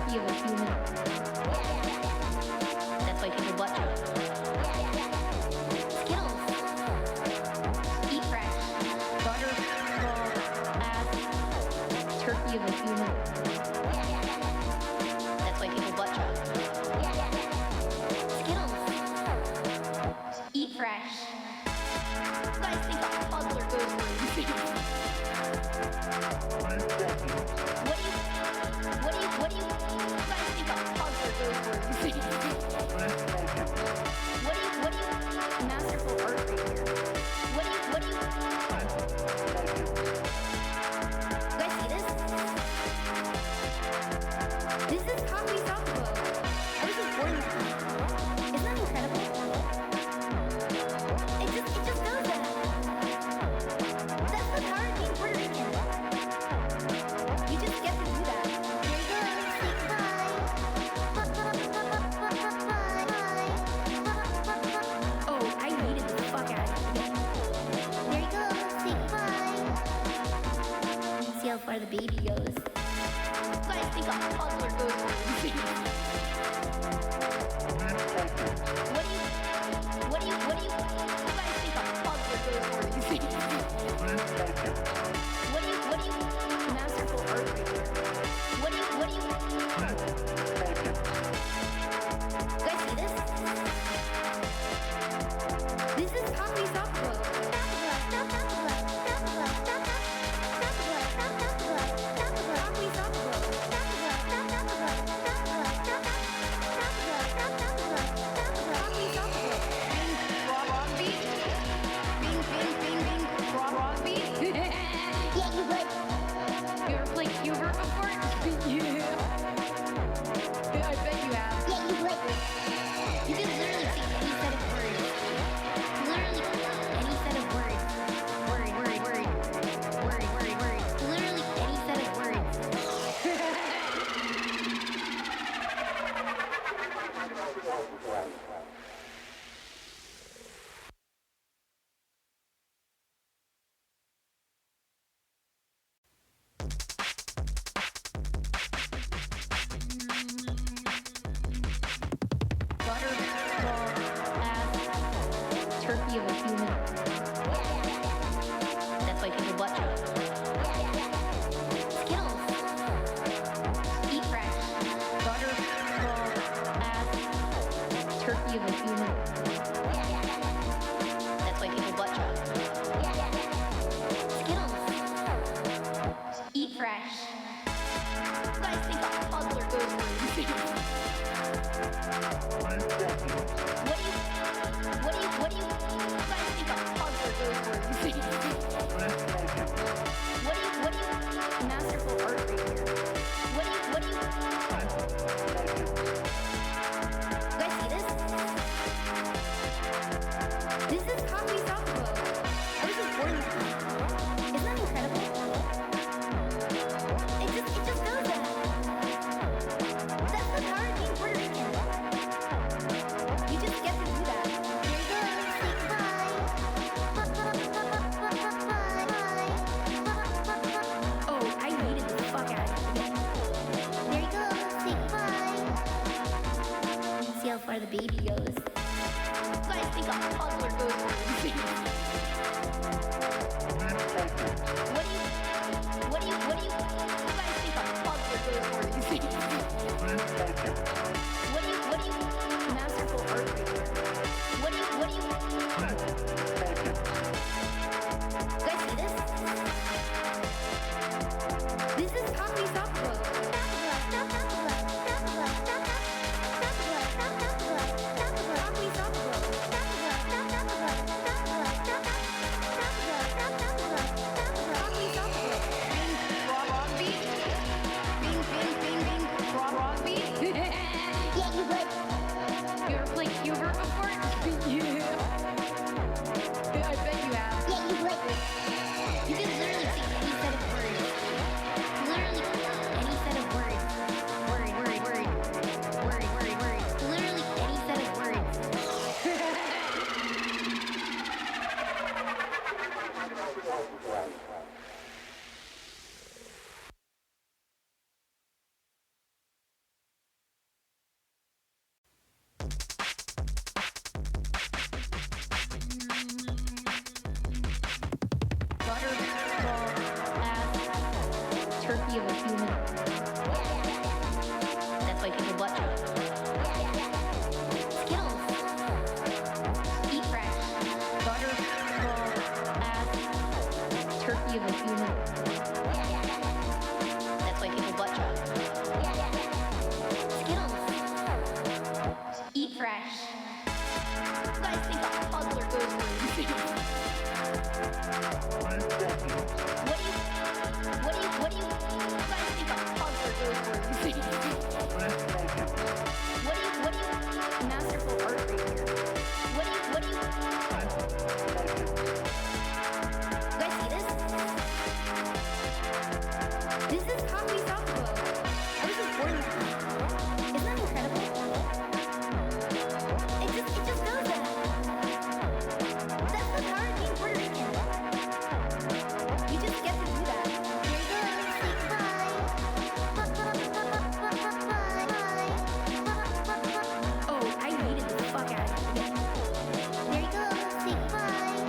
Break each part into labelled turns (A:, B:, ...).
A: turkey of a human. That's why people butt chug. Skittles. Eat fresh. Butter, ball, ass, turkey of a human. That's why people butt chug. Skittles. Eat fresh. You guys think a toddler goes for a What do you guys think a toddler goes for? What do you masterful art right here? What do you guys see this? This is Coffee Softball. I was just born with it. Isn't that incredible? It just does that. That's the power of being Puerto Rican. You just get to do that. Oh, I needed the fuck out of here. There you go, say goodbye. See how far the baby goes. You guys think a toddler goes for What do you guys think a toddler goes for? What do you masterful art right here? What do you guys see this? This is Coffee Softball. You ever played Hubert before? Yeah. I bet you have. Yeah, you would. You can literally take any set of words. Literally any set of words. Word. Literally any set of words. Butter, ball, ass, turkey of a human. That's why people butt chug. Skittles. Eat fresh. Butter, ball, ass, turkey of a human. That's why people butt chug. Skittles. Eat fresh. You guys think a toddler goes for What do you guys think a toddler goes for? What do you masterful art right here? What do you guys see this? This is Coffee Softball. I was just born with it. Isn't that incredible? It just does that. That's the power of being Puerto Rican. You just get to do that. There you go, say goodbye. Oh, I needed the fuck out of here. There you go, say goodbye. See how far the baby goes. You guys think a toddler goes for What do you guys think a toddler goes for? What do you masterful art right here? What do you guys see this? This is Coffee Softball. Coffee Softball. Bing, raw beat. Bing, raw beat. What do you guys think a puzzler goes for? What do you masterful art right here? What do you guys see this? This is Coffee Software. I was just born with it. Isn't that incredible? It just does that. That's the power of being Puerto Rican. You just get to do that. Here you go, say bye. Oh, I needed the fuck out of here. There you go, say bye.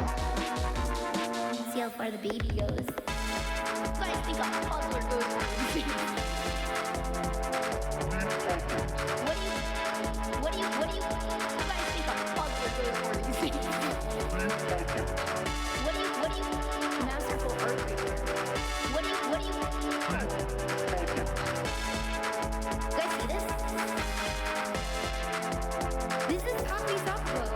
A: See how far the baby goes. I think a puzzler goes for What do you guys think a puzzler goes for? What do you masterful art right here? What do you guys see this? This is Coffee Software.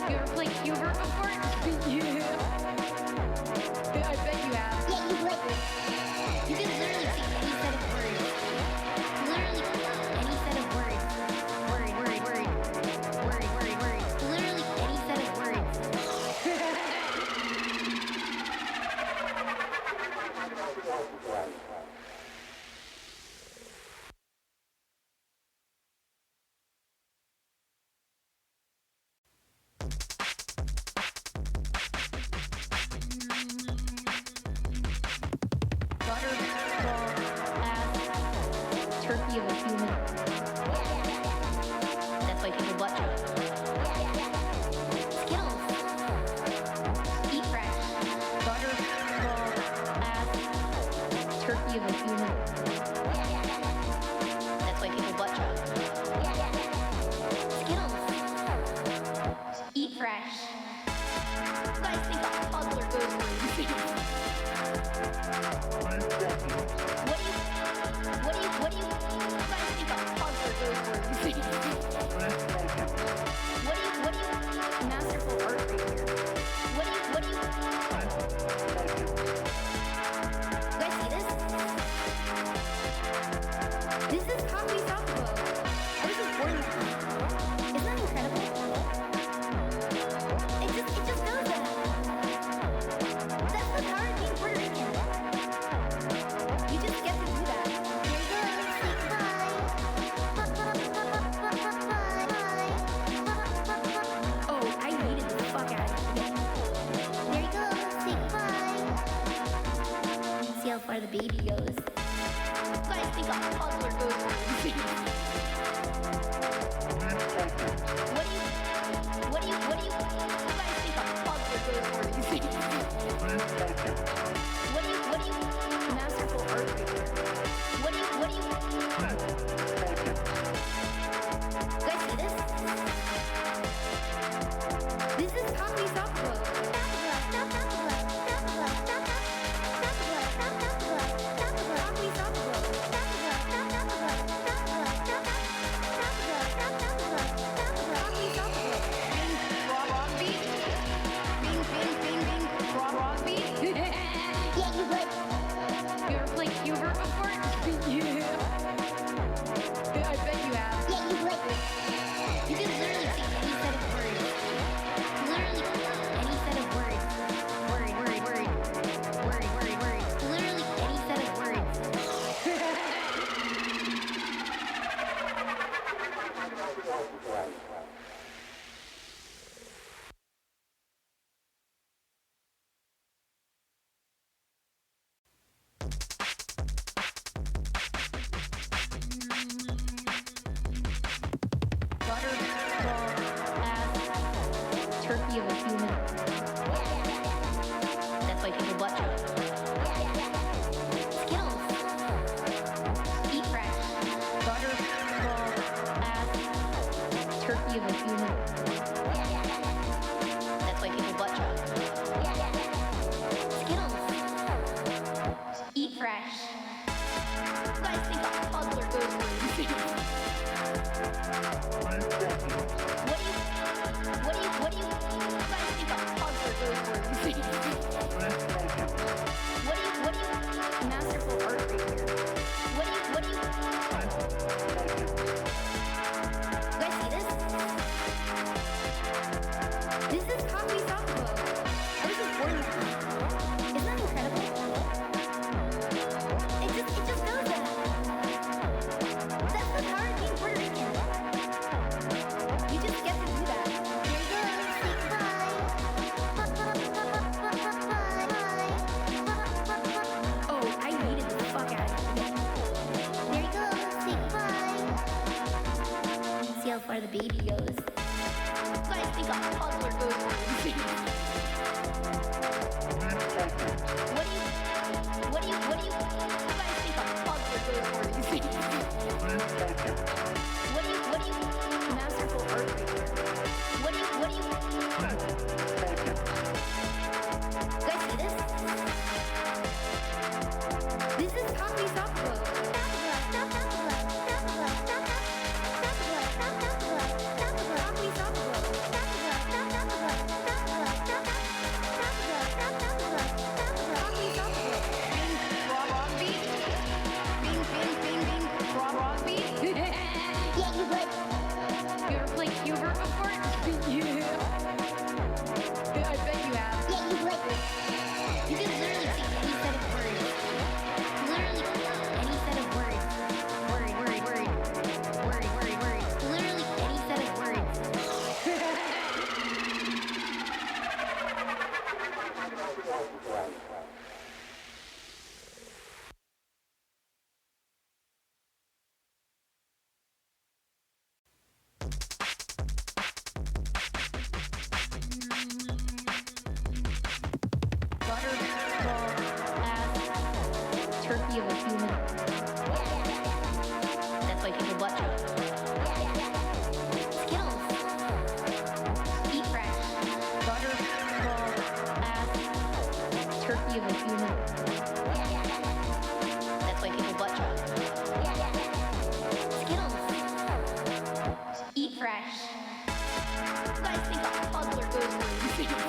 A: You ever played Hubert before? Yeah. I bet you have. Yeah, you would. You can literally sing any set of words. Literally any set of words. Word. Literally any set of words. Butterball ass turkey of a human. That's why people butt chug. Skittles. Eat fresh. Butterball ass turkey of a human. That's why people butt chug. Skittles. Eat fresh. You guys think a puzzler goes for What do you guys think a puzzler goes for? What do you masterful art right here? What do you guys see this? This is Coffee Software. I was just born with it. Isn't that incredible? It just does that. That's the power of being Puerto Rican. You just get to do that. Here you go, say bye. Oh, I needed the fuck out of here. There you go, say bye. See how far the baby goes. I think a puzzler goes for What do you guys think a puzzler goes for? What do you masterful art right here? What do you guys see this? This is Coffee Software. Coffee Software. You ever played Hubert before? Yeah. I bet you have. Yeah, you would. You can literally sing any set of words. Literally any set of words. Word. Literally any set of words. Butterball ass turkey of a human. That's why people butt chug. Skittles. Eat fresh. Butterball ass turkey of a human. guys think a toddler goes for these things? What do you guys think a toddler goes for these things? Masterful art right here. What do you guys see this? This is Coffee Softball. I was just born with it. Isn't that incredible? It just does that. That's the power of being Puerto Rican. You just get to do that. Here you go, say bye. Oh, I needed the fuck out of here. There you go, say bye. See how far the baby goes. Guys think a toddler goes for these things. What do you guys think a toddler goes for these things? What do you masterful art right here. What do you guys see this? This is Coffee Softball. You ever played Hubert before? Yeah. I bet you have. Yeah, you would. You can literally take any set of words. Literally any set of words. Word. Literally any set of words. Butterball ass turkey of a human. That's why people butt chug. Skittles. Eat fresh. Butterball ass turkey of a human. That's why people butt chug. Skittles. Eat fresh. You guys think a toddler goes for these things?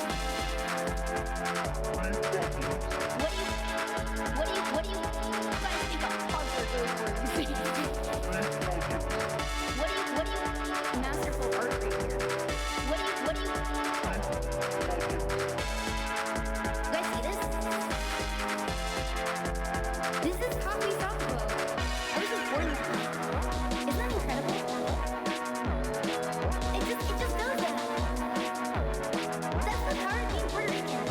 A: What do you guys think a toddler goes for these things? What do you masterful art right here. What do you guys see this? This is Coffee Softball. I was just born with it. Isn't that incredible? It just does that. That's the power of being Puerto Rican.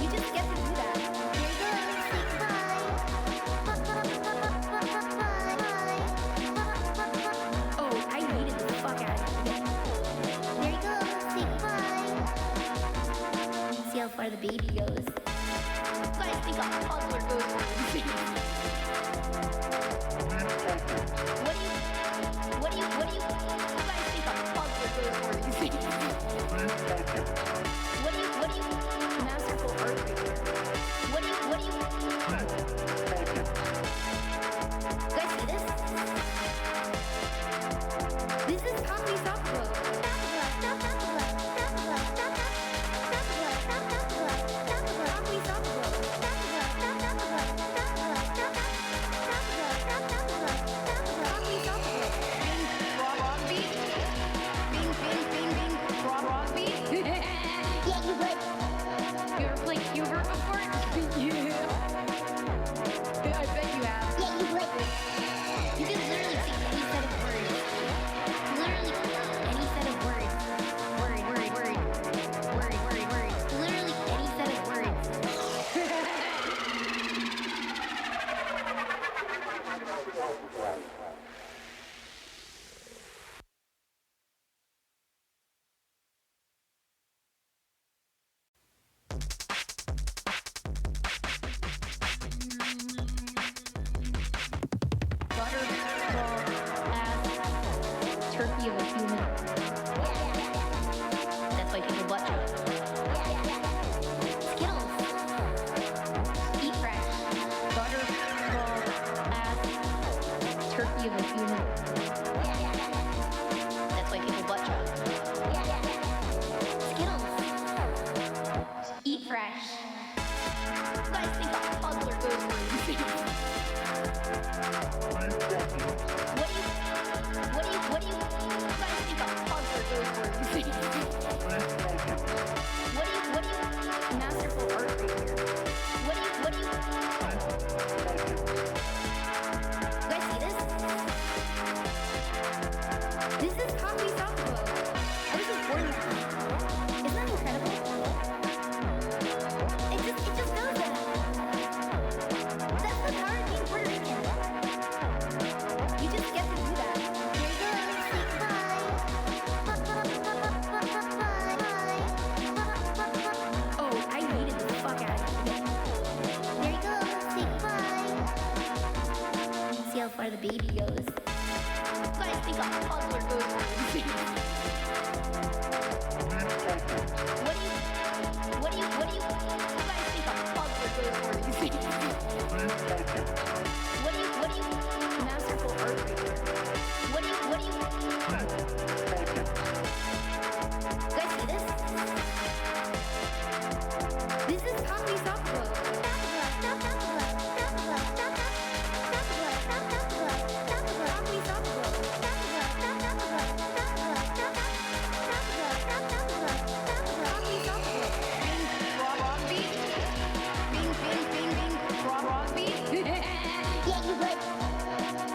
A: You just get to do that. Here you go, say bye. Oh, I needed the fuck out of here. There you go, say bye. See how far the baby goes. Guys think a toddler goes for these things. What do you guys think a toddler goes for these things? What do you masterful art right here. What do you guys see this? This is Coffee Softball. Coffee Softball. You ever played Hubert before? Yeah. I bet you have. Yeah, you would. You can literally take any set of words. Literally any set of words. Word. Literally any set of words. Butterball ass turkey of a human. That's why people butt chug. Skittles. Eat fresh. Butterball human. That's why people butt chug. Skittles. Eat fresh. You guys think a puzzler goes for you? What do you guys think a puzzler goes for you? What do you masterful art right here? What do you guys see this? This is coffee softball. I was just born with it. Isn't that incredible? It just does that. That's the power of being Puerto Rican. You just get to do that. Here you go. Say goodbye. Oh, I needed the fuck out of it. There you go. Say goodbye. See how far the baby goes. You guys think a puzzler goes for you? What do you guys think a puzzler goes for you? What do you masterful art right here? What do you guys see this? This is coffee softball.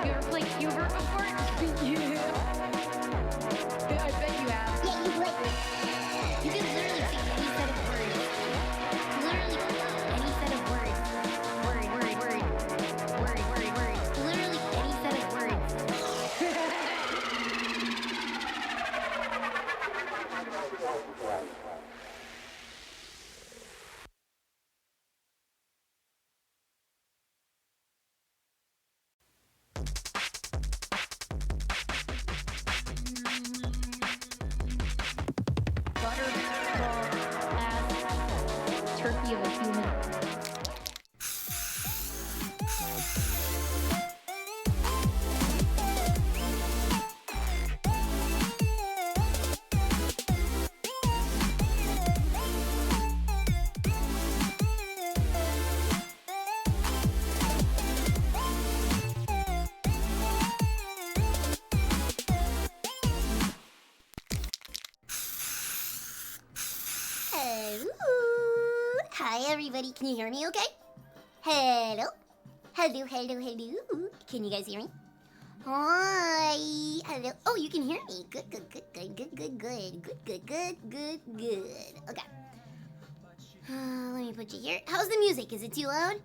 A: You ever played Hubert before? Yeah. I bet you have. Yeah, you would. You can literally say any set of words. Literally any set of words. Word. Literally any set of words. Butterball ass turkey of a human.
B: Hello. Hi, everybody. Can you hear me okay? Hello. Hello. Can you guys hear me? Hi. Hello. Oh, you can hear me. Good. Okay. Let me put you here. How's the music? Is it too loud?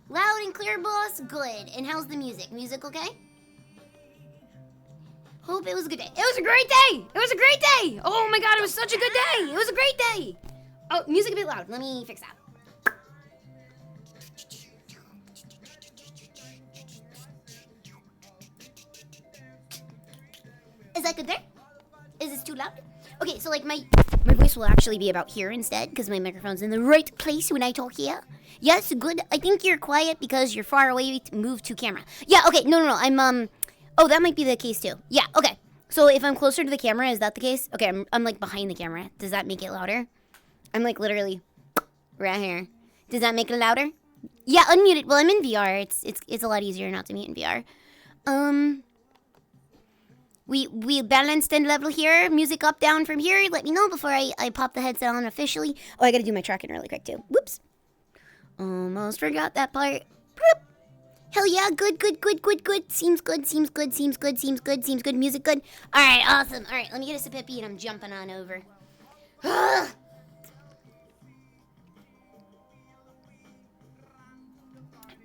B: Loud and clear, boss? Good. And how's the music? Music okay? Hope it was a good day. It was a great day! Oh my god, it was such a good day! It was a great day! Oh, music a bit loud. Let me fix that. Is that good there? Is this too loud? Okay, so like my voice will actually be about here instead because my microphone's in the right place when I talk here. Yes, good. I think you're quiet because you're far away to move to camera. Yeah, okay. No. I'm oh, that might be the case too. Yeah, okay. So if I'm closer to the camera, is that the case? Okay, I'm like behind the camera. Does that make it louder? I'm like literally right here. Does that make it louder? Yeah, unmute it. Well, I'm in VR. It's a lot easier not to mute in VR. We balanced and level here. Music up, down from here. Let me know before I pop the headset on officially. Oh, I gotta do my tracking really quick too. Whoops. Almost forgot that part. Boop. Hell yeah, good. Seems good. Music good. All right, awesome. All right, let me get a sippy and I'm jumping on over.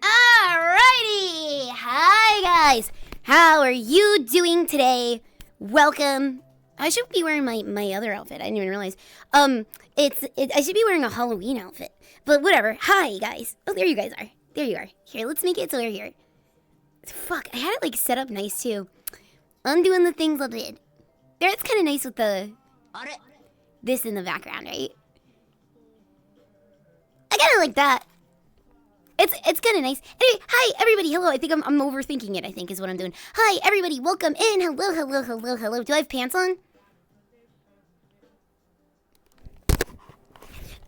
B: Alrighty. Hi, guys. How are you doing today? Welcome. I should be wearing my other outfit. I didn't even realize. I should be wearing a Halloween outfit. But whatever. Hi, guys. Oh, there you guys are. There you are. Here, let's make it so we're here. Fuck, I had it like set up nice too. I'm doing the things I did. There, it's kind of nice with the this in the background, right? I kind of like that. It's kind of nice. Anyway, hi everybody. Hello. I think I'm overthinking it. I think is what I'm doing. Hi everybody. Welcome in. Hello. Do I have pants on?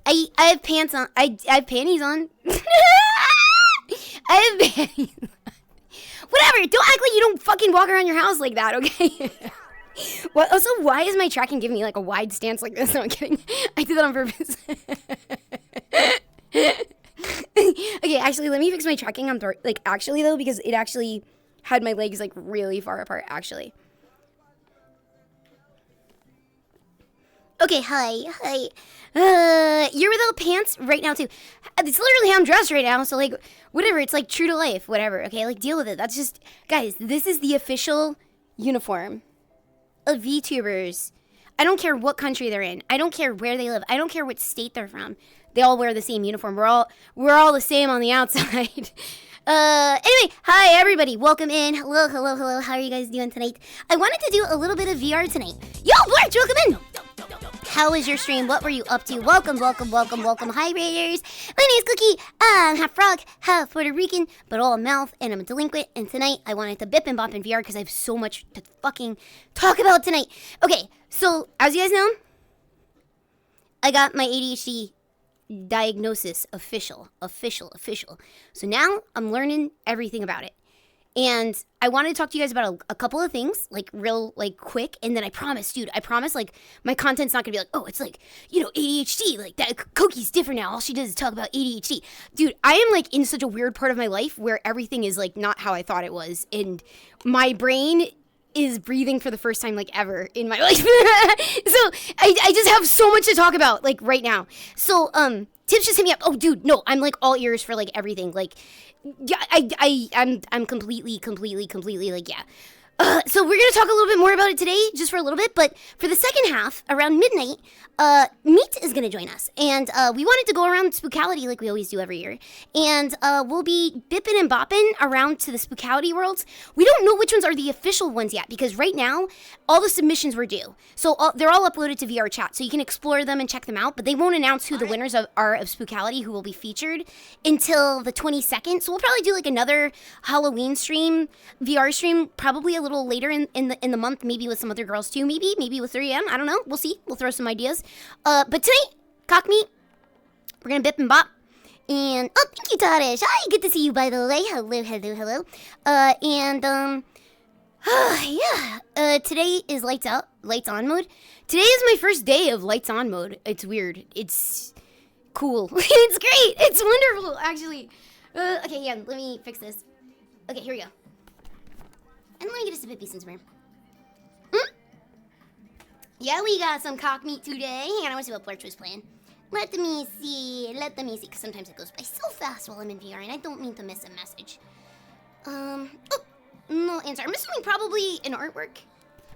B: I have pants on. I have panties on. I have panties on. Whatever. Don't act like you don't fucking walk around your house like that, okay? Well, also, why is my tracking giving me like a wide stance like this? No, I'm kidding. I did that on purpose. Okay, actually, let me fix my tracking on actually though, because it actually had my legs like really far apart. Actually. Okay, hi. You're without pants right now too. It's literally how I'm dressed right now. So like, whatever. It's like true to life. Whatever. Okay, like deal with it. That's just, guys. This is the official uniform of VTubers. I don't care what country they're in. I don't care where they live. I don't care what state they're from. They all wear the same uniform. We're all the same on the outside. Anyway, hi everybody. Welcome in. Hello. How are you guys doing tonight? I wanted to do a little bit of VR tonight. Yo, Blarch, welcome in. How was your stream? What were you up to? Welcome. Hi, Raiders. My name's Cookie. I'm half frog, half Puerto Rican, but all mouth, and I'm a delinquent. And tonight, I wanted to bip and bop in VR because I have so much to fucking talk about tonight. Okay, so as you guys know, I got my ADHD diagnosis official. So now I'm learning everything about it. And I wanted to talk to you guys about a couple of things, like real, like quick. And then I promise, like my content's not gonna be like, oh, it's like, you know, ADHD, like that. Cookie's different now. All she does is talk about ADHD. Dude, I am like in such a weird part of my life where everything is like not how I thought it was. And my brain is breathing for the first time like ever in my life. So I just have so much to talk about like right now. So, Tips just hit me up. Oh, dude, no, I'm like all ears for like everything. Like, yeah, I'm completely like, yeah. So we're gonna talk a little bit more about it today, just for a little bit. But for the second half, around midnight, Meat is gonna join us, and we wanted to go around Spookality like we always do every year, and we'll be bipping and bopping around to the Spookality worlds. We don't know which ones are the official ones yet, because right now all the submissions were due, so they're all uploaded to VR chat, so you can explore them and check them out. But they won't announce who the winners are of Spookality, who will be featured until the 22nd. So we'll probably do like another Halloween stream, VR stream, probably a little later in the month, maybe with some other girls too, maybe with 3am. I don't know. We'll see. We'll throw some ideas. But tonight, cock meat, we're gonna bip and bop. And oh, thank you, Tadish. Hi, good to see you, by the way. Hello. Yeah. Today is lights on mode. Today is my first day of lights on mode. It's weird. It's cool. It's great. It's wonderful, actually. Okay, yeah. Let me fix this. Okay, here we go. And let me get us a bit some sperm. Yeah, we got some cock meat today. Hang on, I want to see what Blarch was playing. Let me see, because sometimes it goes by so fast while I'm in VR, and I don't mean to miss a message. Oh, no answer. I'm assuming probably an artwork.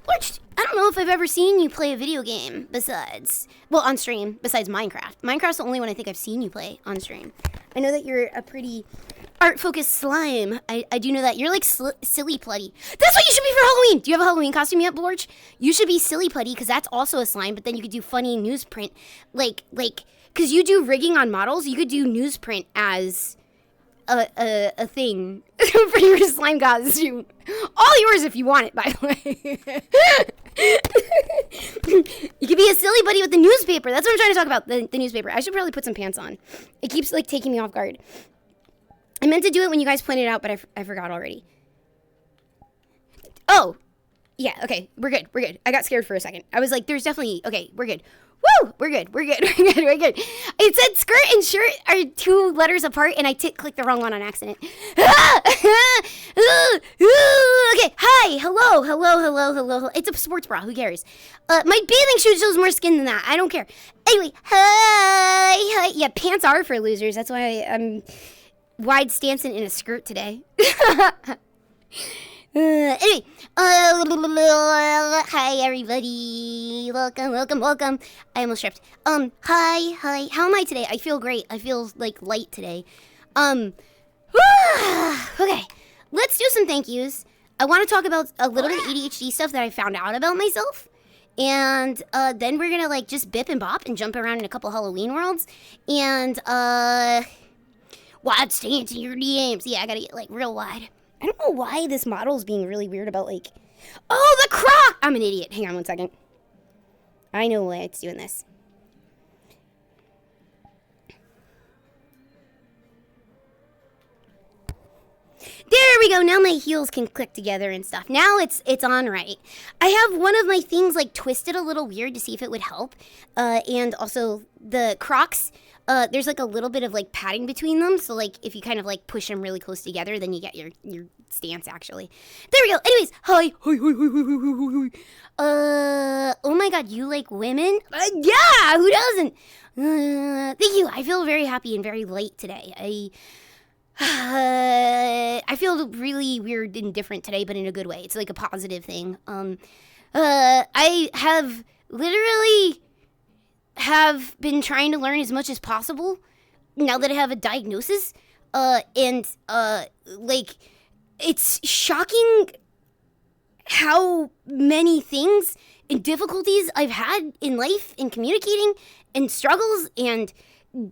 B: Blarch, I don't know if I've ever seen you play a video game on stream, besides Minecraft. Minecraft's the only one I think I've seen you play on stream. I know that you're a pretty art-focused slime. I do know that. You're like Silly Putty. That's what you should be for Halloween. Do you have a Halloween costume yet, Blarch? You should be Silly Putty, because that's also a slime, but then you could do funny newsprint. Like, because you do rigging on models, you could do newsprint as a thing for your slime costume. All yours if you want it, by the way. You could be a silly buddy with the newspaper. That's what I'm trying to talk about, the newspaper. I should probably put some pants on. It keeps like taking me off guard. I meant to do it when you guys pointed it out, but I forgot already. Oh, yeah, okay, we're good. I got scared for a second. I was like, there's definitely, okay, we're good. Woo, we're good. It said skirt and shirt are 2 letters apart, and I clicked the wrong one on accident. Okay, hi, hello. It's a sports bra, who cares? My bathing suit shows more skin than that. I don't care. Anyway, hi. Yeah, pants are for losers. That's why I'm wide stancing in a skirt today. Anyway, hi everybody. Welcome. I almost tripped. Hi. How am I today? I feel great. I feel like light today. Okay, let's do some thank yous. I want to talk about a little bit of ADHD stuff that I found out about myself. And then we're gonna like just bip and bop and jump around in a couple Halloween worlds. And wide stance in your DMs. Yeah, I gotta get like real wide. I don't know why this model's being really weird about like, oh, the croc! I'm an idiot. Hang on one second. I know why it's doing this. There we go. Now my heels can click together and stuff. Now it's on right. I have one of my things like twisted a little weird to see if it would help. And also the Crocs, there's like a little bit of like padding between them. So like if you kind of like push them really close together, then you get your stance actually. There we go. Anyways, hi. Oh my God, you like women? Yeah, who doesn't? Thank you. I feel very happy and very light today. I feel really weird and different today, but in a good way. It's like a positive thing. I have literally been trying to learn as much as possible now that I have a diagnosis. And like, it's shocking how many things and difficulties I've had in life in communicating and struggles and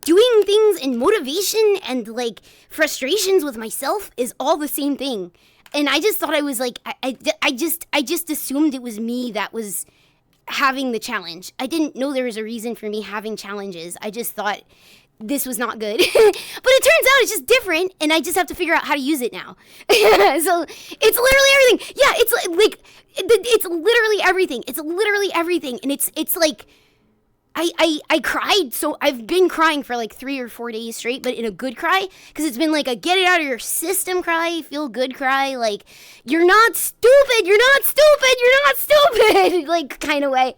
B: doing things and motivation and like frustrations with myself is all the same thing. And I just thought I was like, I just assumed it was me that was having the challenge. I didn't know there was a reason for me having challenges. I just thought this was not good. But it turns out it's just different and I just have to figure out how to use it now. So it's literally everything. Yeah, it's like it's literally everything. It's literally everything. And it's like I cried, so I've been crying for like 3 or 4 days straight, but in a good cry, because it's been like a get it out of your system cry, feel good cry, like, you're not stupid, like, kind of way.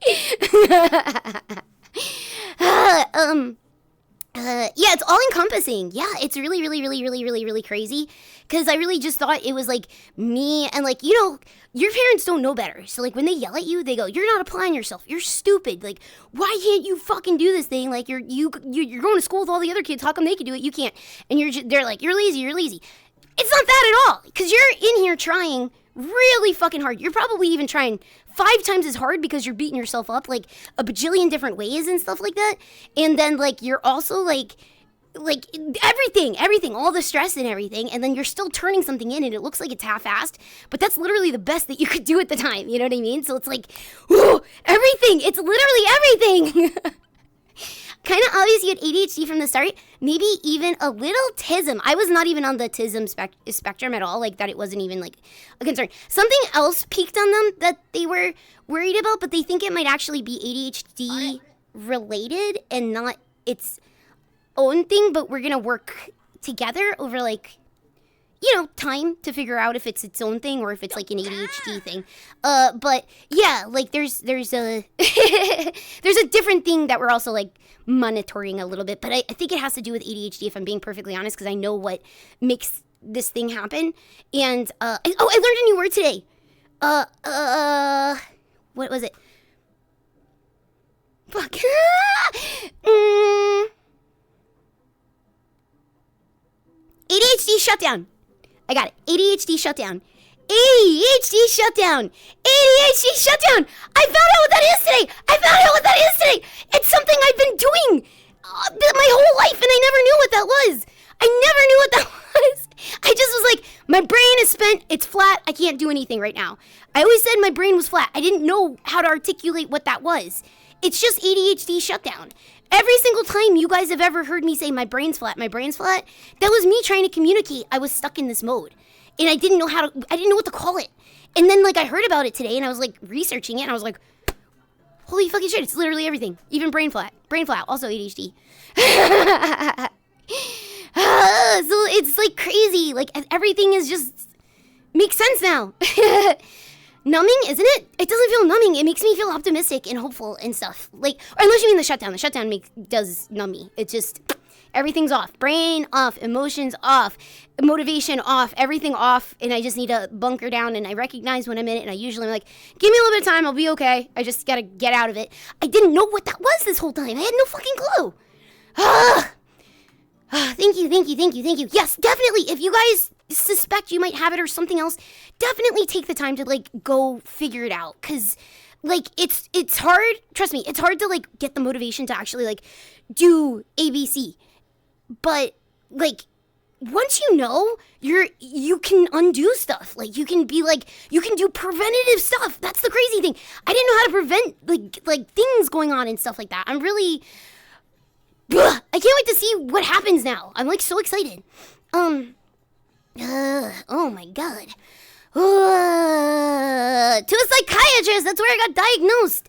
B: Yeah, it's all encompassing. Yeah, it's really crazy, because I really just thought it was like me, and like, you know, your parents don't know better. So like when they yell at you, they go, "You're not applying yourself. You're stupid. Like, why can't you fucking do this thing? Like you're going to school with all the other kids. How come they can do it? You can't." And they're like, "You're lazy. You're lazy." It's not that at all. Because you're in here trying really fucking hard. You're probably even trying 5 times as hard because you're beating yourself up like a bajillion different ways and stuff like that. And then like you're also like everything, all the stress and everything, and then you're still turning something in and it looks like it's half-assed, but that's literally the best that you could do at the time, you know what I mean? So it's like, whoa, everything, it's literally everything. Kind of obvious you had ADHD from the start, maybe even a little TISM. I was not even on the TISM spectrum at all, like that it wasn't even like a concern. Something else peaked on them that they were worried about, but they think it might actually be ADHD related and not its own thing, but we're gonna work together over like, you know, time to figure out if it's its own thing or if it's like an ADHD thing. But yeah, like there's a there's a different thing that we're also like monitoring a little bit, but I think it has to do with ADHD, if I'm being perfectly honest, because I know what makes this thing happen. And I learned a new word today. What was it? Fuck. ADHD shutdown. I got it. ADHD shutdown. ADHD shutdown. ADHD shutdown. I found out what that is today. It's something I've been doing my whole life, and I never knew what that was. I just was like, my brain is spent. It's flat. I can't do anything right now. I always said my brain was flat. I didn't know how to articulate what that was. It's just ADHD shutdown. Every single time you guys have ever heard me say my brain's flat, that was me trying to communicate. I was stuck in this mode. And I didn't know what to call it. And then like I heard about it today and I was like researching it and I was like, holy fucking shit, it's literally everything. Even brain flat, also ADHD. So it's like crazy. Like everything is just makes sense now. Numbing, isn't it? It doesn't feel numbing. It makes me feel optimistic and hopeful and stuff. Like, or unless you mean the shutdown. The shutdown does numb me. It's just, everything's off. Brain off. Emotions off. Motivation off. Everything off. And I just need to bunker down. And I recognize when I'm in it. And I usually am like, give me a little bit of time. I'll be okay. I just gotta get out of it. I didn't know what that was this whole time. I had no fucking clue. Thank you. Yes, definitely. If you guys suspect you might have it or something else, definitely take the time to like go figure it out, because like it's hard. Trust me, it's hard to like get the motivation to actually like do ABC, but like once you know, you can undo stuff. Like, you can be like, you can do preventative stuff. That's the crazy thing. I didn't know how to prevent, like things going on and stuff like that. I'm really, I can't wait to see what happens now. I'm, like, so excited. Oh, my God. To a psychiatrist. That's where I got diagnosed.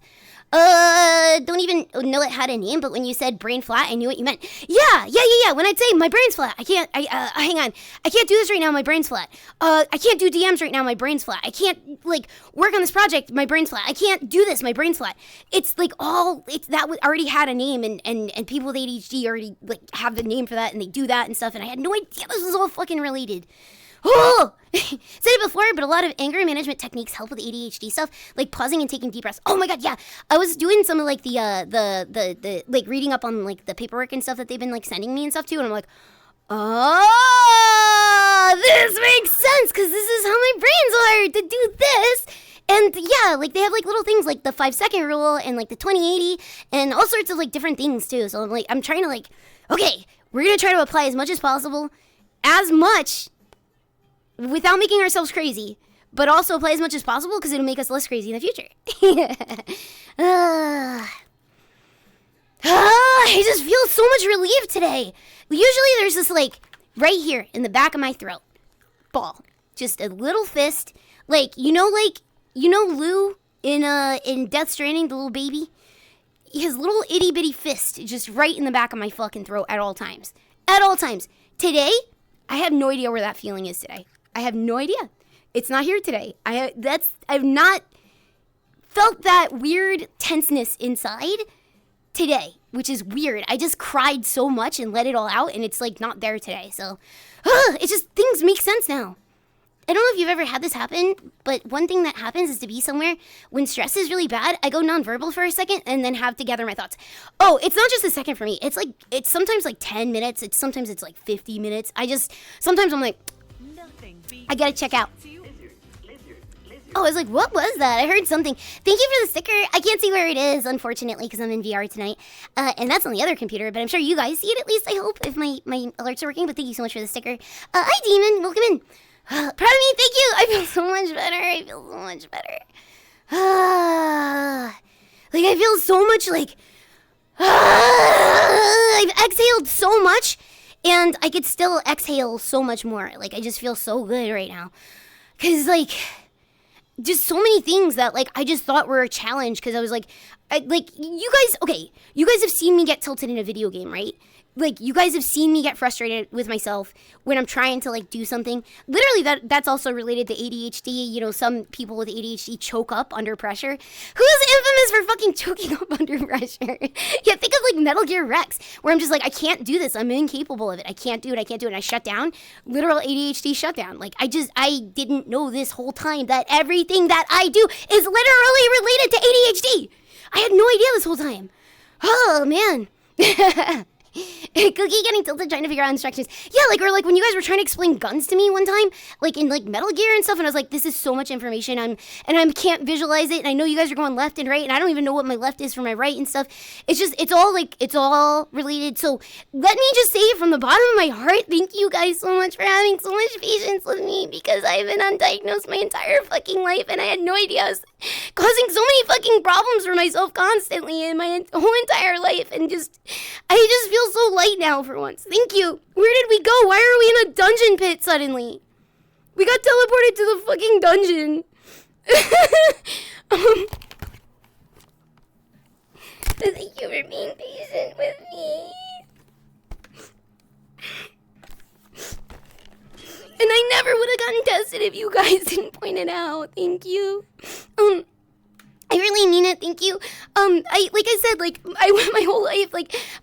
B: Don't even know it had a name, but when you said brain flat, I knew what you meant. Yeah. When I'd say my brain's flat, hang on. I can't do this right now, my brain's flat. I can't do DMs right now, my brain's flat. I can't, like, work on this project, my brain's flat. I can't do this, my brain's flat. It's, like, that already had a name, and people with ADHD already, like, have the name for that, and they do that and stuff, and I had no idea this was all fucking related. Oh! Said it before, but a lot of anger management techniques help with ADHD stuff, like pausing and taking deep breaths. Oh my God, yeah. I was doing some of like the like reading up on like the paperwork and stuff that they've been like sending me and stuff too, and I'm like, oh, this makes sense because this is how my brain's wired to do this. And yeah, like they have like little things like the 5-second rule and like the 20-80 and all sorts of like different things too. So I'm trying to like, okay, we're gonna try to apply as much as possible, without making ourselves crazy, but also apply as much as possible because it'll make us less crazy in the future. I just feel so much relief today. Usually there's this like right here in the back of my throat ball, just a little fist, like you know Lou in Death Stranding, the little baby, his little itty bitty fist just right in the back of my fucking throat at all times. Today, I have no idea where that feeling is today. I have no idea. It's not here today. I've not felt that weird tenseness inside today, which is weird. I just cried so much and let it all out, and it's like not there today. So, it's just things make sense now. I don't know if you've ever had this happen, but one thing that happens is to be somewhere when stress is really bad, I go nonverbal for a second and then have to gather my thoughts. Oh, it's not just a second for me. It's sometimes like 10 minutes. Sometimes it's like 50 minutes. Sometimes I'm like, I gotta check out. Oh, I was like, what was that? I heard something. Thank you for the sticker. I can't see where it is, unfortunately, because I'm in VR tonight. And that's on the other computer, but I'm sure you guys see it at least, I hope, if my alerts are working. But thank you so much for the sticker. Hi, Demon. Welcome in. Proud of me. Thank you. I feel so much better. Like, I feel so much like... I've exhaled so much, and I could still exhale so much more. Like, I just feel so good right now. Because, like... just so many things that, like, I just thought were a challenge because I was like, you guys have seen me get tilted in a video game, right? Like, you guys have seen me get frustrated with myself when I'm trying to, like, do something. Literally, that's also related to ADHD. You know, some people with ADHD choke up under pressure. Who is infamous for fucking choking up under pressure? Yeah, think of, like, Metal Gear Rex, where I'm just like, I can't do this. I'm incapable of it. I can't do it. And I shut down. Literal ADHD shutdown. Like, I didn't know this whole time that everything that I do is literally related to ADHD. I had no idea this whole time. Oh, man. Cookie getting tilted trying to figure out instructions. Yeah, or when you guys were trying to explain guns to me one time, like in like Metal Gear and stuff, and I was like, this is so much information. I can't visualize it, and I know you guys are going left and right, and I don't even know what my left is from my right and stuff. It's all related. So let me just say it from the bottom of my heart, thank you guys so much for having so much patience with me, because I've been undiagnosed my entire fucking life, and I had no idea I was causing so many fucking problems for myself constantly in my whole entire life, and I just feel so light now for once. Thank you. Where did we go? Why are we in a dungeon pit suddenly? We got teleported to the fucking dungeon. Thank you for being patient with me. And I never would have gotten tested if you guys didn't point it out. Thank you. I really mean it, thank you. I said, my whole life,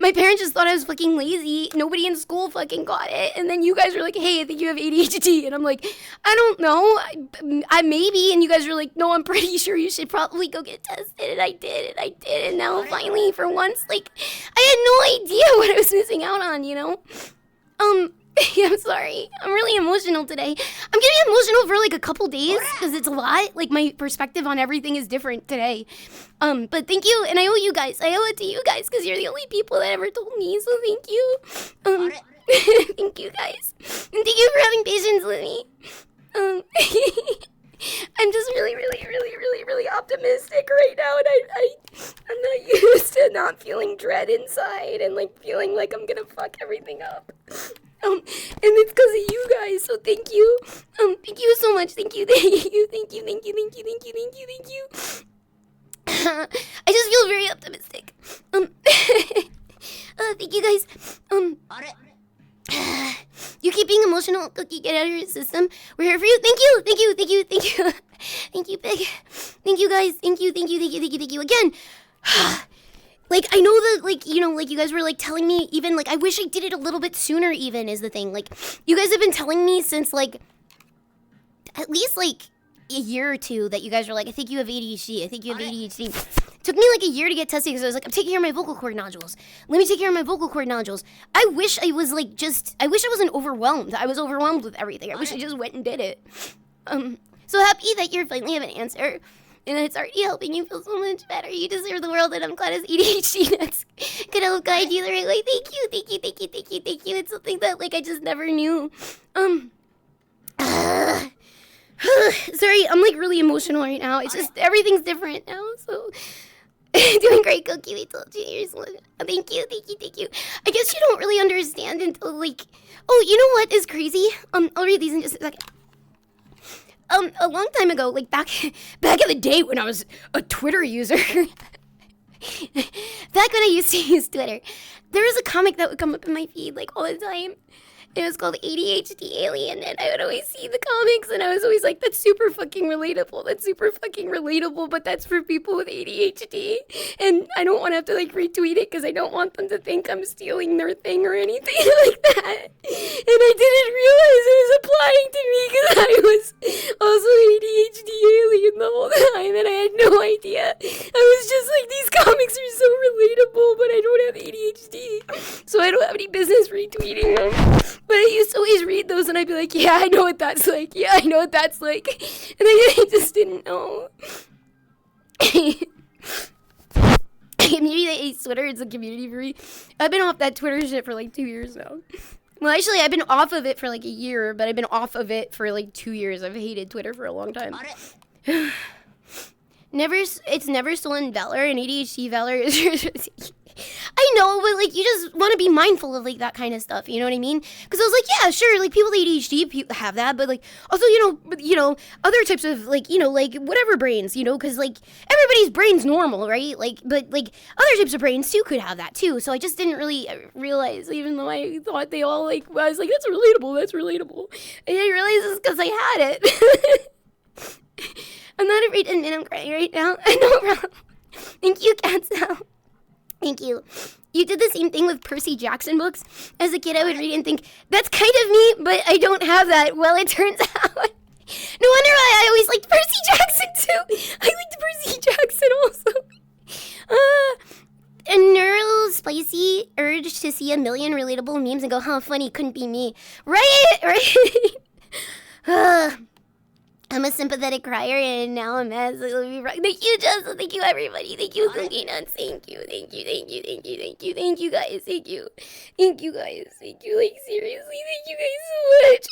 B: my parents just thought I was fucking lazy. Nobody in school fucking got it. And then you guys were like, hey, I think you have ADHD. And I'm like, I don't know. I maybe. And you guys were like, no, I'm pretty sure you should probably go get tested. And I did. And now finally, for once, I had no idea what I was missing out on, you know? Yeah, I'm sorry. I'm really emotional today. I'm getting emotional for a couple days because it's a lot. My perspective on everything is different today. But thank you, and I owe you guys. I owe it to you guys because you're the only people that ever told me. So thank you. Thank you guys. And thank you for having patience with me. I'm just really optimistic right now, and I'm not used to not feeling dread inside and like feeling like I'm gonna fuck everything up. And it's because of you guys, so thank you. Thank you so much. Thank you. I just feel very optimistic. Thank you guys. You keep being emotional, Cookie. Get out of your system. We're here for you. Thank you. Thank you, Big. Thank you, guys. Thank you again. Like, I know that, like, you know, like, you guys were, like, telling me even, like, I wish I did it a little bit sooner even is the thing. Like, you guys have been telling me since, like, at least, like, a year or two that you guys were like, I think you have ADHD. It took me, like, a year to get tested because I was like, I'm taking care of my vocal cord nodules. Let me take care of my vocal cord nodules. I wish I was, like, I wish I wasn't overwhelmed. I was overwhelmed with everything. I wish I just went and did it. So happy that you finally have an answer. And it's already helping you feel so much better. You deserve the world, and I'm glad it's ADHD that's gonna help guide you the right way. Thank you. It's something that, like, I just never knew. Sorry, I'm, like, really emotional right now. It's just, everything's different now, so. Doing great, Cookie. We told you. Here's one. Thank you. I guess you don't really understand until, like, oh, you know what is crazy? I'll read these in just a second. A long time ago, like back in the day when I was a Twitter user, back when I used to use Twitter, there was a comic that would come up in my feed like all the time. It was called ADHD Alien, and I would always see the comics, and I was always like, that's super fucking relatable, but that's for people with ADHD, and I don't want to have to, like, retweet it, because I don't want them to think I'm stealing their thing or anything like that, and I didn't realize it was applying to me, because I was also ADHD Alien the whole time, and I had no idea. I was just like, these comics are so relatable, but I don't have ADHD, so I don't have any business retweeting them. But I used to always read those, and I'd be like, yeah, I know what that's like. And I just didn't know. Community that hates Twitter, it's a community for me. I've been off that Twitter shit for like 2 years now. Well, actually, I've been off of it for like a year, but I've been off of it for like 2 years. I've hated Twitter for a long time. It's never stolen valor, and ADHD valor is... I know, but, like, you just want to be mindful of, like, that kind of stuff, you know what I mean? Because I was like, yeah, sure, like, people with ADHD have that, but, like, also, you know, other types of, like, you know, like, whatever brains, you know, because, like, everybody's brain's normal, right? Like, but, like, other types of brains, too, could have that, too, so I just didn't really realize, even though I thought they all, like, I was like, that's relatable, and I realized it's because I had it. I'm not afraid to admit I'm crying right now. No problem. Thank you, Catsel. Thank you. You did the same thing with Percy Jackson books. As a kid, I would read and think, that's kind of me, but I don't have that. Well, it turns out. No wonder why I always liked Percy Jackson, too. I liked Percy Jackson also. A neural spicy urge to see a million relatable memes and go, huh, funny, couldn't be me. Right? I'm a sympathetic crier, and now I'm absolutely wrong. Thank you, Justin. Thank you, everybody. Thank you, Cookie Nuts. Thank you, guys. Thank you, guys. Like, seriously, thank you guys so much.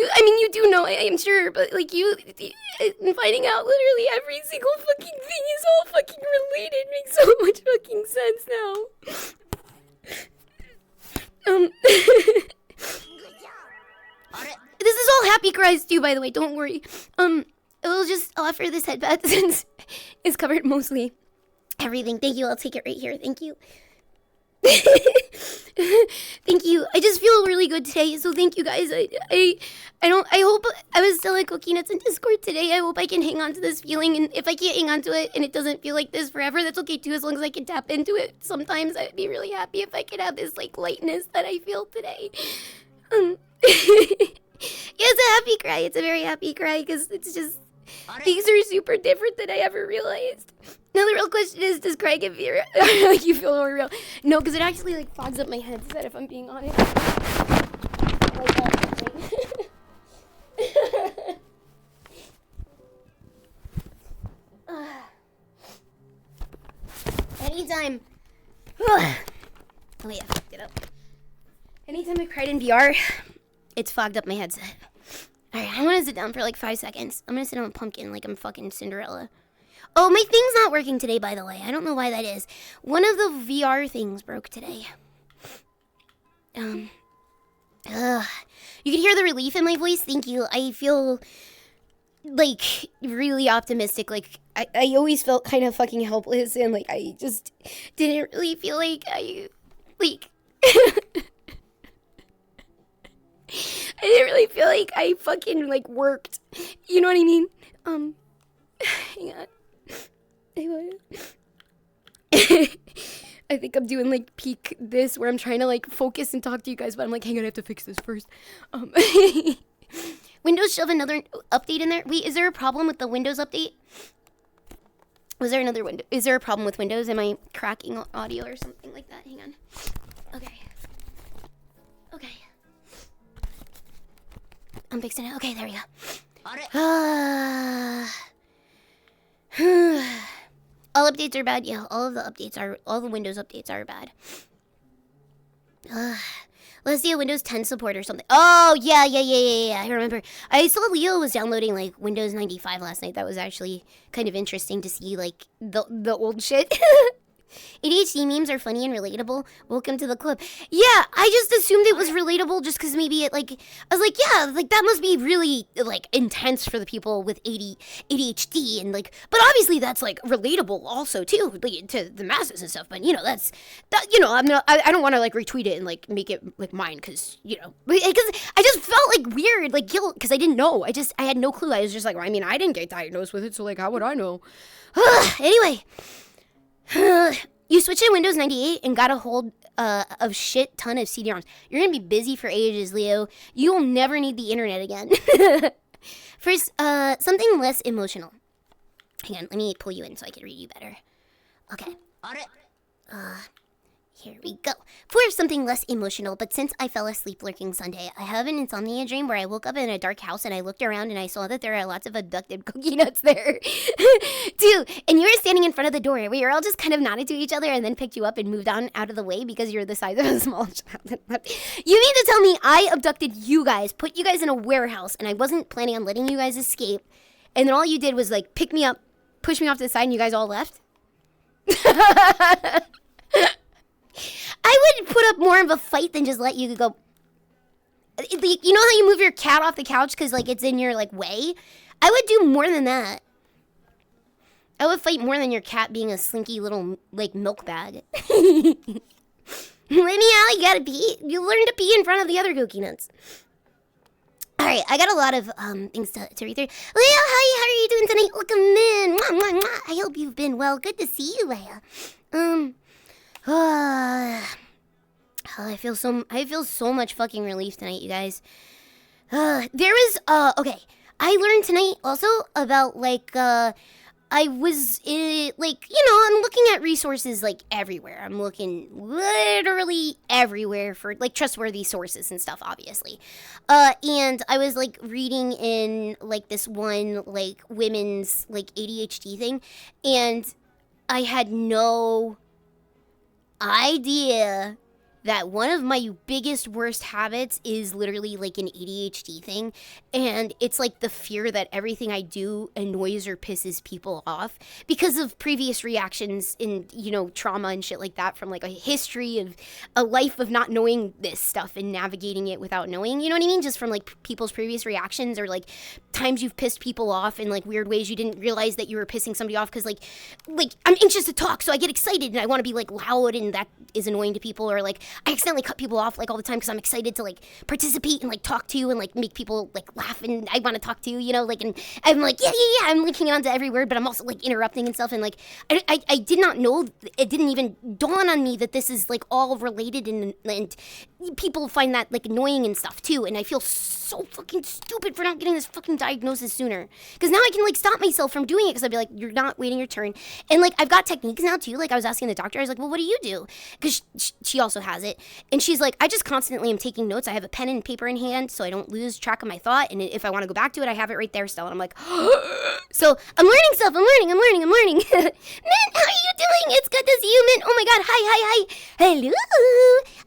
B: I mean, you do know, I'm sure, but, like, finding out literally every single fucking thing is all fucking related makes so much fucking sense now. This is all happy cries too, by the way, don't worry. I'll just offer this headband since it's covered mostly everything. Thank you, I'll take it right here, thank you. Thank you. I just feel really good today, so thank you guys. I hope I was still at Cookie Nuts in Discord today. I hope I can hang on to this feeling, and if I can't hang on to it and it doesn't feel like this forever, that's okay too, as long as I can tap into it. Sometimes I'd be really happy if I could have this, like, lightness that I feel today. Yeah, it's a happy cry. It's a very happy cry because it's just, things are super different than I ever realized. Now the real question is, does crying get like you feel more real? No, because it actually, like, fogs up my headset, if I'm being honest. Like that. Anytime. Oh yeah, I fucked it up. Anytime I cried in VR, it's fogged up my headset. Alright, I'm gonna sit down for like 5 seconds. I'm gonna sit on a pumpkin like I'm fucking Cinderella. Oh, my thing's not working today, by the way. I don't know why that is. One of the VR things broke today. You can hear the relief in my voice. Thank you. I feel like really optimistic. Like I always felt kind of fucking helpless, and like I just didn't really feel like I didn't really feel like I fucking like worked. You know what I mean? Hang on. I think I'm doing like peak this where I'm trying to like focus and talk to you guys, but I'm like, hang on, I have to fix this first. Windows shove another update in there. Wait, is there a problem with the Windows update? Was there another window? Is there a problem with Windows? Am I cracking audio or something like that? Hang on. Okay. I'm fixing it. Okay, there we go. All updates are bad. Yeah, all the Windows updates are bad. Let's see a Windows 10 support or something. Oh, yeah. I remember. I saw Leo was downloading like Windows 95 last night. That was actually kind of interesting to see like the old shit. ADHD memes are funny and relatable. Welcome to the club. Yeah, I just assumed it was relatable just because maybe it like, I was like, yeah, like that must be really like intense for the people with ADHD and like, but obviously that's like relatable also too, like, to the masses and stuff. But you know, I don't want to like retweet it and like make it like mine because, you know, because I just felt like weird, like guilt because I didn't know. I had no clue. I was just like, well, I mean, I didn't get diagnosed with it, so like, how would I know? Anyway. You switched to Windows 98 and got a hold of shit ton of CD-ROMs. You're gonna be busy for ages, Leo. You will never need the internet again. First, something less emotional. Hang on, let me pull you in so I can read you better. Okay. Here we go. For something less emotional, but since I fell asleep lurking Sunday, I have an insomnia dream where I woke up in a dark house and I looked around and I saw that there are lots of abducted cookie nuts there. Dude, and you were standing in front of the door. We were all just kind of nodded to each other and then picked you up and moved on out of the way because you're the size of a small child. You mean to tell me I abducted you guys, put you guys in a warehouse, and I wasn't planning on letting you guys escape, and then all you did was like pick me up, push me off to the side, and you guys all left? I would put up more of a fight than just let you go. You know how you move your cat off the couch because like it's in your like way? I would do more than that. I would fight more than your cat being a slinky little like milk bag. Let me out, you gotta pee. You learn to pee in front of the other cookie nuts. Alright, I got a lot of things to read through. Leia, hi, how are you doing tonight? Welcome in. Mwah, mwah, mwah. I hope you've been well. Good to see you, Leia. I feel so much fucking relief tonight, you guys. Okay. I learned tonight also about like I was like, you know, I'm looking at resources like everywhere. I'm looking literally everywhere for like trustworthy sources and stuff, obviously. And I was like reading in like this one like women's like ADHD thing, and I had no idea that one of my biggest worst habits is literally like an ADHD thing, and it's like the fear that everything I do annoys or pisses people off because of previous reactions in, you know, trauma and shit like that from like a history of a life of not knowing this stuff and navigating it without knowing, you know what I mean? Just from like people's previous reactions or like times you've pissed people off in like weird ways you didn't realize that you were pissing somebody off because like I'm anxious to talk, so I get excited and I want to be like loud, and that is annoying to people, or like I accidentally cut people off like all the time because I'm excited to like participate and like talk to and like make people like laugh and I want to talk to, you know, like, and I'm like, yeah, I'm linking on to every word, but I'm also like interrupting and stuff, and like I did not know, it didn't even dawn on me that this is like all related, and people find that like annoying and stuff too, and I feel so fucking stupid for not getting this fucking diagnosis sooner, because now I can like stop myself from doing it, because I'd be like, you're not waiting your turn, and like I've got techniques now too. Like I was asking the doctor, I was like, well, what do you do? Because she also has has it. And she's like, I just constantly am taking notes. I have a pen and paper in hand so I don't lose track of my thought. And if I want to go back to it, I have it right there still. And I'm like, so I'm learning stuff. I'm learning. Mint, how are you doing? It's good to see you, Mint. Oh my God. Hi. Hello.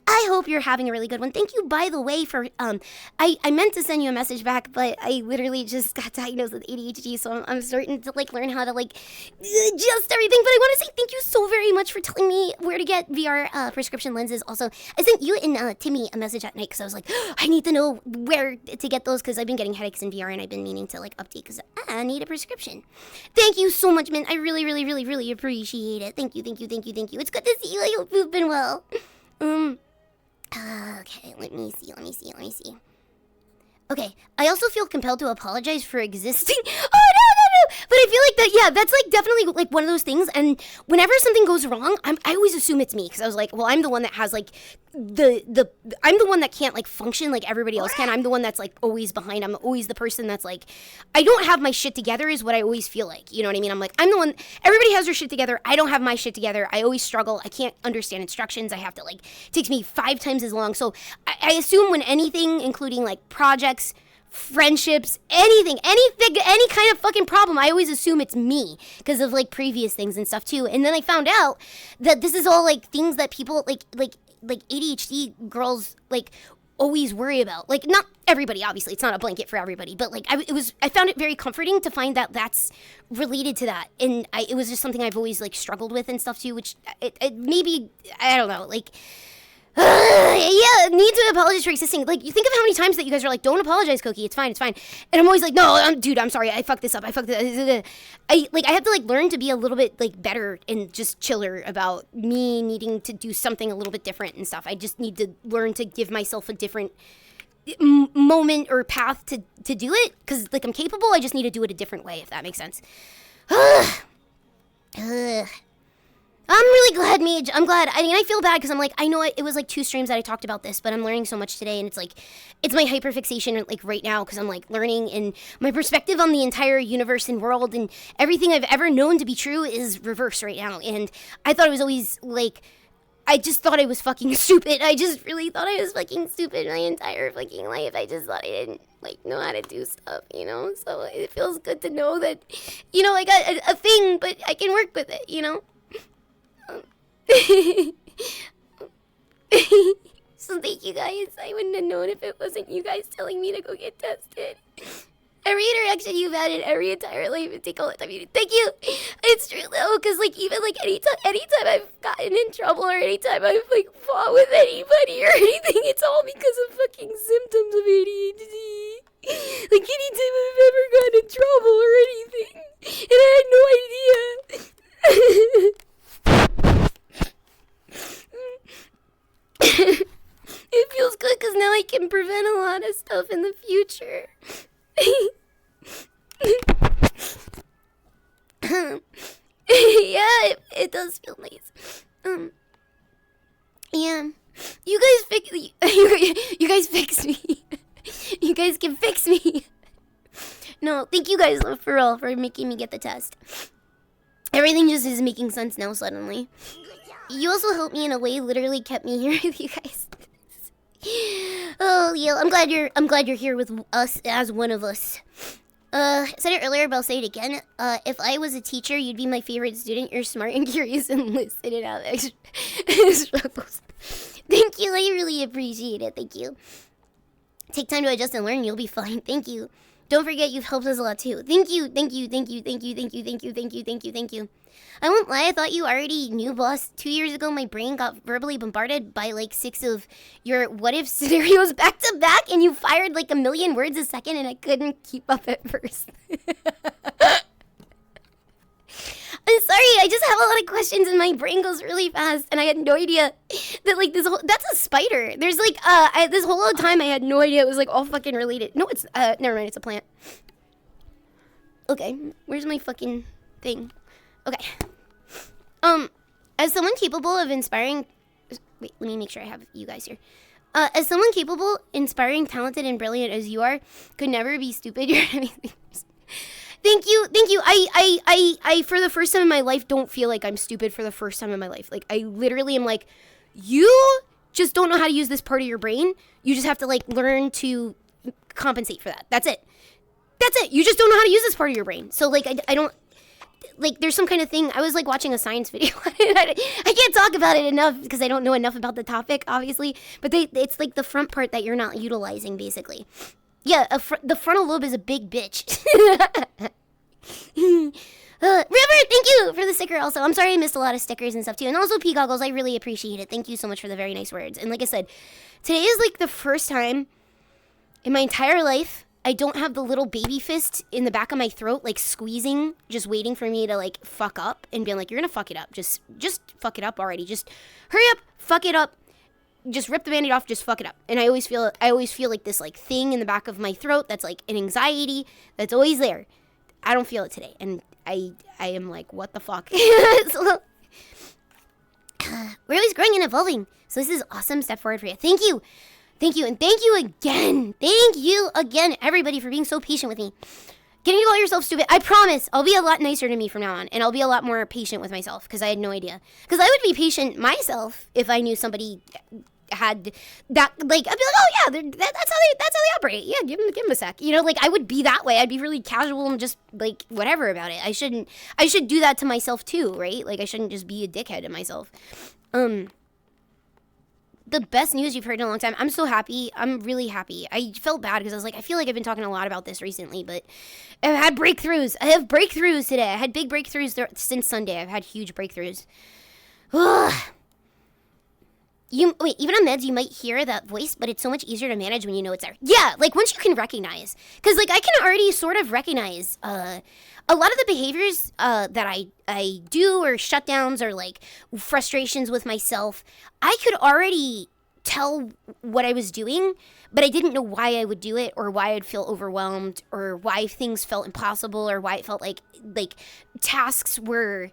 B: I hope you're having a really good one. Thank you, by the way, for, I meant to send you a message back, but I literally just got diagnosed with ADHD. So I'm starting to like learn how to like adjust everything. But I want to say thank you so very much for telling me where to get VR prescription lenses. Also, I sent you and Timmy a message at night because I was like, I need to know where to get those because I've been getting headaches in VR and I've been meaning to like update because I need a prescription. Thank you so much, Mint. I really appreciate it. Thank you. It's good to see you. I hope you've been well. Okay, let me see. Okay, I also feel compelled to apologize for existing. Oh, no. But I feel like that, yeah, that's like definitely like one of those things. And whenever something goes wrong, I always assume it's me. Because I was like, well, I'm the one that has like I'm the one that can't like function like everybody else can. I'm the one that's like always behind. I'm always the person that's like, I don't have my shit together is what I always feel like. You know what I mean? I'm like, I'm the one, everybody has their shit together. I don't have my shit together. I always struggle. I can't understand instructions. I have to like, it takes me 5 times as long. So I assume when anything, including like projects, friendships, anything, any kind of fucking problem, I always assume it's me because of like previous things and stuff too. And then I found out that this is all like things that people like ADHD girls like always worry about. Like not everybody, obviously, it's not a blanket for everybody, but like I found it very comforting to find that that's related to that. And it was just something I've always like struggled with and stuff too, which it maybe, I don't know, like, yeah, need to apologize for existing. Like, you think of how many times that you guys are like, don't apologize, Cookie. It's fine. And I'm always like, no, dude, I'm sorry. I fucked this up. I have to like learn to be a little bit like better and just chiller about me needing to do something a little bit different and stuff. I just need to learn to give myself a different moment or path to do it. Because like I'm capable. I just need to do it a different way, if that makes sense. I'm really glad, Mage. I'm glad. I mean, I feel bad because I'm like, I know it was like 2 streams that I talked about this, but I'm learning so much today, and it's like, it's my hyperfixation like right now because I'm like learning, and my perspective on the entire universe and world and everything I've ever known to be true is reversed right now. And I thought it was always like, I just thought I was fucking stupid. I just really thought I was fucking stupid my entire fucking life. I just thought I didn't like know how to do stuff, you know? So it feels good to know that, you know, I got a thing, but I can work with it, you know? So thank you guys. I wouldn't have known if it wasn't you guys telling me to go get tested. Every interaction you've had in every entire life and take all the time you do. Thank you. It's true though, because like even like anytime I've gotten in trouble or anytime I've like fought with anybody or anything, it's all because of fucking symptoms of ADHD. Like anytime I've ever gotten in trouble or anything, and I had no idea. It feels good because now I can prevent a lot of stuff in the future. Yeah, it does feel nice. Yeah, you guys fix me. You guys can fix me. No, thank you guys for all for making me get the test. Everything just is making sense now suddenly. You also helped me in a way, literally kept me here with you guys. Oh, yeah, I'm glad you're here with us as one of us. I said it earlier, but I'll say it again. If I was a teacher, you'd be my favorite student. You're smart and curious and listen and have extra struggles. Thank you, I really appreciate it. Thank you. Take time to adjust and learn, you'll be fine. Thank you. Don't forget you've helped us a lot too. Thank you. I won't lie, I thought you already knew, boss. 2 years ago, my brain got verbally bombarded by like 6 of your what-if scenarios back to back, and you fired like 1,000,000 words a second, and I couldn't keep up at first. I'm sorry, I just have a lot of questions, and my brain goes really fast, and I had no idea that like this whole, that's a spider. There's like, this whole time I had no idea it was like all fucking related. No, it's, never mind, it's a plant. Okay, where's my fucking thing? Okay. As someone capable of inspiring... Wait, let me make sure I have you guys here. As someone capable, inspiring, talented, and brilliant as you are, could never be stupid. You're amazing. Thank you. I, for the first time in my life, don't feel like I'm stupid for the first time in my life. Like, I literally am like, you just don't know how to use this part of your brain. You just have to like learn to compensate for that. That's it. You just don't know how to use this part of your brain. So like I don't like there's some kind of thing. I was like watching a science video. I can't talk about it enough because I don't know enough about the topic, obviously. But it's like the front part that you're not utilizing, basically. Yeah, the frontal lobe is a big bitch. River, thank you for the sticker also. I'm sorry I missed a lot of stickers and stuff too. And also P Goggles, I really appreciate it. Thank you so much for the very nice words. And like I said, today is like the first time in my entire life I don't have the little baby fist in the back of my throat, like squeezing, just waiting for me to like fuck up and being like, you're gonna fuck it up. Just fuck it up already. Just hurry up, fuck it up. Just rip the Band-Aid off, just fuck it up. And I always feel like this like thing in the back of my throat that's like an anxiety that's always there. I don't feel it today. And I am like, what the fuck? So, we're always growing and evolving. So this is awesome step forward for you. Thank you. And thank you again. Thank you again, everybody, for being so patient with me. Getting to call yourself stupid. I promise I'll be a lot nicer to me from now on. And I'll be a lot more patient with myself because I had no idea. Because I would be patient myself if I knew somebody had that, like, I'd be like, oh yeah, that's how they operate. Yeah, give them a sec. You know, like I would be that way. I'd be really casual and just like whatever about it. I should do that to myself too, right? Like I shouldn't just be a dickhead to myself. The best news you've heard in a long time. I'm so happy. I'm really happy. I felt bad because I was like, I feel like I've been talking a lot about this recently, but I've had breakthroughs. I have breakthroughs today. I had big breakthroughs since Sunday. I've had huge breakthroughs. Ugh. Wait, even on meds, you might hear that voice, but it's so much easier to manage when you know it's there. Yeah, like once you can recognize. Because like I can already sort of recognize a lot of the behaviors that I do or shutdowns or like frustrations with myself. I could already tell what I was doing, but I didn't know why I would do it or why I'd feel overwhelmed or why things felt impossible or why it felt like tasks were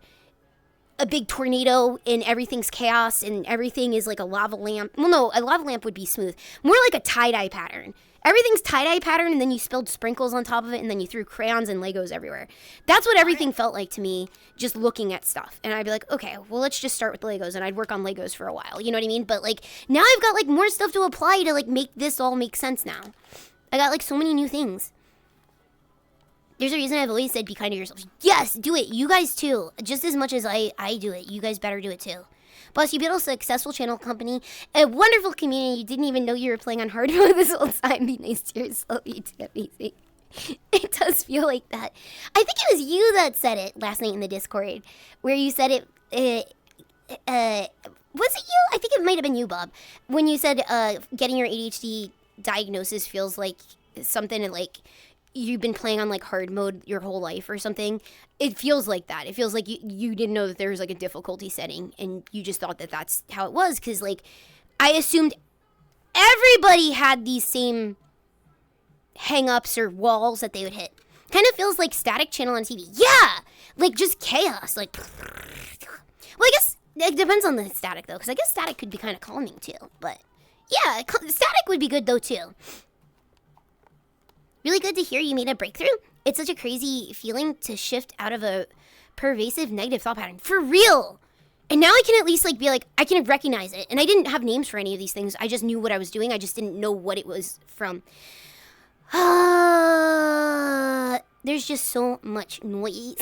B: a big tornado and everything's chaos and everything is like a lava lamp. Well, no, a lava lamp would be smooth. More like a tie-dye pattern. Everything's tie-dye pattern and then you spilled sprinkles on top of it and then you threw crayons and Legos everywhere. That's what everything felt like to me just looking at stuff. And I'd be like, okay, well, let's just start with Legos. And I'd work on Legos for a while. You know what I mean? But like now I've got like more stuff to apply to like make this all make sense now. I got like so many new things. There's a reason I've always said be kind to yourself. Yes, do it. You guys too. Just as much as I do it. You guys better do it too. Plus, you built a successful channel company, a wonderful community. You didn't even know you were playing on hard mode this whole time. Be nice to yourself. It's amazing. It does feel like that. I think it was you that said it last night in the Discord, where you said it. Was it you? I think it might have been you, Bob, when you said getting your ADHD diagnosis feels like something like you've been playing on like hard mode your whole life or something. It feels like that. It feels like you didn't know that there was like a difficulty setting and you just thought that that's how it was. Cause like I assumed everybody had these same hang-ups or walls that they would hit. Kind of feels like static channel on TV. Yeah. Like just chaos. Like, well, I guess it depends on the static though. Cause I guess static could be kind of calming too, but yeah, static would be good though too. Really good to hear you made a breakthrough. It's such a crazy feeling to shift out of a pervasive negative thought pattern. For real. And now I can at least like be like, I can recognize it. And I didn't have names for any of these things. I just knew what I was doing. I just didn't know what it was from. There's just so much noise.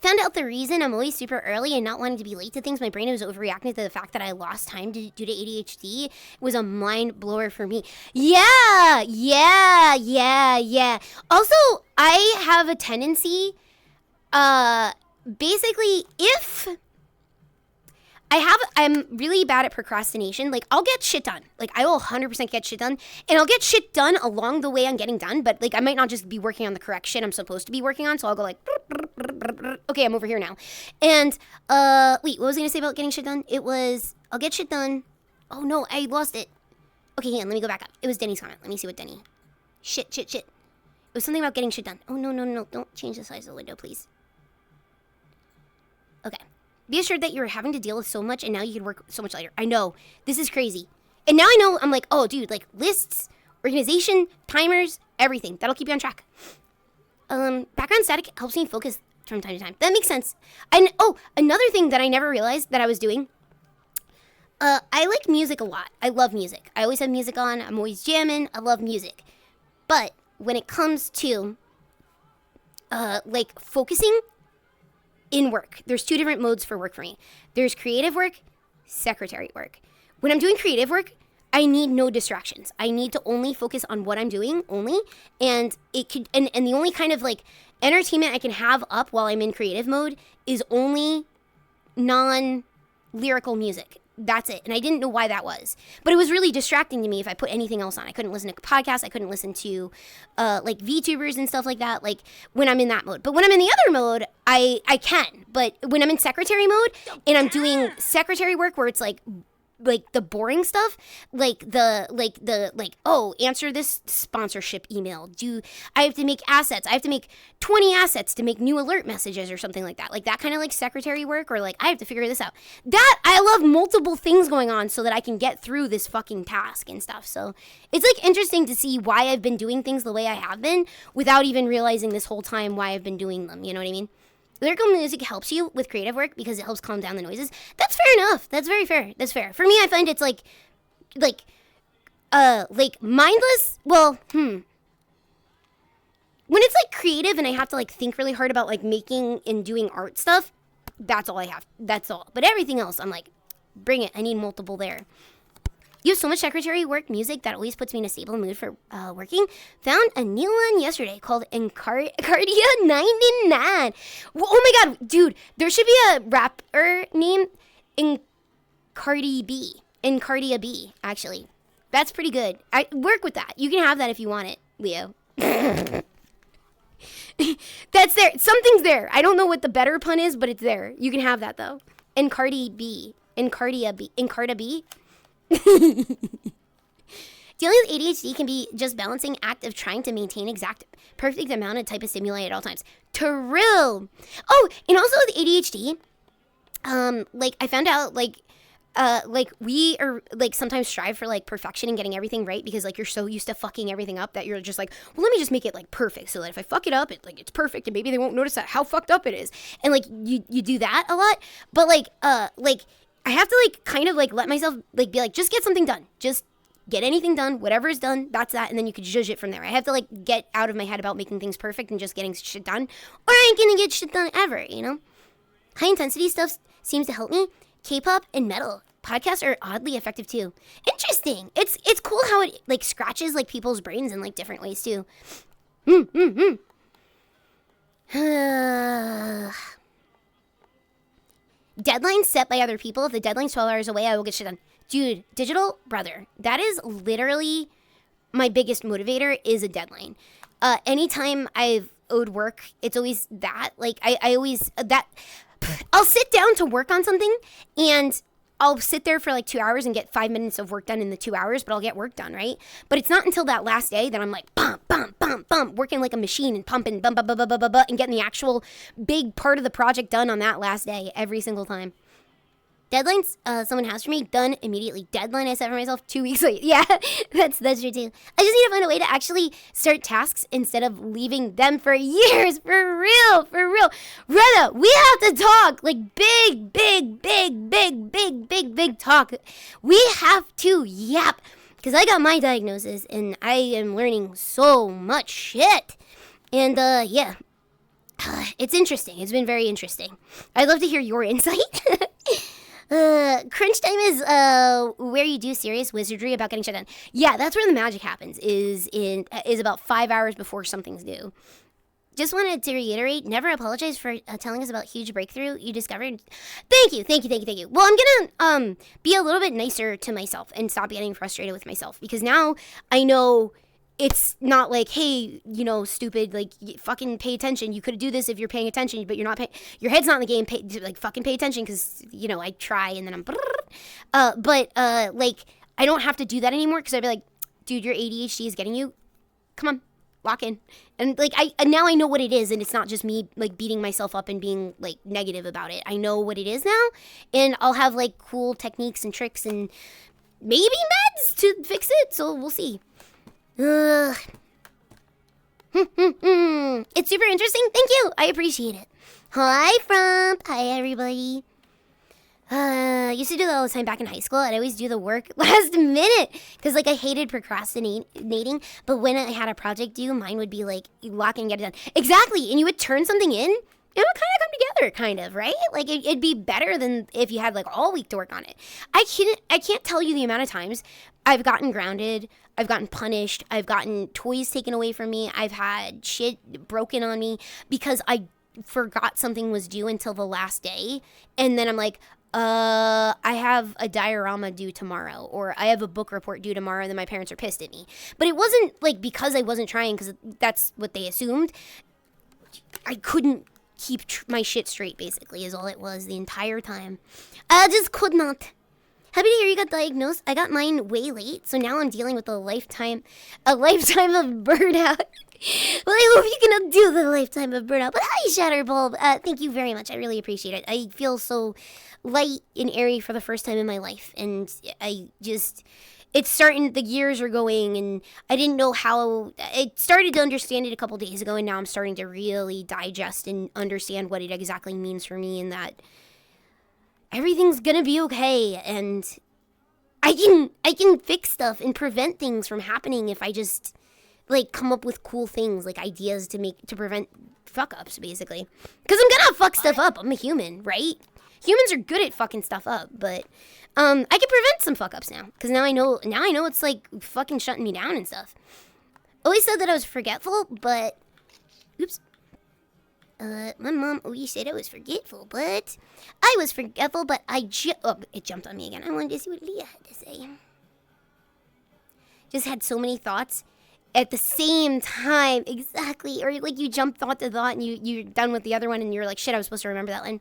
B: Found out the reason I'm always super early and not wanting to be late to things. My brain was overreacting to the fact that I lost time due to ADHD. It was a mind blower for me. Yeah. Also, I have a tendency, basically, if I'm really bad at procrastination. Like, I'll get shit done. Like, I will 100% get shit done. And I'll get shit done along the way I'm getting done. But, like, I might not just be working on the correct shit I'm supposed to be working on. So I'll go, like, okay, I'm over here now. And, wait, what was I going to say about getting shit done? It was, I'll get shit done. Oh, no, I lost it. Okay, hang on, let me go back up. It was Denny's comment. Let me see what Denny. Shit. It was something about getting shit done. Oh, no. Don't change the size of the window, please. Okay. Be assured that you're having to deal with so much and now you can work so much later. I know. This is crazy. And now I know, I'm like, oh, dude, like lists, organization, timers, everything. That'll keep you on track. Background static helps me focus from time to time. That makes sense. And, oh, another thing that I never realized that I was doing. I like music a lot. I love music. I always have music on. I'm always jamming. I love music. But when it comes to, like, focusing in work, there's 2 different modes for work for me. There's creative work, secretary work. When I'm doing creative work, I need no distractions. I need to only focus on what I'm doing only. And it could, and the only kind of, like, entertainment I can have up while I'm in creative mode is only non-lyrical music. That's it. And I didn't know why that was. But it was really distracting to me if I put anything else on. I couldn't listen to podcasts. I couldn't listen to, like, VTubers and stuff like that, like, when I'm in that mode. But when I'm in the other mode, I can. But when I'm in secretary mode and I'm doing secretary work where it's, like the boring stuff, like oh, answer this sponsorship email. I have to make assets. I have to make 20 assets to make new alert messages or something like that. Like that kind of like secretary work, or like I have to figure this out. That I love multiple things going on so that I can get through this fucking task and stuff. So it's like interesting to see why I've been doing things the way I have been without even realizing this whole time why I've been doing them. You know what I mean? Lyrical music helps you with creative work because it helps calm down the noises. That's fair enough. That's very fair. That's fair. For me, I find it's like mindless. Well, when it's like creative and I have to like think really hard about like making and doing art stuff, that's all I have. That's all. But everything else, I'm like, bring it. I need multiple there. You have so much secretary work music that always puts me in a stable mood for working. Found a new one yesterday called Encardia 99. Oh my god, dude, there should be a rapper named Encardia B, actually. That's pretty good. I work with that. You can have that if you want it, Leo. That's there. Something's there. I don't know what the better pun is, but it's there. You can have that though. Encardia B. Dealing with ADHD can be just balancing act of trying to maintain exact perfect amount of type of stimuli at all times. True. Oh, and also with ADHD, like I found out like we are like sometimes strive for like perfection and getting everything right because like you're so used to fucking everything up that you're just like, well, let me just make it like perfect so that if I fuck it up, it's perfect and maybe they won't notice that how fucked up it is. And like you do that a lot, but like I have to like kind of like let myself like be like, just get something done. Just get anything done. Whatever is done, that's that. And then you could judge it from there. I have to like get out of my head about making things perfect and just getting shit done. Or I ain't gonna get shit done ever, you know? High intensity stuff seems to help me. K-pop and metal. Podcasts are oddly effective too. Interesting. It's cool how it like scratches like people's brains in like different ways too. Deadlines set by other people. If the deadline's 12 hours away, I will get shit done. Dude, digital brother, that is literally my biggest motivator is a deadline. Anytime I've owed work, it's always that. Like, I always, I'll sit down to work on something, and I'll sit there for like 2 hours and get 5 minutes of work done in the 2 hours, but I'll get work done, right? But it's not until that last day that I'm like, bump, working like a machine and pumping, and getting the actual big part of the project done on that last day every single time. Deadlines someone has for me, done immediately. Deadline I set for myself 2 weeks later. Yeah, that's true too. I just need to find a way to actually start tasks instead of leaving them for years. For real. Retta, we have to talk. Like big talk. We have to yap. Because I got my diagnosis and I am learning so much shit. And yeah, it's interesting. It's been very interesting. I'd love to hear your insight. Crunch time is where you do serious wizardry about getting shit done. Yeah, that's where the magic happens, is about 5 hours before something's due. Just wanted to reiterate, never apologize for telling us about huge breakthrough you discovered. Thank you. Well, I'm gonna be a little bit nicer to myself and stop getting frustrated with myself, because now I know it's not like, hey, you know, stupid, like, fucking pay attention. You could do this if you're paying attention, but you're not paying. Your head's not in the game. Like, fucking pay attention, because, you know, I try and then I'm. Like, I don't have to do that anymore, because I'd be like, dude, your ADHD is getting you. Come on, lock in. And like, now I know what it is, and it's not just me like beating myself up and being like negative about it. I know what it is now, and I'll have like cool techniques and tricks and maybe meds to fix it. So we'll see. It's super interesting. Thank you. I appreciate it. Hi, Frump. Hi, everybody. I used to do that all the time back in high school. I'd always do the work last minute because, like, I hated procrastinating. But when I had a project due, mine would be, like, lock and get it done. Exactly. And you would turn something in. It would kind of come together, kind of, right? Like, it'd be better than if you had, like, all week to work on it. I can't tell you the amount of times I've gotten grounded. I've gotten punished. I've gotten toys taken away from me. I've had shit broken on me because I forgot something was due until the last day. And then I'm like, I have a diorama due tomorrow, or I have a book report due tomorrow, and then my parents are pissed at me. But it wasn't, like, because I wasn't trying, because that's what they assumed. I couldn't keep my shit straight, basically, is all it was the entire time. I just could not. Happy to hear you got diagnosed. I got mine way late, so now I'm dealing with a lifetime of burnout. Well, I hope you can undo the lifetime of burnout. But hi, Shatterbulb. Thank you very much. I really appreciate it. I feel so light and airy for the first time in my life. And it's starting, the gears are going, and I didn't know how, I started to understand it a couple days ago, and now I'm starting to really digest and understand what it exactly means for me, and that everything's gonna be okay, and I can fix stuff and prevent things from happening if I just, like, come up with cool things, like ideas to prevent fuck-ups, basically. Because I'm gonna fuck stuff up. I'm a human, right? Humans are good at fucking stuff up, but I can prevent some fuck-ups now. Because now I know it's, like, fucking shutting me down and stuff. Always said that I was forgetful, but... Oops. My mom always said I was forgetful, but... I was forgetful, but it jumped on me again. I wanted to see what Leah had to say. Just had so many thoughts at the same time, exactly. Or, like, you jump thought to thought, and you're done with the other one, and you're like, shit, I was supposed to remember that one.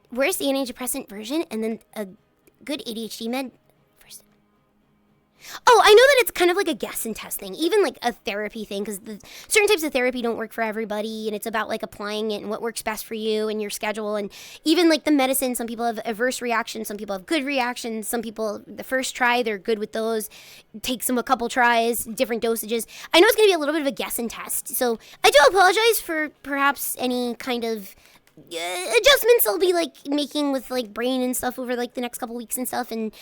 B: Where's the antidepressant version? And then a good ADHD med first. Oh, I know that it's kind of like a guess and test thing, even like a therapy thing, because certain types of therapy don't work for everybody, and it's about, like, applying it and what works best for you and your schedule. And even, like, the medicine, some people have adverse reactions, some people have good reactions, some people, the first try, they're good with those. It takes them a couple tries, different dosages. I know it's going to be a little bit of a guess and test, so I do apologize for perhaps any kind of adjustments I'll be, like, making with, like, brain and stuff over, like, the next couple weeks and stuff, and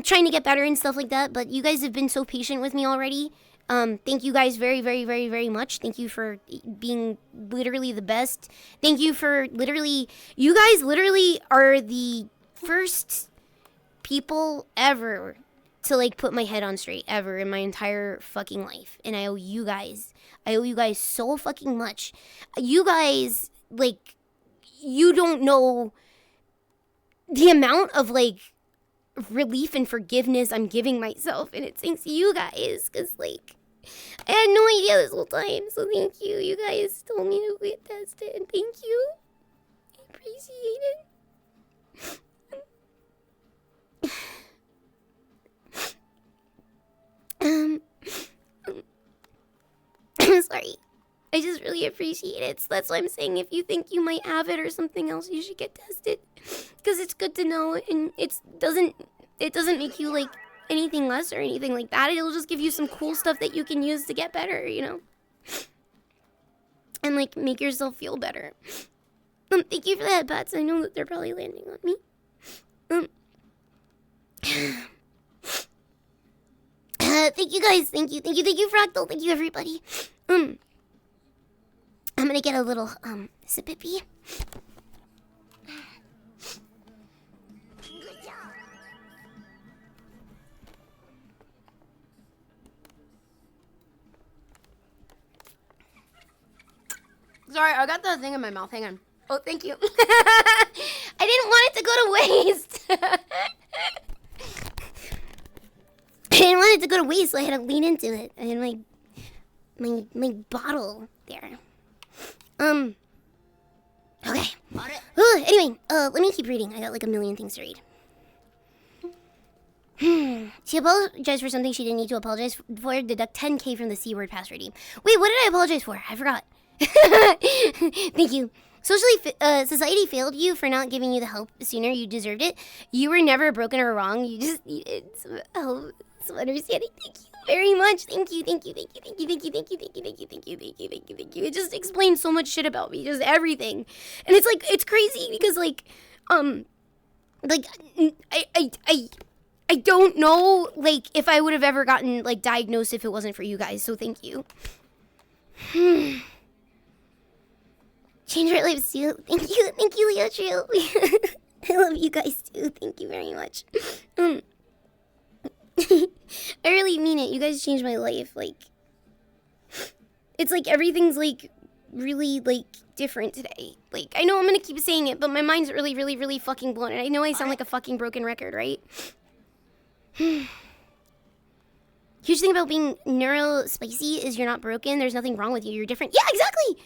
B: trying to get better and stuff like that. But you guys have been so patient with me already. Thank you guys very, very, very, very much. Thank you for being literally the best. Thank you for you guys literally are the first people ever to, like, put my head on straight ever in my entire fucking life. And I owe you guys so fucking much. You guys, like, you don't know the amount of, like, relief and forgiveness I'm giving myself, and it's thanks to you guys, because, like, I had no idea this whole time. So thank you. You guys told me to get tested, and thank you. I appreciate it. Sorry. I just really appreciate it. So that's why I'm saying, if you think you might have it or something else, you should get tested, because it's good to know, and it doesn't make you, like, anything less or anything like that. It'll just give you some cool stuff that you can use to get better, you know, and, like, make yourself feel better. Thank you for the headpats. I know that they're probably landing on me. Thank you guys. Thank you, Fractal. Thank you, everybody. I'm gonna get a little, sippy. Good job. Sorry, I got the thing in my mouth. Hang on. Oh, thank you. I didn't want it to go to waste. I didn't want it to go to waste, so I had to lean into it. I had my bottle there. Okay. Anyway, let me keep reading. I got, like, a million things to read. She apologized for something she didn't need to apologize for. Deduct 10K from the C word pass redeem. Wait, what did I apologize for? I forgot. Thank you. Society failed you for not giving you the help sooner. You deserved it. You were never broken or wrong. You just needed some help, some understanding. Thank you very much. Thank you. It just explains so much shit about me, just everything. And it's like, it's crazy because like I don't know like if I would have ever gotten like diagnosed if it wasn't for you guys. So thank you. Change our lives too. Thank you, Leo Trio. I love you guys too. Thank you very much. I really mean it. You guys changed my life. Like, it's like everything's like really like different today. Like, I know I'm gonna keep saying it, but my mind's really fucking blown. And I know I sound like a fucking broken record, right? Huge thing about being neurospicy is you're not broken. There's nothing wrong with you. You're different. Yeah, exactly.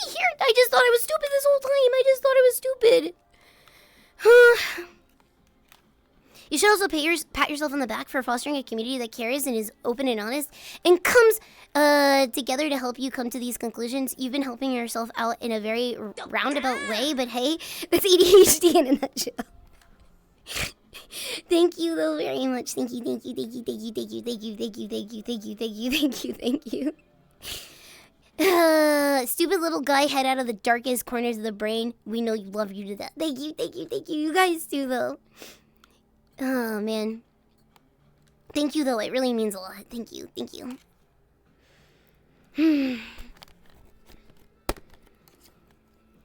B: Here, I just thought I was stupid this whole time. You should also pat yourself on the back for fostering a community that cares and is open and honest and comes together to help you come to these conclusions. You've been helping yourself out in a very roundabout way, but hey, that's ADHD in a nutshell. Thank you though very much. Thank you. Stupid little guy, head out of the darkest corners of the brain. We know you love you to death. Thank you. You guys too though. Oh man. Thank you though. It really means a lot. Thank you. Okay,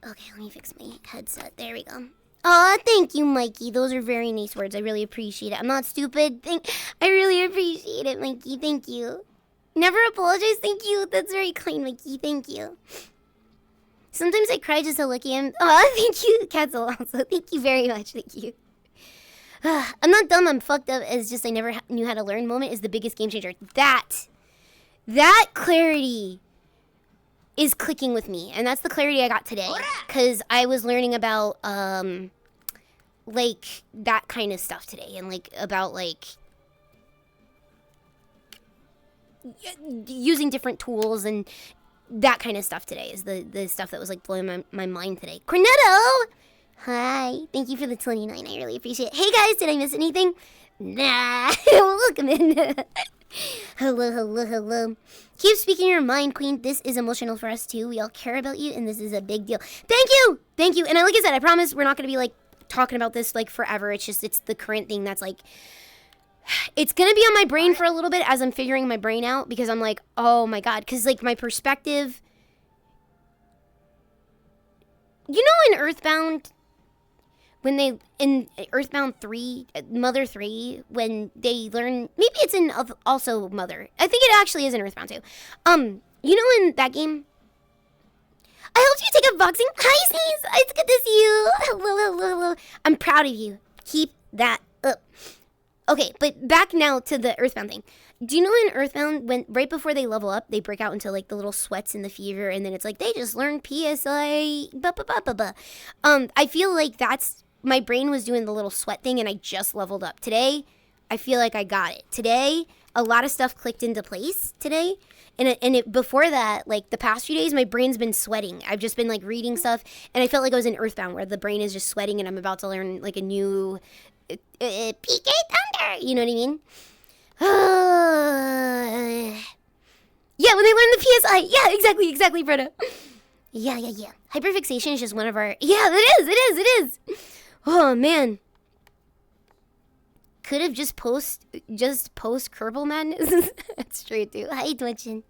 B: let me fix my headset. There we go. Aw, thank you, Mikey. Those are very nice words. I really appreciate it. I'm not stupid. I really appreciate it, Mikey. Thank you. Never apologize. Thank you. That's very kind, Mikey. Thank you. Sometimes I cry just how lucky I am. Aw, thank you, Katzel. Also, thank you very much. Thank you. I'm not dumb. I'm fucked up. It's just I never knew how to learn moment is the biggest game changer. That clarity is clicking with me, and that's the clarity I got today because I was learning about like that kind of stuff today, and like about like using different tools and that kind of stuff today is the stuff that was like blowing my mind today. Cornetto, hi, thank you for the 29. I really appreciate it. Hey guys, did I miss anything? Nah. Welcome in. Hello. Keep speaking your mind, Queen. This is emotional for us too. We all care about you, and this is a big deal. Thank you. And like I said, I promise we're not gonna be like talking about this like forever. It's the current thing that's like, it's gonna be on my brain for a little bit as I'm figuring my brain out because I'm like, oh my god, because like my perspective. You know, in Earthbound. When they, in Earthbound 3, Mother 3, when they learn, maybe it's in also Mother. I think it actually is in Earthbound 2. You know in that game, I helped you take up boxing. Hi, Sneeze. It's good to see you. Hello. I'm proud of you. Keep that up. Okay, but back now to the Earthbound thing. Do you know in Earthbound, when right before they level up, they break out into like the little sweats and the fever, and then it's like, they just learned PSI, I feel like that's, my brain was doing the little sweat thing and I just leveled up. Today, I feel like I got it. Today, a lot of stuff clicked into place today. And before that, like the past few days, my brain's been sweating. I've just been like reading stuff and I felt like I was in Earthbound where the brain is just sweating and I'm about to learn like a new PK Thunder. You know what I mean? Yeah, when they learn the PSI. Yeah, exactly, Brenda. Yeah. Hyperfixation is just one of our... Yeah, it is. Oh, man. Could have just post Kerbal Madness. That's true, too. Hi, Twitchin.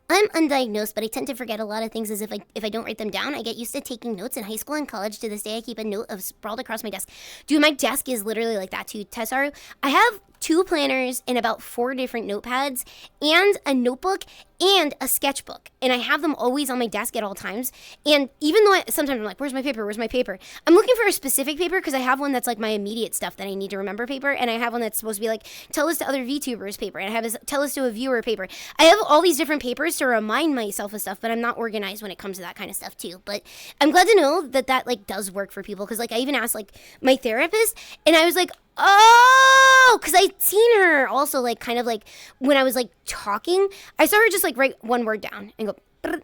B: I'm undiagnosed, but I tend to forget a lot of things as if I don't write them down. I get used to taking notes in high school and college. To this day, I keep a note of sprawled across my desk. Dude, my desk is literally like that, too. Tessaru, I have 2 planners and about 4 different notepads and a notebook and a sketchbook. And I have them always on my desk at all times. And even though sometimes I'm like, where's my paper? I'm looking for a specific paper because I have one that's like my immediate stuff that I need to remember paper. And I have one that's supposed to be like, tell this to other VTubers paper. And I have tell this to a viewer paper. I have all these different papers to remind myself of stuff, but I'm not organized when it comes to that kind of stuff too. But I'm glad to know that like does work for people. Because like I even asked like my therapist and I was like, oh, because I'd seen her also like kind of like when I was like talking, I saw her just like write one word down and go, brr.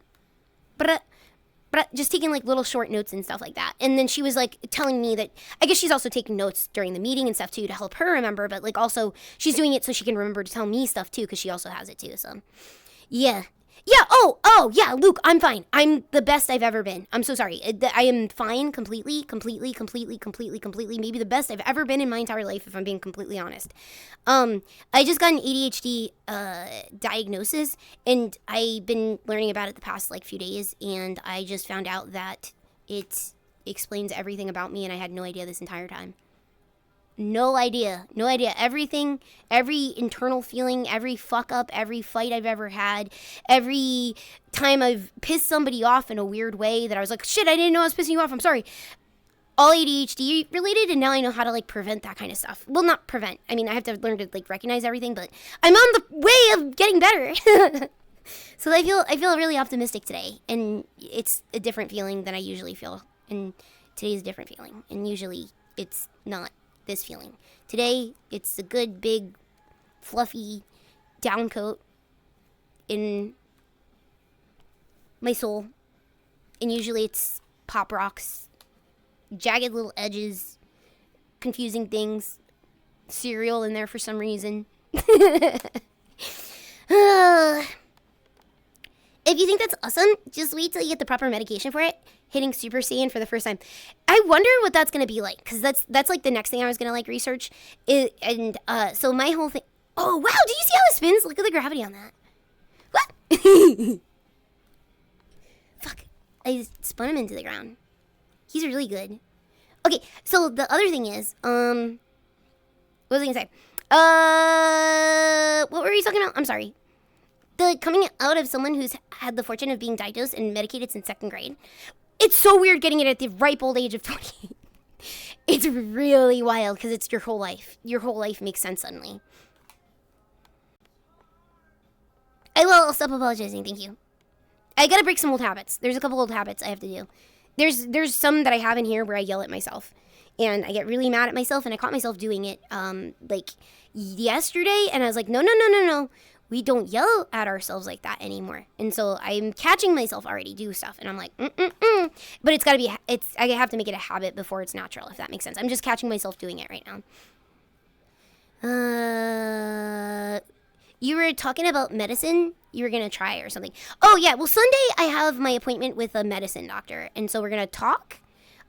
B: just taking like little short notes and stuff like that. And then she was like telling me that I guess she's also taking notes during the meeting and stuff too to help her remember, but like also she's doing it so she can remember to tell me stuff too, because she also has it too. So yeah. Yeah, Luke, I'm fine. I'm the best I've ever been. I'm so sorry. I am fine completely, maybe the best I've ever been in my entire life, if I'm being completely honest. I just got an ADHD diagnosis, and I've been learning about it the past like few days, and I just found out that it explains everything about me, and I had no idea this entire time. No idea. Everything, every internal feeling, every fuck up, every fight I've ever had, every time I've pissed somebody off in a weird way that I was like, shit, I didn't know I was pissing you off, I'm sorry. All ADHD related, and now I know how to like prevent that kind of stuff. Well, not prevent. I mean, I have to learn to like recognize everything, but I'm on the way of getting better. So I feel really optimistic today, and it's a different feeling than I usually feel. And today's a different feeling, and usually it's not this feeling. Today, it's a good, big, fluffy down coat in my soul. And usually it's pop rocks, jagged little edges, confusing things, cereal in there for some reason. If you think that's awesome, just wait till you get the proper medication for it. Hitting Super Saiyan for the first time. I wonder what that's going to be like, because that's like the next thing I was going to like research. So my whole thing... Oh, wow, do you see how it spins? Look at the gravity on that. What? Fuck. I spun him into the ground. He's really good. Okay, so the other thing is, what was I going to say? What were we talking about? I'm sorry. The coming out of someone who's had the fortune of being diagnosed and medicated since 2nd grade. It's so weird getting it at the ripe old age of 20. It's really wild because it's your whole life. Your whole life makes sense suddenly. I'll stop apologizing, thank you. I gotta break some old habits. There's a couple old habits I have to do. There's some that I have in here where I yell at myself. And I get really mad at myself, and I caught myself doing it like yesterday, and I was like, no. We don't yell at ourselves like that anymore. And so I'm catching myself already do stuff. And I'm like, But it's got to be, I have to make it a habit before it's natural, if that makes sense. I'm just catching myself doing it right now. You were talking about medicine you were going to try or something. Oh, yeah. Well, Sunday I have my appointment with a medicine doctor. And so we're going to talk.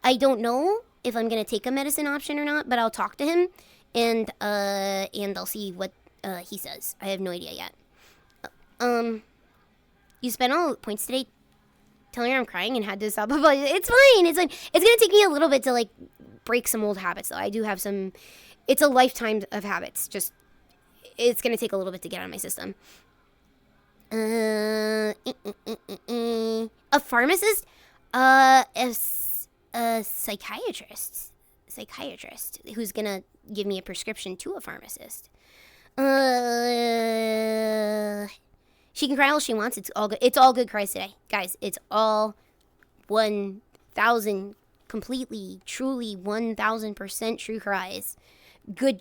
B: I don't know if I'm going to take a medicine option or not, but I'll talk to him. And I'll see what he says. I have no idea yet. You spent all points today telling her I'm crying and had to stop. It's fine. It's gonna take me a little bit to like break some old habits though. I do have some. It's a lifetime of habits. Just it's gonna take a little bit to get out of my system. A pharmacist, a psychiatrist who's gonna give me a prescription to a pharmacist. She can cry all she wants. It's all good. It's all good cries today, guys. It's all 1,000 completely, truly 1,000% true cries. Good,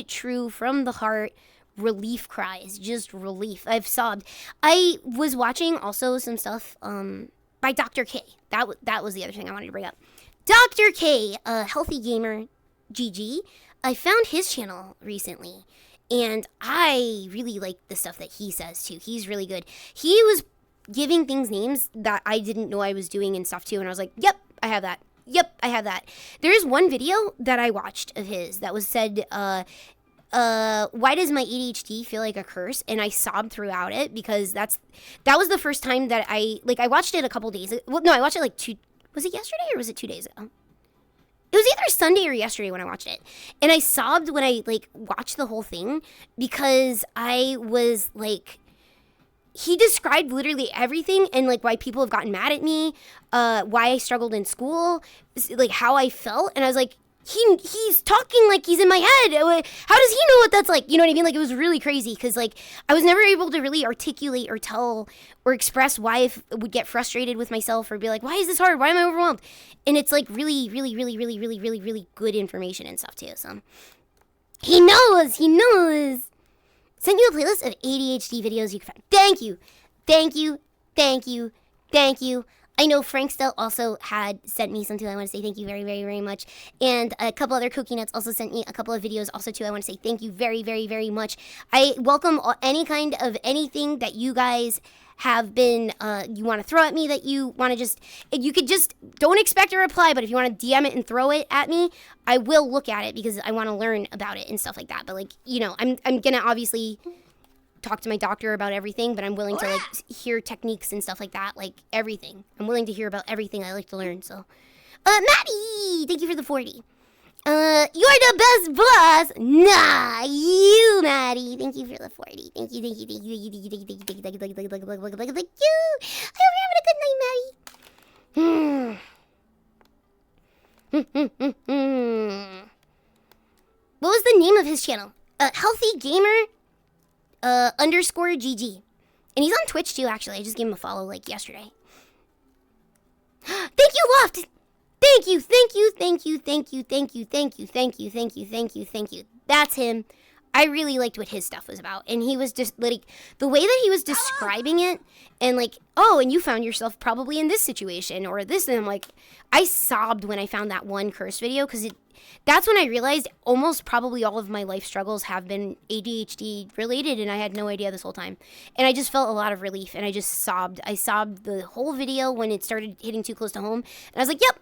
B: true from the heart. Relief cries, just relief. I've sobbed. I was watching also some stuff by Dr. K. That was the other thing I wanted to bring up. Dr. K, a healthy gamer, GG. I found his channel recently, and I really like the stuff that he says too. He's really good. He was giving things names that I didn't know I was doing and stuff too, and I was like, yep, I have that. Yep, I have that. There is one video that I watched of his that was said, why does my ADHD feel like a curse? And I sobbed throughout it because that was the first time that I watched it a couple days. Well, no, I watched it like was it yesterday or was it 2 days ago? It was either Sunday or yesterday when I watched it. And I sobbed when I watched the whole thing because I was like, he described literally everything and why people have gotten mad at me, why I struggled in school, how I felt. And I was like, he's talking like he's in my head. How does he know what that's like? You know what I mean? It was really crazy because I was never able to really articulate or tell or express why I would get frustrated with myself or be like, why is this hard? Why am I overwhelmed? And it's really, really, really, really, really, really, really good information and stuff too. So he knows. Sent you a playlist of ADHD videos you can find. Thank you. Thank you. I know Frank Stell also had sent me some too. I want to say thank you very, very, very much. And a couple other Cookie Nuts also sent me a couple of videos also too. I want to say thank you very, very, very much. I welcome any kind of anything that you guys have been, you want to throw at me, that you want to just, you could just, don't expect a reply, but if you want to DM it and throw it at me, I will look at it because I want to learn about it and stuff like that. But like, you know, I'm going to obviously talk to my doctor about everything, but I'm willing to like hear techniques and stuff like that, like everything. I'm willing to hear about everything. I like to learn. So, Maddie, thank you for the 40. You're the best boss. Nah, you, Maddie. Thank you for the 40. Thank you, thank you, thank you, thank you, thank you, thank you, thank you, thank you, thank you, thank you, thank you, thank you. I hope you're having a good night, Maddie. What was the name of his channel? Healthy Gamer. Underscore GG. And he's on Twitch too, actually. I just gave him a follow like yesterday. Thank you, Loft! Thank you, thank you, thank you, thank you, thank you, thank you, thank you, thank you, thank you, thank you. That's him. I really liked what his stuff was about. And he was just like, the way that he was describing it, and like, oh, and you found yourself probably in this situation or this, and I'm like, I sobbed when I found that one curse video, because that's when I realized almost probably all of my life struggles have been ADHD related, and I had no idea this whole time. And I just felt a lot of relief, and I just sobbed. I sobbed the whole video when it started hitting too close to home. And I was like, yep,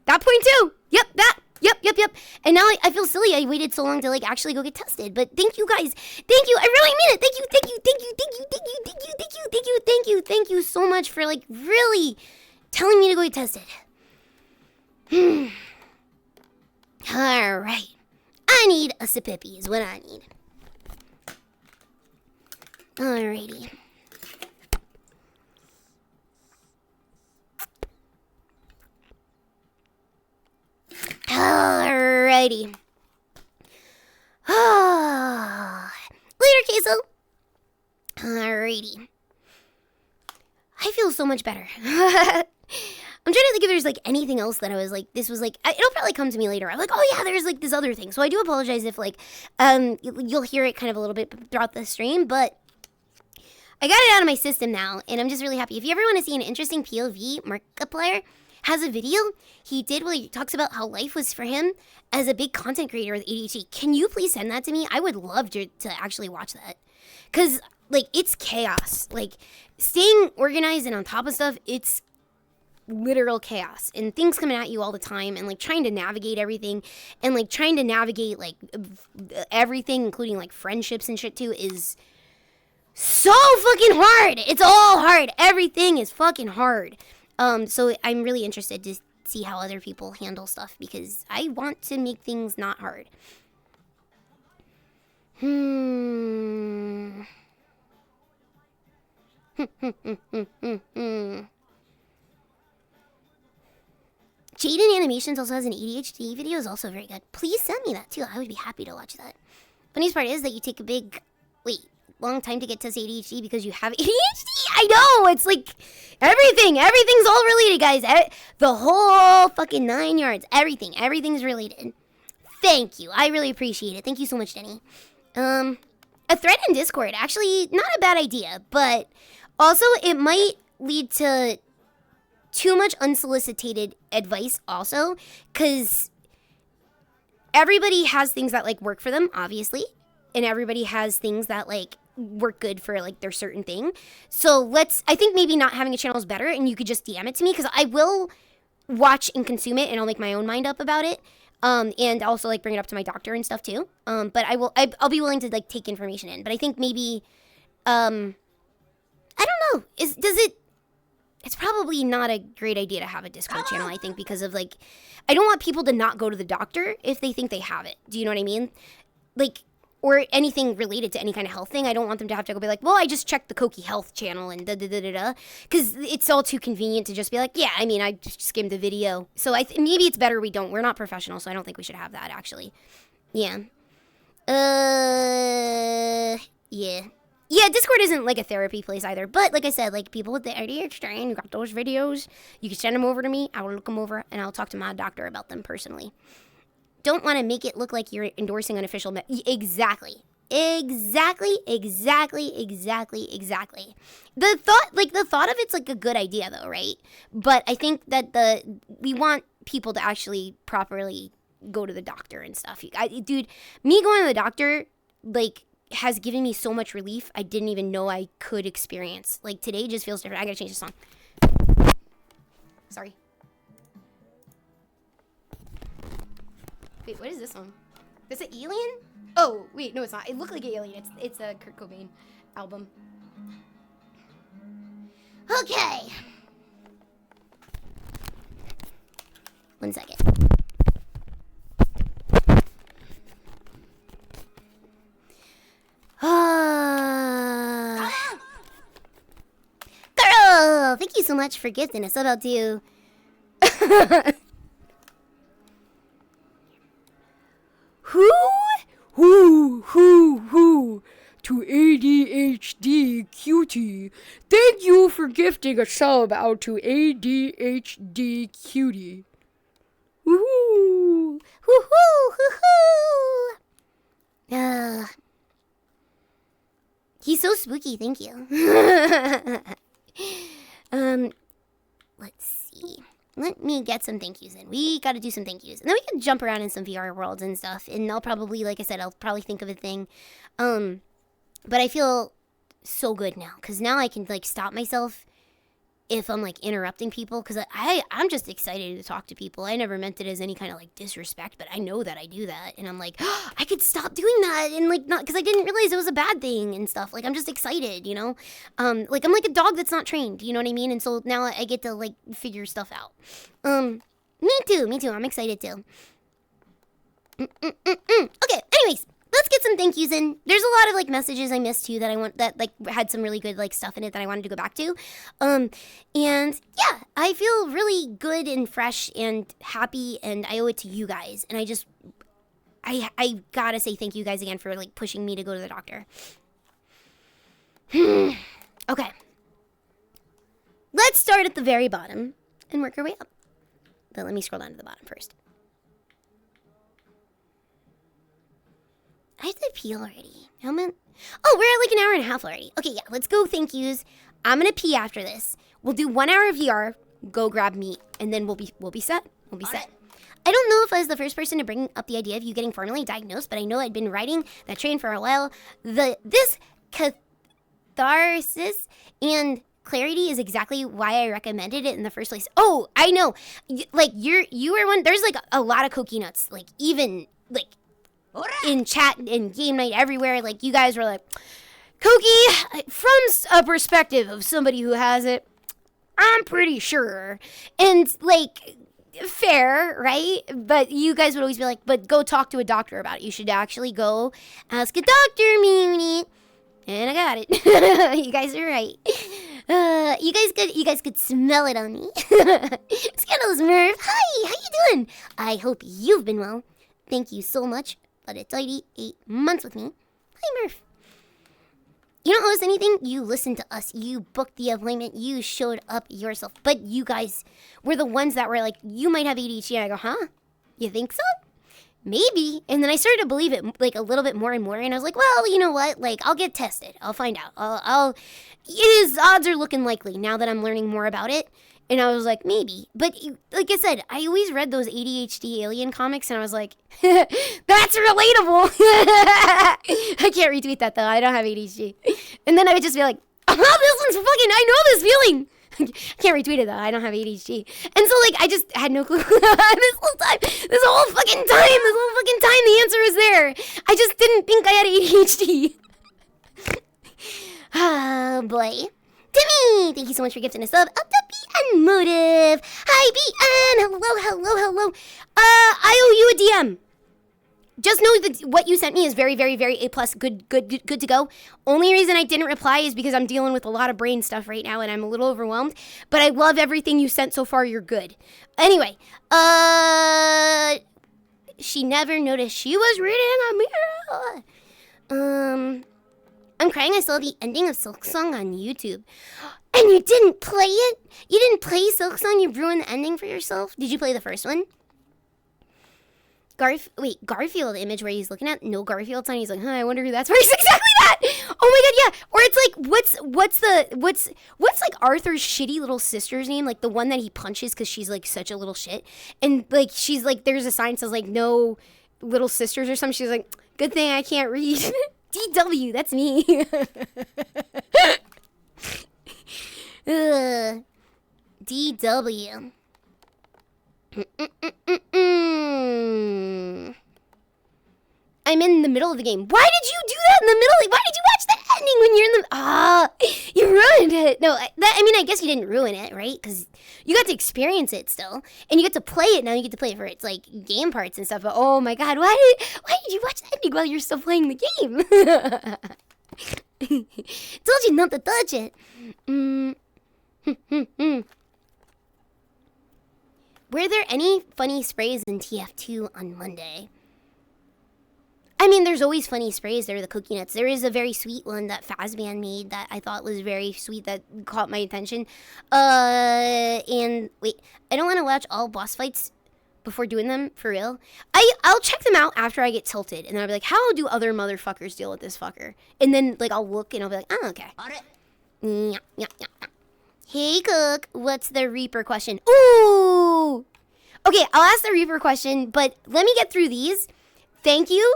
B: that point too. Yep, that. Yep. And now I feel silly. I waited so long to like actually go get tested. But thank you guys. Thank you. I really mean it. Thank you so much for like really telling me to go get tested. All right. I need a sipippy is what I need. Alrighty. Alrighty. Later, Queso. Alrighty. I feel so much better. I'm trying to think if there's like anything else that I was like, this was like, it'll probably come to me later. I'm like, oh yeah, there's like this other thing. So I do apologize if like, you'll hear it kind of a little bit throughout the stream, but I got it out of my system now, and I'm just really happy. If you ever want to see an interesting POV, Markiplier has a video he did where he talks about how life was for him as a big content creator with ADHD. Can you please send that to me? I would love to actually watch that. Because, like, it's chaos. Like, staying organized and on top of stuff, it's literal chaos. And things coming at you all the time, and, like, trying to navigate everything, and, like, trying to navigate, like, everything, including, like, friendships and shit, too, is so fucking hard. It's all hard. Everything is fucking hard. So I'm really interested to see how other people handle stuff, because I want to make things not hard. Jaden Animations also has an ADHD video, is also very good. Please send me that too. I would be happy to watch that. Funniest part is that you take a long time to get to ADHD because you have ADHD. I know, it's like everything's all related, guys. The whole fucking 9 yards, everything's related. Thank you, I really appreciate it. Thank you so much, Denny. A thread in Discord, actually not a bad idea, but also it might lead to too much unsolicited advice also, because everybody has things that like work for them, obviously, and everybody has things that like work good for like their certain thing. So I think maybe not having a channel is better, and you could just DM it to me, because I will watch and consume it, and I'll make my own mind up about it. And also like bring it up to my doctor and stuff too. But I'll be willing to like take information in. But I think maybe, I don't know. It's probably not a great idea to have a Discord channel, I think, because of like, I don't want people to not go to the doctor if they think they have it. Do you know what I mean? Like, or anything related to any kind of health thing. I don't want them to have to go be like, well, I just checked the Koki Health channel and da-da-da-da-da. Because it's all too convenient to just be like, yeah, I mean, I just skimmed the video. So maybe it's better we don't. We're not professional, so I don't think we should have that, actually. Yeah. Yeah. Yeah, Discord isn't like a therapy place either. But like I said, like people with the ADHD, you got those videos, you can send them over to me. I will look them over, and I'll talk to my doctor about them personally. Don't want to make it look like you're endorsing unofficial exactly. Exactly. The thought of it's like a good idea though, right? But I think that we want people to actually properly go to the doctor and stuff. Dude, me going to the doctor, like, has given me so much relief I didn't even know I could experience. Like, today just feels different. I gotta change the song. Sorry. Wait, what is this song? Is it Alien? Oh, wait, no, it's not. It looked like Alien. It's a Kurt Cobain album. Okay. 1 second. Girl, thank you so much for gifting us. About to. Who? To ADHD cutie. Thank you for gifting a sub out to ADHD cutie. Woohoo! He's so spooky, thank you. Let's see. Let me get some thank yous in. We gotta do some thank yous. And then we can jump around in some VR worlds and stuff. And I'll probably, like I said, I'll probably think of a thing. But I feel so good now. Because now I can, like, stop myself if I'm, like, interrupting people. Because I'm just excited to talk to people. I never meant it as any kind of, like, disrespect. But I know that I do that. And I'm like, oh, I could stop doing that. And, like, not... Because I didn't realize it was a bad thing and stuff. Like, I'm just excited, you know? Like, I'm like a dog that's not trained. You know what I mean? And so now I get to, like, figure stuff out. Me too. I'm excited too. Okay, anyways. Let's get some thank yous in. There's a lot of, like, messages I missed too that like had some really good, like, stuff in it that I wanted to go back to. And yeah, I feel really good and fresh and happy, and I owe it to you guys. And I gotta say thank you guys again for, like, pushing me to go to the doctor. Okay. Let's start at the very bottom and work our way up. But let me scroll down to the bottom first. I have to pee already. Oh, we're at like an hour and a half already. Okay, yeah, let's go thank yous. I'm gonna pee after this. We'll do 1 hour of VR, go grab meat, and then we'll be set. We'll be set. I don't know if I was the first person to bring up the idea of you getting formally diagnosed, but I know I'd been riding that train for a while. This catharsis and clarity is exactly why I recommended it in the first place. Oh, I know. Like, you were one. There's, like, a lot of cookie nuts. Like, even, like, in chat and game night everywhere, like, you guys were like, Koki, from a perspective of somebody who has it, I'm pretty sure. And, like, fair, right? But you guys would always be like, but go talk to a doctor about it. You should actually go ask a doctor, Muni. And I got it. You guys are right. You guys could smell it on me. Scandalous Merv, hi, how you doing? I hope you've been well. Thank you so much. But it's already 8 months with me. Hi, Murph. You don't owe us anything. You listened to us. You booked the appointment. You showed up yourself. But you guys were the ones that were like, you might have ADHD. And I go, huh? You think so? Maybe. And then I started to believe it, like, a little bit more and more. And I was like, well, you know what? Like, I'll get tested. I'll find out. Odds are looking likely now that I'm learning more about it. And I was like, maybe. But like I said, I always read those ADHD alien comics, and I was like, that's relatable. I can't retweet that, though. I don't have ADHD. And then I would just be like, oh, this one's fucking, I know this feeling. I can't retweet it, though. I don't have ADHD. And so, like, I just had no clue. This whole fucking time, the answer was there. I just didn't think I had ADHD. Oh, boy. Timmy, thank you so much for gifting a sub. Up and Motive. Hi, BN. Hello. I owe you a DM. Just know that what you sent me is very, very, very A+, good to go. Only reason I didn't reply is because I'm dealing with a lot of brain stuff right now and I'm a little overwhelmed. But I love everything you sent so far. You're good. Anyway, she never noticed she was reading a mirror. I'm crying. I saw the ending of Silksong on YouTube. And you didn't play it? You didn't play Silksong? You ruined the ending for yourself? Did you play the first one? Garfield image where he's looking at no Garfield sign. He's like, I wonder who that's for. He's exactly that. Oh my god, yeah. Or it's like, what's like Arthur's shitty little sister's name? Like the one that he punches because she's like such a little shit. And like she's like, there's a sign that says like no little sisters or something. She's like, good thing I can't read. DW, that's me. DW. I'm in the middle of the game. Why did you do that in the middle? Like, why did you watch the ending when you're in the... you ruined it. No, I guess you didn't ruin it, right? Because you got to experience it still. And you get to play it now. You get to play it for its, like, game parts and stuff. But, oh, my God, why did you watch the ending while you're still playing the game? Told you not to touch it. Were there any funny sprays in TF2 on Monday? I mean, there's always funny sprays. There are the cookie nuts. There is a very sweet one that Fazban made that I thought was very sweet that caught my attention. And wait, I don't want to watch all boss fights before doing them, for real. I'll check them out after I get tilted. And then I'll be like, how do other motherfuckers deal with this fucker? And then, like, I'll look and I'll be like, oh, okay. Yeah. Hey, Cook, what's the Reaper question? Ooh! Okay, I'll ask the Reaper question, but let me get through these. Thank you.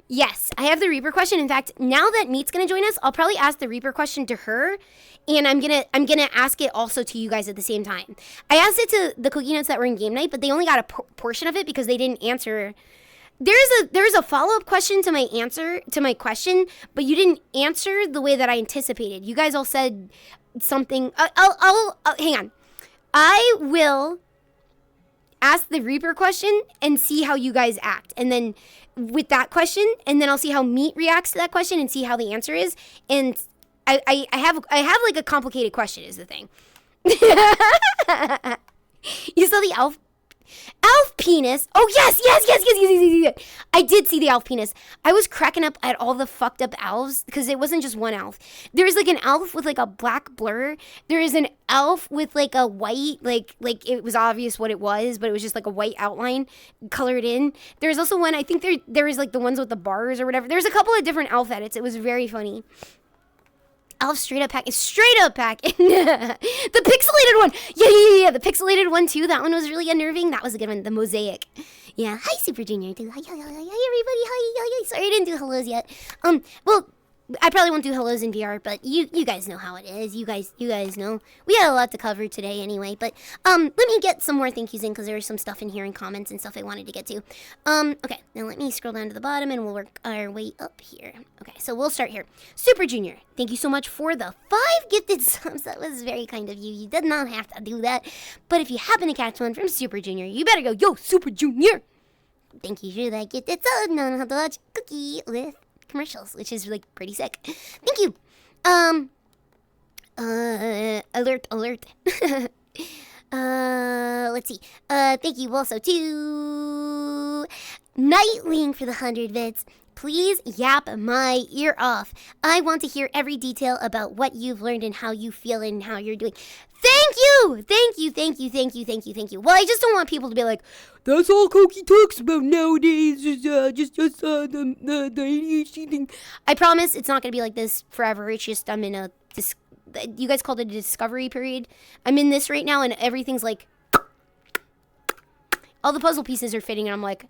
B: Yes, I have the Reaper question. In fact, now that Meat's gonna join us, I'll probably ask the Reaper question to her, and I'm gonna ask it also to you guys at the same time. I asked it to the Cookie Nuts that were in game night, but they only got a portion of it because they didn't answer. There's a follow-up question to my question, but you didn't answer the way that I anticipated. You guys all said something. I'll hang on. I will ask the Reaper question and see how you guys act, and then with that question, and then I'll see how Meat reacts to that question and see how the answer is. And I have like a complicated question is the thing. You saw the elf penis. Oh yes. I did see the elf penis. I was cracking up at all the fucked up elves because it wasn't just one elf. There's like an elf with like a black blur. There is an elf with like a white, like it was obvious what it was, but it was just like a white outline colored in. There's also one, I think there is like the ones with the bars or whatever. There's a couple of different elf edits. It was very funny. Elf straight up pack. The pixelated one. Yeah. The pixelated one too. That one was really unnerving. That was a good one. The mosaic. Yeah. Hi, Super Junior. Hi, everybody. Hi. Sorry I didn't do hellos yet. Well, I probably won't do hellos in VR, but you guys know how it is. You guys know. We had a lot to cover today anyway, but let me get some more thank yous in because there was some stuff in here in comments and stuff I wanted to get to. Okay, now let me scroll down to the bottom and we'll work our way up here. Okay, so we'll start here. Super Junior, thank you so much for the 5 gifted subs. That was very kind of you. You did not have to do that, but if you happen to catch one from Super Junior, you better go, yo, Super Junior. Thank you for that gifted sub. Now I have to watch Cookie with commercials, which is like pretty sick. Thank you. Alert. Let's see. Thank you also to Nightwing for the 100 bits. Please yap my ear off. I want to hear every detail about what you've learned and how you feel and how you're doing. Thank you. Well, I just don't want people to be like, that's all Koki talks about nowadays. Just the ADHD thing. I promise it's not gonna be like this forever. It's just I'm in a you guys called it a discovery period. I'm in this right now, and everything's like all the puzzle pieces are fitting, and I'm like,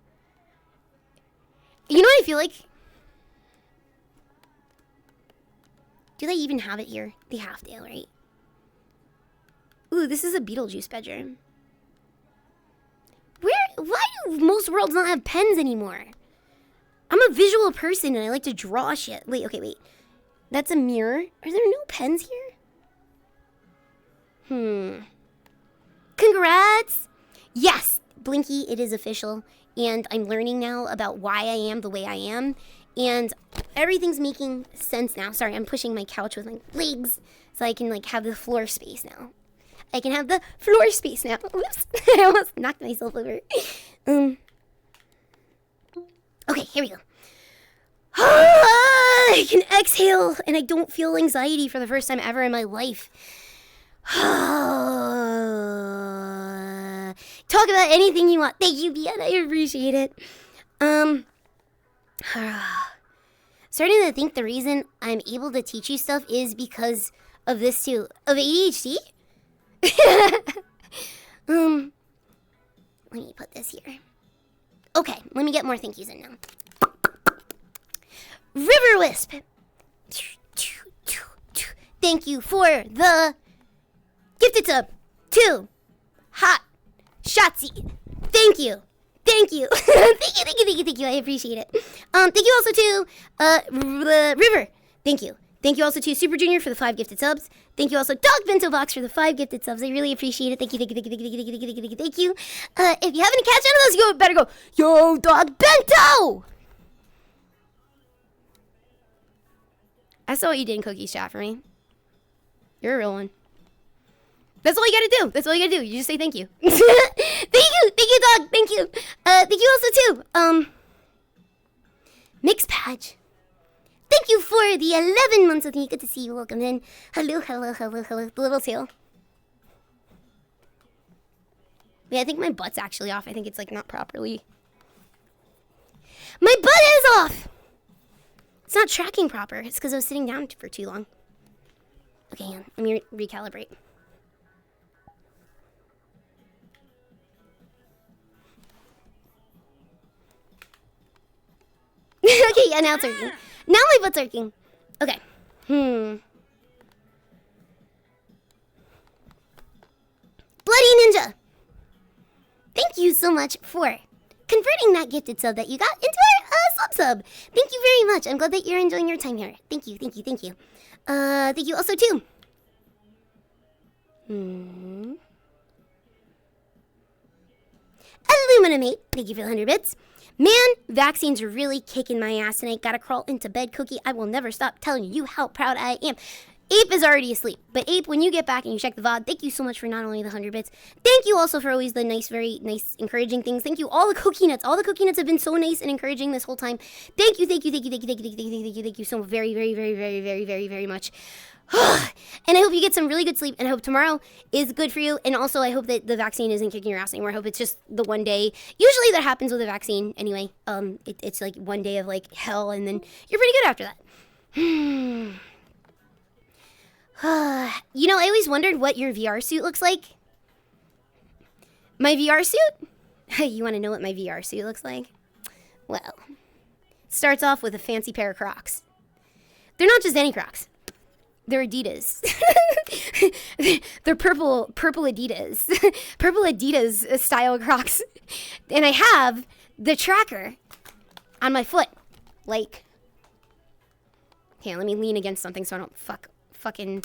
B: you know what I feel like? Do they even have it here? They have to, right? Ooh, this is a Beetlejuice bedroom. Why do most worlds not have pens anymore? I'm a visual person and I like to draw shit. Wait. That's a mirror? Are there no pens here? Congrats! Yes, Blinky, it is official. And I'm learning now about why I am the way I am. And everything's making sense now. Sorry, I'm pushing my couch with my legs so I can like have the floor space now. Oops, I almost knocked myself over. Okay, here we go. I can exhale, and I don't feel anxiety for the first time ever in my life. talk about anything you want. Thank you, Bian. I appreciate it. Starting to think the reason I'm able to teach you stuff is because of this too. Of ADHD? Let me put this here. Okay, let me get more thank yous in now. River Wisp. Thank you for the gifted sub. 2 hot Shotzi. Thank you. Thank you. Thank you. I appreciate it. Thank you also to River. Thank you. Thank you also to Super Junior for the 5 gifted subs. Thank you also Dog Bento Box for the 5 gifted subs. I really appreciate it. Thank you. If you haven't catch on to those, you better go, yo, Dog Bento! I saw what you did in Cookie's chat for me. You're a real one. That's all you gotta do. That's all you gotta do. You just say thank you. Thank you, dog. Thank you. Thank you also too. Mix Patch. Thank you for the 11 months with me. Good to see you. Welcome in. Hello. The little tail. Yeah, I think my butt's actually off. I think it's like not properly. My butt is off. It's not tracking proper. It's because I was sitting down for too long. Okay, hang on. Let me recalibrate. Okay, yeah, now it's working. Now my butt's working. Okay. Bloody Ninja. Thank you so much for converting that gifted sub that you got into our sub. Thank you very much. I'm glad that you're enjoying your time here. Thank you. Thank you also too. Illuminate. Thank you for the 100 bits. Man, vaccines are really kicking my ass and I gotta crawl into bed, Cookie. I will never stop telling you how proud I am. Ape is already asleep. But Ape, when you get back and you check the VOD, thank you so much for not only the 100 bits. Thank you also for always the nice, very nice, encouraging things. Thank you, all the Cookie Nuts. All the Cookie Nuts have been so nice and encouraging this whole time. Thank you so very much. And I hope you get some really good sleep, and I hope tomorrow is good for you. And also, I hope that the vaccine isn't kicking your ass anymore. I hope it's just the one day. Usually that happens with a vaccine anyway. It's like one day of like hell, and then you're pretty good after that. You know, I always wondered what your VR suit looks like. My VR suit? You want to know what my VR suit looks like? Well, it starts off with a fancy pair of Crocs. They're not just any Crocs. They're Adidas. They're purple Adidas. Purple Adidas style Crocs. And I have the tracker on my foot. Like, okay, let me lean against something so I don't fucking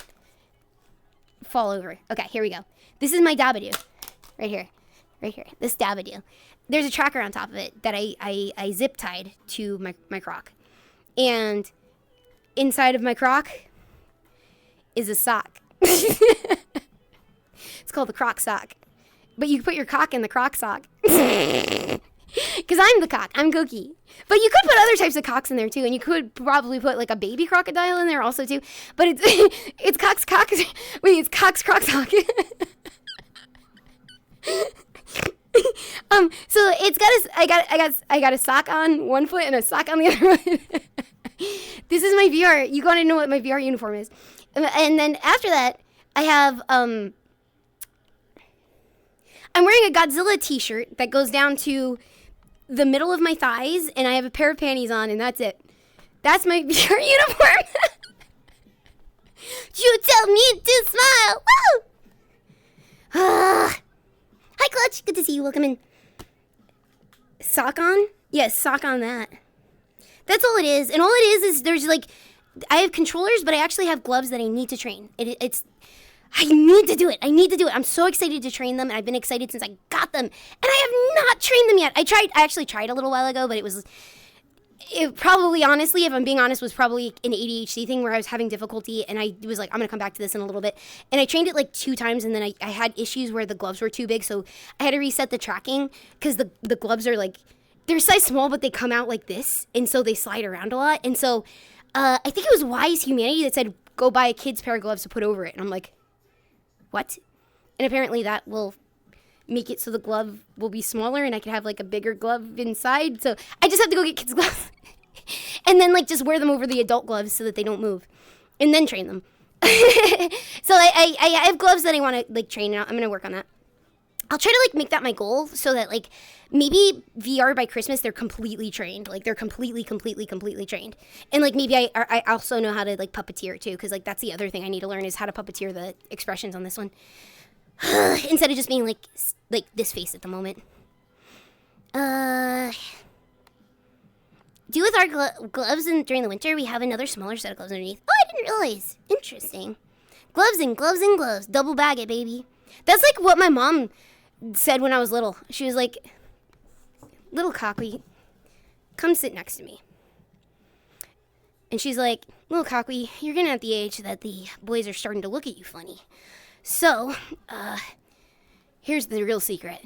B: fall over. Okay, here we go. This is my Dabadoo. Right here. This Dabadoo. There's a tracker on top of it that I zip tied to my Croc. And inside of my Croc is a sock. It's called the Croc sock. But you can put your cock in the Croc sock. Because I'm the cock. I'm Cookie. But you could put other types of cocks in there too. And you could probably put like a baby crocodile in there also too. But it's Cock's cock. Wait, it's Cock's Croc sock. So it's I got a sock on one foot and a sock on the other one. This is my VR. You gotta know what my VR uniform is. And then after that, I have, I'm wearing a Godzilla t-shirt that goes down to the middle of my thighs, and I have a pair of panties on, and that's it. That's my VR uniform. You tell me to smile. Woo! Hi, Clutch. Good to see you. Welcome in. Sock on? Yes, sock on that. That's all it is. And all it is there's like, I have controllers, but I actually have gloves that I need to train. I need to do it. I'm so excited to train them, and I've been excited since I got them. And I have not trained them yet. I actually tried a little while ago, but it probably, honestly, if I'm being honest, was probably an ADHD thing where I was having difficulty, and I was like, I'm going to come back to this in a little bit. And I trained it like 2 times, and then I had issues where the gloves were too big, so I had to reset the tracking, because the gloves are like, they're size small, but they come out like this, and so they slide around a lot. And so I think it was Wise Humanity that said, go buy a kid's pair of gloves to put over it. And I'm like, what? And apparently that will make it so the glove will be smaller and I can have like a bigger glove inside. So I just have to go get kids' gloves and then like just wear them over the adult gloves so that they don't move and then train them. So I have gloves that I want to like train. I'm going to work on that. I'll try to like make that my goal so that like maybe VR by Christmas, they're completely trained. Like they're completely trained. And like maybe I also know how to like puppeteer too. Cause like that's the other thing I need to learn is how to puppeteer the expressions on this one. Instead of just being like this face at the moment. Do with our gloves and during the winter, we have another smaller set of gloves underneath. Oh, I didn't realize. Interesting. Gloves and gloves and gloves. Double bag it, baby. That's like what my mom said when I was little. She was like, little cockly, come sit next to me. And she's like, little cockly, you're getting at the age that the boys are starting to look at you funny. So, here's the real secret.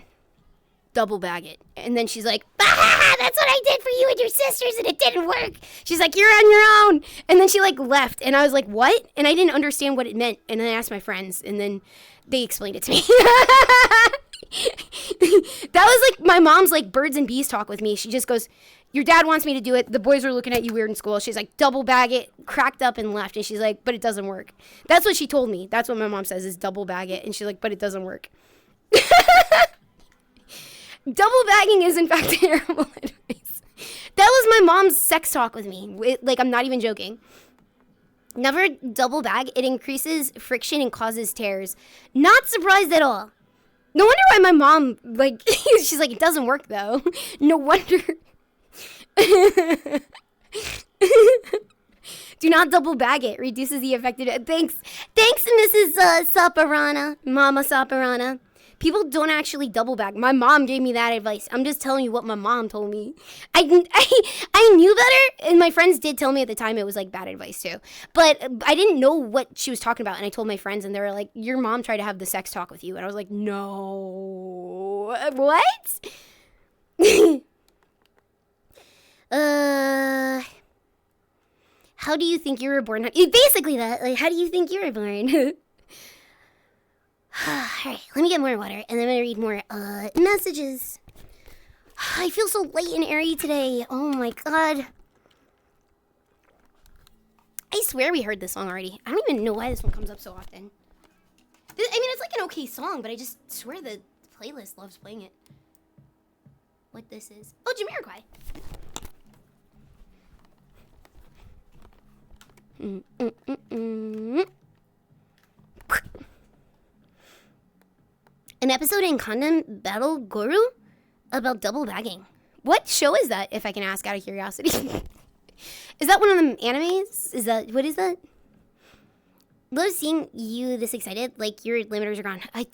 B: Double bag it. And then she's like, ah, that's what I did for you and your sisters and it didn't work. She's like, you're on your own. And then she like left and I was like, what? And I didn't understand what it meant. And then I asked my friends and then they explained it to me. That was like my mom's like birds and bees talk with me. She just goes, your dad wants me to do it. The boys are looking at you weird in school. She's like, double bag it, cracked up and left. And she's like, but it doesn't work. That's what she told me. That's what my mom says is double bag it. And she's like, but it doesn't work. Double bagging is in fact terrible advice. That was my mom's sex talk with me. Like, I'm not even joking. Never double bag. It increases friction and causes tears. Not surprised at all. No wonder why my mom, like, she's like, it doesn't work though. No wonder. Do not double bag it. Reduces the affected. Thanks, Mrs. Saparana, Mama Saparana. People don't actually double bag. My mom gave me that advice. I'm just telling you what my mom told me. I knew better, and my friends did tell me at the time it was like bad advice too. But I didn't know what she was talking about, and I told my friends, and they were like, your mom tried to have the sex talk with you. And I was like, no. What? How do you think you were born? Basically that. Like, how do you think you were born? Alright, let me get more water, and then I'm gonna read more, messages. I feel so light and airy today. Oh my god. I swear we heard this song already. I don't even know why this one comes up so often. I mean, it's like an okay song, but I just swear the playlist loves playing it. What this is. Oh, Jamiroquai. An episode in Condom Battle Guru about double bagging. What show is that, if I can ask out of curiosity? Is that one of them animes? What is that? Love seeing you this excited, like your limiters are gone. I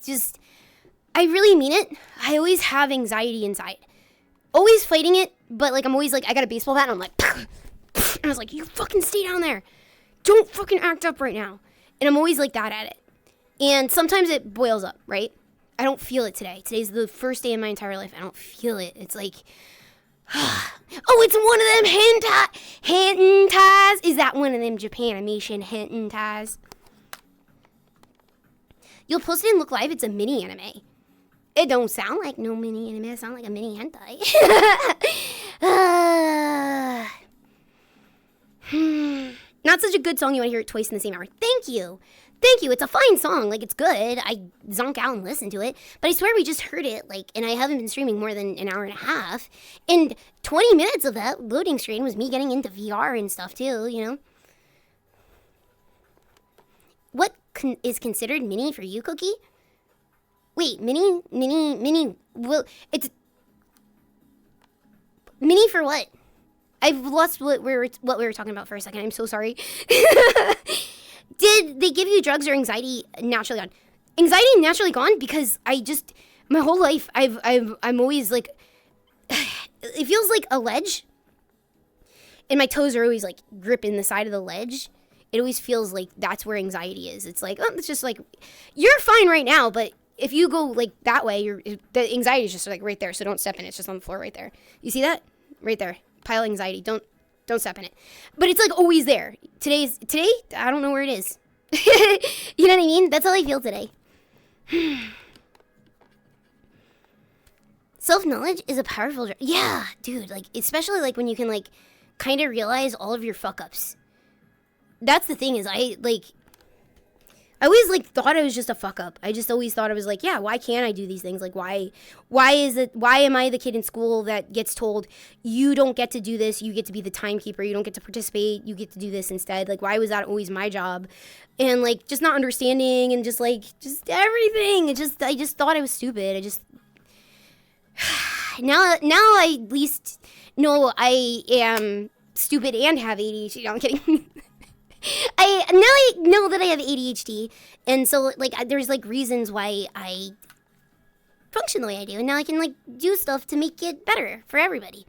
B: really mean it. I always have anxiety inside. Always fighting it, but like I'm always like, I got a baseball bat and I'm like, and I was like, you fucking stay down there. Don't fucking act up right now. And I'm always like that at it. And sometimes it boils up, right? I don't feel it today. Today's the first day in my entire life. I don't feel it. It's like, oh, it's one of them hentais. Is that one of them Japanimation hentais? You'll post it in Look Live. It's a mini anime. It don't sound like no mini anime. It sounds like a mini hentai. Not such a good song. You want to hear it twice in the same hour. Thank you. It's a fine song. Like, it's good. I zonk out and listen to it. But I swear we just heard it, like, and I haven't been streaming more than an hour and a half. And 20 minutes of that loading screen was me getting into VR and stuff, too, you know? What is considered mini for you, Cookie? Wait, mini, well, it's... Mini for what? I've lost what we were talking about for a second. I'm so sorry. Did they give you drugs or anxiety naturally gone? Anxiety naturally gone because my whole life I'm always like, it feels like a ledge, and my toes are always like gripping the side of the ledge. It always feels like that's where anxiety is. It's like, oh, it's just like, you're fine right now, but if you go like that way, the anxiety is just like right there. So don't step in it. It's just on the floor right there. You see that? Right there. Pile of anxiety. Don't step in it. But it's like always there. Today, I don't know where it is. You know what I mean? That's how I feel today. Self-knowledge is a powerful... Yeah, dude, like, especially, like, when you can, like, kind of realize all of your fuck-ups. That's the thing is, I always, like, thought I was just a fuck-up. I just always thought I was like, yeah, why can't I do these things? Like, why am I the kid in school that gets told, you don't get to do this, you get to be the timekeeper, you don't get to participate, you get to do this instead? Like, why was that always my job? And, like, just not understanding and just, like, just everything. I just thought I was stupid. Now I at least know I am stupid and have ADHD. No, I'm kidding. I know that I have ADHD, and so, like, there's, like, reasons why I function the way I do, and now I can, like, do stuff to make it better for everybody.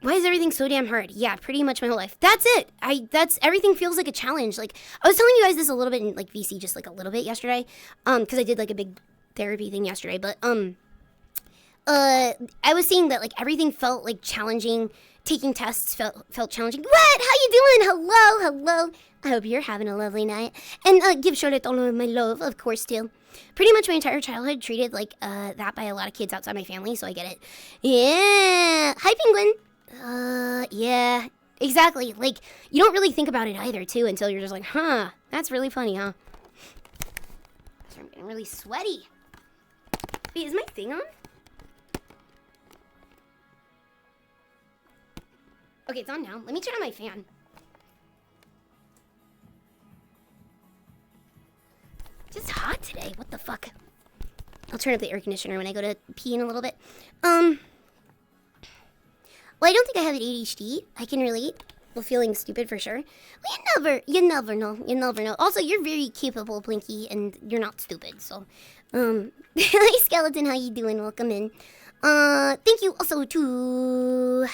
B: Why is everything so damn hard? Yeah, pretty much my whole life. That's it. Everything feels like a challenge. Like, I was telling you guys this a little bit in, like, VC, just, like, a little bit yesterday, because I did, like, a big therapy thing yesterday, but, I was saying that, like, everything felt, like, challenging. Taking tests felt challenging. What? How you doing? Hello. I hope you're having a lovely night. And give Charlotte all of my love, of course, too. Pretty much my entire childhood treated like that by a lot of kids outside my family, so I get it. Yeah. Hi, Penguin. Yeah. Exactly. Like, you don't really think about it either, too, until you're just like, huh, that's really funny, huh? I'm getting really sweaty. Wait, is my thing on? Okay, it's on now. Let me turn on my fan. It's just hot today. What the fuck? I'll turn up the air conditioner when I go to pee in a little bit. Well, I don't think I have an ADHD. I can relate. Well, feeling stupid for sure. Well, you never know. Also, you're very capable, Blinky, and you're not stupid, so. Hi, Skeleton. How you doing? Welcome in. Thank you also to...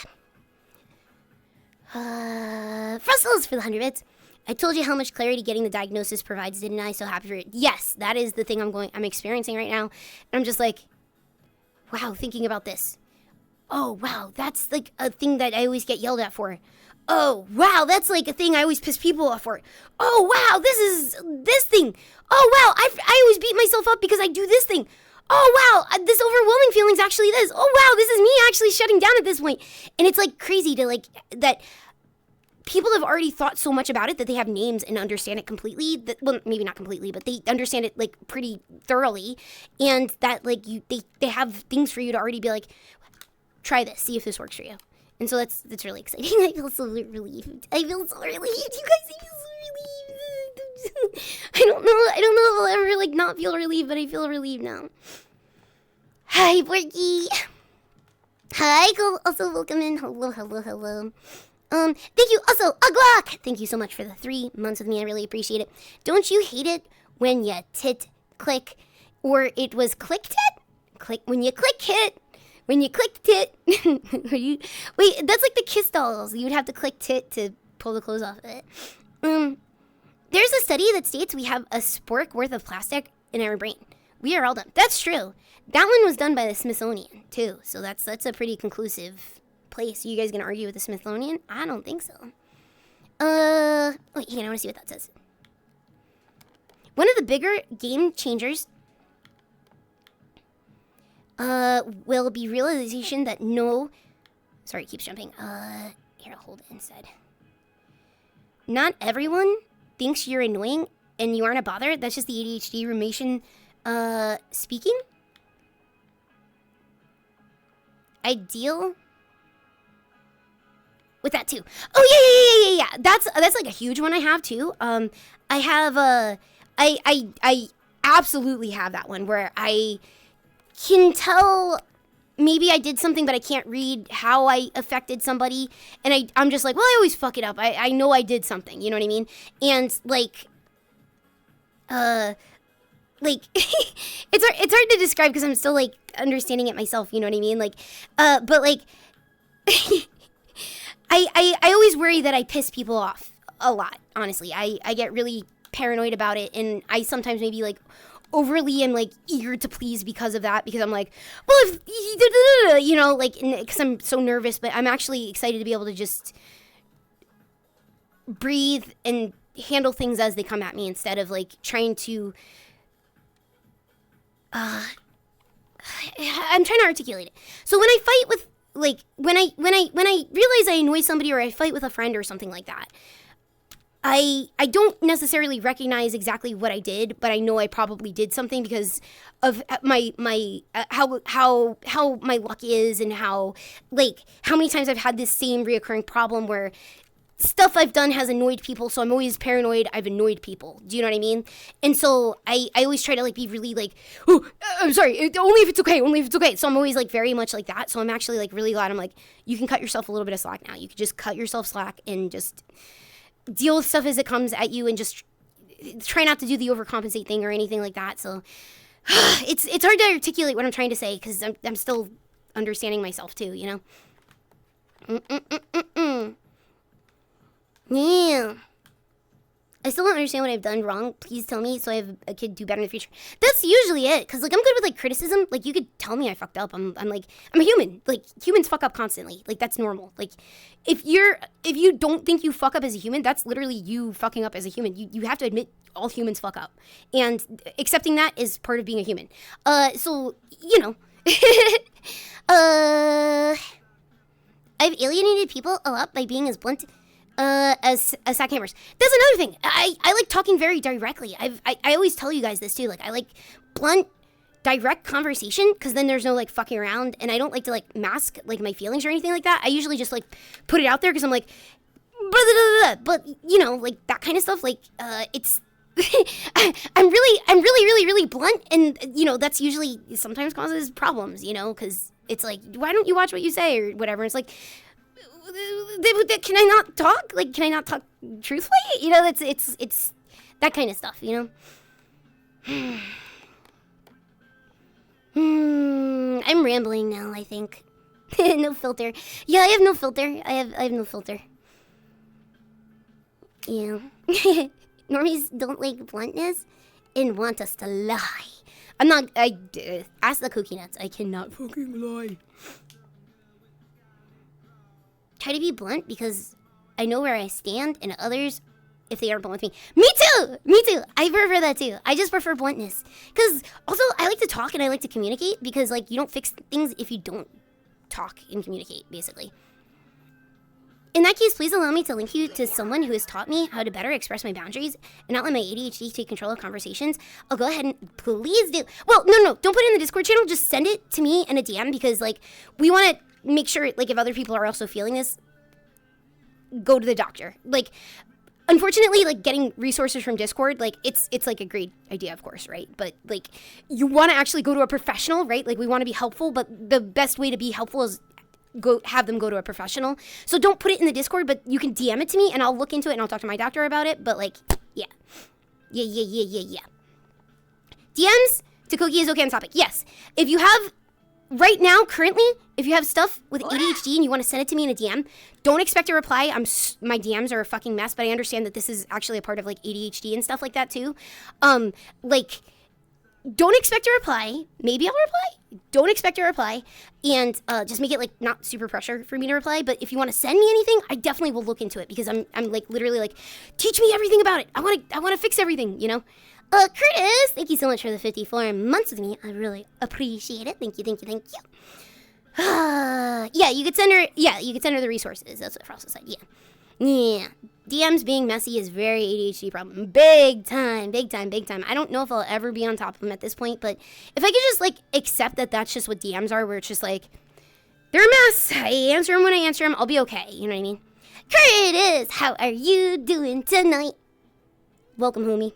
B: Frustles for the 100 bits. I told you how much clarity getting the diagnosis provides, didn't I? So happy for it. Yes, that is the thing I'm experiencing right now. And I'm just like, wow, thinking about this. Oh, wow, that's like a thing that I always get yelled at for. Oh, wow, that's like a thing I always piss people off for. Oh, wow, this is this thing. Oh, wow, I always beat myself up because I do this thing. Oh, wow, this overwhelming feeling's actually this. Oh, wow, this is me actually shutting down at this point. And it's like crazy to like, that people have already thought so much about it that they have names and understand it completely. That, well, maybe not completely, but they understand it like pretty thoroughly. And that like they have things for you to already be like, try this, see if this works for you. And so that's really exciting. I feel so relieved. You guys, I feel so relieved. I don't know if I'll ever like not feel relieved, but I feel relieved now. Hi, Porky. Hi, also welcome in. Hello. Thank you also, Uglock. Thank you so much for the 3 months with me. I really appreciate it. Don't you hate it when you click, or it was click tit? Click, when you click hit. When you click tit. Wait, that's like the Kiss dolls. You would have to click tit to pull the clothes off of it. There's a study that states we have a spork worth of plastic in our brain. We are all done. That's true. That one was done by the Smithsonian, too. So that's a pretty conclusive place. Are you guys going to argue with the Smithsonian? I don't think so. Wait, hang on. I want to see what that says. One of the bigger game changers will be realization that sorry, it keeps jumping. Here, I'll hold it instead. Not everyone thinks you're annoying and you aren't a bother. That's just the ADHD rumination speaking. I deal with that too. Oh yeah. That's like a huge one I have too. I have I absolutely have that one where I can tell maybe I did something, but I can't read how I affected somebody. And I'm just like, well, I always fuck it up. I know I did something, you know what I mean? And like, it's hard to describe because I'm still like understanding it myself, you know what I mean? Like, but like, I always worry that I piss people off a lot, honestly. I get really paranoid about it, and I sometimes maybe like overly am like eager to please because of that, because I'm like, well, if you know, like, because I'm so nervous, but I'm actually excited to be able to just breathe and handle things as they come at me instead of like trying to I'm trying to articulate it. So when I fight with, like, when I realize I annoy somebody or I fight with a friend or something like that, I don't necessarily recognize exactly what I did, but I know I probably did something because of my how my luck is, and how many times I've had this same reoccurring problem where stuff I've done has annoyed people, so I'm always paranoid I've annoyed people. Do you know what I mean? And so I always try to like be really like, oh, I'm sorry, only if it's okay. So I'm always like very much like that. So I'm actually like really glad. I'm like, you can cut yourself a little bit of slack now. You can just cut yourself slack and just deal with stuff as it comes at you, and just try not to do the overcompensate thing or anything like that. So it's hard to articulate what I'm trying to say because I'm still understanding myself too, you know? Yeah. I still don't understand what I've done wrong. Please tell me so I have a kid do better in the future. That's usually it. Because, like, I'm good with, like, criticism. Like, you could tell me I fucked up. I'm a human. Like, humans fuck up constantly. Like, that's normal. Like, if you don't think you fuck up as a human, that's literally you fucking up as a human. You have to admit all humans fuck up. And accepting that is part of being a human. So, you know. I've alienated people a lot by being as blunt as sack hammers. That's another thing. I like talking very directly. I always tell you guys this too. Like, I like blunt, direct conversation because then there's no like fucking around, and I don't like to like mask like my feelings or anything like that. I usually just like put it out there because I'm like, but you know, like that kind of stuff. Like, it's. I'm really blunt, and you know that's usually sometimes causes problems. You know, because it's like, why don't you watch what you say or whatever? It's like, can I not talk? Like, can I not talk truthfully? You know, it's that kind of stuff, you know? I'm rambling now, I think. No filter. Yeah, I have no filter. I have no filter. Yeah. Normies don't like bluntness and want us to lie. Ask the cookie nuts. I cannot fucking lie. Try to be blunt because I know where I stand, and others, if they aren't blunt with me. Me too. I prefer that too. I just prefer bluntness. Because also, I like to talk and I like to communicate because, like, you don't fix things if you don't talk and communicate, basically. In that case, please allow me to link you to someone who has taught me how to better express my boundaries and not let my ADHD take control of conversations. I'll go ahead and please do. Well, no, don't put it in the Discord channel. Just send it to me in a DM because, like, we want to make sure, like, if other people are also feeling this, go to the doctor. Like, unfortunately, like, getting resources from Discord, like, it's like a great idea, of course, right? But, like, you want to actually go to a professional, right? Like, we want to be helpful, but the best way to be helpful is have them go to a professional. So don't put it in the Discord, but you can DM it to me, and I'll look into it, and I'll talk to my doctor about it. But, like, yeah. DMs to Cookie is okay on topic. Yes. If you have... Right now, currently, if you have stuff with ADHD and you want to send it to me in a DM, don't expect a reply. My DMs are a fucking mess, but I understand that this is actually a part of, like, ADHD and stuff like that, too. Like, don't expect a reply. Maybe I'll reply. Don't expect a reply. And just make it, like, not super pressure for me to reply. But if you want to send me anything, I definitely will look into it because I'm like, literally, like, teach me everything about it. I want to fix everything, you know? Curtis, thank you so much for the 54 months with me. I really appreciate it. Thank you. Yeah, you could send her the resources. That's what Frost said. Yeah. DMs being messy is very ADHD problem. Big time. I don't know if I'll ever be on top of them at this point, but if I could just, like, accept that that's just what DMs are, where it's just like, they're a mess. I answer them when I answer them. I'll be okay. You know what I mean? Curtis, how are you doing tonight? Welcome, homie.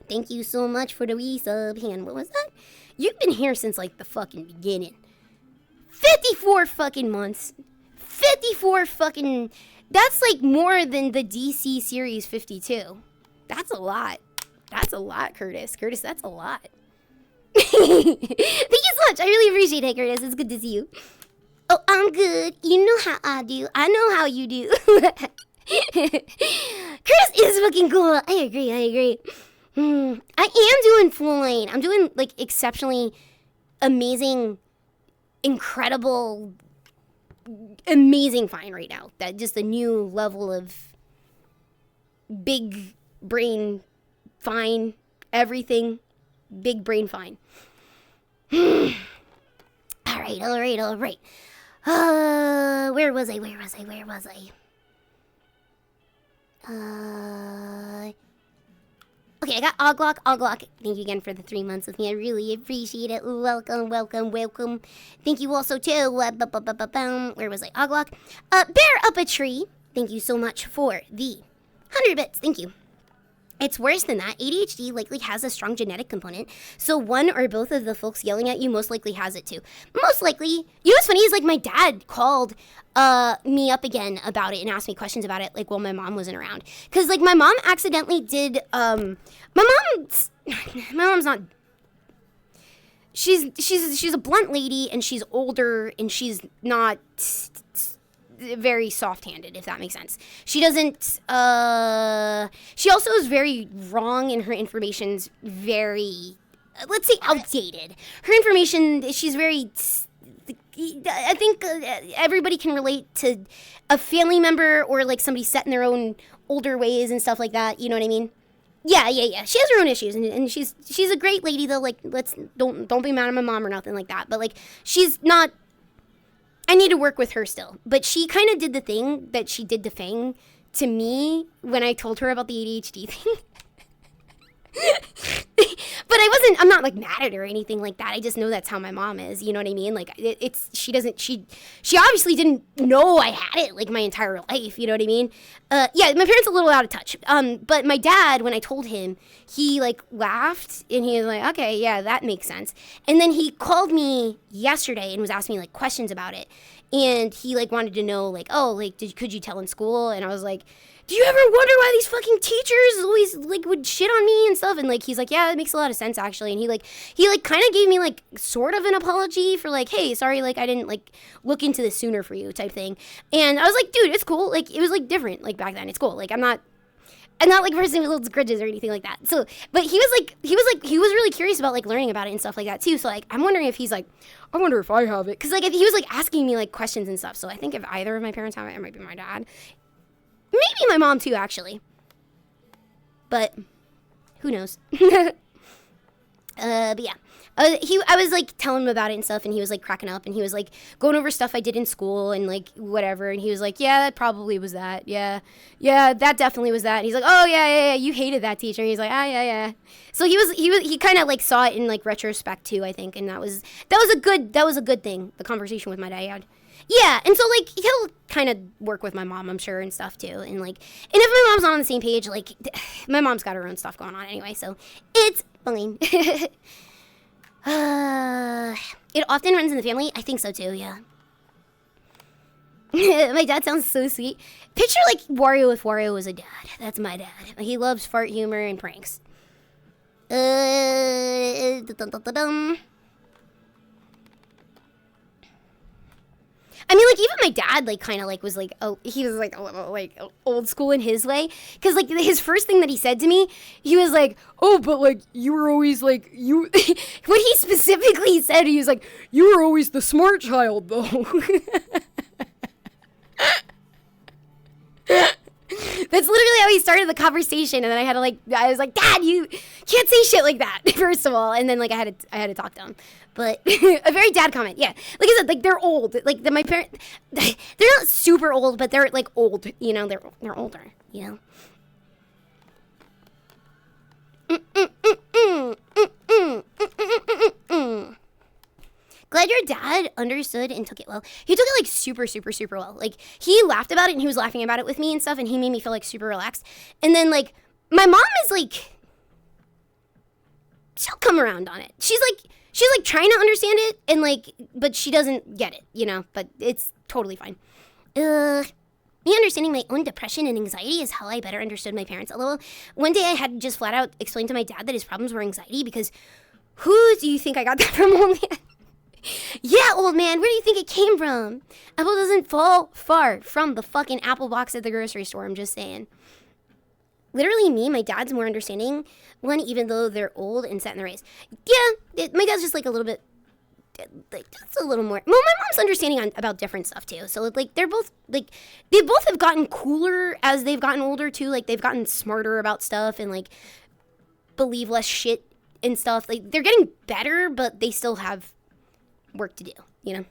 B: Thank you so much for the resub. Hang on, what was that? You've been here since, like, the fucking beginning. 54 fucking months. 54 fucking... That's, like, more than the DC series 52. That's a lot. That's a lot, Curtis. Curtis, that's a lot. Thank you so much. I really appreciate it, Curtis. It's good to see you. Oh, I'm good. You know how I do. I know how you do. Curtis is fucking cool. I agree. I am doing fine. I'm doing, like, exceptionally amazing, incredible, amazing fine right now. That just a new level of big brain fine, everything, big brain fine. All right. Where was I? Okay, I got Oglock. Thank you again for the 3 months with me. I really appreciate it. Welcome. Thank you also too. Where was I? Oglock. Bear up a tree. Thank you so much for the 100 bits. Thank you. It's worse than that. ADHD likely has a strong genetic component, so one or both of the folks yelling at you most likely has it too. Most likely. You know what's funny is like my dad called me up again about it and asked me questions about it like while my mom wasn't around. Cause like my mom accidentally did my mom's not she's a blunt lady and she's older and she's not very soft-handed, if that makes sense. She doesn't she also is very wrong, and her information's very let's say outdated. Her information, she's very I think everybody can relate to a family member or like somebody set in their own older ways and stuff like that, you know what I mean? Yeah. She has her own issues, and she's a great lady though. Like, don't be mad at my mom or nothing like that. But like, she's not. I need to work with her still. But she kind of did the thing that she did to Fang to me when I told her about the ADHD thing. But I'm not like mad at her or anything like that. I just know that's how my mom is. You know what I mean? Like she obviously didn't know I had it like my entire life. You know what I mean? Yeah, my parents are a little out of touch. But my dad, when I told him, he like laughed and he was like, okay, yeah, that makes sense. And then he called me yesterday and was asking me like questions about it. And he like wanted to know like, oh, like could you tell in school? And I was like, do you ever wonder why these fucking teachers always like would shit on me and stuff? And like he's like, yeah, it makes a lot of sense actually. And he kind of gave me like sort of an apology for like, hey, sorry, like I didn't like look into this sooner for you type thing. And I was like, dude, it's cool. Like it was like different like back then. It's cool. Like I'm not like a person who holds grudges or anything like that. So, but he was really curious about like learning about it and stuff like that too. So like I'm wondering if he's like, I wonder if I have it, because like he was like asking me like questions and stuff. So I think if either of my parents have it, it might be my dad. Maybe my mom too, actually. But who knows? But yeah. I was like telling him about it and stuff, and he was like cracking up, and he was like going over stuff I did in school and like whatever, and he was like, yeah, that probably was that. Yeah, that definitely was that. And he's like, oh yeah, you hated that teacher. And he's like, yeah. So he kind of like saw it in like retrospect too, I think, and that was a good thing. The conversation with my dad. Yeah, and so like he'll kind of work with my mom, I'm sure, and stuff too, and if my mom's not on the same page, like my mom's got her own stuff going on anyway, so it's fine. It often runs in the family. I think so too. Yeah. My dad sounds so sweet. Picture like Wario if Wario was a dad. That's my dad. He loves fart humor and pranks. I mean, like, even my dad, like, kind of, like, was, like, oh, he was, like, a little, like, old school in his way. Because, like, his first thing that he said to me, he was like, oh, but, like, you were always, like, you... What he specifically said, he was like, you were always the smart child, though. That's literally how he started the conversation, and then I was like, Dad, you can't say shit like that, first of all, and then, like, I had to talk to him. But a very dad comment, yeah. Like I said, like they're old. Like my parents, they're not super old, but they're like old. You know, they're older. You know. Glad your dad understood and took it well. He took it like super, super, super well. Like he laughed about it and he was laughing about it with me and stuff, and he made me feel like super relaxed. And then like my mom is like, she'll come around on it. She's like trying to understand it and like, but she doesn't get it, you know, but it's totally fine. Me understanding my own depression and anxiety is how I better understood my parents a little. One day I had to just flat out explain to my dad that his problems were anxiety, because who do you think I got that from, old man? Yeah, old man, where do you think it came from? Apple doesn't fall far from the fucking apple box at the grocery store, I'm just saying. Literally me, my dad's more understanding one, even though they're old and set in their ways. Yeah, my dad's just like a little bit, like just a little more. Well, my mom's understanding about different stuff too. So like they're both like, they both have gotten cooler as they've gotten older too. Like they've gotten smarter about stuff and like believe less shit and stuff. Like, they're getting better, but they still have work to do, you know?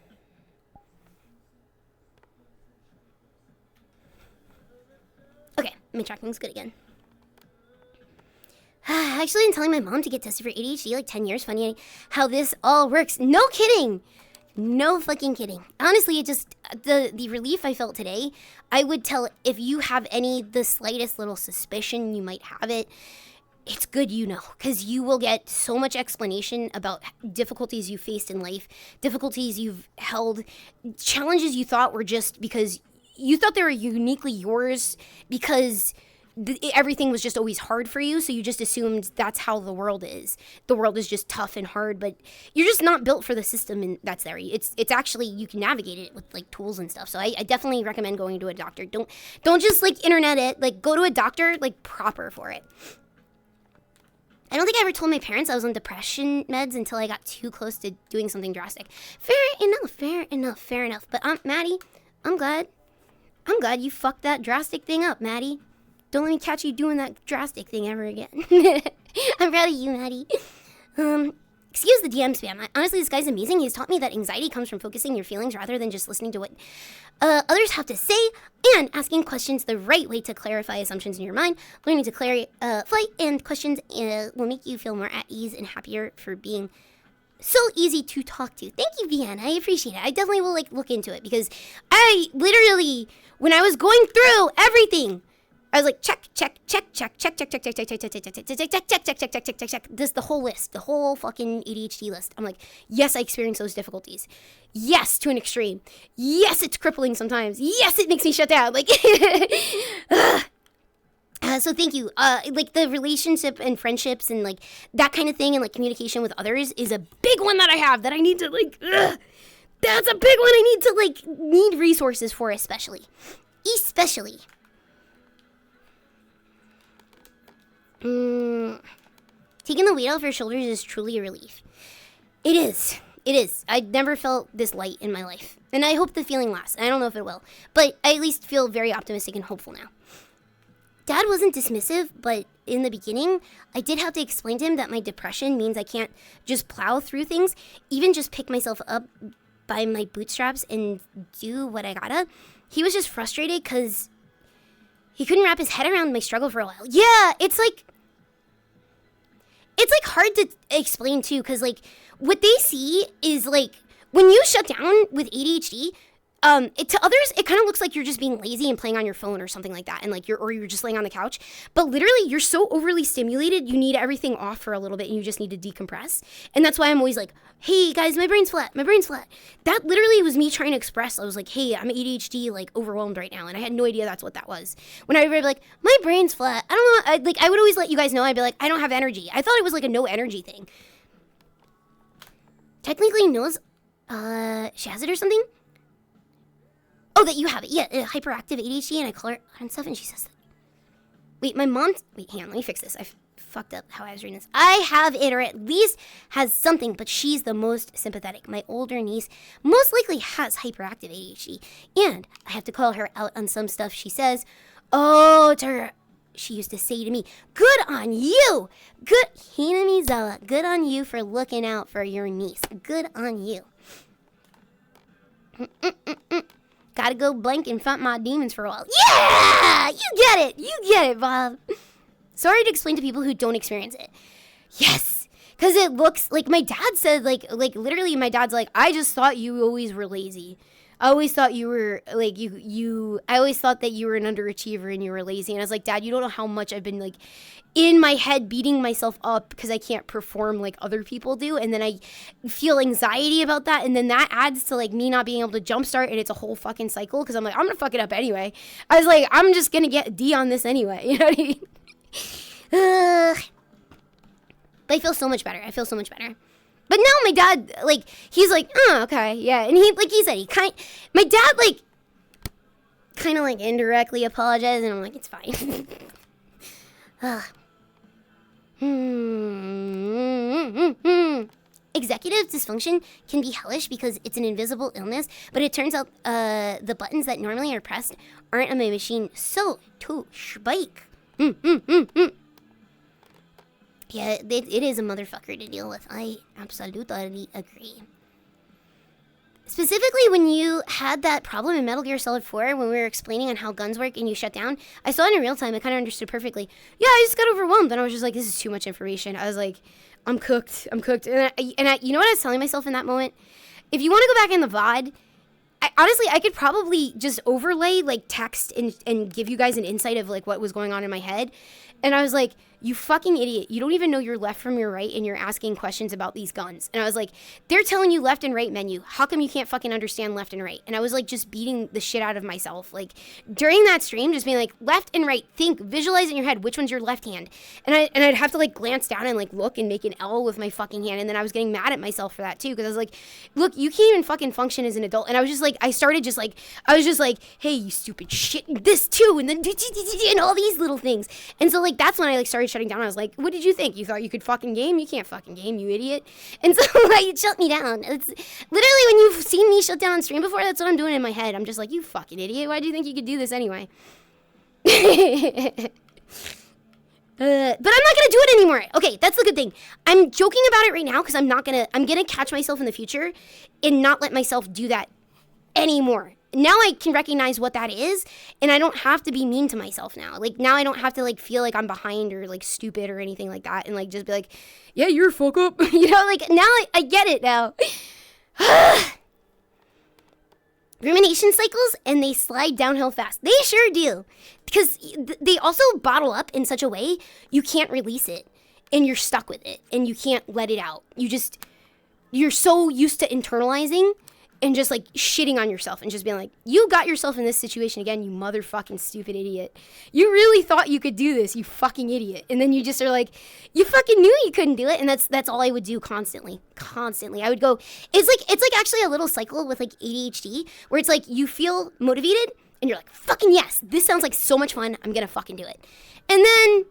B: Okay, my tracking's good again. Actually, I'm telling my mom to get tested for ADHD like 10 years. Funny how this all works. No kidding. No fucking kidding. Honestly, it just, the relief I felt today, I would tell if you have the slightest little suspicion you might have it, it's good you know, because you will get so much explanation about difficulties you faced in life, difficulties you've held, challenges you thought were just because you thought they were uniquely yours because everything was just always hard for you, so you just assumed that's how the world is. The world is just tough and hard, but you're just not built for the system that's there. It's actually, you can navigate it with like tools and stuff. So I definitely recommend going to a doctor. Don't just like internet it. Like, go to a doctor like proper for it. I don't think I ever told my parents I was on depression meds until I got too close to doing something drastic. Fair enough. But Maddie, I'm glad you fucked that drastic thing up, Maddie. Don't let me catch you doing that drastic thing ever again. I'm proud of you, Maddie. Excuse the DM spam. Honestly, this guy's amazing. He's taught me that anxiety comes from focusing your feelings rather than just listening to what others have to say, and asking questions the right way to clarify assumptions in your mind. Learning to clarify and questions will make you feel more at ease and happier for being so easy to talk to. Thank you, Vian. I appreciate it. I definitely will look into it, because I literally, when I was going through everything, I was like, check. This the whole list, the whole fucking ADHD list. I'm like, yes, I experience those difficulties. Yes, to an extreme. Yes, it's crippling sometimes. Yes, it makes me shut down. Like, so thank you. Like, the relationship and friendships and like that kind of thing, and like communication with others is a big one that I have that I need to like. That's a big one I need resources for, especially. Taking the weight off your shoulders is truly a relief. It is. I never felt this light in my life. And I hope the feeling lasts. I don't know if it will. But I at least feel very optimistic and hopeful now. Dad wasn't dismissive, but in the beginning, I did have to explain to him that my depression means I can't just plow through things, even just pick myself up by my bootstraps and do what I gotta. He was just frustrated because he couldn't wrap his head around my struggle for a while. Yeah, it's like hard to explain too, because like what they see is like when you shut down with ADHD, to others it kind of looks like you're just being lazy and playing on your phone or something like that, and like you're just laying on the couch. But literally, you're so overly stimulated, you need everything off for a little bit, and you just need to decompress. And that's why I'm always like, hey guys, my brain's flat. That literally was me trying to express. I was like, hey, I'm ADHD, like overwhelmed right now, and I had no idea that's what that was. When I would be like, my brain's flat, I don't know, I would always let you guys know. I'd be like, I don't have energy. I thought it was like a no energy thing. Technically knows she has it or something. Oh, that you have it. Yeah, hyperactive ADHD, and I call her and stuff, and she says that. Wait, my mom... Wait, hang on, let me fix this. I fucked up how I was reading this. I have it, or at least has something, but she's the most sympathetic. My older niece most likely has hyperactive ADHD, and I have to call her out on some stuff she says. Oh, to her... She used to say to me, good on you! Good... Hina Mizawa, good on you for looking out for your niece. Good on you. Gotta go blank and front my demons for a while. Yeah! You get it, Bob. Sorry to explain to people who don't experience it. Yes! Because it looks, like my dad said, like literally my dad's like, I just thought you always were lazy. I always thought you were, like, I always thought that you were an underachiever and you were lazy. And I was like, Dad, you don't know how much I've been, like, in my head beating myself up because I can't perform like other people do. And then I feel anxiety about that. And then that adds to, like, me not being able to jumpstart. And it's a whole fucking cycle because I'm like, I'm going to fuck it up anyway. I was like, I'm just going to get a D on this anyway. You know what I mean? But I feel so much better. But now my dad, like, he's like, oh, okay, yeah. And he, like he said, my dad, like, kind of, like, indirectly apologized. And I'm like, it's fine. Executive dysfunction can be hellish because it's an invisible illness, but it turns out the buttons that normally are pressed aren't on my machine, so to spike. Yeah, it is a motherfucker to deal with. I absolutely agree. Specifically, when you had that problem in Metal Gear Solid 4, when we were explaining on how guns work and you shut down, I saw it in real time. I kind of understood perfectly. Yeah, I just got overwhelmed. And I was just like, this is too much information. I was like, I'm cooked. I'm cooked. And I you know what I was telling myself in that moment? If you want to go back in the VOD, honestly, I could probably just overlay, like, text and give you guys an insight of, like, what was going on in my head. And I was like, you fucking idiot. You don't even know your left from your right, and you're asking questions about these guns. And I was like, they're telling you left and right menu. How come you can't fucking understand left and right? And I was like, just beating the shit out of myself. Like, during that stream, just being like, left and right, think, visualize in your head which one's your left hand. And I'd have to, like, glance down and, like, look and make an L with my fucking hand. And then I was getting mad at myself for that, too. Because I was like, look, you can't even fucking function as an adult. And I was just like, I was just like, hey, you stupid shit, this too. And then, and all these little things. And so, like, that's when I, like, started shutting down. I was like, what did you think? You thought you could fucking game? You can't fucking game, you idiot. And so, like, it shut me down. It's literally, when you've seen me shut down on stream before, that's what I'm doing in my head. I'm just like, you fucking idiot. Why do you think you could do this anyway? But I'm not gonna do it anymore. Okay, that's the good thing. I'm joking about it right now because I'm gonna catch myself in the future and not let myself do that anymore. Now I can recognize what that is, and I don't have to be mean to myself now. Like, now I don't have to, like, feel like I'm behind or, like, stupid or anything like that, and, like, just be like, yeah, you're a fuck up. You know, like, now I get it now. Rumination cycles, and they slide downhill fast. They sure do. Because they also bottle up in such a way you can't release it, and you're stuck with it, and you can't let it out. You're so used to internalizing and just, like, shitting on yourself and just being like, you got yourself in this situation again, you motherfucking stupid idiot. You really thought you could do this, you fucking idiot. And then you just are like, you fucking knew you couldn't do it. And that's all I would do constantly. I would go, it's like actually a little cycle with, like, ADHD, where it's like you feel motivated and you're like, fucking yes, this sounds like so much fun, I'm gonna fucking do it. And then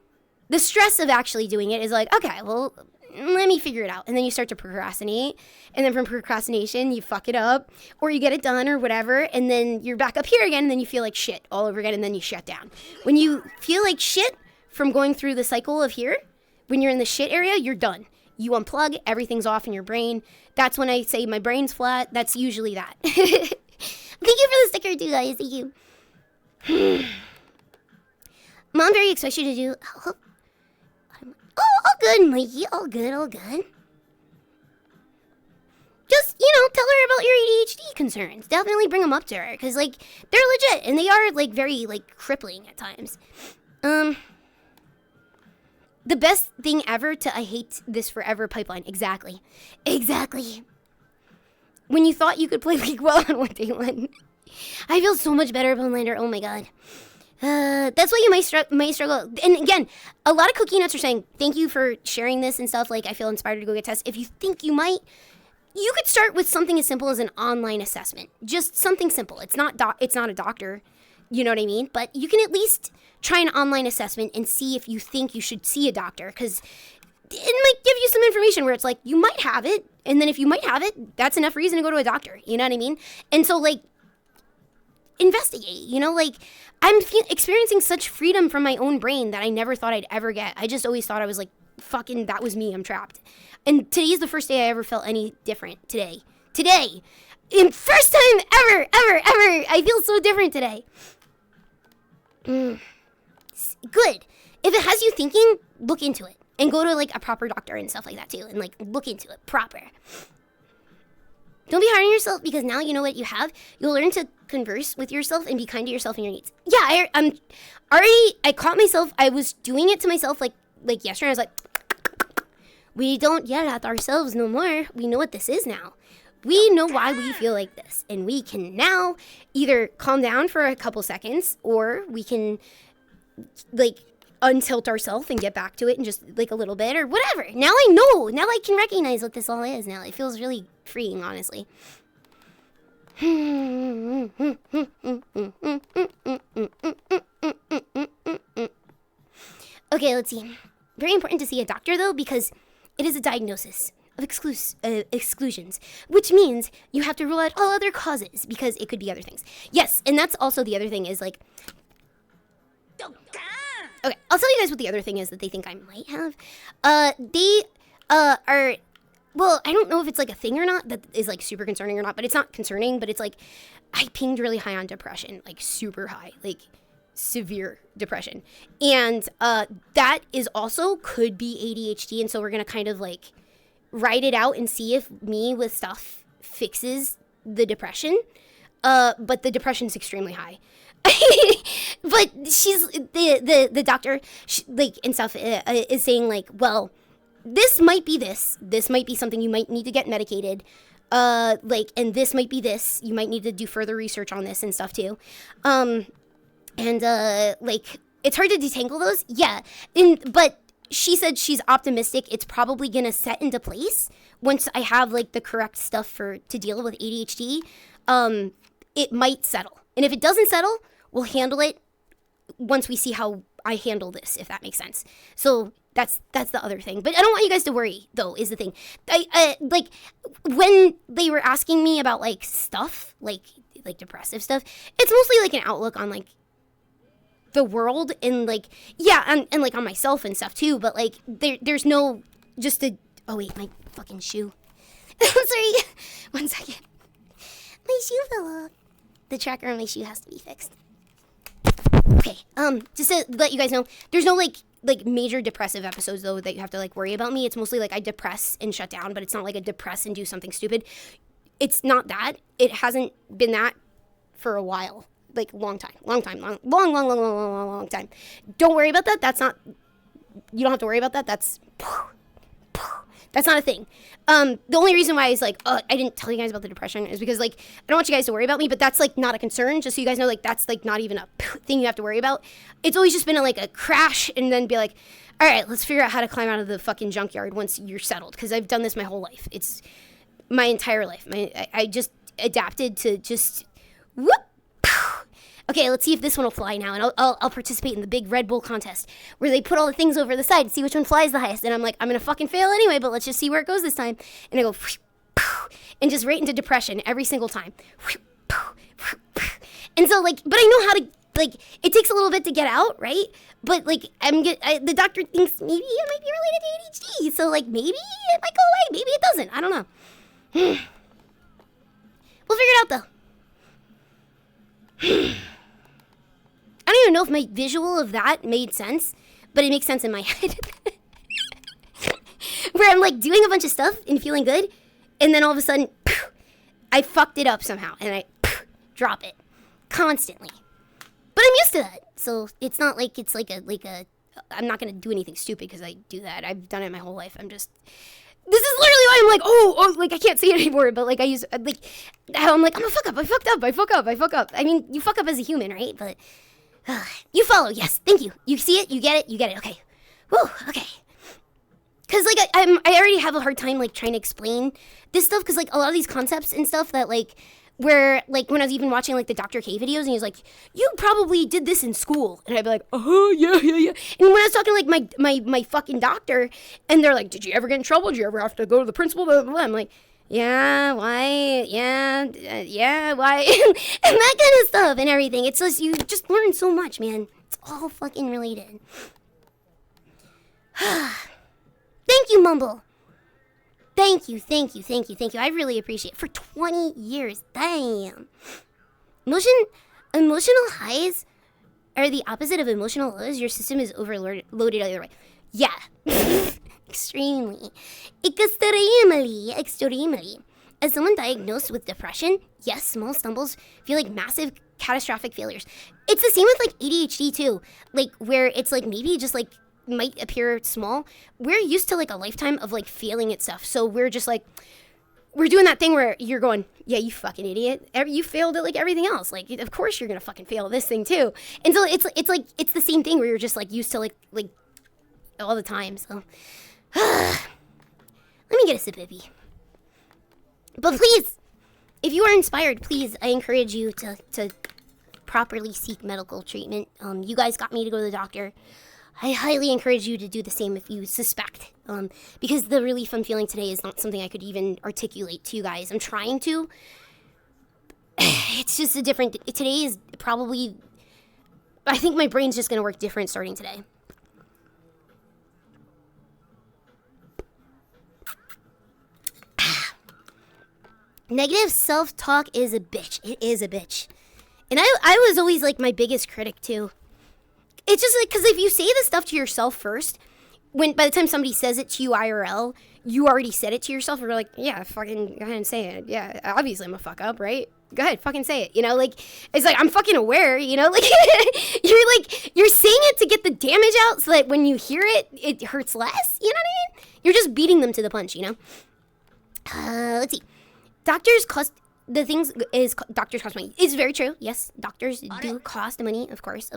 B: the stress of actually doing it is like, okay, well, let me figure it out. And then you start to procrastinate. And then from procrastination, you fuck it up. Or you get it done or whatever. And then you're back up here again. And then you feel like shit all over again. And then you shut down. When you feel like shit from going through the cycle of here, when you're in the shit area, you're done. You unplug. Everything's off in your brain. That's when I say my brain's flat. That's usually that. Thank you for the sticker too, guys. Thank you. Mom very expects you to do... Oh, all good, Mikey. All good. Just, tell her about your ADHD concerns. Definitely bring them up to her. Because, like, they're legit. And they are, like, very, like, crippling at times. The best thing ever to I hate this forever pipeline. Exactly. When you thought you could play League well on 1day1. I feel so much better about Lander. Oh, my God. That's why you might struggle. And again, a lot of cookie nuts are saying, thank you for sharing this and stuff. Like, I feel inspired to go get tests. If you think you might, you could start with something as simple as an online assessment. Just something simple. It's not a doctor. You know what I mean? But you can at least try an online assessment and see if you think you should see a doctor. Because it might give you some information where it's like, you might have it. And then if you might have it, that's enough reason to go to a doctor. You know what I mean? And so, like, investigate, like, I'm experiencing such freedom from my own brain that I never thought I'd ever get. I just always thought I was like, fucking, that was me, I'm trapped. And today's the first day I ever felt any different. Today. And first time ever, I feel so different today. Good. If it has you thinking, look into it. And go to, like, a proper doctor and stuff like that, too. And, like, look into it proper. Don't be hard on yourself, because now you know what you have. You'll learn to converse with yourself and be kind to yourself and your needs. Yeah, I caught myself. I was doing it to myself like yesterday. I was like, we don't yell at ourselves no more. We know what this is now. We know why we feel like this. And we can now either calm down for a couple seconds, or we can, like, untilt ourselves and get back to it in just, like, a little bit or whatever. Now I know. Now I can recognize what this all is now. It feels really freeing, honestly. Okay, let's see. Very important to see a doctor, though, because it is a diagnosis of exclusions, which means you have to rule out all other causes, because it could be other things. Yes, and that's also the other thing is, like... Okay, I'll tell you guys what the other thing is that they think I might have. They are, well, I don't know if it's like a thing or not that is like super concerning or not, but it's not concerning, but it's like I pinged really high on depression, like super high, like severe depression. And that is also could be ADHD. And so we're going to kind of like write it out and see if me with stuff fixes the depression. But the depression's extremely high. But she's the doctor like and stuff is saying like, well, this might be this might be something you might need to get medicated, like, and this might be this, you might need to do further research on this and stuff too. And like it's hard to detangle those, yeah. But she said she's optimistic it's probably gonna set into place once I have like the correct stuff to deal with ADHD. It might settle, and if it doesn't settle, we'll handle it once we see how I handle this, if that makes sense. So that's the other thing. But I don't want you guys to worry, though, is the thing. I like when they were asking me about like stuff, like depressive stuff, it's mostly like an outlook on like the world and like, yeah, and like on myself and stuff too. But like there's no just a, oh wait, my fucking shoe. I'm sorry. 1 second. My shoe fell off. The tracker on my shoe has to be fixed. Okay, just to let you guys know, there's no like major depressive episodes though that you have to like worry about me. It's mostly like I depress and shut down, but it's not like a depress and do something stupid. It's not that. It hasn't been that for a while, like long time. Don't worry about that. That's not. You don't have to worry about that. That's not a thing. The only reason why I was like, I didn't tell you guys about the depression is because like I don't want you guys to worry about me, but that's like not a concern. Just so you guys know, like that's like not even a thing you have to worry about. It's always just been like a crash and then be like, all right, let's figure out how to climb out of the fucking junkyard once you're settled. Because I've done this my whole life. It's my entire life. I just adapted to just whoop. Okay, let's see if this one will fly now, and I'll participate in the big Red Bull contest where they put all the things over the side to see which one flies the highest. And I'm like, I'm gonna fucking fail anyway, but let's just see where it goes this time. And I go, and just right into depression every single time. And so like, but I know how to like. It takes a little bit to get out, right? But like, the doctor thinks maybe it might be related to ADHD, so like maybe it might go away, maybe it doesn't. I don't know. We'll figure it out though. I don't even know if my visual of that made sense, but it makes sense in my head. Where I'm like doing a bunch of stuff and feeling good, and then all of a sudden, I fucked it up somehow, and I drop it constantly. But I'm used to that, so it's not like it's like a. I'm not gonna do anything stupid because I do that. I've done it my whole life. This is literally why I'm like, oh, like I can't say it anymore. But like I use like, how I'm like, I'm a fuck up. I fuck up. I mean, you fuck up as a human, right? But. You follow, yes, thank you. You see it, you get it, okay. Woo, okay. Cause like I already have a hard time like trying to explain this stuff, cause like a lot of these concepts and stuff that like where like when I was even watching like the Dr. K videos and he was like, you probably did this in school, and I'd be like, oh yeah. And when I was talking to like my fucking doctor, and they're like, did you ever get in trouble? Did you ever have to go to the principal? Blah, blah, blah. I'm like, yeah, why? Yeah, why? And that kind of stuff and everything. It's just, you just learn so much, man. It's all fucking related. Thank you, Mumble. Thank you. I really appreciate it. For 20 years, damn. Emotional highs are the opposite of emotional lows. Your system is overloaded either way. Yeah. Extremely. As someone diagnosed with depression, yes, small stumbles feel like massive catastrophic failures. It's the same with like ADHD too. Like where it's like maybe just like might appear small. We're used to like a lifetime of like failing at stuff. So we're just like, we're doing that thing where you're going, yeah, you fucking idiot. You failed at like everything else. Like, of course you're going to fucking fail this thing too. And so it's like, it's the same thing where you're just like used to like all the time. So let me get a sip, baby. But please, if you are inspired, please, I encourage you to properly seek medical treatment. You guys got me to go to the doctor. I highly encourage you to do the same if you suspect, because the relief I'm feeling today is not something I could even articulate to you guys. I'm trying to. It's just a different, today is probably, I think my brain's just going to work different starting today. Negative self-talk is a bitch. It is a bitch. And I was always like my biggest critic too. It's just like, because if you say the stuff to yourself first, when by the time somebody says it to you IRL, you already said it to yourself, and you're like, yeah, fucking go ahead and say it. Yeah, obviously I'm a fuck up, right? Go ahead, fucking say it. You know, like, it's like, I'm fucking aware, you know? Like, you're saying it to get the damage out so that when you hear it, it hurts less. You know what I mean? You're just beating them to the punch, you know? Let's see. Doctors cost money. It's very true. Yes, doctors do cost money, of course.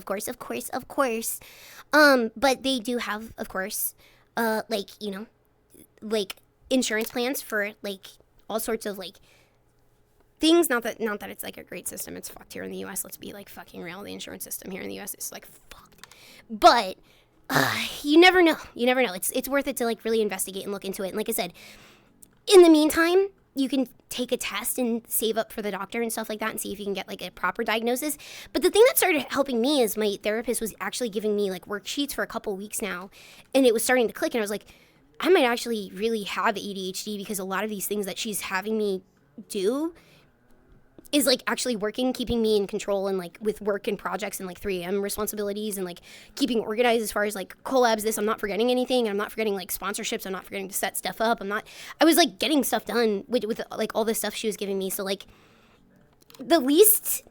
B: But they do have, of course, like, you know, like insurance plans for like all sorts of like things. Not that it's like a great system. It's fucked here in the U.S. Let's be like fucking real. The insurance system here in the U.S. is like fucked. But you never know. It's worth it to like really investigate and look into it. And like I said, in the meantime, you can take a test and save up for the doctor and stuff like that and see if you can get like a proper diagnosis. But the thing that started helping me is my therapist was actually giving me like worksheets for a couple weeks now, and it was starting to click, and I was like, I might actually really have ADHD, because a lot of these things that she's having me do is like actually working, keeping me in control, and like with work and projects and like 3am responsibilities and like keeping organized as far as like collabs. I'm not forgetting anything. I'm not forgetting like sponsorships. I'm not forgetting to set stuff up. I was like getting stuff done with like all the stuff she was giving me. So like the least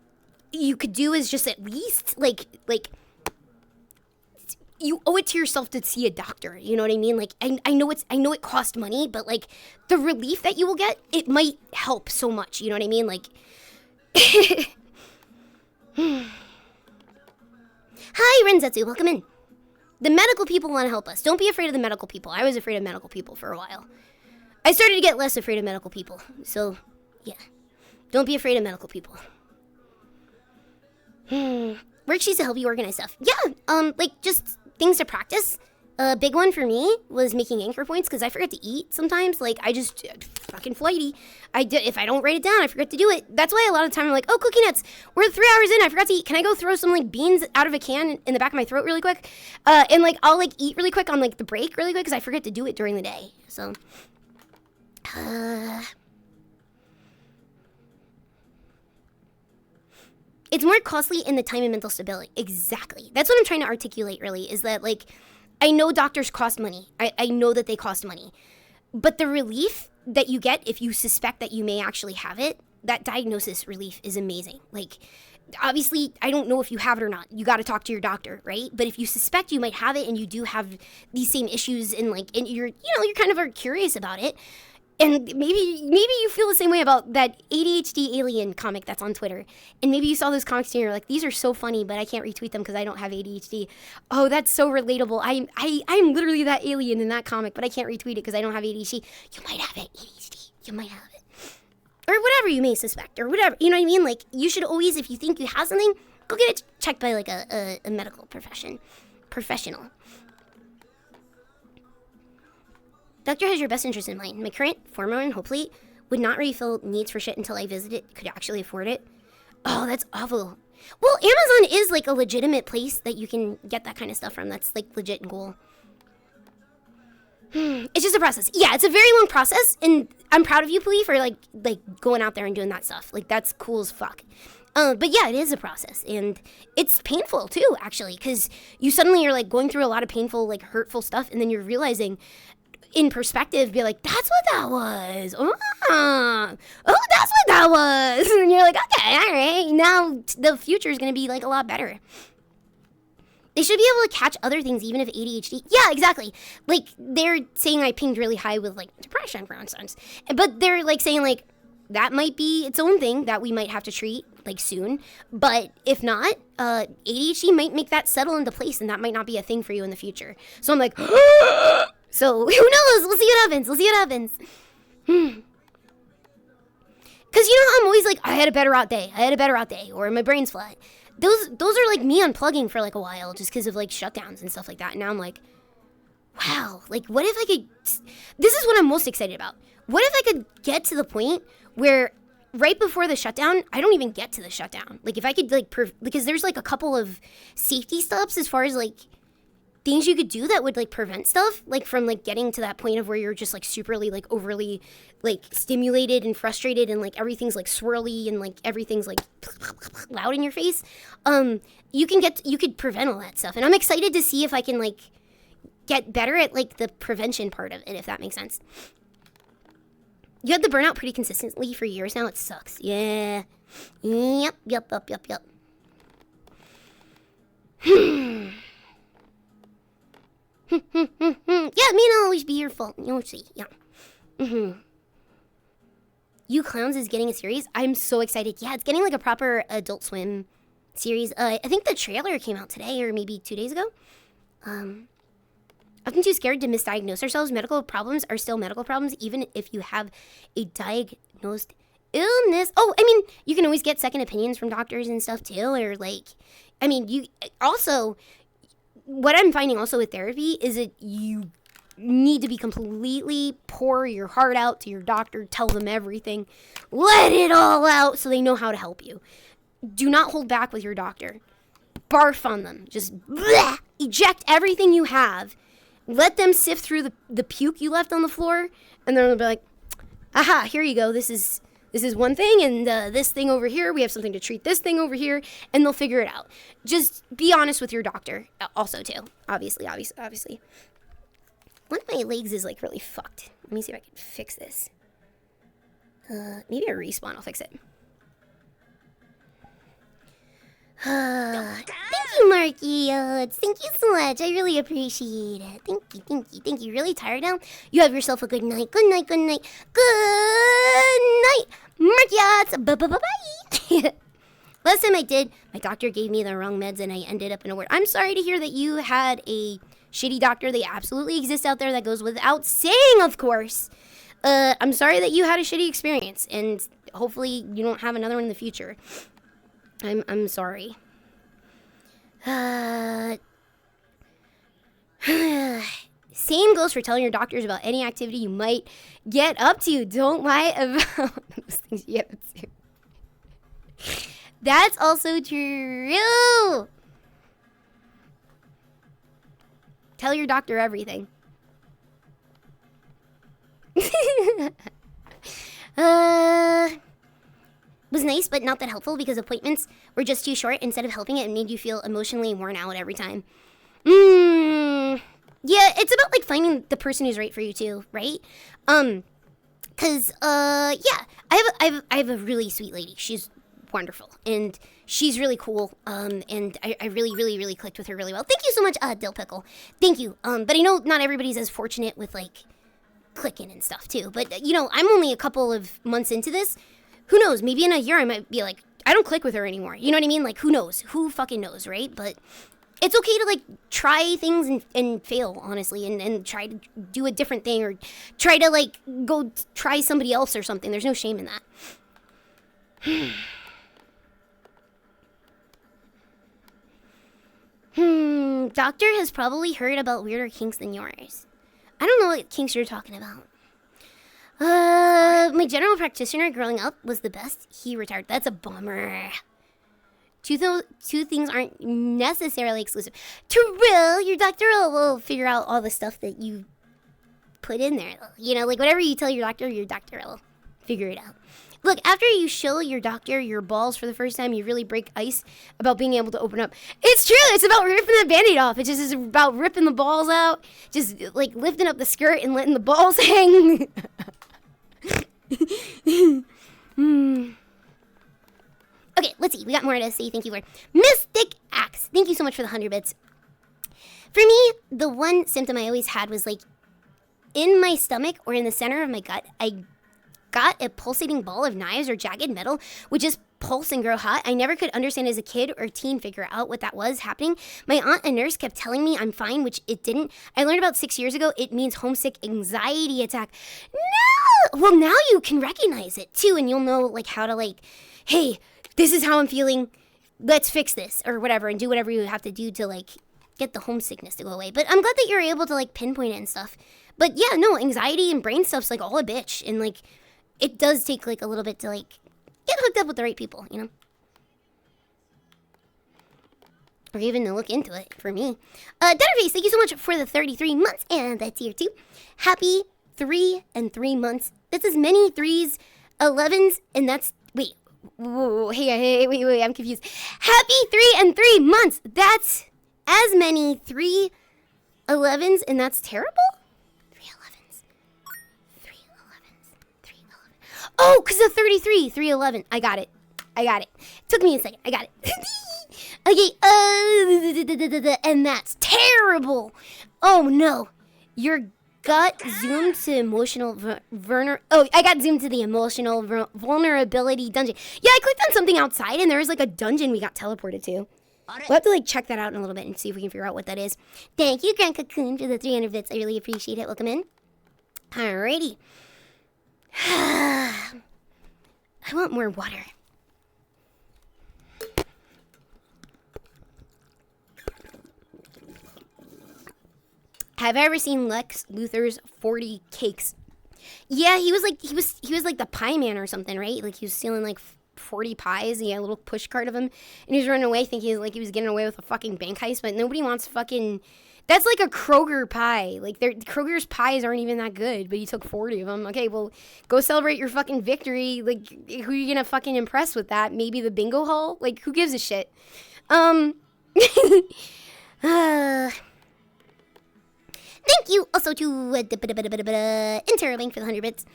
B: you could do is just at least like you owe it to yourself to see a doctor. You know what I mean? Like, I know it costs money, but like the relief that you will get, it might help so much. You know what I mean? Like, Hi, Renzetsu, welcome in. The medical people want to help us. Don't be afraid of the medical people. I was afraid of medical people for a while. I started to get less afraid of medical people. So, yeah. Don't be afraid of medical people. Worksheets to help you organize stuff. Yeah, like just things to practice. A big one for me was making anchor points, because I forget to eat sometimes. Like, I just fucking flighty. If I don't write it down, I forget to do it. That's why a lot of the time I'm like, oh, cookie nuts. We're 3 hours in. I forgot to eat. Can I go throw some like beans out of a can in the back of my throat really quick? And like I'll like eat really quick on like the break really quick, because I forget to do it during the day. So, it's more costly in the time and mental stability. Exactly. That's what I'm trying to articulate. Really, is that like, I know doctors cost money. I know that they cost money. But the relief that you get if you suspect that you may actually have it, that diagnosis relief is amazing. Like, obviously, I don't know if you have it or not. You got to talk to your doctor, right? But if you suspect you might have it and you do have these same issues, and like, and you're kind of are curious about it, and maybe you feel the same way about that ADHD alien comic that's on Twitter. And maybe you saw those comics and you're like, these are so funny, but I can't retweet them because I don't have ADHD. Oh, that's so relatable. I'm literally that alien in that comic, but I can't retweet it because I don't have ADHD. You might have ADHD. You might have it. Or whatever you may suspect, or whatever. You know what I mean? Like, you should always, if you think you have something, go get it checked by like a medical professional. Doctor has your best interest in mind. My current former one, hopefully, would not refill needs for shit until I visited, could actually afford it. Oh, that's awful. Well, Amazon is like a legitimate place that you can get that kind of stuff from. That's like legit and cool. It's just a process. Yeah, it's a very long process, and I'm proud of you, Puli, for like going out there and doing that stuff. Like, that's cool as fuck. But yeah, it is a process, and it's painful too, actually, because you suddenly are like going through a lot of painful, like hurtful stuff, and then you're realizing, in perspective, be like, that's what that was. Oh, that's what that was. And you're like, okay, all right. Now the future is going to be like a lot better. They should be able to catch other things, even if ADHD. Yeah, exactly. Like, they're saying I pinged really high with like depression, for instance. But they're like saying like, that might be its own thing that we might have to treat like soon. But if not, ADHD might make that settle into place, and that might not be a thing for you in the future. So I'm like, so who knows? We'll see what happens. Because, I'm always like, I had a better out day, or my brain's flat. Those are like me unplugging for like a while, just because of like shutdowns and stuff like that. And now I'm like, wow, like what if I could, this is what I'm most excited about. What if I could get to the point where right before the shutdown, I don't even get to the shutdown. Like, if I could like, because there's like a couple of safety stops as far as like things you could do that would like prevent stuff like from like getting to that point of where you're just like superly like overly like stimulated and frustrated and like everything's like swirly and like everything's like loud in your face. You could prevent all that stuff, and I'm excited to see if I can like get better at like the prevention part of it, if that makes sense. You had the burnout pretty consistently for years now. It sucks. Yeah. Yep. Yeah, it may not always be your fault. You'll see. Yeah. You Clowns is getting a series. I'm so excited. Yeah, it's getting like a proper Adult Swim series. I think the trailer came out today or maybe 2 days ago. Often too scared to misdiagnose ourselves. Medical problems are still medical problems, even if you have a diagnosed illness. Oh, I mean, you can always get second opinions from doctors and stuff too. Or like, I mean, you also, what I'm finding also with therapy is that you need to be completely pour your heart out to your doctor, tell them everything, let it all out so they know how to help you. Do not hold back with your doctor. Barf on them. Just bleh, eject everything you have. Let them sift through the puke you left on the floor, and then they'll be like, aha, here you go. This is one thing, and this thing over here, we have something to treat this thing over here, and they'll figure it out. Just be honest with your doctor also, too. Obviously. One of my legs is, like, really fucked. Let me see if I can fix this. Maybe a respawn. I'll fix it. Thank you, Marky. Thank you so much. I really appreciate it. Thank you. Really tired now? You have yourself a good night. Good night. Marky, bye-bye. Last time I did, my doctor gave me the wrong meds and I ended up in a ward. I'm sorry to hear that you had a shitty doctor. They absolutely exist out there. That goes without saying, of course. I'm sorry that you had a shitty experience, and hopefully you don't have another one in the future. I'm sorry. Same goes for telling your doctors about any activity you might get up to. Don't lie about those things you get up to. That's also true. Tell your doctor everything. Was nice, but not that helpful because appointments were just too short. Instead of helping, it made you feel emotionally worn out every time. Yeah, it's about like finding the person who's right for you too, right? Cause yeah, I have a really sweet lady. She's wonderful and she's really cool. And I really clicked with her really well. Thank you so much, Dill Pickle. Thank you. But I know not everybody's as fortunate with like clicking and stuff too. But you know, I'm only a couple of months into this. Who knows? Maybe in a year I might be like, I don't click with her anymore. You know what I mean? Like, who knows? Who fucking knows, right? But it's okay to, like, try things and fail, honestly, and try to do a different thing or try to, like, go try somebody else or something. There's no shame in that. Doctor has probably heard about weirder kinks than yours. I don't know what kinks you're talking about. My general practitioner growing up was the best. He retired. That's a bummer. Two things aren't necessarily exclusive. Terrell, your doctor will figure out all the stuff that you put in there. You know, like whatever you tell your doctor will figure it out. Look, after you show your doctor your balls for the first time, you really break ice about being able to open up. It's true. It's about ripping the Band-Aid off. It just is about ripping the balls out, just like lifting up the skirt and letting the balls hang. Okay, let's see. We got more to say thank you for. Mystic Axe. Thank you so much for the 100 bits. For me, the one symptom I always had was like in my stomach or in the center of my gut, I got a pulsating ball of knives or jagged metal would just pulse and grow hot. I never could understand as a kid or teen figure out what that was happening. My aunt, a nurse, kept telling me I'm fine, which it didn't. I learned about 6 years ago it means homesick anxiety attack. No! Well, now you can recognize it too, and you'll know like how to like, hey, this is how I'm feeling. Let's fix this or whatever, and do whatever you have to do to like get the homesickness to go away. But I'm glad that you're able to like pinpoint it and stuff. But yeah, no, anxiety and brain stuff's like all a bitch, and like it does take like a little bit to like get hooked up with the right people, you know? or even to look into it for me. Dutterface, thank you so much for the 33 months, and that's here too. Happy 3 and 3 months. That's as many 3s, 11s, and that's, wait, whoa, wait, I'm confused. Happy 3 and 3 months. That's as many 3 11s, and that's terrible? 3 11s. 3 11s. 3 11. Oh, because of 33. 3 11. I got it. Took me a second. I got it. Okay, and that's terrible. Oh, no. Your gut zoomed to emotional I got zoomed to the emotional vulnerability dungeon. Yeah, I clicked on something outside, and there was like a dungeon we got teleported to. We'll have to like check that out in a little bit and see if we can figure out what that is. Thank you, Grand Cocoon, for the 300 bits. I really appreciate it. Welcome in. Alrighty. I want more water. Have I ever seen Lex Luthor's 40 cakes? Yeah, he was like the pie man or something, right? Like he was stealing like 40 pies. He had a little push cart of him, and he was running away thinking like he was getting away with a fucking bank heist. But nobody wants fucking. That's like a Kroger pie. Like Kroger's pies aren't even that good, but he took 40 of them. Okay, well, go celebrate your fucking victory. Like, who are you gonna fucking impress with that? Maybe the bingo hall? Like, who gives a shit? Thank you also to Interrobing for the 100 bits.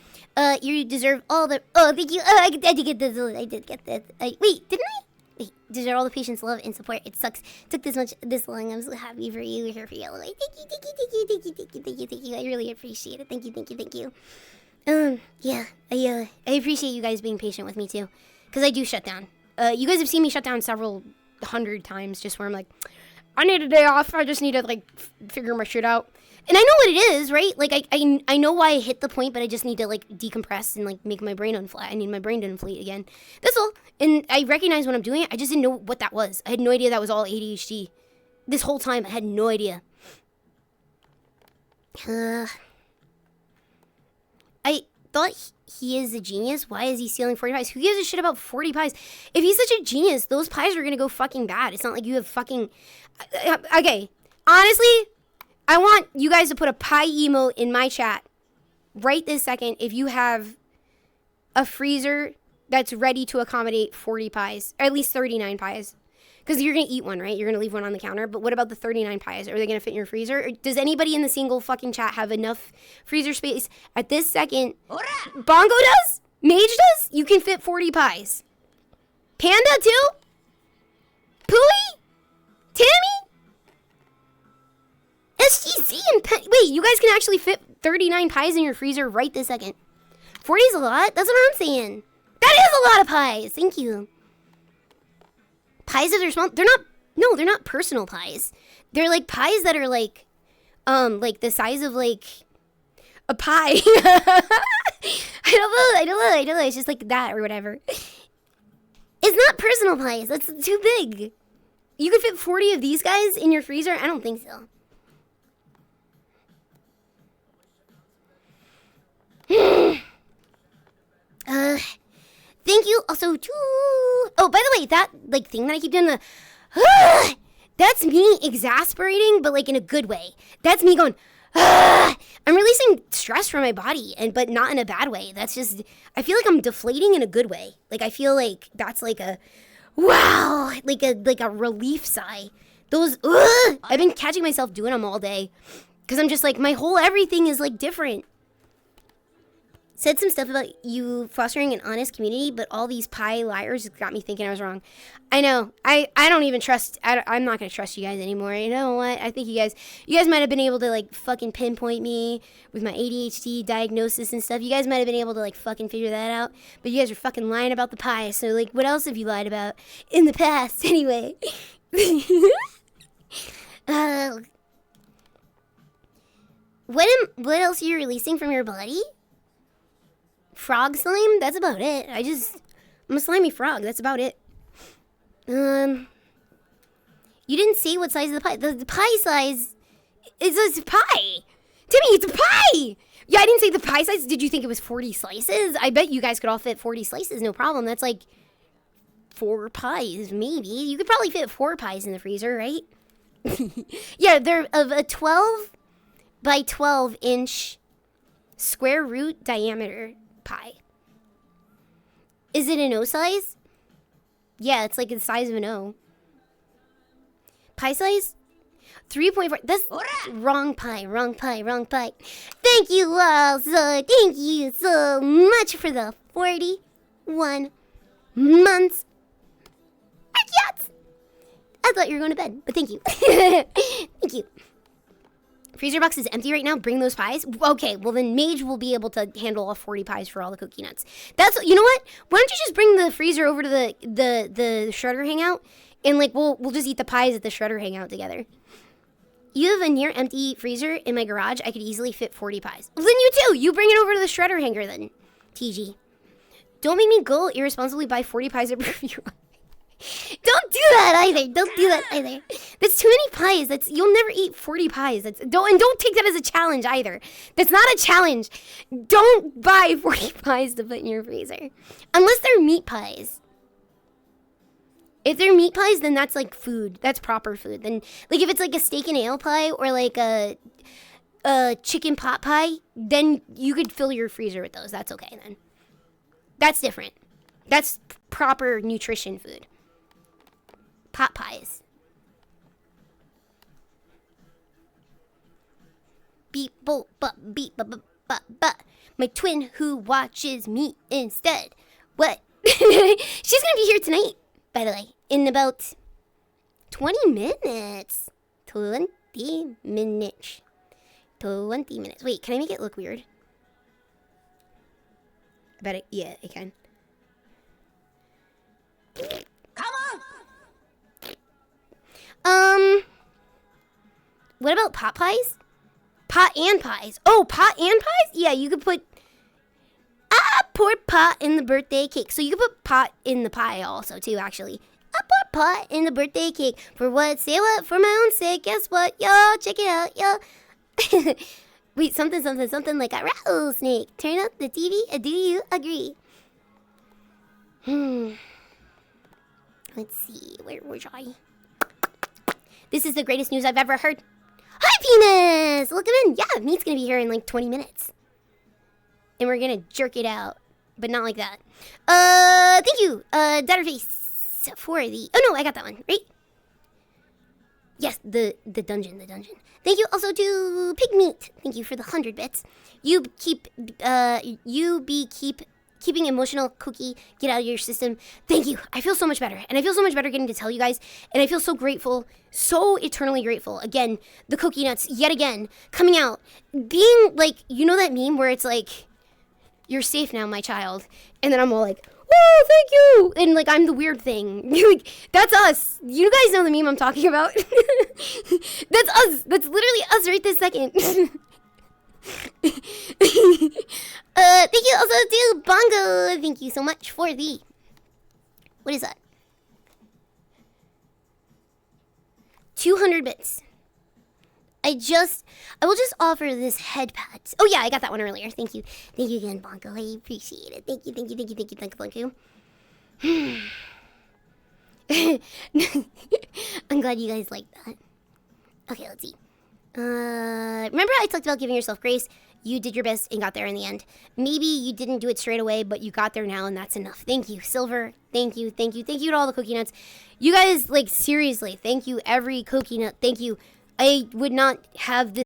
B: You deserve all the. Oh, thank you. I did get this. Wait, didn't I? Wait, deserve all the patience, love, and support. It sucks. Took this long. I'm so happy for you. We're here for you all the way. Thank you. I really appreciate it. Thank you. Yeah, I appreciate you guys being patient with me too, because I do shut down. You guys have seen me shut down several 100 times, just where I'm like, I need a day off. I just need to like figure my shit out. And I know what it is, right? Like, I know why I hit the point, but I just need to, like, decompress and, like, make my brain unflat. I need my brain to inflate again. That's all. And I recognize when I'm doing it, I just didn't know what that was. I had no idea that was all ADHD. This whole time, I had no idea. I thought he is a genius. Why is he stealing 40 pies? Who gives a shit about 40 pies? If he's such a genius, those pies are gonna go fucking bad. It's not like you have fucking... Okay, honestly... I want you guys to put a pie emote in my chat right this second if you have a freezer that's ready to accommodate 40 pies, or at least 39 pies. Because you're going to eat one, right? You're going to leave one on the counter. But what about the 39 pies? Are they going to fit in your freezer? Or does anybody in the single fucking chat have enough freezer space at this second? Bongo does? Mage does? You can fit 40 pies. Panda too? Pooey? Tammy? SGZ and wait, you guys can actually fit 39 pies in your freezer right this second. 40 is a lot? That's what I'm saying. That is a lot of pies. Thank you. Pies, if they're small, they're not personal pies. They're like pies that are like the size of like a pie. I don't know. It's just like that or whatever. It's not personal pies. That's too big. You could fit 40 of these guys in your freezer? I don't think so. Thank you also to... Oh, by the way, that, like, thing that I keep doing, that's me exasperating, but, like, in a good way. That's me going, I'm releasing stress from my body, but not in a bad way. That's just... I feel like I'm deflating in a good way. Like, I feel like that's, like, a... Wow! Like a relief sigh. Those... I've been catching myself doing them all day. Because I'm just, like, my whole everything is, like, different. Said some stuff about you fostering an honest community, but all these pie liars got me thinking I was wrong. I know. I don't even trust... I'm not going to trust you guys anymore. You know what? I think you guys might have been able to, like, fucking pinpoint me with my ADHD diagnosis and stuff. You guys might have been able to, like, fucking figure that out. But you guys are fucking lying about the pie. So, like, what else have you lied about in the past? Anyway. What else are you releasing from your body? Frog slime? That's about it. I'm a slimy frog. That's about it. You didn't say what size of the pie. The pie size is a pie. Timmy, it's a pie. Yeah, I didn't say the pie size. Did you think it was 40 slices? I bet you guys could all fit 40 slices. No problem. That's like 4 pies, maybe. You could probably fit 4 pies in the freezer, right? Yeah, they're of a 12 by 12 inch square root diameter pie. Is it an O size? Yeah, it's like the size of an O. Pie size? 3.4. That's wrong pie. Thank you all thank you so much for the 41 months. Yes! I thought you were going to bed, but thank you. Thank you. Freezer box is empty right now. Bring those pies. Okay, well then Mage will be able to handle all 40 pies for all the cookie nuts. That's, you know what? Why don't you just bring the freezer over to the shredder hangout, and like we'll just eat the pies at the shredder hangout together. You have a near empty freezer in my garage. I could easily fit 40 pies. Well, then you too. You bring it over to the shredder hanger then. TG. Don't make me go irresponsibly buy 40 pies of review. Don't do that either. That's too many pies. You'll never eat 40 pies. Don't take that as a challenge either. That's not a challenge. Don't buy 40 pies to put in your freezer. Unless they're meat pies. If they're meat pies, then that's like food. That's proper food. Then, like, if it's like a steak and ale pie or like a chicken pot pie, then you could fill your freezer with those. That's okay then. That's different. That's proper nutrition food. Pot pies. Beep, boop, but, beep, but. My twin who watches me instead. What? She's gonna be here tonight, by the way, in about 20 minutes. 20 minutes. 20 minutes. Wait, can I make it look weird? I bet it, yeah, it can. Come on! What about pot pies? Pot and pies. Oh, pot and pies? Yeah, you could put... I poured pot in the birthday cake. So you could put pot in the pie also, too, actually. I poured pot in the birthday cake. For what? Say what? For my own sake. Guess what? Yo, check it out, yo. Wait, something like a rattlesnake. Turn up the TV. Do you agree? Let's see. Where was I? This is the greatest news I've ever heard. Hi, penis! Look at him. Yeah, meat's gonna be here in like 20 minutes. And we're gonna jerk it out. But not like that. Thank you, Datterface, for the... Oh, no, I got that one, right? Yes, the dungeon. Thank you also to Pigmeat. Thank you for the 100 bits. Keeping emotional cookie get out of your system. Thank you. I feel so much better. And I feel so much better getting to tell you guys. And I feel so grateful, so eternally grateful. Again, the cookie nuts, yet again, coming out. Being like, you know that meme where it's like, you're safe now, my child. And then I'm all like, oh, thank you. And like, I'm the weird thing. That's us. You guys know the meme I'm talking about. That's us. That's literally us right this second. Thank you also to Bongo. Thank you so much for the... What is that? 200 bits. I will just offer this head pad. Oh yeah, I got that one earlier. Thank you. Thank you again, Bongo. I appreciate it. Thank you. I'm glad you guys like that. Okay, let's see. Remember I talked about giving yourself grace? You did your best and got there in the end. Maybe you didn't do it straight away, but you got there now, and that's enough. Thank you, Silver. Thank you to all the cookie nuts. You guys, like, seriously, thank you, every cookie nut. Thank you. I would not have this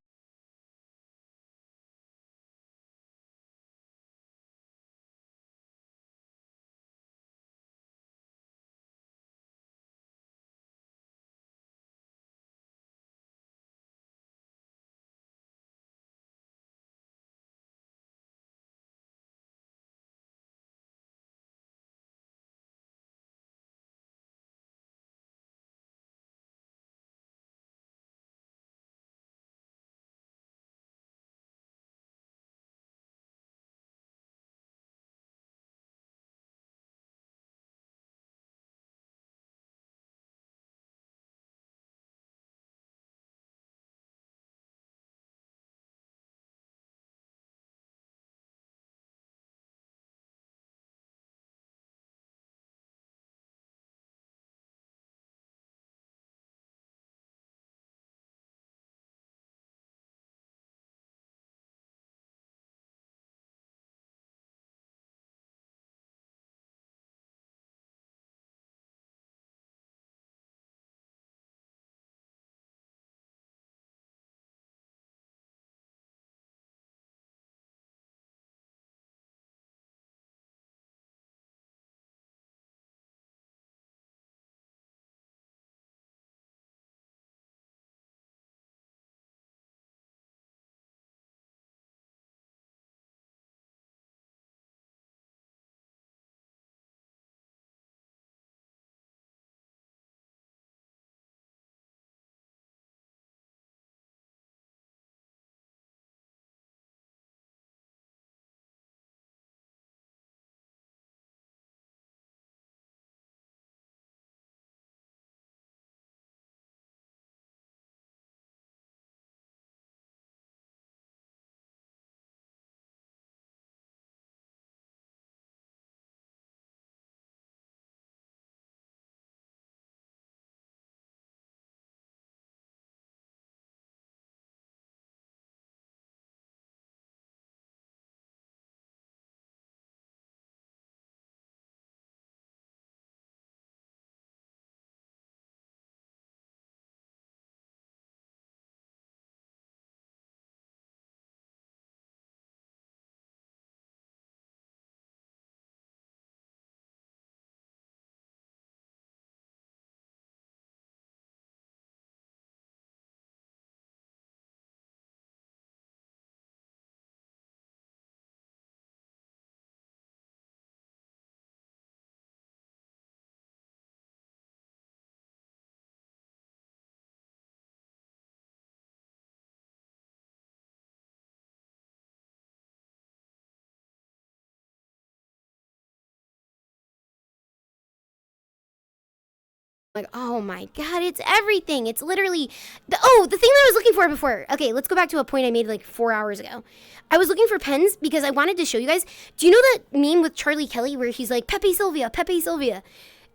B: Like, oh my god, it's everything. It's literally the thing that I was looking for before. Okay, let's go back to a point I made like 4 hours ago. I was looking for pens because I wanted to show you guys. Do you know that meme with Charlie Kelly where he's like, Pepe Sylvia, Pepe Sylvia?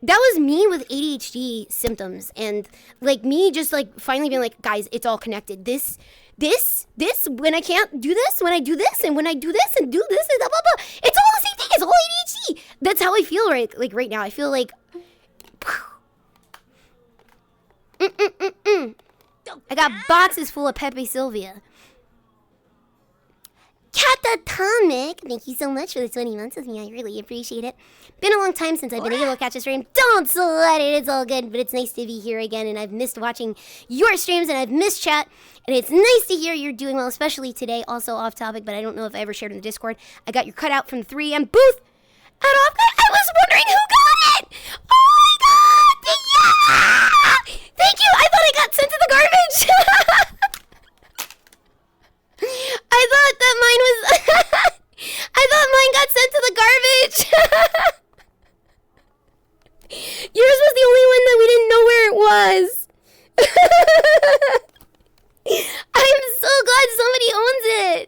B: That was me with ADHD symptoms, and like me just like finally being like, guys, it's all connected. This, when I can't do this, when I do this, and when I do this and do this, and blah, blah, blah. It's all the same thing. It's all ADHD. That's how I feel right now. I feel like, I got boxes full of Pepe Sylvia. Catatomic, thank you so much for the 20 months with me. I really appreciate it. Been a long time since I've been able to catch a stream. Don't sweat it, it's all good, but it's nice to be here again, and I've missed watching your streams, and I've missed chat, and it's nice to hear you're doing well, especially today. Also off topic, but I don't know if I ever shared in the Discord. I got your cutout from the 3am booth at off. I was wondering who got it! Oh my god! Yeah! Thank you! I thought I got sent to the garbage! I thought that mine was... I thought mine got sent to the garbage! Yours was the only one that we didn't know where it was. I'm so glad somebody owns it.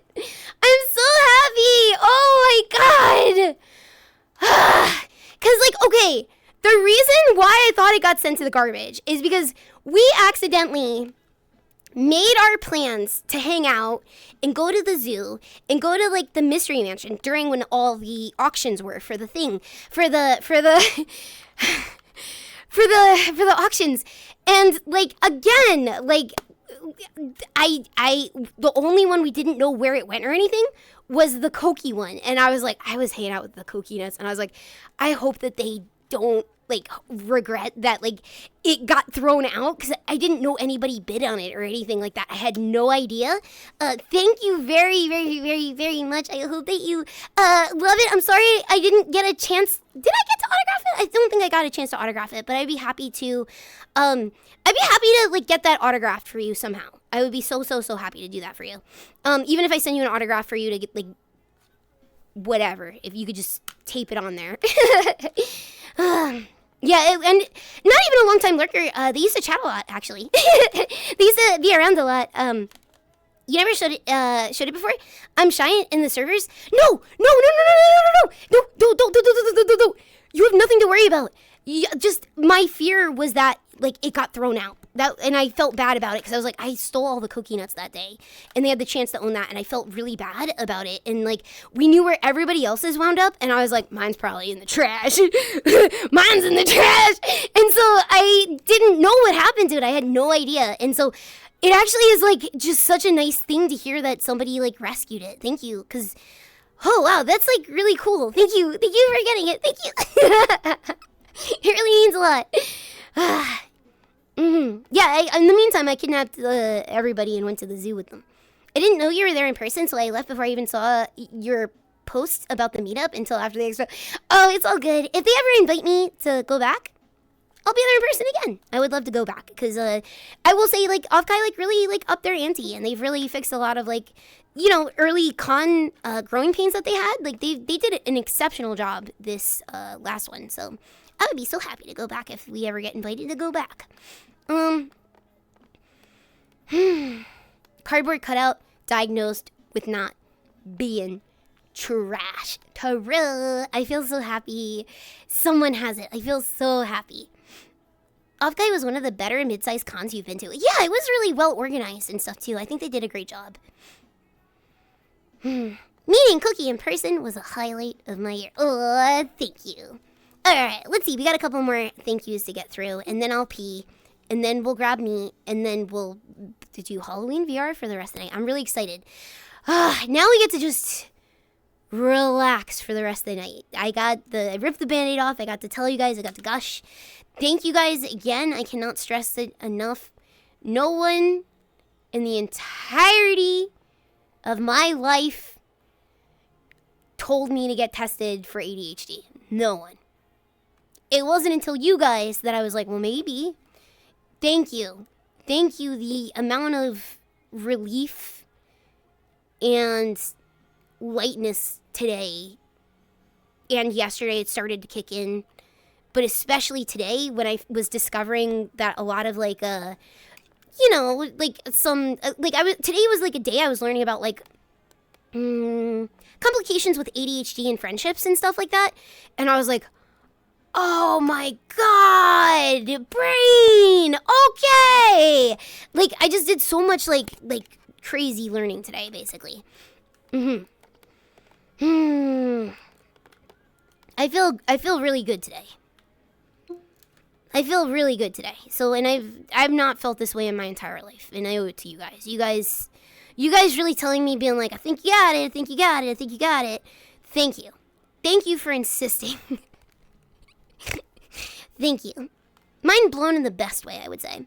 B: I'm so happy. Oh my god. Because, like, okay, the reason why I thought it got sent to the garbage is because we accidentally made our plans to hang out and go to the zoo and go to like the mystery mansion during when all the auctions were for the thing for the auctions. And like again, like I the only one we didn't know where it went or anything was the Cokie one. And I was like, I was hanging out with the Cokie nuts and I was like, I hope that they don't like regret that like it got thrown out, because I didn't know anybody bid on it or anything like that. I had no idea. Thank you very, very, very, very much. I hope that you love it. I'm sorry I didn't get a chance. Did I get to autograph it? I don't think I got a chance to autograph it, but I'd be happy to like get that autographed for you somehow. I would be so happy to do that for you. Even if I send you an autograph for you to get like whatever, if you could just tape it on there. Yeah, and not even a long-time lurker. They used to chat a lot, actually. They used to be around a lot. You never showed it before? I'm shy in the servers. No. Don't. You have nothing to worry about. Just my fear was that like it got thrown out. And I felt bad about it because I was like, I stole all the Cokie nuts that day, and they had the chance to own that, and I felt really bad about it. And like we knew where everybody else's wound up, and I was like, mine's probably in the trash. Mine's in the trash. And so I didn't know what happened to it. I had no idea. And so it actually is like just such a nice thing to hear that somebody like rescued it. Thank you, because oh wow, that's like really cool. Thank you for getting it. Thank you. It really means a lot. Yeah, in the meantime, I kidnapped everybody and went to the zoo with them. I didn't know you were there in person, so I left before I even saw your posts about the meetup until after the expo. Oh, it's all good. If they ever invite me to go back, I'll be there in person again. I would love to go back, because I will say, like, Offkai, like, really, like, upped their ante, and they've really fixed a lot of, like, you know, early growing pains that they had. Like, they did an exceptional job this last one, so I would be so happy to go back if we ever get invited to go back. Cardboard cutout diagnosed with not being trash. I feel so happy. Someone has it. I feel so happy. Offguy was one of the better mid-sized cons you've been to. Yeah, it was really well organized and stuff too. I think they did a great job. Meeting Cookie in person was a highlight of my year. Oh, thank you. Alright, let's see. We got a couple more thank yous to get through, and then I'll pee. And then we'll grab meat, and then we'll do Halloween VR for the rest of the night. I'm really excited. Now we get to just relax for the rest of the night. I ripped the Band-Aid off. I got to tell you guys. I got to gush. Thank you guys again. I cannot stress it enough. No one in the entirety of my life told me to get tested for ADHD. No one. It wasn't until you guys that I was like, well, maybe. Thank you. The amount of relief and lightness today and yesterday it started to kick in. but especially today when I was discovering that a lot of like, you know, like some, like today was like a day I was learning about like, complications with ADHD and friendships and stuff like that. And I was like, oh my God, brain. Okay. Like I just did so much like crazy learning today, basically. I feel really good today. I feel really good today. So, and I've not felt this way in my entire life, and I owe it to you guys. You guys really telling me, being like, I think you got it, I think you got it, I think you got it. Thank you. Thank you for insisting. Thank you. Mind blown in the best way, I would say.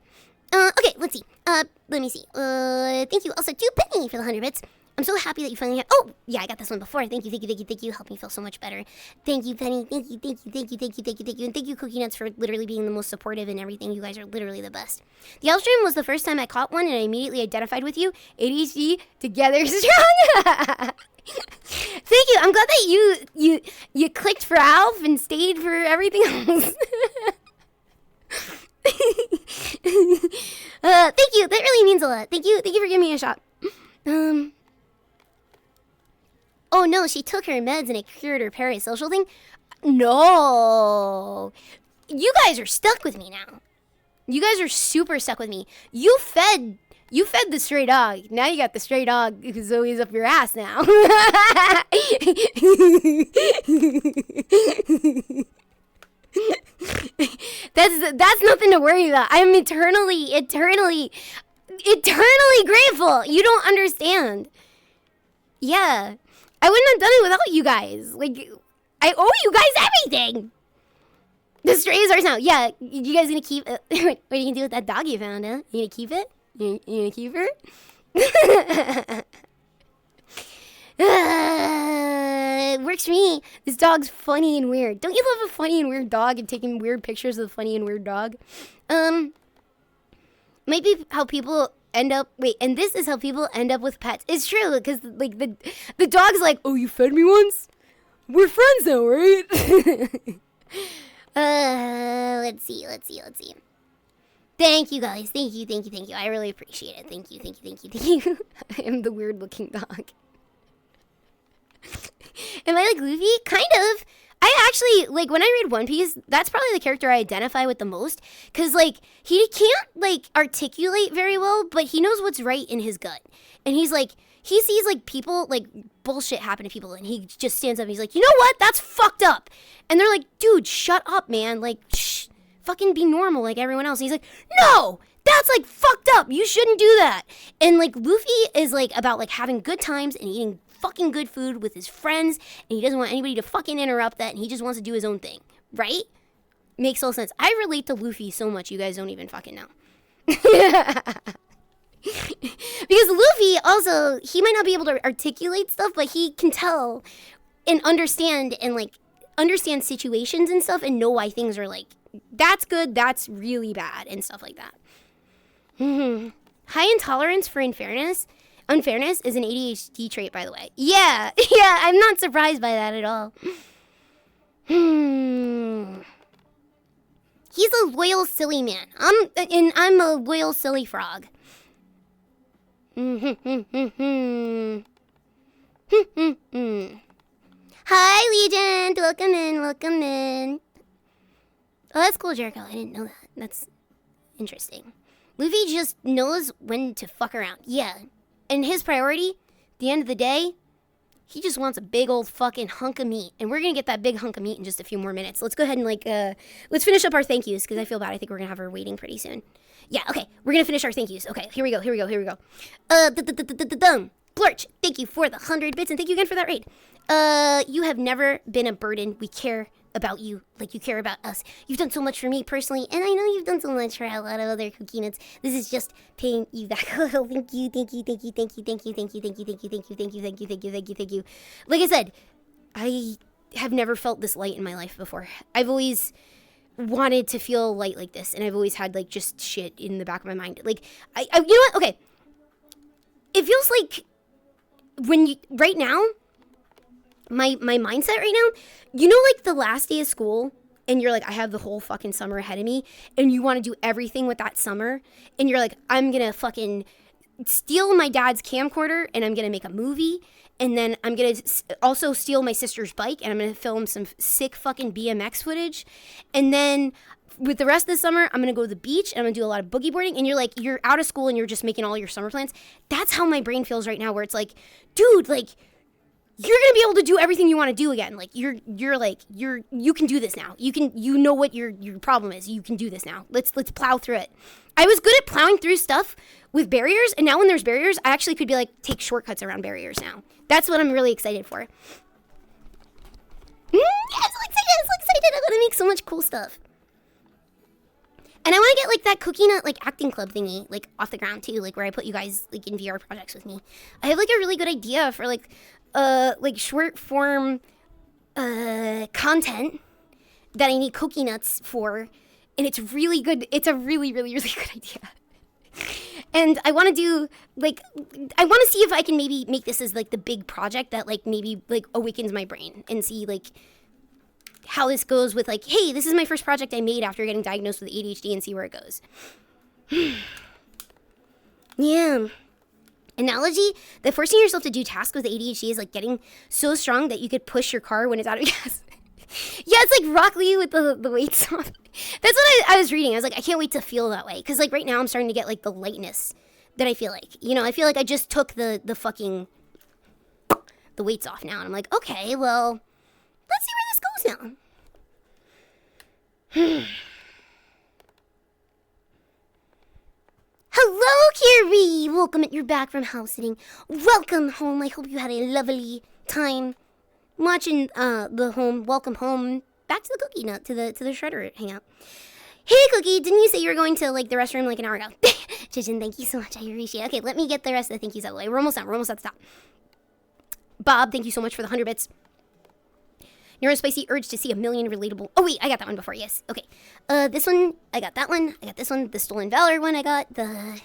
B: Okay, let's see. Let me see. Thank you also to Penny for the 100 bits. I'm so happy that you finally had. Oh, yeah, I got this one before. Thank you, thank you, thank you, thank you. Helped me feel so much better. Thank you, Penny. Thank you, thank you, thank you, thank you, thank you, thank you. And thank you, Cookie Nuts, for literally being the most supportive and everything. You guys are literally the best. The elf stream was the first time I caught one, and I immediately identified with you. ADHD together strong. Thank you. I'm glad that you clicked for Alf and stayed for everything else. Thank you. That really means a lot. Thank you. Thank you for giving me a shot. Oh no, she took her meds and it cured her parasocial thing? No. You guys are stuck with me now. You guys are super stuck with me. You fed the stray dog. Now you got the stray dog who's always up your ass now. That's nothing to worry about. I'm eternally grateful. You don't understand. Yeah. I wouldn't have done it without you guys. Like, I owe you guys everything. The strays are now. Yeah, you guys gonna keep what are you gonna do with that dog you found, huh? You gonna keep it? You gonna keep her? It works for me. This dog's funny and weird. Don't you love a funny and weird dog and taking weird pictures of the funny and weird dog? Might be how people end up. Wait, and this is how people end up with pets. It's true, because like the dog's like, oh, you fed me once? We're friends now, right? Let's see. Thank you guys. Thank you. I really appreciate it. Thank you. I am the weird looking dog. Am I like Luffy? Kind of. I actually, like, when I read One Piece, that's probably the character I identify with the most. Because, like, he can't, like, articulate very well, but he knows what's right in his gut. And he's like, he sees, like, people, like, bullshit happen to people, and he just stands up and he's like, you know what? That's fucked up. And they're like, dude, shut up, man. Like, shh, fucking be normal like everyone else. And he's like, no, that's, like, fucked up. You shouldn't do that. And, like, Luffy is, like, about, like, having good times and eating fucking good food with his friends, and he doesn't want anybody to fucking interrupt that, and he just wants to do his own thing, right? Makes all sense. I relate to Luffy so much, you guys don't even fucking know. Because Luffy also, he might not be able to articulate stuff, but he can tell and understand situations and stuff and know why things are like, that's good, that's really bad, and stuff like that. High intolerance for unfairness is an ADHD trait, by the way. Yeah, I'm not surprised by that at all. He's a loyal, silly man. I'm a loyal, silly frog. Hi, Legend. Welcome in. Oh, that's cool, Jericho. I didn't know that. That's interesting. Luffy just knows when to fuck around. Yeah. And his priority, at the end of the day, he just wants a big old fucking hunk of meat. And we're going to get that big hunk of meat in just a few more minutes. Let's go ahead and, like, let's finish up our thank yous, because I feel bad. I think we're going to have her waiting pretty soon. Yeah, okay. We're going to finish our thank yous. Okay, here we go. Glorch, thank you for the 100 bits, and thank you again for that raid. You have never been a burden. We care about you like you care about us. You've done so much for me personally, and I know you've done so much for a lot of other Cookie Nuts. This is just paying you back. Thank you. Like I said, I have never felt this light in my life before. I've always wanted to feel light like this, and I've always had, like, just shit in the back of my mind. Like, I you know what? Okay. It feels like right now, my mindset right now, you know, like the last day of school and you're like, I have the whole fucking summer ahead of me, and you want to do everything with that summer, and you're like, I'm gonna fucking steal my dad's camcorder, and I'm gonna make a movie, and then I'm gonna also steal my sister's bike, and I'm gonna film some sick fucking BMX footage, and then with the rest of the summer, I'm gonna go to the beach and I'm gonna do a lot of boogie boarding. And you're like, you're out of school and you're just making all your summer plans. That's how my brain feels right now, where it's like, dude, like, you're gonna be able to do everything you want to do again. Like, you can do this now. You know what your problem is. You can do this now. Let's plow through it. I was good at plowing through stuff with barriers, and now when there's barriers, I actually could be like, take shortcuts around barriers now. That's what I'm really excited for. I'm so excited. I'm gonna make so much cool stuff. And I want to get, like, that Cookie Nut, like, acting club thingy, like, off the ground, too, like, where I put you guys, like, in VR projects with me. I have, like, a really good idea for, like short form, content that I need Cookie Nuts for, and it's really good. It's a really, really, really good idea. And I want to do, like, I want to see if I can maybe make this as, like, the big project that, like, maybe, like, awakens my brain and see, like, how this goes with, like, hey, this is my first project I made after getting diagnosed with ADHD, and see where it goes. Yeah. Analogy, that forcing yourself to do tasks with ADHD is like getting so strong that you could push your car when it's out of gas. Yeah, it's like Rock Lee with the weights on. That's what I was reading. I was like, I can't wait to feel that way. Because, like, right now I'm starting to get, like, the lightness that I feel like. You know, I feel like I just took the fucking, the weights off now. And I'm like, okay, well, let's see where this goes now. Hello, Carrie! Welcome, you're back from house sitting. Welcome home. I hope you had a lovely time watching the home. Welcome home. Back to the Cookie Nut, to the Shredder hangout. Hey, Cookie, didn't you say you were going to, like, the restroom like an hour ago? Jijin, thank you so much. I appreciate it. Okay, let me get the rest of the thank yous out of the way. We're almost done. We're almost at the top. Bob, thank you so much for the 100 bits. Neurospicy urge to see a million relatable. Oh, wait, I got that one before. Yes. Okay. This one, I got that one. I got this one. The Stolen Valor one, I got. The.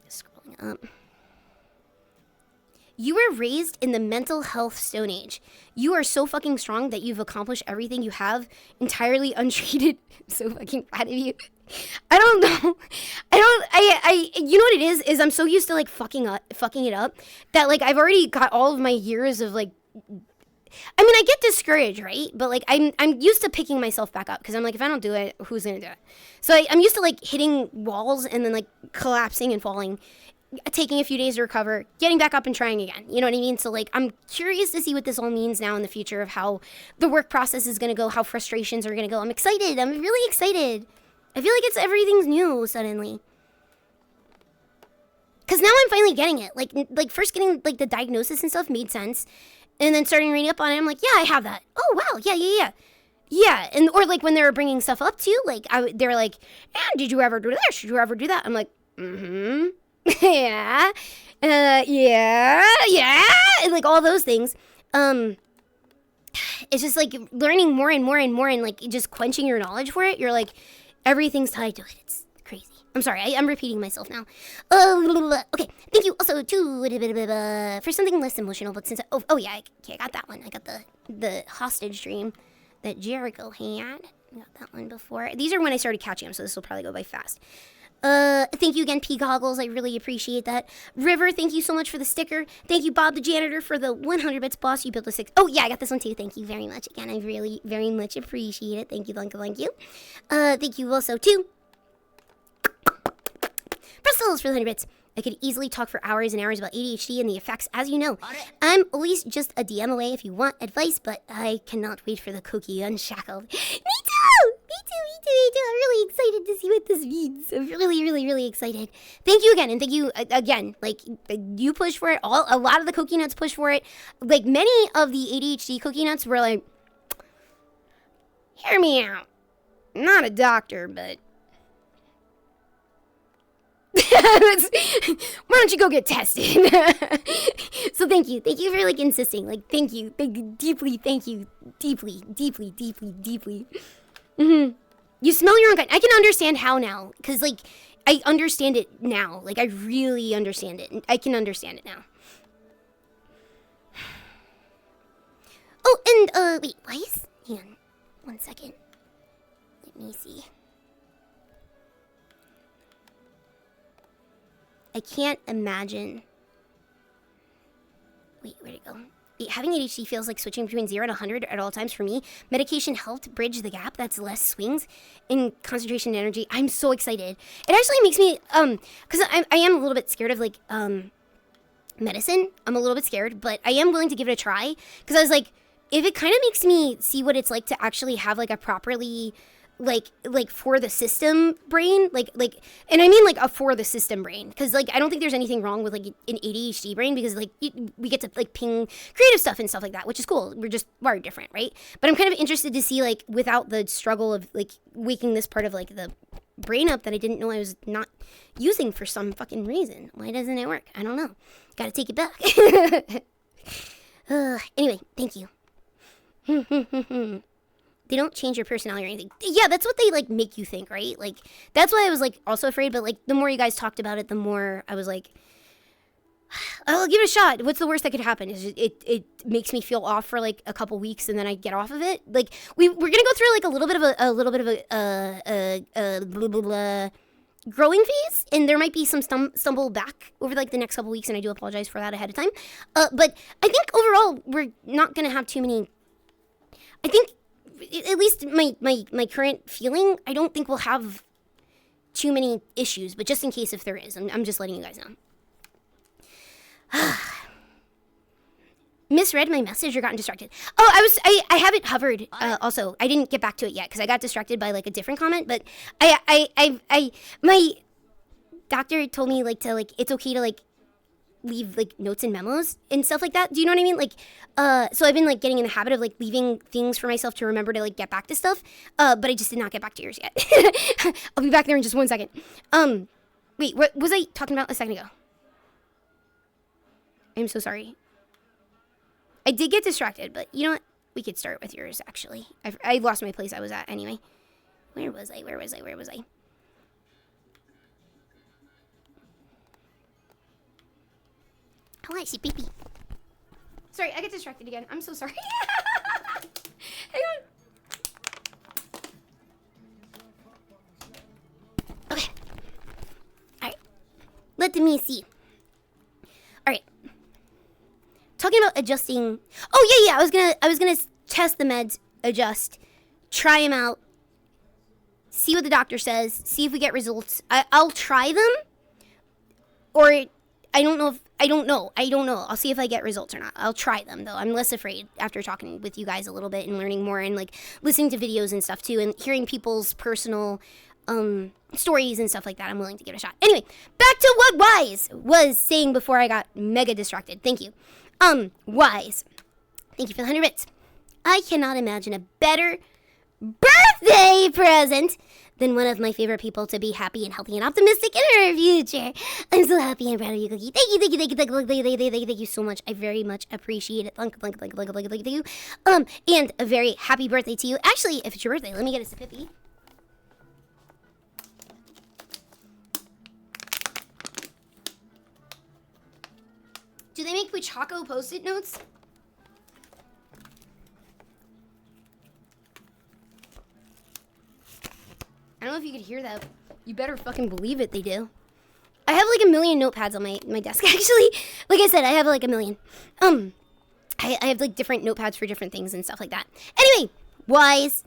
B: Scrolling up. You were raised in the mental health Stone Age. You are so fucking strong that you've accomplished everything you have entirely untreated. I'm so fucking proud of you. I don't know. You know what it is I'm so used to, like, fucking it up that, like, I've already got all of my years of, like, I mean, I get discouraged, right? But, like, I'm used to picking myself back up because I'm like, if I don't do it, who's gonna do it? So I'm used to, like, hitting walls and then, like, collapsing and falling, taking a few days to recover, getting back up and trying again. You know what I mean? So, like, I'm curious to see what this all means now in the future of how the work process is gonna go, how frustrations are gonna go. I'm excited. I'm really excited. I feel like everything's new suddenly. Because now I'm finally getting it. Like first getting, like, the diagnosis and stuff made sense. And then starting reading up on it, I'm like, yeah, I have that. Oh, wow, yeah. Yeah, and or, like, when they were bringing stuff up, too, like, they were like, did you ever do this? Did you ever do that? I'm like, yeah, yeah, and, like, all those things. It's just, like, learning more and more and more and, like, just quenching your knowledge for it. You're like, everything's tied to it. It's crazy. I'm sorry, I'm repeating myself now. Okay, thank you also to for something less emotional, but since oh yeah, I got that one. I got the hostage dream that Jericho had. I got that one before. These are when I started catching them, so this will probably go by fast. Thank you again, P Goggles. I really appreciate that. River, thank you so much for the sticker. Thank you, Bob the janitor, for the 100 bits. Boss, you built a 6. Oh yeah, I got this one too. Thank you very much. Again, I really very much appreciate it. Thank you, thank you. Thank you also too. Bristles for the 100 bits. I could easily talk for hours and hours about ADHD and the effects, as you know. I'm always just a DM away if you want advice, but I cannot wait for the cookie unshackled. Me too! I'm really excited to see what this means. I'm really excited. Thank you again, and thank you again. Like, you push for it. A lot of the cookie nuts push for it. Like, many of the ADHD cookie nuts were like, hear me out. I'm not a doctor, but... why don't you go get tested? So thank you for, like, insisting. Like, thank you deeply. You smell your own kind. I can understand how now, because, like, I understand it now. Like, I really understand it. I can understand it now. Oh, and wait, why is, hang on, 1 second. Let me see. I can't imagine. Wait, where'd it go? Wait, having ADHD feels like switching between 0 and 100 at all times for me. Medication helped bridge the gap. That's less swings in concentration and energy. I'm so excited. It actually makes me, because I am a little bit scared of, like, medicine. I'm a little bit scared, but I am willing to give it a try. Because I was like, if it kind of makes me see what it's like to actually have, like, a properly, like for the system brain, like, and I mean, like, a for the system brain, because, like, I don't think there's anything wrong with, like, an ADHD brain, because, like, we get to, like, ping creative stuff and stuff like that, which is cool. We're just wired different, right? But I'm kind of interested to see, like, without the struggle of, like, waking this part of, like, the brain up that I didn't know I was not using for some fucking reason. Why doesn't it work? I don't know. Gotta take it back. Anyway, thank you. They don't change your personality or anything. Yeah, that's what they, like, make you think, right? Like, that's why I was, like, also afraid. But, like, the more you guys talked about it, the more I was like, I'll give it a shot. What's the worst that could happen? Is it makes me feel off for, like, a couple weeks, and then I get off of it. Like, we're gonna go through, like, a little bit of a growing phase, and there might be some stumble back over, like, the next couple weeks, and I do apologize for that ahead of time. But I think overall we're not gonna have too many. I think, at least my current feeling, I don't think we'll have too many issues, but just in case if there is, I'm just letting you guys know. Misread my message or gotten distracted. Oh, I haven't hovered. Also, I didn't get back to it yet because I got distracted by, like, a different comment. But my doctor told me, like, to, like, it's okay to, like, leave, like, notes and memos and stuff like that. Do you know what I mean? Like, so I've been, like, getting in the habit of, like, leaving things for myself to remember to, like, get back to stuff. But I just did not get back to yours yet. I'll be back there in just 1 second. Wait, what was I talking about a second ago? I'm so sorry. I did get distracted, but you know what? We could start with yours, actually. I lost my place I was at anyway. Where was I? Oh, I see pee-pee. Sorry, I get distracted again. I'm so sorry. Hang on. Okay. Alright. Let me see. Alright. Talking about adjusting. Oh, yeah. I was gonna test the meds, adjust, try them out, see what the doctor says, see if we get results. I'll try them, or I don't know. I'll see if I get results or not. I'll try them, though. I'm less afraid after talking with you guys a little bit and learning more and, like, listening to videos and stuff, too, and hearing people's personal stories and stuff like that. I'm willing to give it a shot. Anyway, back to what Wise was saying before I got mega distracted. Thank you. Wise. Thank you for the 100 bits. I cannot imagine a better birthday present than one of my favorite people to be happy and healthy and optimistic in her future. I'm so happy and proud of you, Cookie. Thank you so much. I very much appreciate it. Thank you. And a very happy birthday to you. Actually, if it's your birthday, let me get a sippy. Do they make Wichako post-it notes? I don't know if you could hear that. You better fucking believe it, they do. I have, like, a million notepads on my desk, actually. Like I said, I have, like, a million. I have, like, different notepads for different things and stuff like that. Anyway, Wise,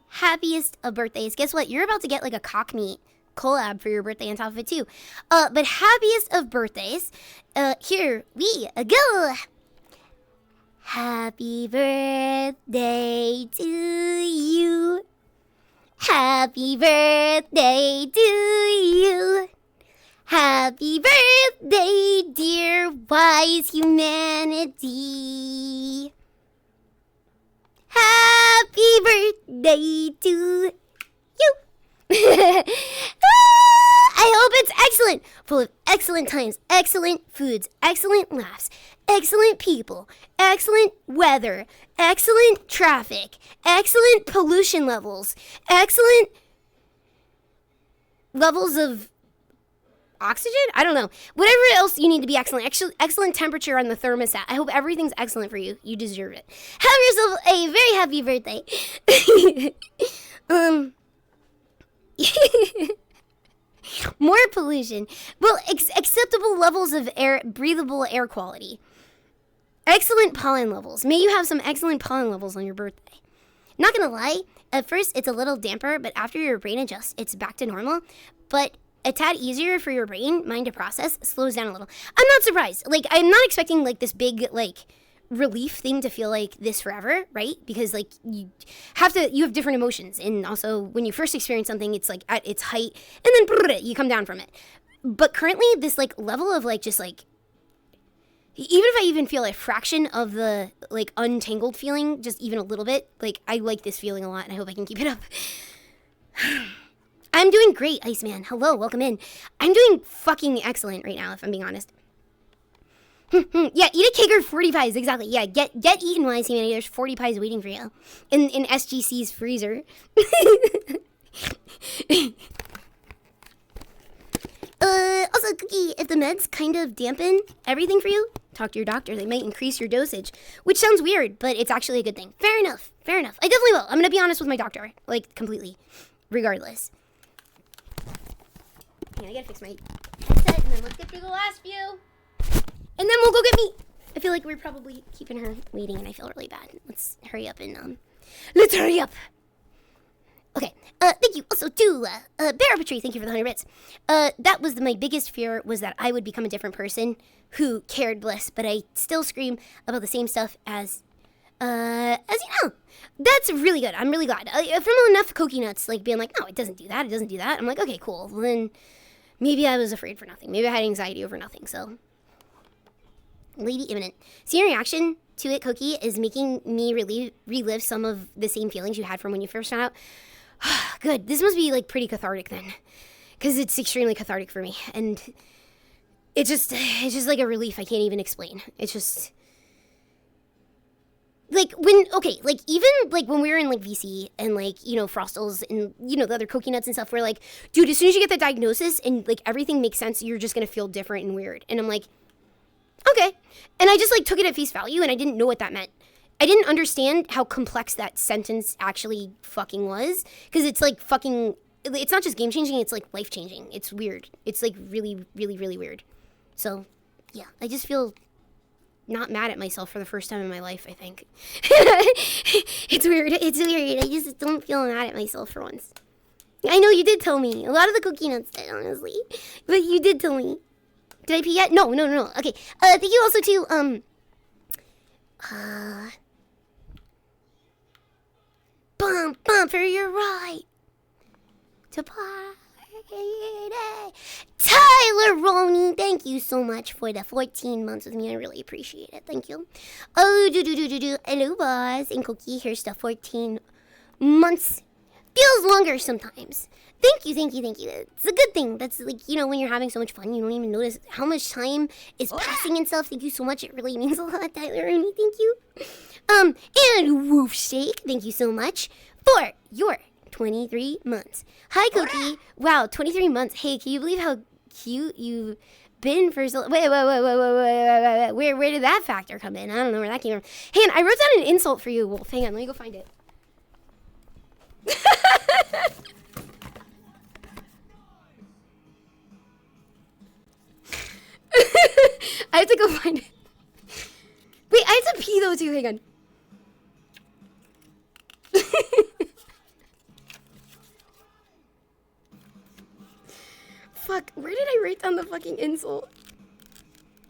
B: happiest of birthdays. Guess what? You're about to get, like, a Cockmeat collab for your birthday on top of it, too. But happiest of birthdays. Here we go. Happy birthday to you. Happy birthday to you. Happy birthday, dear Wise humanity. Happy birthday to you. I hope it's excellent, full of excellent times, excellent foods, excellent laughs, excellent people, excellent weather, excellent traffic, excellent pollution levels, excellent levels of oxygen? I don't know. Whatever else you need to be excellent. Excellent temperature on the thermostat. I hope everything's excellent for you. You deserve it. Have yourself a very happy birthday. More pollution. Well, acceptable levels of air, breathable air quality. Excellent pollen levels. May you have some excellent pollen levels on your birthday. Not gonna lie, at first it's a little damper, but after your brain adjusts, it's back to normal. But a tad easier for your mind to process, slows down a little. I'm not surprised. Like, I'm not expecting, like, this big, like, relief thing to feel like this forever, right? Because, like, you have different emotions. And also, when you first experience something, it's, like, at its height, and then you come down from it. But currently, this, like, level of, like, just, like, even if I even feel a fraction of the, like, untangled feeling, just even a little bit, like, I like this feeling a lot, and I hope I can keep it up. I'm doing great, Iceman. Hello, welcome in. I'm doing fucking excellent right now, if I'm being honest. Yeah, eat a cake or 40 pies, exactly. Yeah, get eaten, wise humanity. There's 40 pies waiting for you in SGC's freezer. Also, Cookie, if the meds kind of dampen everything for you, talk to your doctor. They might increase your dosage, which sounds weird, but it's actually a good thing. Fair enough. I definitely will. I'm going to be honest with my doctor, like, completely, regardless. Yeah, I got to fix my headset, and then let's get through the last few. And then we'll go get meat. I feel like we're probably keeping her waiting, and I feel really bad. Let's hurry up and, let's hurry up. Okay, thank you also to, Barapatry, thank you for the 100 bits. That was my biggest fear, was that I would become a different person who cared less, but I still scream about the same stuff as you know. That's really good. I'm really glad. From enough Cokie Nuts, like, being like, no, it doesn't do that, I'm like, okay, cool. Well, then maybe I was afraid for nothing. Maybe I had anxiety over nothing, so. Lady Imminent. See, your reaction to it, Cookie, is making me relive some of the same feelings you had from when you first found out. Good. This must be, like, pretty cathartic then. Because it's extremely cathartic for me. And it's just like a relief I can't even explain. It's just, like, even, like, when we were in, like, VC and, like, you know, Frostals and, you know, the other Cokie Nuts and stuff, we're like, dude, as soon as you get the diagnosis and, like, everything makes sense, you're just going to feel different and weird. And I'm like, okay. And I just, like, took it at face value, and I didn't know what that meant. I didn't understand how complex that sentence actually fucking was. Because it's, like, fucking, it's not just game-changing, it's, like, life-changing. It's weird. It's, like, really, really, really weird. So, yeah. I just feel not mad at myself for the first time in my life, I think. It's weird. I just don't feel mad at myself for once. I know you did tell me. A lot of the Cokie Nuts did, honestly. But you did tell me. Did I pee yet? No. Okay. Thank you also to, Bumper, you're right. To party. Tyler Roney, thank you so much for the 14 months with me. I really appreciate it. Thank you. Oh, hello, boss. And Cookie, here's the 14 months. Feels longer sometimes. Thank you. It's a good thing. That's, like, you know, when you're having so much fun, you don't even notice how much time is passing and stuff. Thank you so much. It really means a lot, Tyler Rooney. Thank you. And Woof Shake, thank you so much for your 23 months. Hi, Cookie. Wow, 23 months. Hey, can you believe how cute you've been for so... Wait. Where did that factor come in? I don't know where that came from. Hey, and I wrote down an insult for you, Wolf. Hang on, let me go find it. I have to go find it. Wait, I have to pee though too. Hang on. Fuck, where did I write down the fucking insult?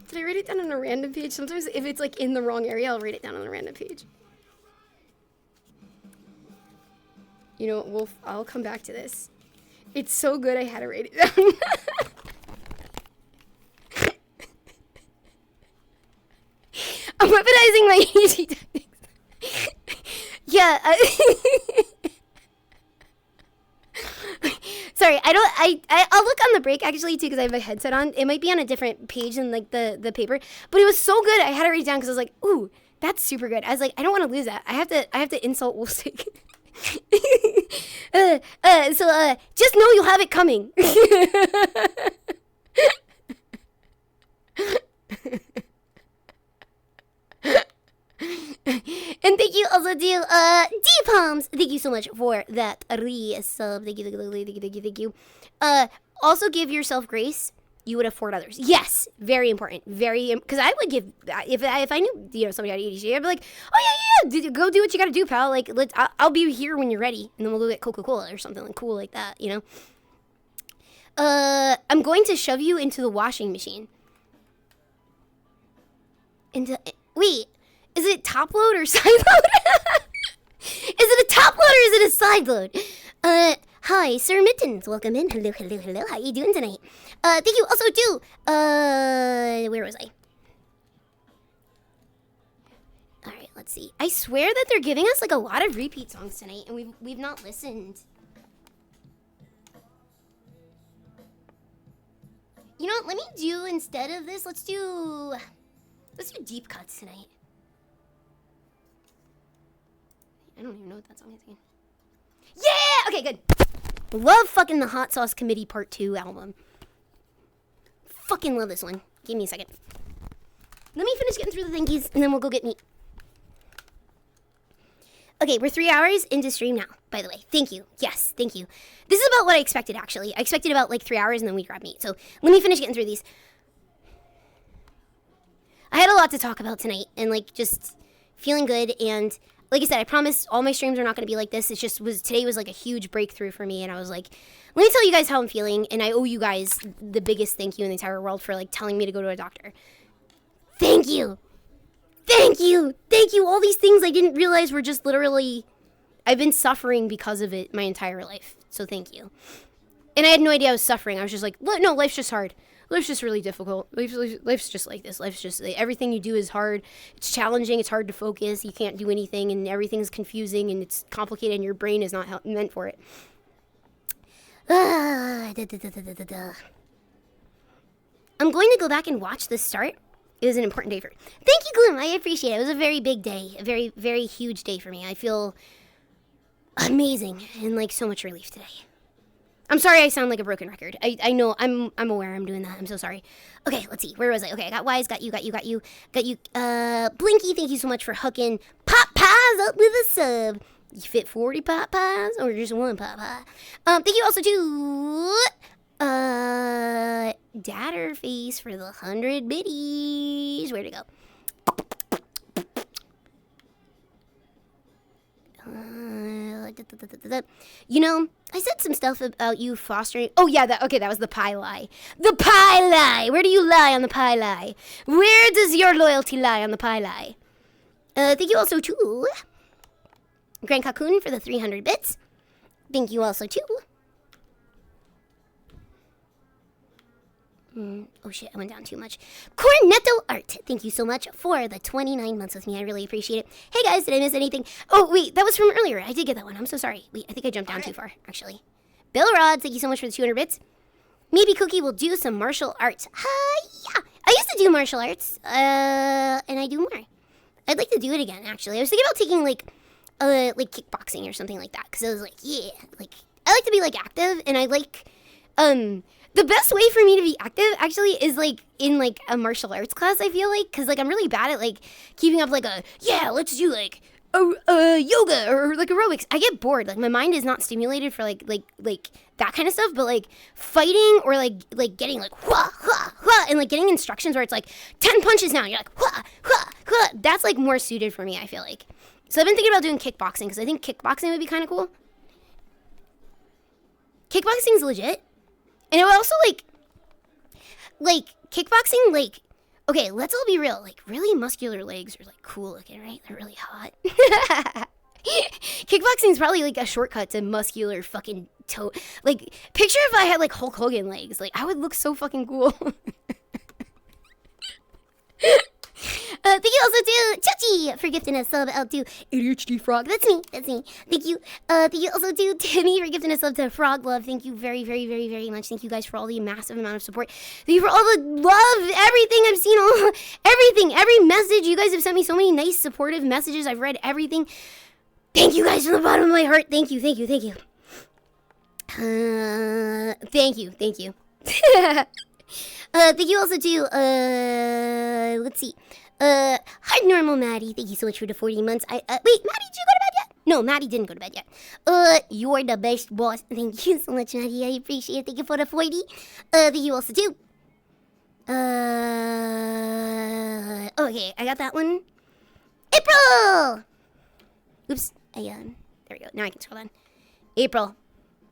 B: Did I write it down on a random page? Sometimes if it's, like, in the wrong area, I'll write it down on a random page. You know what, Wolf? I'll come back to this. It's so good I had to write it down. I'm weaponizing my easy tactics. Yeah. Sorry, I'll look on the break actually too because I have a headset on. It might be on a different page than, like, the paper, but it was so good I had to write it down because I was like, ooh, that's super good. I was like, I don't want to lose that. I have to insult Wolfstick. So just know you'll have it coming. And thank you also to D-Palms. Thank you so much for that re-sub. Thank you. Also give yourself grace. You would afford others. Yes, very important. Because I would give, if I knew, somebody had ADHD, I'd be like, oh yeah, go do what you gotta do, pal. Like, I'll be here when you're ready, and then we'll go get Coca-Cola or something like cool like that, I'm going to shove you into the washing machine. Wait, is it top load or side load? Is it a top load or is it a side load? Hi, Sir Mittens. Welcome in. Hello. How you doing tonight? Thank you also too. Where was I? All right, let's see. I swear that they're giving us like a lot of repeat songs tonight, and we've not listened. You know what? Let me do instead of this. Let's do deep cuts tonight. I don't even know what that song is again. Yeah! Okay, good. Love fucking the Hot Sauce Committee Part 2 album. Fucking love this one. Give me a second. Let me finish getting through the thingies, and then we'll go get meat. Okay, we're 3 hours into stream now, by the way. Thank you. Yes, thank you. This is about what I expected, actually. I expected about, 3 hours, and then we grab meat. So let me finish getting through these. I had a lot to talk about tonight, and, just feeling good, and... like I said, I promise all my streams are not going to be like this. Today was like a huge breakthrough for me. And I was like, let me tell you guys how I'm feeling. And I owe you guys the biggest thank you in the entire world for telling me to go to a doctor. Thank you. Thank you. Thank you. All these things I didn't realize were just literally, I've been suffering because of it my entire life. So thank you. And I had no idea I was suffering. I was just like, no, life's just hard. Life's just really difficult. Life's just like this. Life's just, everything you do is hard. It's challenging. It's hard to focus. You can't do anything, and everything's confusing, and it's complicated, and your brain is not meant for it. I'm going to go back and watch this start. It was an important day for me. Thank you, Gloom. I appreciate it. It was a very big day. A very, very huge day for me. I feel amazing and so much relief today. I'm sorry I sound like a broken record. I know, I'm aware I'm doing that. I'm so sorry. Okay, let's see. Where was I? Okay, I got Wise, got you. Blinky, thank you so much for hooking Pop Pies up with a sub. You fit 40 Pop Pies or just one Pop Pie? Thank you also to, Datterface for the 100 biddies. Where'd it go? I said some stuff about you fostering. Oh yeah, that was the pie lie. The pie lie. Where do you lie on the pie lie? Where does your loyalty lie on the pie lie? Thank you also to Grand Cocoon for the 300 bits. Thank you also to. Oh shit, I went down too much. Cornetto Art, thank you so much for the 29 months with me. I really appreciate it. Hey guys, did I miss anything? Oh wait, that was from earlier. I did get that one. I'm so sorry. Wait, I think I jumped down too far, actually. Bill Rod, thank you so much for the 200 bits. Maybe Cookie will do some martial arts. Yeah. I used to do martial arts, and I do more. I'd like to do it again, actually. I was thinking about taking, kickboxing or something like that, because I was like, yeah, I like to be, active, and I like, the best way for me to be active, actually, is, in, a martial arts class, I feel like, because, I'm really bad at, keeping up, let's do, yoga or, aerobics. I get bored. My mind is not stimulated for, that kind of stuff, but, fighting or, getting, hua, hua, hua, and, getting instructions where it's, 10 punches now, and you're hua, hua, hua. That's, more suited for me, I feel like. So I've been thinking about doing kickboxing, because I think kickboxing would be kind of cool. Kickboxing's legit. And it would also, kickboxing, okay, let's all be real. Really muscular legs are, cool looking, right? They're really hot. Kickboxing's probably, a shortcut to muscular fucking toe. Picture if I had, Hulk Hogan legs. I would look so fucking cool. Thank you also to Chachi for gifting a sub out to ADHD Frog. That's me. Thank you. Thank you also to Timmy for gifting a sub to Frog Love. Thank you very, very, very, very much. Thank you guys for all the massive amount of support. Thank you for all the love, everything I've seen, everything, every message. You guys have sent me so many nice, supportive messages. I've read everything. Thank you guys from the bottom of my heart. Thank you. Thank you. Thank you also to, let's see. Hard Normal Maddie, thank you so much for the 40 months. Wait, Maddie, did you go to bed yet? No, Maddie didn't go to bed yet. You're the best boss. Thank you so much, Maddie. I appreciate it. Thank you for the 40. Thank you also to, okay, I got that one. April! Oops, there we go. Now I can scroll down. April,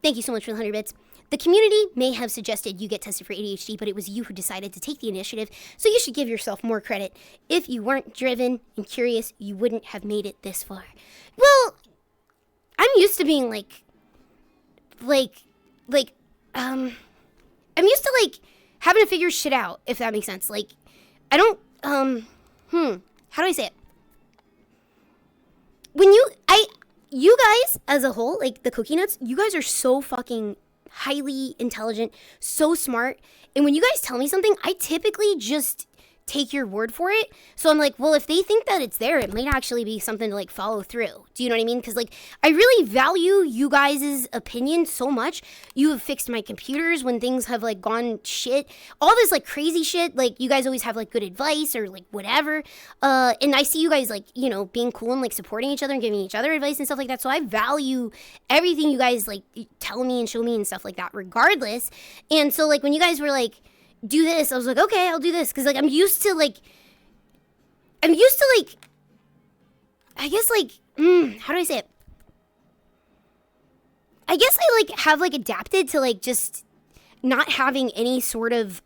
B: thank you so much for the 100 bits. The community may have suggested you get tested for ADHD, but it was you who decided to take the initiative, so you should give yourself more credit. If you weren't driven and curious, you wouldn't have made it this far. Well, I'm used to being I'm used to having to figure shit out, if that makes sense. Like, I don't, how do I say it? You guys as a whole, like the Cookie Nuts, you guys are so fucking highly intelligent, so smart. And when you guys tell me something, I typically just take your word for it. So I'm like, well, if they think that it's there, it might actually be something to follow through. Do you know what I mean? Because I really value you guys' opinion so much. You have fixed my computers when things have gone shit. All this crazy shit. You guys always have good advice or whatever. And I see you guys being cool and supporting each other and giving each other advice and stuff like that. So I value everything you guys tell me and show me and stuff like that regardless. And so when you guys were do this, I was like, okay, I'll do this. Because I'm used to I guess how do I say it? I guess I have adapted to just not having any sort of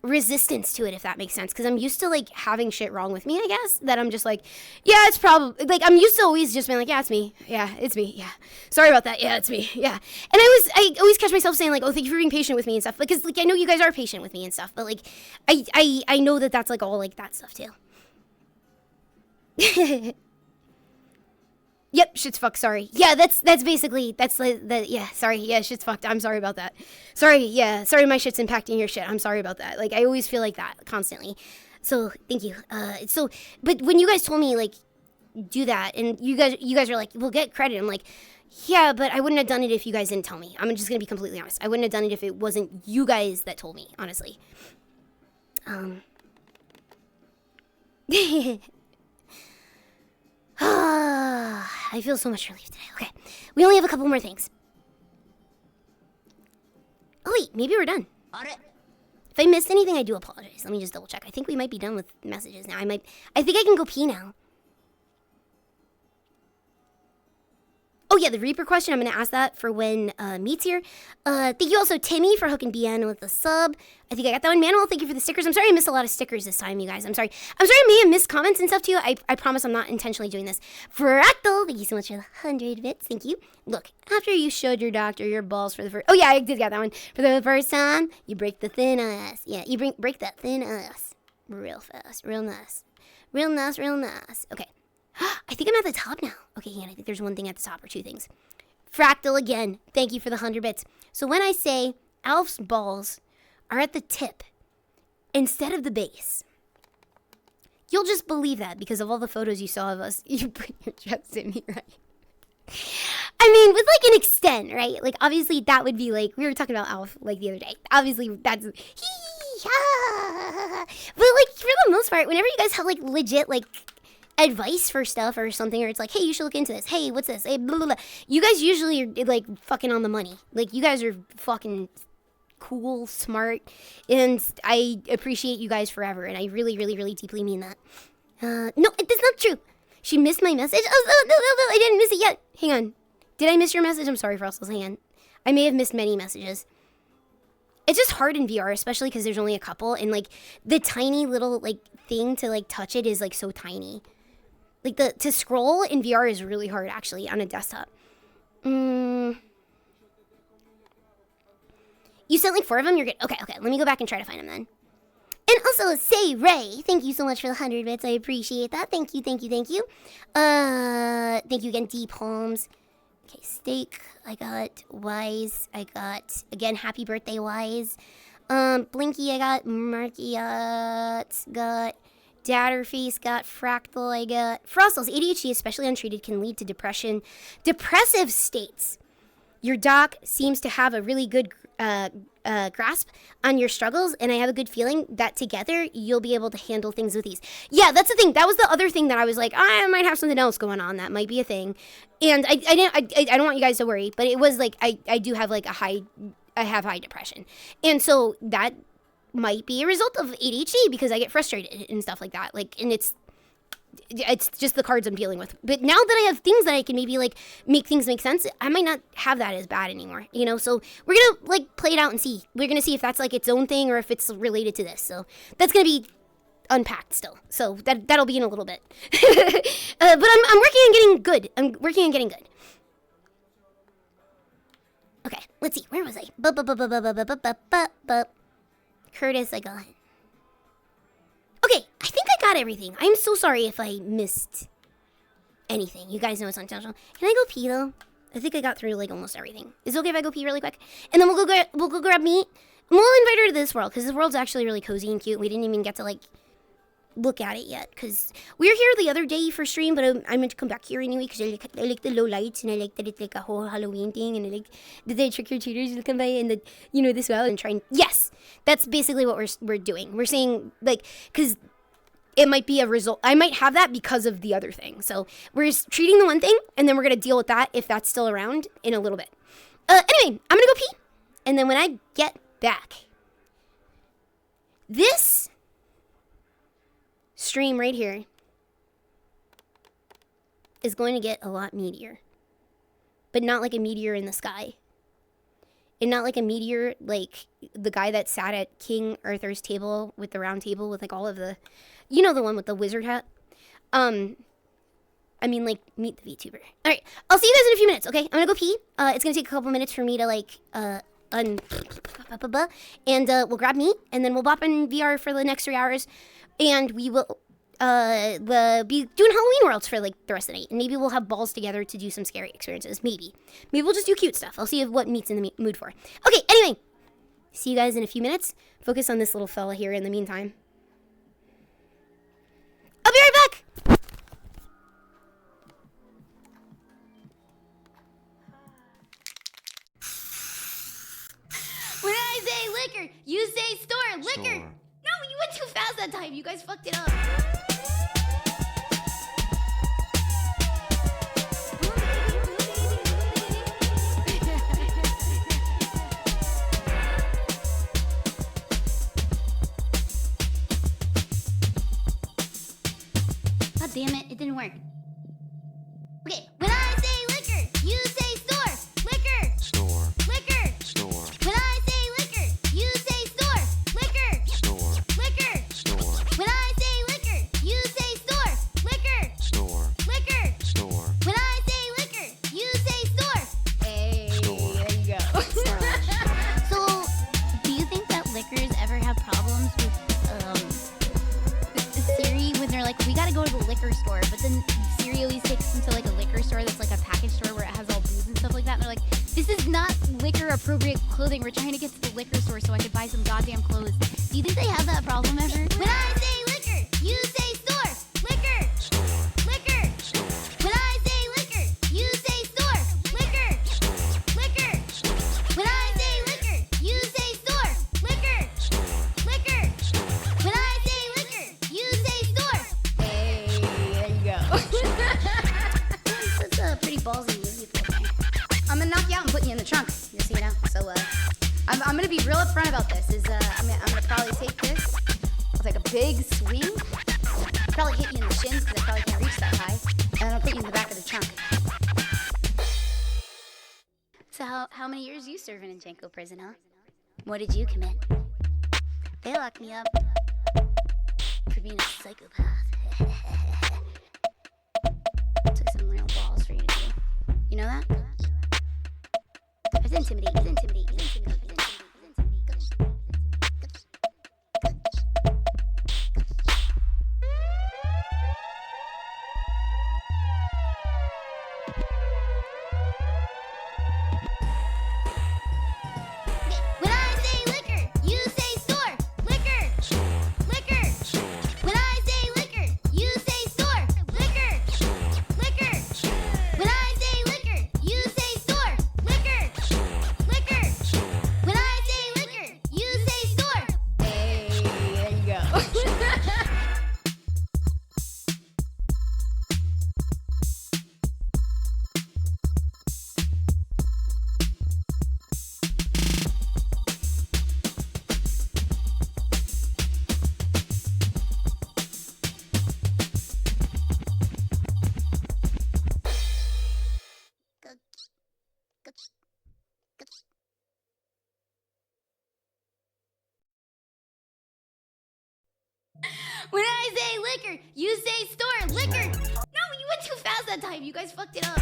B: resistance to it, if that makes sense. Because I'm used to having shit wrong with me, I guess. That I'm just yeah, it's probably I'm used to always just being yeah, it's me. Yeah, it's me. Yeah, sorry about that. Yeah, it's me. Yeah. And I always catch myself saying oh, thank you for being patient with me and stuff. Because I know you guys are patient with me and stuff. But I know that that's all that stuff too. Yep, shit's fucked, sorry. Yeah, that's basically, yeah, sorry, yeah, shit's fucked, I'm sorry about that. Sorry, yeah, sorry my shit's impacting your shit, I'm sorry about that. I always feel like that, constantly. So, thank you. But when you guys told me, do that, and you guys are well, get credit, I'm yeah, but I wouldn't have done it if you guys didn't tell me. I'm just gonna be completely honest. I wouldn't have done it if it wasn't you guys that told me, honestly. I feel so much relief today. Okay, we only have a couple more things. Oh wait, maybe we're done. If I missed anything, I do apologize. Let me just double check. I think we might be done with messages now. I think I can go pee now. Oh yeah, the Reaper question, I'm going to ask that for when Meet's here. Thank you also, Timmy, for hooking BN with the sub. I think I got that one. Manuel, thank you for the stickers. I'm sorry I missed a lot of stickers this time, you guys. I'm sorry I may have missed comments and stuff too. I promise I'm not intentionally doing this. Fractal, thank you so much for the 100 bits. Thank you. Look, after you showed your doctor your balls for the first... Oh yeah, I did get that one. For the first time, you break the thin ice. Yeah, you break that thin ice real fast. Real nice. Real nice, real nice. Okay. I think I'm at the top now. Okay, and I think there's one thing at the top, or two things. Fractal again. Thank you for the 100 bits. So when I say Alf's balls are at the tip instead of the base, you'll just believe that because of all the photos you saw of us. You put your chest in me, right? I mean, with an extent, right? Obviously that would be we were talking about Alf the other day. Obviously that's but for the most part, whenever you guys have legit advice for stuff or something, or it's hey, you should look into this. Hey, what's this? Hey, blah, blah, blah. You guys usually are fucking on the money. You guys are fucking cool, smart, and I appreciate you guys forever, and I really, really, really deeply mean that. No, that's not true. She missed my message? Oh, no, I didn't miss it yet. Hang on. Did I miss your message? I'm sorry, Frostles. Hang on. I may have missed many messages. It's just hard in VR, especially because there's only a couple, and the tiny little thing to touch it is so tiny. To scroll in VR is really hard, actually, on a desktop. You sent 4 of them? You're good. Okay, let me go back and try to find them then. And also, Say Ray, thank you so much for the 100 bits. I appreciate that. Thank you. Thank you again, D Palms. Okay, Steak, I got. Wise, I got. Again, happy birthday, Wise. Blinky, I got. Markiot, got. Datterface, got. Fractal, I got. Frostles, ADHD, especially untreated, can lead to depressive states. Your doc seems to have a really good grasp on your struggles, and I have a good feeling that together you'll be able to handle things with ease. Yeah, that's the thing. That was the other thing that I was like, I might have something else going on. That might be a thing, and I don't want you guys to worry, but it was like I do have like I have high depression, and so that might be a result of ADHD because I get frustrated and stuff like that. Like, and it's just the cards I'm dealing with. But now that I have things that I can maybe like make things make sense, I might not have that as bad anymore, you know? So we're gonna like play it out and see. We're gonna see if that's like its own thing or if it's related to this. So that's gonna be unpacked still. So that'll be in a little bit. But I'm working on getting good. I'm working on getting good. Okay, let's see. Where was I? Curtis, I got it. Okay, I think I got everything. I'm so sorry if I missed anything. You guys know it's unintentional. Can I go pee though? I think I got through like almost everything. Is it okay if I go pee really quick? And then we'll go grab meat. And we'll invite her to this world because this world's actually really cozy and cute. We didn't even get to like look at it yet because we were here the other day for stream, but I meant to come back here anyway because I like the low lights and I like that it's like a whole Halloween thing and I like that the trick-or-treaters will come by and the, you know, this well and try and, yes, that's basically what we're doing. We're saying like, because it might be a result. I might have that because of the other thing. So we're just treating the one thing and then we're going to deal with that if that's still around in a little bit. Anyway, I'm going to go pee. And then when I get back, this stream right here is going to get a lot meatier, but not like a meteor in the sky, and not like a meteor like the guy that sat at King Arthur's table with the round table with like all of the, you know, the one with the wizard hat. I mean, like, meet the VTuber. All right, I'll see you guys in a few minutes. Okay, I'm gonna go pee. It's gonna take a couple minutes for me to like and we'll grab meat and then we'll bop in VR for the next 3 hours. And we will be doing Halloween worlds for like the rest of the night. And maybe we'll have balls together to do some scary experiences. Maybe we'll just do cute stuff. I'll see what meat's in the mood for. Okay, anyway. See you guys in a few minutes. Focus on this little fella here in the meantime. I'll be right back! When I say liquor, you say store. Liquor! Store. No, you went too fast that time. You guys fucked it up. God damn it, it didn't work. Okay, when I say liquor, you say store. Liquor. Store. Liquor. Store. When I say liquor, you say store. Liquor. Store. Liquor. Store. When I say liquor, you say store. Liquor. Store. Liquor. Store. When I say liquor, you say store. Hey, store. There you go. So, do you think that liquors ever have problems with Siri when they're like, we gotta go to the liquor store, but then Siri always takes them to like a liquor store that's like a package store where it has all booze and stuff like that, and they're like, this is not liquor appropriate clothing, we're trying to get to the liquor store so I could buy some goddamn clothes. Do you think they have that problem ever? When I say liquor, you say store. Liquor. Store. Liquor. Store. When I say liquor, you say store. Liquor. Store. Liquor. Store. When I say liquor, you say store. Liquor. Store. Liquor. Store. When I say liquor, you say store. Hey, there you go. That's a pretty ballsy move. I'm gonna knock you out and put you in the trunk, just so you know. So, I'm gonna be real upfront about this. I'm gonna probably take this. I'll take a big swing. I'll probably hit you in the shins because I probably can't reach that high. And then I'll put you in the back of the trunk. So how many years you serving in Janko prison, huh? What did you commit? They locked me up for being a psychopath. Took some real balls for you to do. You know that? It's intimidating. It's intimidating. It's intimidating. When I say liquor, you say store. Liquor. Store. Liquor. Store. When I say liquor, you say store. Liquor. Store. Liquor. Store. When I say liquor, you say store. Liquor. Store. Liquor. Store. liquor. You say store liquor. No, you went too fast that time. You guys fucked it up.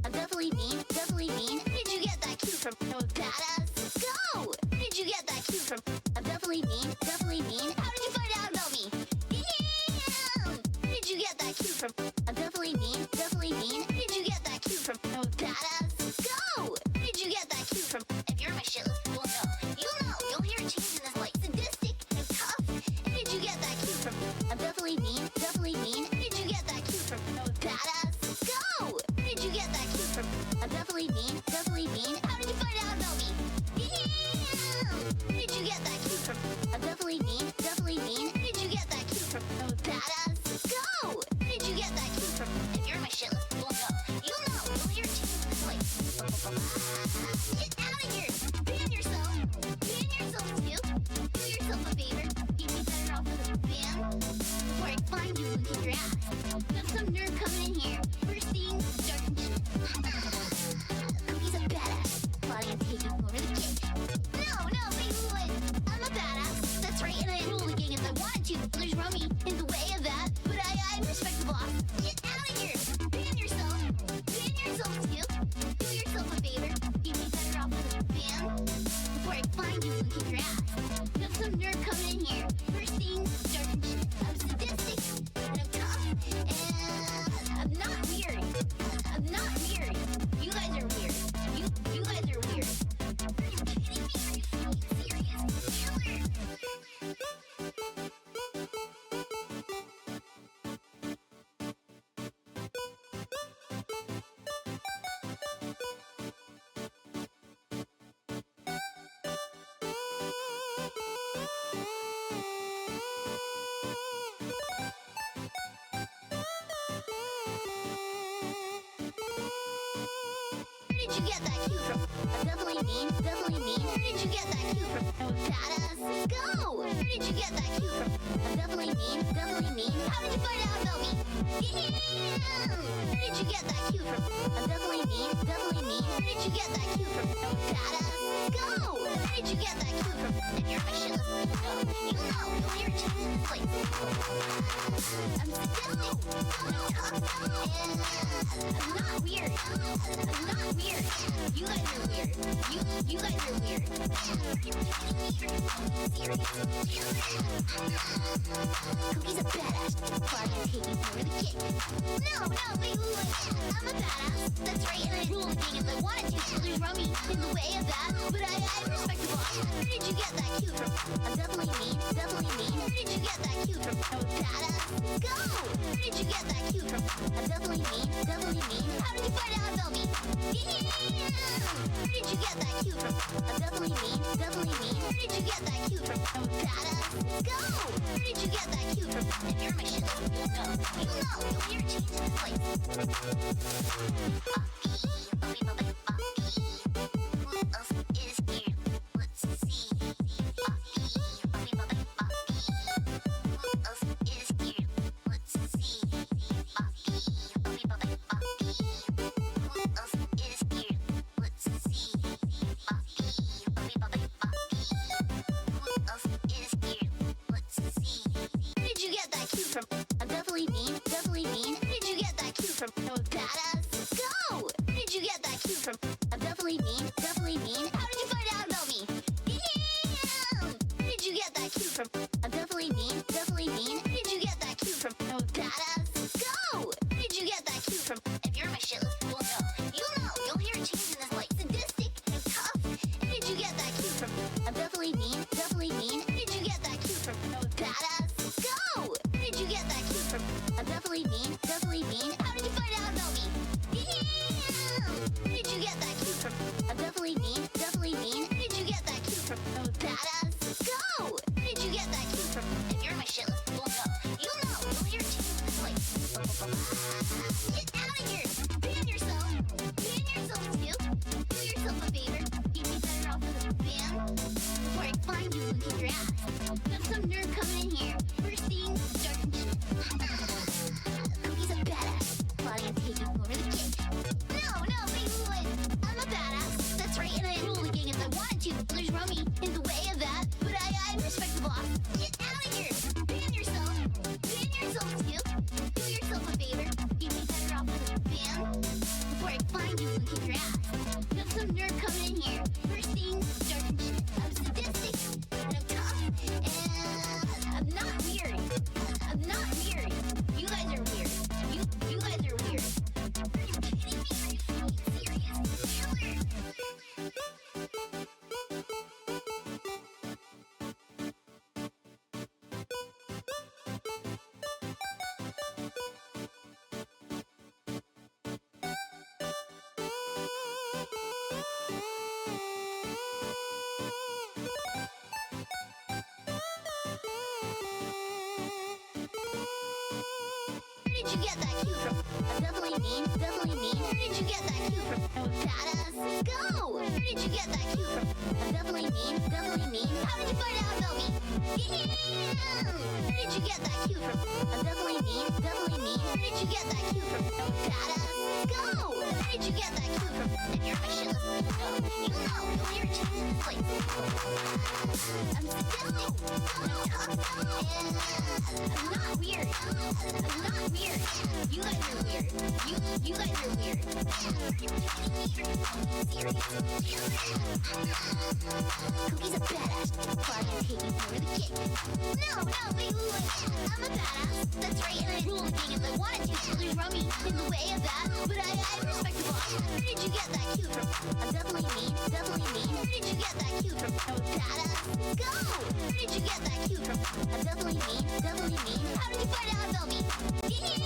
B: I'm definitely mean, definitely mean. Where did you get that cue from? No badass. Let's go. Where did you get that cue from? I'm definitely mean, definitely mean. How did you find out about me? Damn. Where did you get that cue from? I'm definitely mean, definitely mean. Where did you get that cue from? No badass. Let's go. Where did you get that cue from? If you're my shitless, you'll know. You'll know. You'll hear a change in this light. Sadistic and tough. Where did you get that cue from? I'm definitely mean, definitely mean. Where did you get that cue from? No badass. Let's go. Where did you get that cue from? I'm definitely mean, definitely mean. How did you find out about me? Damn! Where did you get that cue from? I'm definitely mean, definitely mean. Where did you get that cue from? No badass. Let's go! Where did you get that cue from? If you're my shitless, you'll know. You'll know. You'll hear change in this place. Get out of here! Ban yourself! Ban yourself too! Do yourself a favor. You'd be better off with a ban before I find you and kick your ass. Got some nerd coming in here. First thing, starting shit. Cookie's a badass. Plotting on taking over the cake. No, wait. I'm a badass. That's right, and I rule the gang if I wanted to. There's Rummy in the way of that, but I respect the boss. Get out of here! Ban yourself! Ban yourself too! Do yourself a favor. You'd be better off with a ban before I find you and kick your ass. Got some nerd coming in here. First thing, starting shit. I'm sadistic, and I'm tough, and I'm not weird. I'm not weird. You guys are weird. You guys are weird. Are you kidding me? Are you fucking serious? Killer! Where did you get that cue from? I'm definitely mean, definitely mean. Where did you get that cue from? No badass. Let's go! Where did you get that cue from? I'm definitely mean, definitely mean. How did you find out about me? Damn! Where did you get that cue from? I'm definitely mean, definitely mean. Where did you get that cue from? No badass. Let's go! Where did you get that cue from? If you're my shitless, you'll know. You'll hear a change in this place. I'm sadistic. I'm tough. And I'm not weird. I'm not weird. You guys are weird. You guys are weird. Cookie's a badass. Plotting on taking over the cake. No, wait. I'm a badass. That's right, and I rule the gang if I wanted to. So there's Rummy in the way of that, but I respect the boss. Where did you get that cue from? I'm definitely mean, definitely mean. Where did you get that cue from? No badass. Let's go! Where did you get that cue from? I'm definitely mean, definitely mean. How did you find out about me? Damn! Where did you get that cue from? I'm definitely mean, definitely mean. Where did you get that cue from? No badass. Let's go! Where did you get that cue from? If you're my shitless, you'll know. You'll know. You'll hear a change in this place. Who else is here? Let's see. Who else is here? Let's see. Who else is here? Let's see. Who else is here? Let's see. Where did you get that cue from? I'm definitely mean, definitely mean. Where did you get that cue from? No badass. Let's go! Where did you get that cue from? I'm definitely mean, definitely mean. How did you find out about me? Damn! Where did you get that cue from? I'm definitely mean, definitely mean. Where did you get that cue from? No badass. Let's go! Where did you get that cue from? If you're my shitless, you'll know. You'll know. You'll hear a change in this light. Sadistic and tough. Where did you get that cue from? I'm definitely mean, definitely mean. Where did you get that cue from? No badass. Let's go! Where did you get that cue from? I'm definitely mean, definitely mean. How did you find out about me? Damn! Where did you get that cue from? I'm definitely mean, definitely mean. Where did you get that cue from? No badass. Let's go! Where did you get that cue from? If you're my shitless, you'll know. You'll know. You'll hear a change in this place. did you get that cue from? I'm definitely mean, definitely mean. Where did you get that cue from? Badass, go! Where did you get that cue from? I'm definitely mean, definitely mean. How did you find out about me? Yeah! Where did you get that cue from? I'm definitely mean, definitely mean. Where did you get that cue from? Badass, go! Where did you get that cue from? If you're my shitless, no, you know, you'll hear change in this place. I'm still, I'm not weird. I'm not weird. You guys are weird. You guys are weird. Cookie's a badass. Clark is taking over the kick. No, wait. I'm a badass. That's right, and I'd rule the game if I wanted to. So there's rummy in the way of that. But I respect the boss. Where did you get that cue from? I'm definitely mean, definitely mean. Where did you get that cue from? Badass, go! Where did you get that cue from? I'm definitely mean, definitely mean. How did you find out about me? Yeah!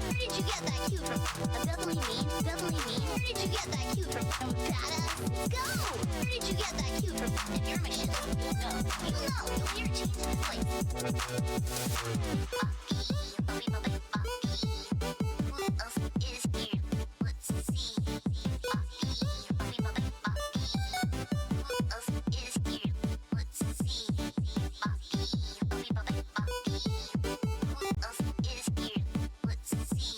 B: Where did you get that cue from? I'm definitely mean, definitely mean. Where did you get that cue from? Badass, go! Where did you get that cue from? If you're my shit, you'll know. You'll hear change in this place. Who else is here? Let's see. Who else is here? Let's see.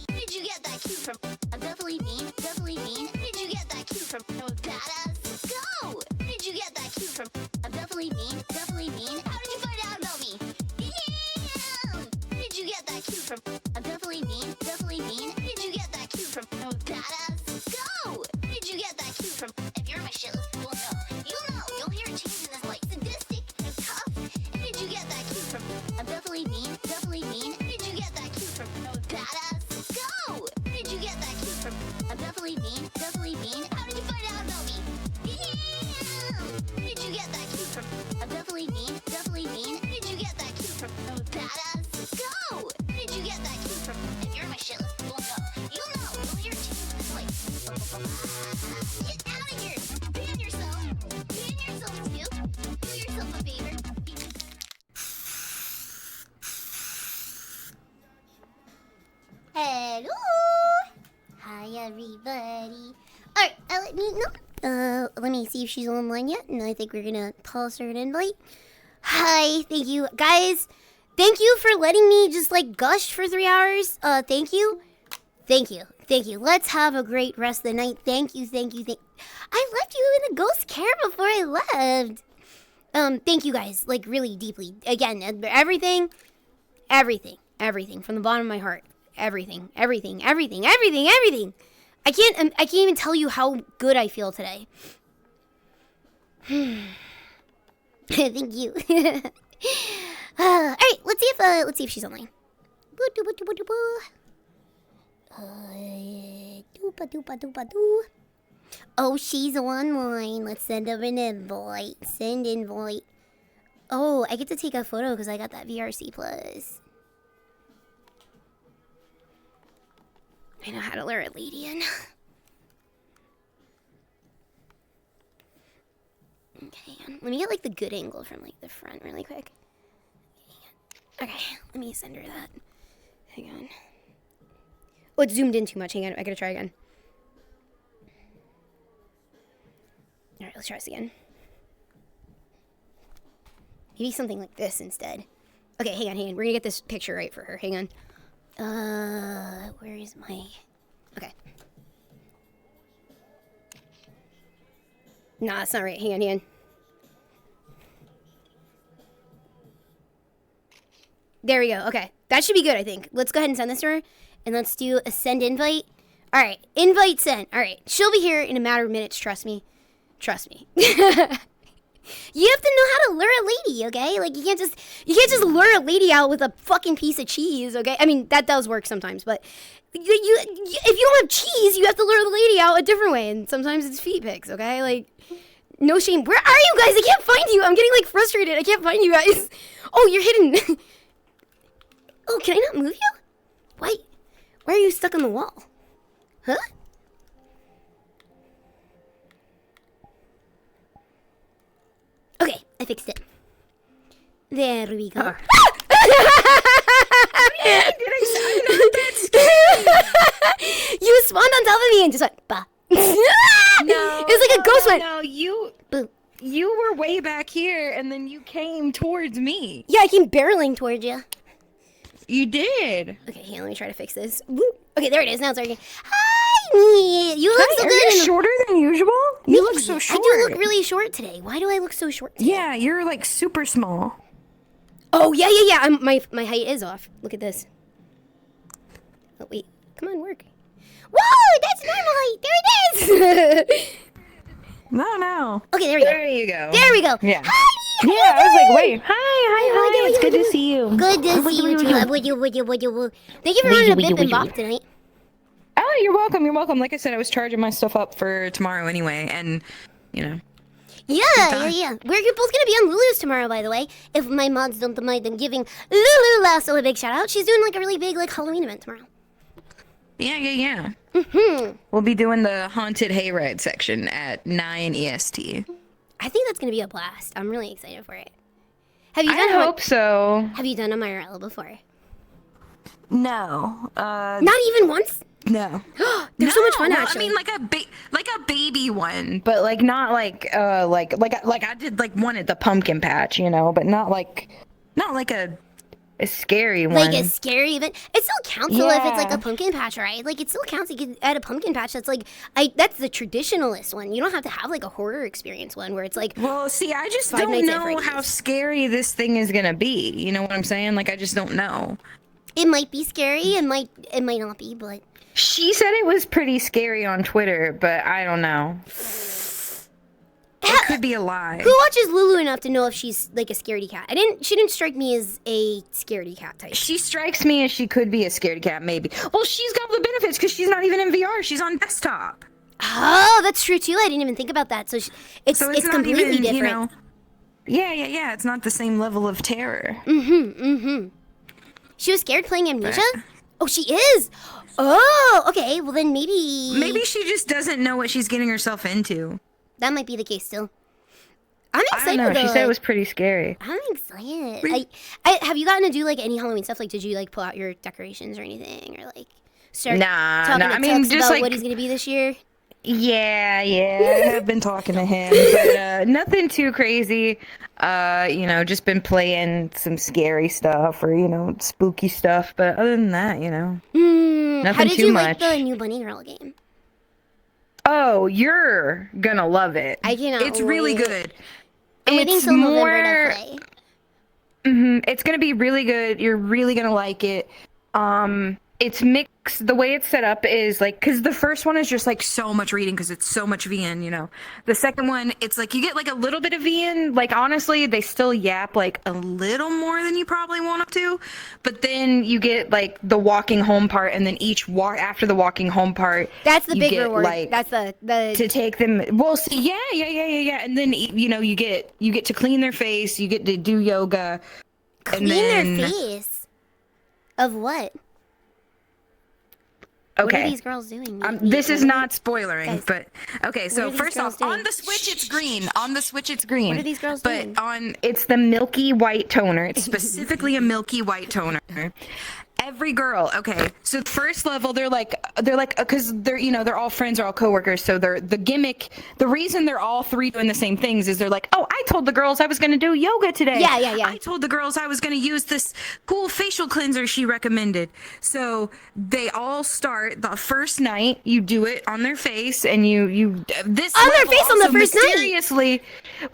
B: Where did you get that cue from? I'm definitely mean, definitely mean. Where did you get that cue from? Badass, go! Where did you get that cue from? I'm definitely mean, definitely mean. How did you find out about me? Yeah! Where did you get that cue from? I'm definitely mean, definitely mean. Where did you get that cue from? Badass, go! Where did you get that cue from? If you're my shitless, you'll know. You'll hear a change in this light. Sadistic and tough. Where did you get that cue from? I'm definitely mean, definitely mean. Where did you get that cue from? Badass, go! Where did you get that cue from? I'm definitely mean, definitely mean. How did you find out about me? Yeah! Where did you get that cue from? I'm definitely mean, definitely mean. Where did you get that cue from? Badass, go! Where did you get that cue from? If you're my shitless, you'll know. You'll hear change in this place. Get out of here! Ban yourself! Ban yourself too! Do yourself a favor. Hello! Hi, everybody. Alright, let me see if she's online yet, and I think we're gonna toss her an invite. Hi, thank you. Guys, thank you for letting me just, gush for 3 hours. Thank you. Let's have a great rest of the night. Thank you. I left you in a ghost care before I left. Thank you guys, really deeply. Again, everything from the bottom of my heart. Everything. I can't even tell you how good I feel today. Thank you. All right, let's see if she's online. Oh, she's online. Let's send her an invite. Send invite. Oh, I get to take a photo because I got that VRC plus. I know how to lure a lady in. Okay, let me get the good angle from the front really quick. Okay, let me send her that. Hang on. Oh, it's zoomed in too much. Hang on, I gotta try again. Alright, let's try this again. Maybe something like this instead. Okay, hang on. We're gonna get this picture right for her. Hang on. Where is my... Okay. Nah, that's not right. Hang on. There we go. Okay. That should be good, I think. Let's go ahead and send this to her. And let's do a send invite. Alright. Invite sent. Alright. She'll be here in a matter of minutes. Trust me. You have to know how to lure a lady, okay? You can't just lure a lady out with a fucking piece of cheese, okay? I mean, that does work sometimes, but if you don't have cheese, you have to lure the lady out a different way, and sometimes it's feet pics, okay? No shame. Where are you guys? I can't find you. I'm getting frustrated. I can't find you guys. Oh, you're hidden. Oh, can I not move you? Why are you stuck on the wall? Huh? I fixed it. There we go.
C: Did I'm not that scared.
B: You spawned on top of me and just went, bah.
C: No,
B: it was like a ghost went.
C: No,
B: Boom.
C: you were way back here, and then you came towards me.
B: Yeah, I came barreling towards you.
C: You did.
B: Okay, here, let me try to fix this. Woo. Okay, there it is. Now it's working. Hi, you look so
C: Are
B: good.
C: you shorter than usual? You look so short.
B: I do look really short today. Why do I look so short today?
C: Yeah, you're like super small.
B: Oh, yeah. My height is off. Look at this. Oh, wait. Come on, work. Whoa, that's normal height. There it is.
C: No.
B: Okay, there we go.
C: There you go.
B: There we go.
C: Yeah.
B: Hi.
C: Yeah, I was like, wait. Hi. It's good to see you.
B: Good to see you, too. Thank you for running a bip and bop tonight.
C: Oh, you're welcome. You're welcome. Like I said, I was charging my stuff up for tomorrow anyway, and you know.
B: Yeah. We're both gonna be on Lulu's tomorrow, by the way. If my mods don't mind them giving Lulu Lasso a big shout out, she's doing like a really big like Halloween event tomorrow.
C: Yeah.
B: Mm-hmm.
C: We'll be doing the haunted hayride section at 9 EST.
B: I think that's gonna be a blast. I'm really excited for it. Have you
C: I
B: done
C: hope so.
B: Have you done a Myrella before?
C: No.
B: Not even once.
C: No.
B: They're so much fun, actually.
C: I mean, like a baby one, but like not like I did like one at the pumpkin patch, you know, but not like a scary one.
B: Like a scary event. It still counts though if it's like
C: Yeah.
B: a pumpkin patch, right? Like it still counts. You can add a pumpkin patch. That's like that's the traditionalist one. You don't have to have like a horror experience one where it's like.
C: Well, see, I just
B: Five
C: don't
B: Nights at
C: know
B: Freddy's.
C: how scary this thing is gonna be. You know what I'm saying? Like, I just don't know.
B: It might be scary. It might not be, but.
C: She said it was pretty scary on Twitter, but I don't know. It could be a lie.
B: Who watches Lulu enough to know if she's like a scaredy cat? She didn't strike me as a scaredy cat type.
C: She strikes me as she could be a scaredy cat, maybe. Well, she's got all the benefits because she's not even in VR. She's on desktop.
B: Oh, that's true too. I didn't even think about that. So it's
C: not
B: completely
C: even,
B: different.
C: You know, yeah. It's not the same level of terror.
B: She was scared playing Amnesia? Oh, she is. Oh, okay. Well, then
C: Maybe she just doesn't know what she's getting herself into.
B: that might be the case still. I'm
C: I
B: excited
C: don't know.
B: though.
C: She said it was pretty scary.
B: I'm excited. I have you gotten to do like any Halloween stuff? Like, did you like pull out your decorations or anything, or like start talking to
C: I mean,
B: Tux
C: just
B: about
C: like
B: what he's gonna be this year?
C: Yeah. I have been talking to him, but nothing too crazy. You know, just been playing some scary stuff or spooky stuff. But other than that, nothing
B: How did
C: too
B: you
C: much.
B: like the new Bunny Girl game?
C: Oh, you're gonna love it.
B: I cannot.
C: It's really
B: wait.
C: good.
B: I'm waiting
C: It's
B: till November to play.
C: It's gonna be really good. You're really gonna like it. It's mixed. The way it's set up is like, because the first one is just like so much reading because it's so much VN, The second one, it's like you get like a little bit of VN. Like, honestly, they still yap like a little more than you probably want them to. But then you get like the walking home part, and then each walk after the walking home part.
B: That's the
C: you
B: big
C: get,
B: reward.
C: Like,
B: That's the
C: to take them. Well, see, yeah. And then you get to clean their face. You get to do yoga.
B: clean their face. Of what?
C: Okay.
B: What are these girls doing?
C: This is not spoilering,
B: Guys,
C: but okay. So
B: are these
C: first
B: girls
C: off,
B: doing?
C: on the Switch it's green. On the Switch it's green.
B: What are these girls
C: but
B: doing?
C: It's the milky white toner. It's specifically a milky white toner. Every girl, okay. So the first level, they're like, because they're all friends, they're all coworkers. So the gimmick, the reason they're all three doing the same things is they're like, oh, I told the girls I was gonna do yoga today.
B: Yeah.
C: I told the girls I was gonna use this cool facial cleanser she recommended. So they all start the first night. You do it on their face, and you this
B: On their
C: level
B: face on the
C: also
B: first night?
C: mysteriously,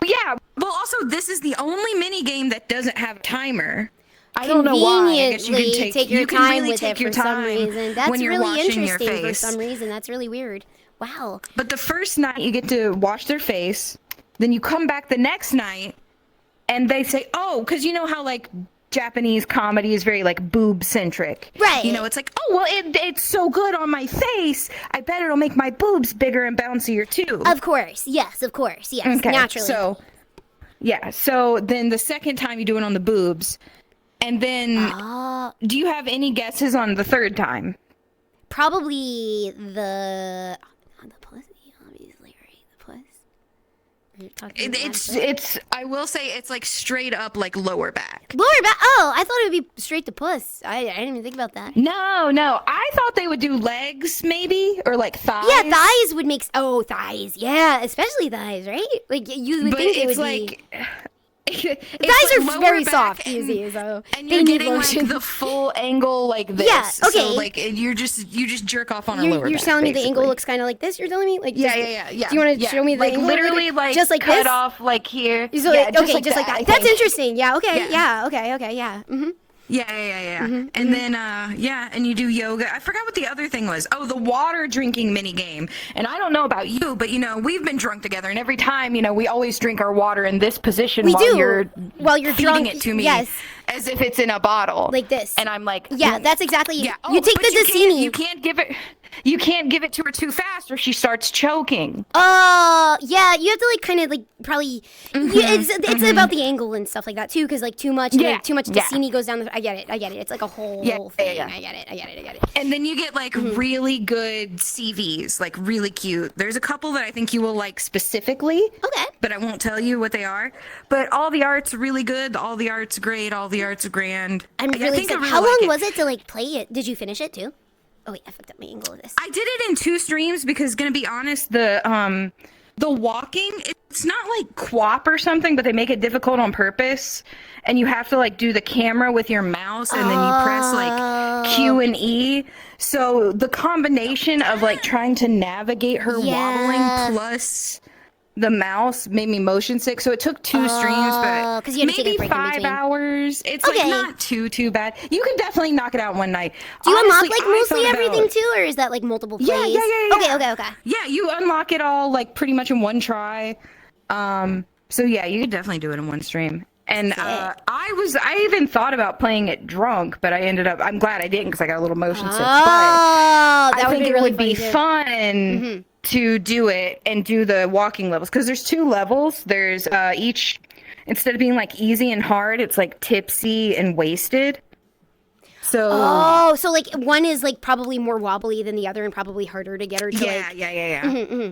C: yeah. Well, also this is the only mini game that doesn't have a timer. I don't know why. I guess you can
B: Conveniently take your time
C: really
B: with
C: take
B: it
C: your
B: for some
C: time
B: reason. That's
C: when you're
B: really
C: washing your
B: interesting for
C: face.
B: some reason. That's really weird. Wow.
C: But the first night you get to wash their face, then you come back the next night, and they say, oh, because you know how like Japanese comedy is very like boob centric,
B: Right.
C: It's like, oh well, it's so good on my face. I bet it'll make my boobs bigger and bouncier too.
B: Of course. Yes.
C: Okay,
B: Naturally.
C: So, yeah. So then the second time you do it on the boobs, and then do you have any guesses on the third time?
B: Probably the pussy, obviously, right? The puss. You're talking
C: It's I will say it's like straight up like lower back.
B: lower back. Oh, I thought it would be straight to puss. I didn't even think about that.
C: No, I thought they would do legs maybe or like thighs.
B: Yeah, thighs would make. Oh, thighs. Yeah, especially thighs, right? Like you would
C: But
B: think it
C: it's
B: would
C: like
B: be.
C: it's
B: Thighs
C: like
B: are very
C: lower
B: soft,
C: back
B: easy, so
C: and
B: they
C: you're
B: need
C: getting
B: lotion.
C: like the full angle like this.
B: Yeah, okay.
C: So like you just jerk off on a lower
B: You're
C: back.
B: telling me the
C: basically.
B: angle looks kind of like this? You're telling me like
C: Yeah.
B: Do you want to show me the
C: like
B: angle?
C: literally like
B: just like
C: cut
B: this?
C: off like here.
B: So
C: yeah,
B: like, okay, just like that.
C: I
B: That's
C: think.
B: interesting. Yeah. Okay.
C: Yeah.
B: Okay. Yeah. Mm-hmm.
C: Yeah. And then and you do yoga. I forgot what the other thing was. Oh, the water drinking mini game. And I don't know about you, but we've been drunk together, and every time, we always drink our water in this position
B: We
C: while
B: do.
C: you're
B: While you're
C: feeding
B: drunk,
C: it to me.
B: yes.
C: As if it's in a bottle.
B: Like this.
C: And I'm like,
B: Yeah, that's exactly.
C: yeah.
B: You take
C: but
B: the Dasini.
C: You can't give it. You can't give it to her too fast, or she starts choking.
B: Yeah, you have to like kind of like probably. It's about the angle and stuff like that too, because like too much, and then too much Dasini goes down. I get it. It's like a whole thing.
C: Yeah.
B: I get it.
C: And then you get like really good CVs, like really cute. There's a couple that I think you will like specifically.
B: Okay.
C: But I won't tell you what they are. But all the art's really good. All the art's great. All the art's grand.
B: I'm
C: I
B: really
C: think I
B: excited.
C: really
B: How long
C: like
B: was it to like play it? Did you finish it too? Oh wait, I fucked up my angle of this.
C: I did it in 2 streams because, gonna be honest, the walking, it's not like QWOP or something, but they make it difficult on purpose, and you have to like do the camera with your mouse, and then you press like Q and E. So the combination of like trying to navigate her waddling plus the mouse made me motion sick, so it took 2 streams, but
B: 'cause you had to take a
C: maybe
B: break in
C: 5
B: between.
C: hours. It's
B: Okay.
C: like not too bad. You can definitely knock it out one night.
B: Do you
C: Honestly,
B: unlock like
C: I
B: mostly
C: thought
B: everything
C: about-
B: too, or is that like multiple plays?
C: Yeah.
B: Okay.
C: Yeah, you unlock it all like pretty much in one try. So yeah, you could definitely do it in one stream. And I even thought about playing it drunk, but I'm glad I didn't because I got a little motion sick. But
B: That
C: I
B: would
C: think
B: be
C: it
B: really
C: would be fun to do it and do the walking levels, because there's 2 levels. There's each, instead of being like easy and hard, it's like tipsy and wasted. So
B: so like one is like probably more wobbly than the other, and probably harder to get her to like.
C: Yeah.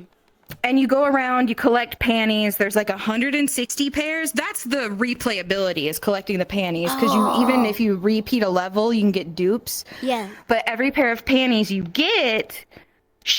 C: And you go around, you collect panties. There's like 160 pairs. That's the replayability, is collecting the panties, because even if you repeat a level, you can get dupes.
B: Yeah.
C: But every pair of panties you get,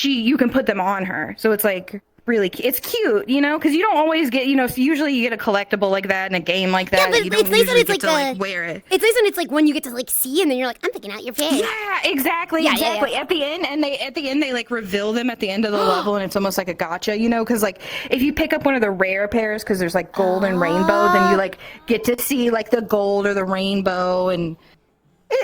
C: you can put them on her. So it's like really, it's cute, because you don't always get, so usually you get a collectible like that in a game like that.
B: Yeah, but
C: you don't
B: it's nice that
C: usually
B: it's
C: get
B: like
C: to wear it.
B: It's nice when it's like when you get to like see, and then you're like, I'm picking out your pants.
C: Yeah, exactly.
B: Yeah.
C: At the end, they like reveal them at the end of the level, and it's almost like a gotcha, because like if you pick up one of the rare pairs, because there's like gold and rainbow, then you like get to see like the gold or the rainbow, and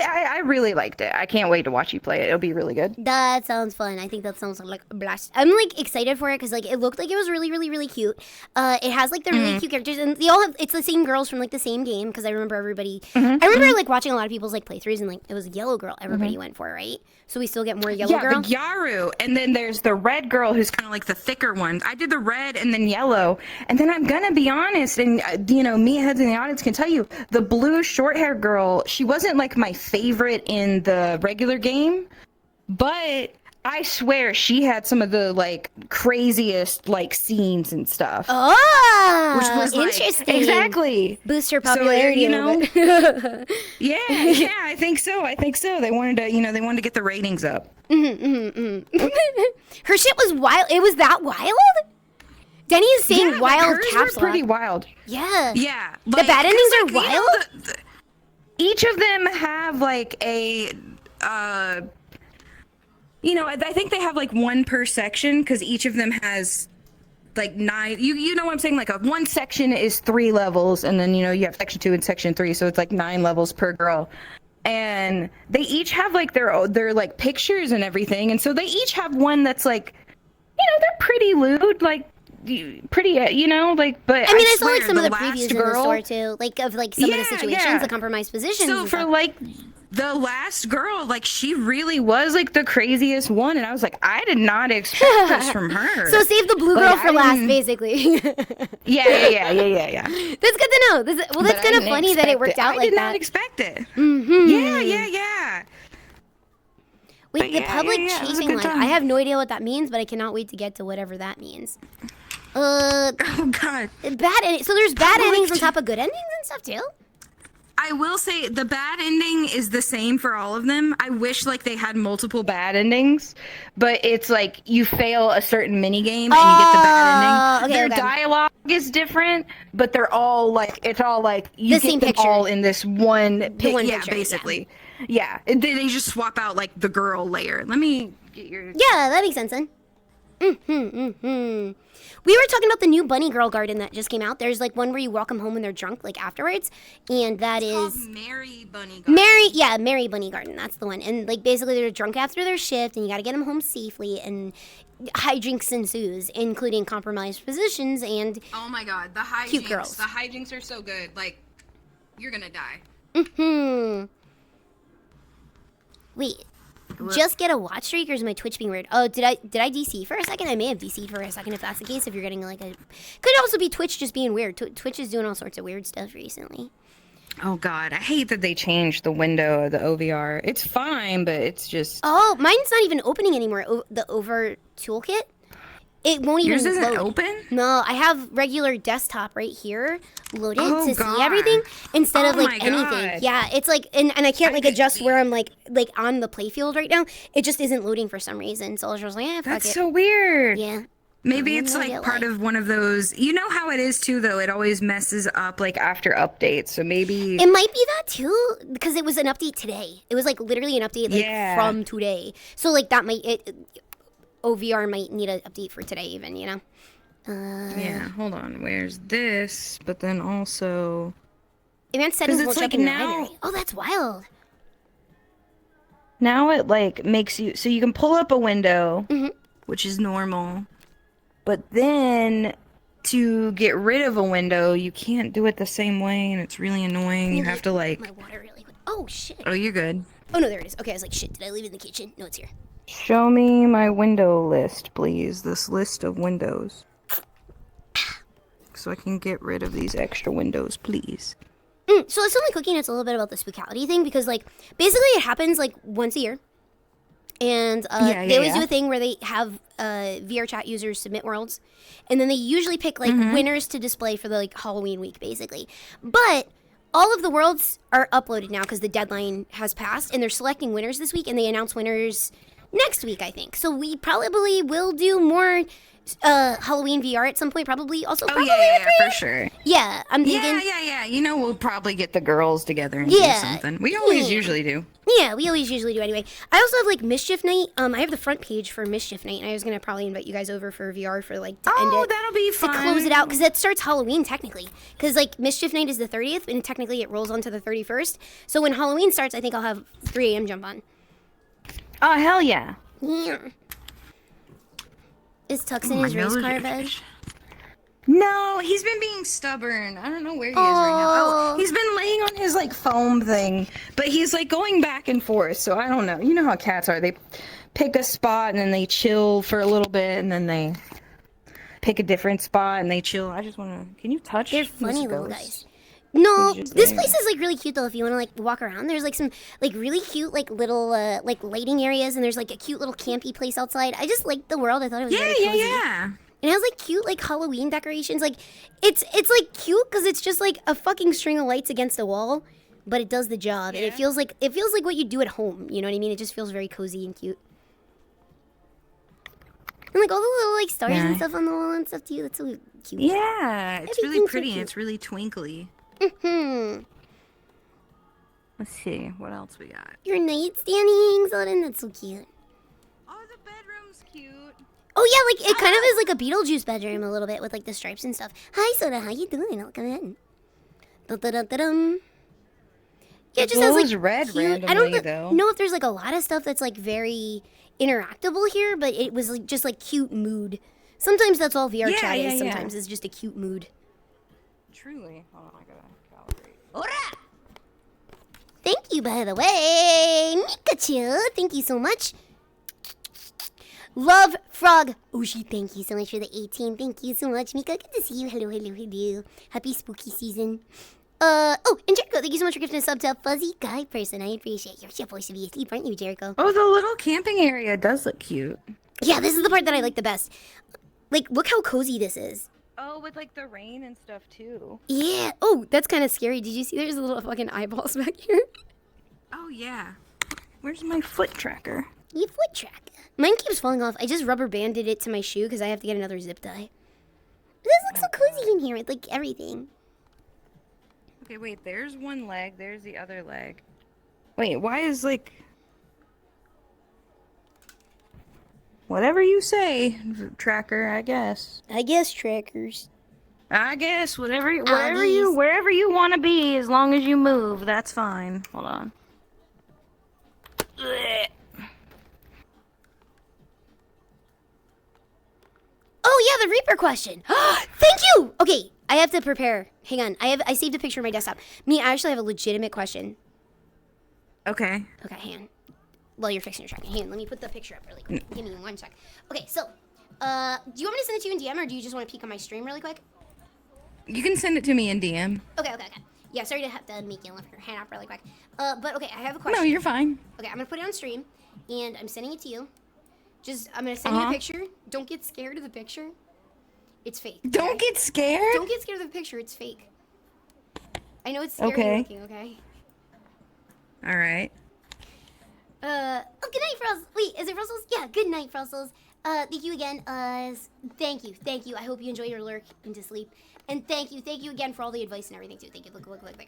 C: I really liked it. I can't wait to watch you play it. It'll be really good.
B: That sounds fun. I think that sounds like a blast. I'm like excited for it because like it looked like it was really, really, really cute. It has like the really cute characters, and they all have. It's the same girls from like the same game, because I remember everybody. I remember like watching a lot of people's like playthroughs, and like it was Yellow Girl. Everybody went for, right? So we still get more Yellow Girl.
C: The Yaru, and then there's the red girl who's kind of like the thicker one. I did the red and then yellow, and then I'm gonna be honest, and me heads in the audience can tell you, the blue short hair girl, she wasn't like my favorite in the regular game, but I swear she had some of the like craziest like scenes and stuff.
B: Oh,
C: which was like,
B: interesting.
C: exactly.
B: Boost her popularity.
C: So, yeah, I think so. They wanted to, get the ratings up.
B: Her shit was wild. It was that wild? Denny is saying wild
C: hers
B: caps
C: were pretty
B: lock.
C: wild.
B: Yeah.
C: Yeah.
B: The bad endings are wild?
C: Each of them have like a, I think they have like 1 per section, because each of them has like 9. You know what I'm saying? Like one section is 3 levels, and then you have section 2 and section 3, so it's like 9 levels per girl. And they each have like their like pictures and everything, and so they each have one that's like, they're pretty lewd, like pretty, like. But
B: I mean, I saw
C: swear,
B: like some of the
C: last
B: previews in the store too, like of like some of the situations, the compromised positions.
C: So
B: and
C: for
B: stuff.
C: like the last girl, like she really was like the craziest one, and I was like, I did not expect this from her.
B: So save the blue girl for last, basically.
C: Yeah.
B: That's good to know. That's kind of funny that it worked out like that.
C: I did not expect it. Yeah.
B: Wait, the public
C: it was a
B: chafing
C: good
B: line.
C: time.
B: I have no idea what that means, but I cannot wait to get to whatever that means.
C: Oh God.
B: So there's bad
C: I
B: endings on
C: liked-
B: top of good endings and stuff too.
C: I will say the bad ending is the same for all of them. I wish like they had multiple bad endings, but it's like you fail a certain mini game and you get the bad ending.
B: Okay,
C: Their
B: okay.
C: dialogue is different, but they're all like it's all like you
B: The
C: get
B: same
C: them
B: picture.
C: all in this one
B: one
C: yeah,
B: picture,
C: basically. Yeah. And they just swap out like the girl layer. Let me get your
B: Yeah, that makes sense then. We were talking about the new bunny girl garden that just came out. There's like one where you welcome home when they're drunk, like afterwards, and that
C: called
B: is
C: Mary Bunny Garden.
B: Mary Bunny Garden. That's the one. And like basically they're drunk after their shift, and you got to get them home safely. And hijinks ensues, including compromised positions and
C: Oh my God, the hijinks.
B: cute girls.
C: The hijinks are so good. Like you're gonna die.
B: Wait. Just get a watch streak, or is my Twitch being weird? Oh, did I DC for a second? I may have DC'd for a second if that's the case. If you're getting like a, could also be Twitch just being weird. Twitch is doing all sorts of weird stuff recently.
C: Oh God, I hate that they changed the window of the OVR. It's fine, but it's just
B: Oh, mine's not even opening anymore. The over toolkit, it won't even
C: yours isn't
B: load.
C: open.
B: No, I have regular desktop right here loaded
C: Oh,
B: to
C: God.
B: see everything instead of
C: Oh,
B: like
C: my
B: anything.
C: God.
B: Yeah, it's like and I can't like
C: could
B: adjust
C: see-
B: where I'm like on the playfield right now. It just isn't loading for some reason. So I was just like, fuck
C: That's
B: it.
C: so weird.
B: Yeah.
C: Maybe
B: I
C: it's
B: know
C: like
B: that
C: part
B: way.
C: of one of those. You know how it is too, though. It always messes up like after updates. So maybe
B: It might be that too, because it was an update today. It was like literally an update like
C: Yeah.
B: from today. So like that might OVR might need an update for today even, you know.
C: yeah. Hold on. Where's this? But then also
B: Advanced settings
C: it's
B: won't show
C: like
B: up in your
C: now-
B: library. Oh, that's wild.
C: now it like makes you so you can pull up a window,
B: Mm-hmm.
C: which is normal. But then to get rid of a window, you can't do it the same way, and it's really annoying. You have to like.
B: My water really quick. Oh shit.
C: Oh, you're good.
B: Oh no, there it is. Okay, I was like, shit. Did I leave it in the kitchen? No, it's here.
C: Show me my window list, please. This list of windows. So I can get rid of these extra windows, please.
B: So it's only cooking. It's a little bit about the spookality thing because like basically it happens like once a year, and they always do a thing where they have VR chat users submit worlds, and then they usually pick like winners to display for the like Halloween week, basically. But all of the worlds are uploaded now because the deadline has passed, and they're selecting winners this week, and they announce winners next week, I think. So we probably will do more Halloween VR at some point, probably. Also,
C: Oh
B: probably
C: yeah,
B: with
C: for
B: Rhea.
C: sure.
B: Yeah, I'm thinking.
C: Yeah. You know, we'll probably get the girls together and
B: Yeah.
C: do something. We always
B: Yeah.
C: usually do.
B: Yeah, we always usually do anyway. I also have like Mischief Night. I have the front page for Mischief Night, and I was gonna probably invite you guys over for VR for like to end it.
C: that'll be
B: To
C: fun.
B: close it out, because that starts Halloween technically. Because like Mischief Night is the 30th, and technically it rolls onto the 31st. So when Halloween starts, I think I'll have 3 a.m. jump on.
C: Oh hell yeah!
B: Yeah. Is Tux in his race car bed?
C: No, he's been being stubborn. I don't know where he is right now. Oh, he's been laying on his like foam thing, but he's like going back and forth. So I don't know. You know how cats are. They pick a spot and then they chill for a little bit, and then they pick a different spot and they chill. I just want to. Can you touch?
B: They're
C: this
B: funny little
C: ghost?
B: guys. No,
C: He's just
B: this
C: there.
B: place is like really cute though. If you want to like walk around, there's like some like really cute like little like lighting areas, and there's like a cute little campy place outside. I just liked the world. I thought it was very cozy.
C: Yeah.
B: And it has like cute like Halloween decorations. Like it's like cute because it's just like a fucking string of lights against a wall, but it does the job, and it feels like what you do at home. You know what I mean? It just feels very cozy and cute. And like all the little like stars and stuff on the wall and stuff too. That's so cute.
C: Yeah, it's really
B: Everything's so
C: pretty and
B: cute.
C: it's really twinkly. Let's see what else we got.
B: Your nightstand hangs on, and that's so cute.
C: Oh, the bedroom's cute.
B: Oh yeah, like it kind of is like a Beetlejuice bedroom a little bit with like the stripes and stuff. Hi Soda, how you doing? I'll come in. Dun-dun-dun-dun-dun. Yeah, it just has
C: glows
B: like
C: red
B: cute. I
C: randomly,
B: don't
C: though.
B: know if there's like a lot of stuff that's like very interactable here, but it was like just like cute mood. Sometimes that's all VR chat is. Sometimes it's just a cute mood.
C: Truly. Hold on, I gotta calibrate.
B: Thank you, by the way, Mikachu. Thank you so much. Love Frog Oshi, thank you so much for the 18. Thank you so much, Mika. Good to see you. Hello, hello, hello. Happy spooky season. Oh, and Jericho, thank you so much for gifting a sub to a fuzzy guy person. I appreciate you. You're supposed to be asleep, aren't you, Jericho?
C: Oh, the little camping area does look cute.
B: Yeah, this is the part that I like the best. Like, look how cozy this is.
C: Oh, with like the rain and stuff too.
B: Yeah. Oh, that's kind of scary. Did you see there's a little fucking eyeballs back here?
C: Oh yeah. Where's my foot tracker?
B: Your foot tracker. Mine keeps falling off. I just rubber banded it to my shoe because I have to get another zip tie. This looks so cozy in here with like everything.
C: Okay, wait, there's one leg, there's the other leg. Wait, why is like... Whatever you say, tracker, I guess.
B: I guess trackers.
C: I guess, wherever you
B: Obvious.
C: wherever you want to be, as long as you move, that's fine. Hold on. Blech.
B: Oh yeah, the Reaper question. Thank you. Okay, I have to prepare. Hang on. I saved a picture of my desktop. Me, I actually have a legitimate question.
C: Okay.
B: Okay, hang on. While you're fixing your tracking, hang on. Let me put the picture up really quick. Give me 1 sec. Okay, so, do you want me to send it to you in DM or do you just want to peek on my stream really quick?
C: You can send it to me in DM.
B: Okay. Yeah, sorry to have to make you lift your hand up really quick. But okay, I have a question.
C: No, you're fine.
B: Okay, I'm gonna put it on stream, and I'm sending it to you. I'm gonna send you a picture. Don't get scared of the picture. It's fake.
C: Don't get scared.
B: Don't get scared of the picture. It's fake. I know it's scary looking. Okay.
C: All right.
B: Oh, good night, Frustles. Wait, is it Frustles? Yeah, good night, Frustles. Thank you again. Thank you. I hope you enjoy your lurk into sleep. And thank you again for all the advice and everything too. Thank you. Look. Oh.
C: Okay.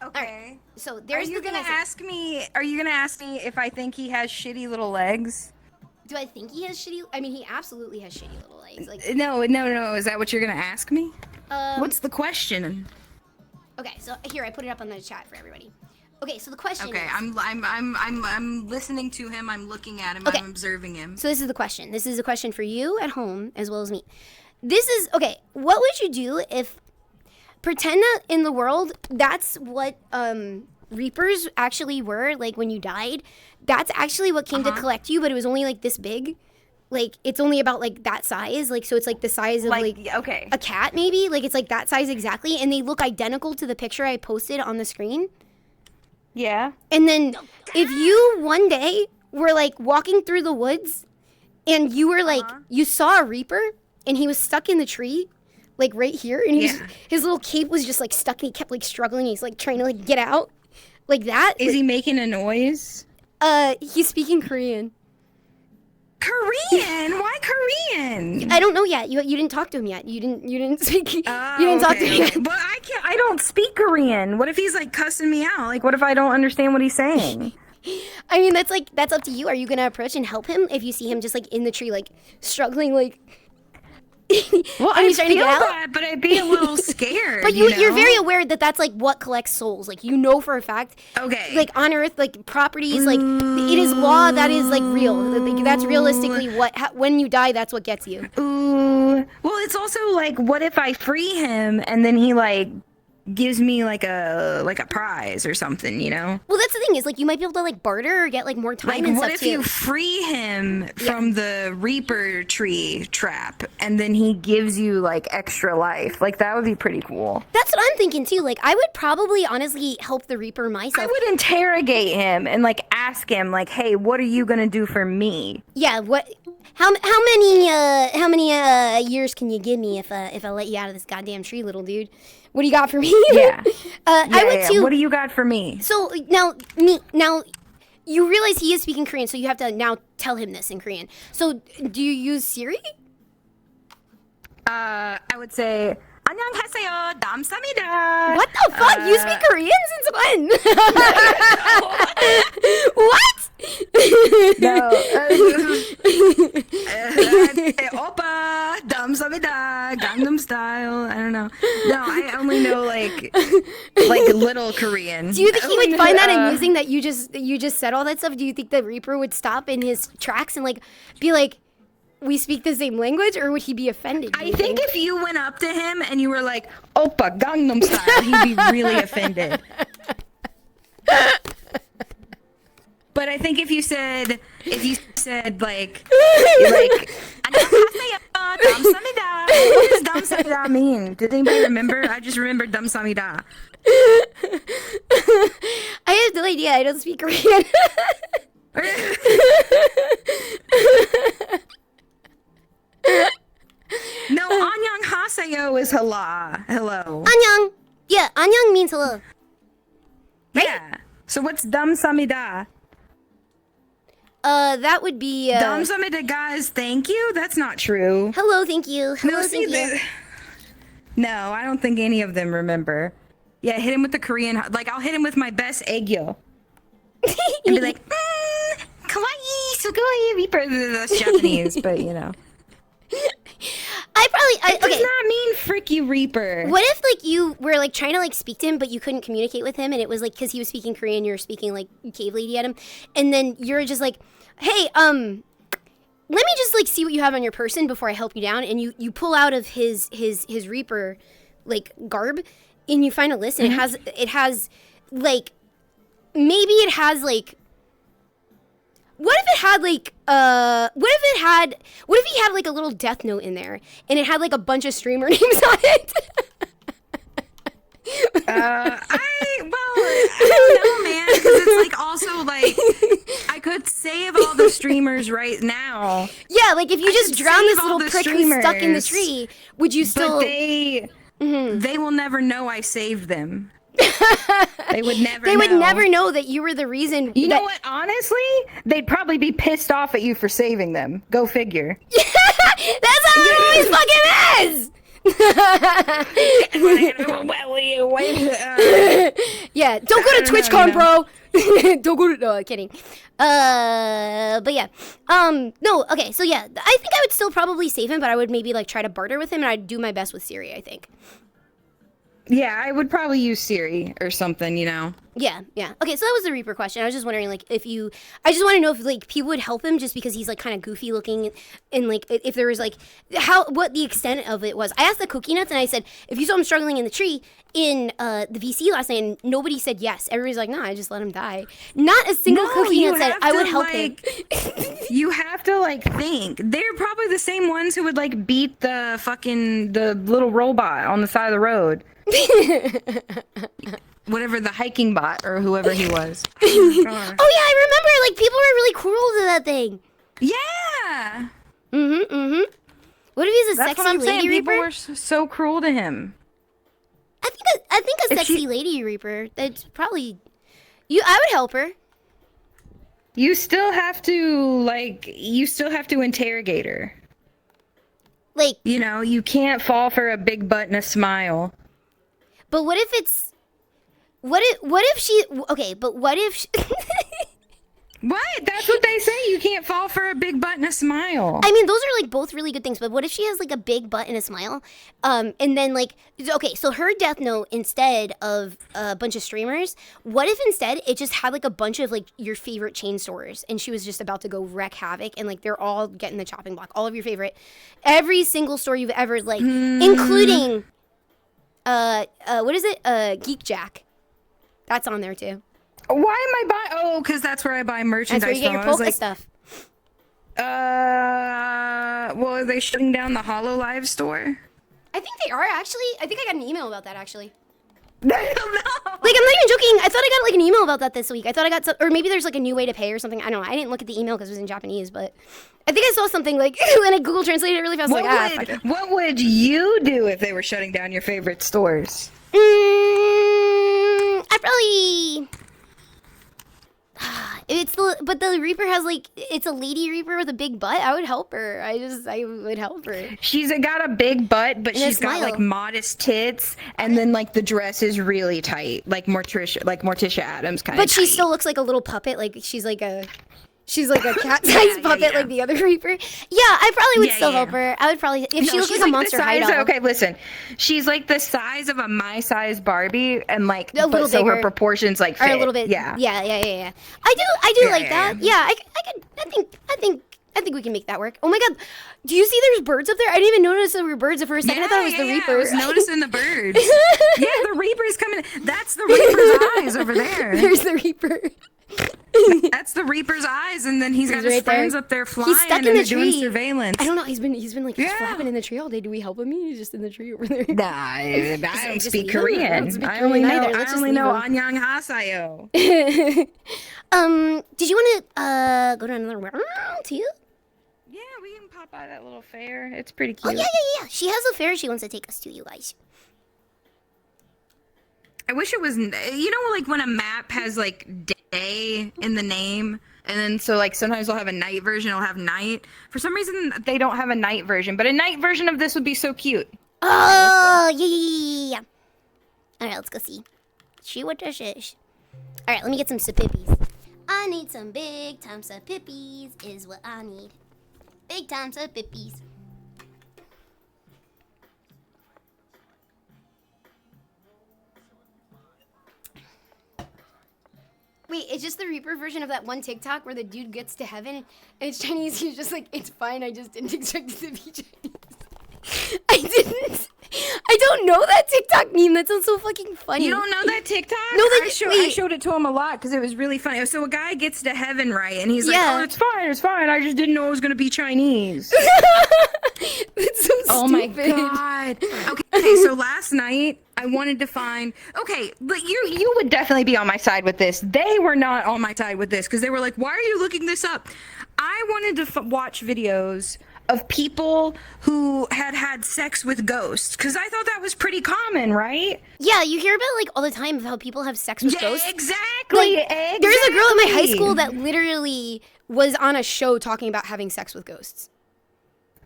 B: All right. So there's
C: Are you gonna ask me if I think he has shitty little legs?
B: Do I think he has shitty? I mean, he absolutely has shitty little legs. Like.
C: No. Is that what you're gonna ask me? What's the question?
B: Okay, so here I put it up on the chat for everybody. Okay, so the question is...
C: Okay, I'm listening to him. I'm looking at him.
B: Okay.
C: I'm observing him.
B: So this is the question. This is a question for you at home as well as me. This is... Okay, what would you do if... Pretend that in the world, that's what Reapers actually were, like, when you died. That's actually what came to collect you, but it was only, like, this big. Like, it's only about, like, that size. Like, so it's, like, the size of, like
C: okay.
B: a cat, maybe. Like, it's, like, that size exactly. And they look identical to the picture I posted on the screen.
C: Yeah.
B: And then if you one day were like walking through the woods and you were like, you saw a Reaper and he was stuck in the tree, like right here, and his little cape was just like stuck and he kept like struggling. He's like trying to like get out like that.
C: Is he making a noise?
B: He's speaking Korean.
C: Korean? Why Korean?
B: I don't know yet. You didn't talk to him yet. You didn't speak. You didn't talk to him yet.
C: But I don't speak Korean. What if he's like cussing me out? Like, what if I don't understand what he's saying?
B: I mean, that's up to you. Are you gonna approach and help him if you see him just like in the tree, like struggling, like?
C: Well,
B: I feel
C: that, but I'd be a little scared.
B: But you're very aware that that's like what collects souls. Like you know for a fact.
C: Okay.
B: Like on Earth, like properties, like it is law that is like real. Like, that's realistically what when you die, that's what gets you.
C: Ooh. Well, it's also like, what if I free him and then he like gives me like a prize or something, you know?
B: Well, that's the thing is like you might be able to like barter or get like more time
C: Like,
B: and
C: what
B: stuff
C: if
B: too.
C: you free him from the Reaper tree trap and then he gives you like extra life? Like, that would be pretty cool.
B: That's what I'm thinking too. Like I would probably honestly help the Reaper myself.
C: I would interrogate him and like ask him like, hey, what are you gonna do for me?
B: Yeah, what? How many years can you give me if I let you out of this goddamn tree, little dude? What do you got for me?
C: Yeah.
B: I would too.
C: What do you got for me?
B: So now you realize he is speaking Korean, so you have to now tell him this in Korean. So do you use Siri?
C: I would say 안녕하세요, 감사합니다.
B: What the fuck? You speak Korean since when? What?
C: No. Oppa, 감사합니다, Gangnam Style. I don't know. No, I only know like little Korean.
B: Do you think he would find that amusing that you just said all that stuff? Do you think the Reaper would stop in his tracks and like be like, we speak the same language, or would he be offended?
C: I think if you went up to him and you were like, Oppa, Gangnam Style, he'd be really offended. But I think if you said like 안녕하세요, 감사합니다. What does 감사합니다 mean? Did anybody remember? I just remembered 감사합니다.
B: I have no idea. I don't speak Korean.
C: No, Anyang Haseyo is hello.
B: Annyeong. Yeah, annyeong means hello. Right?
C: Yeah. So what's damsamida?
B: That would be
C: Damsamida, guys, thank you? That's not true.
B: hello, thank you. Hello,
C: No, see,
B: thank you.
C: no, I don't think any of them remember. Yeah, hit him with the Korean, like, I'll hit him with my best eggyo. And be like, kawaii, sugoi, reaper. That's Japanese, but you know. It does not mean fricky reaper.
B: What if like you were like trying to like speak to him, but you couldn't communicate with him, and it was like because he was speaking Korean, you were speaking like cave lady at him, and then you're just like, hey, let me just like see what you have on your person before I help you down, and you pull out of his reaper like garb, and you find a list, and it has like maybe it has like. What if he had like a little death note in there and it had like a bunch of streamer names on it?
C: I don't know, man, because it's like also like I could save all the streamers right now.
B: Yeah, like if you just drown this little prick who's stuck in the tree, would you still?
C: But they will never know I saved them. They would never.
B: They would never know that you were the reason.
C: You know what? Honestly, they'd probably be pissed off at you for saving them. Go figure.
B: That's how it always fucking is. Yeah, don't go to TwitchCon, bro. Don't go to. No, kidding. But yeah. No. Okay. So yeah, I think I would still probably save him, but I would maybe like try to barter with him, and I'd do my best with Siri, I think.
C: Yeah, I would probably use Siri or something, you know.
B: Yeah. Okay, so that was the Reaper question. I was just wondering, like, I just want to know if, like, people would help him just because he's, like, kind of goofy looking, and, like, if there was, like, what the extent of it was. I asked the Cookie Nuts, and I said, if you saw him struggling in the tree in the VC last night, and nobody said yes. Everybody's like, nah, I just let him die. Not a single Cookie Nut said, I would help him.
C: You have to, like, think. They're probably the same ones who would, like, beat the little robot on the side of the road. Whatever, the hiking bot or whoever he was.
B: Oh yeah, I remember, like, people were really cruel to that thing.
C: Yeah.
B: What if he's a
C: That's
B: sexy
C: what I'm
B: lady
C: saying.
B: Reaper?
C: People were so cruel to him.
B: I think a sexy lady Reaper. That's probably I would help her.
C: You still have to interrogate her.
B: Like,
C: you know, you can't fall for a big butt and a smile.
B: But what if it's what if she
C: What? That's what they say. You can't fall for a big butt and a smile.
B: I mean, those are like both really good things, but what if she has like a big butt and a smile? And then like, okay, so her death note, instead of a bunch of streamers, what if instead it just had like a bunch of like your favorite chain stores, and she was just about to go wreak havoc, and like they're all getting the chopping block, all of your favorite, every single store you've ever liked, including what is it? Geek Jack. That's on there too.
C: Why am I buying? Oh, because that's where I buy merchandise.
B: That's where you get your polka stuff.
C: Well, are they shutting down the HoloLive store?
B: I think they are, actually. I think I got an email about that, actually.
C: No.
B: Like, I'm not even joking. I thought I got like an email about that this week. I thought I got or maybe there's like a new way to pay or something. I don't know. I didn't look at the email because it was in Japanese, but I think I saw something like when I Google translated it really fast.
C: What would you do if they were shutting down your favorite stores?
B: I probably. But the Reaper has like, it's a lady Reaper with a big butt. I would help her. I would help her.
C: She's got a big butt, but she's got like modest tits, and then like the dress is really tight, like Morticia Adams kind of.
B: But she still looks like a little puppet. Like she's like a cat-sized puppet, like the other Reaper. Yeah, I probably would still help her. I would probably, if she looks like a Monster High doll.
C: Okay, listen, she's like the size of a my-size Barbie, and like
B: a little bigger.
C: So her proportions like fit.
B: Are a little bit. Yeah. I do like that. Yeah, I think we can make that work. Oh my god, do you see there's birds up there? I didn't even notice there were birds. For a second, I thought it was the Reapers.
C: I was noticing the birds. Yeah, the Reaper's coming. That's the Reaper's eyes over there.
B: There's the Reaper.
C: That's the Reaper's eyes, and then he's got his friends up there flying.
B: He's stuck in the tree.
C: Doing surveillance.
B: I don't know. He's been like flapping in the tree all day. Do we help him? He's just in the tree over there.
C: Nah, I don't speak Korean. I only know Anyang Hasayo.
B: Did you want to go to another round too?
C: Yeah, we can stop by that little fair. It's pretty
B: Oh,
C: cute.
B: yeah. She has a fair she wants to take us to, you guys.
C: I wish it was, you know, like when a map has like day in the name, and then so like sometimes they'll have a night version, it'll have night. For some reason, they don't have a night version, but a night version of this would be so cute.
B: Oh, yeah. All right, let's go see. See what this is. All right, let me get some sapippies. I need some big time sapippies is what I need. Big time sapippies. Wait, it's just the Reaper version of that one TikTok where the dude gets to heaven and it's Chinese. He's just like, it's fine. I just didn't expect it to be Chinese. I don't know that TikTok meme. That sounds so fucking funny.
C: You don't know that TikTok?
B: No,
C: I showed it to him a lot because it was really funny. So a guy gets to heaven, right? And he's like, oh, it's fine. I just didn't know it was going to be Chinese.
B: That's so
C: Oh
B: stupid.
C: my God. Okay, so last night I wanted to find, okay, but you would definitely be on my side with this. They were not on my side with this because they were like, why are you looking this up? I wanted to watch videos of people who had sex with ghosts because I thought that was pretty common, right?
B: Yeah, you hear about like all the time of how people have sex with ghosts.
C: Exactly.
B: Like, there's a girl in my high school that literally was on a show talking about having sex with ghosts.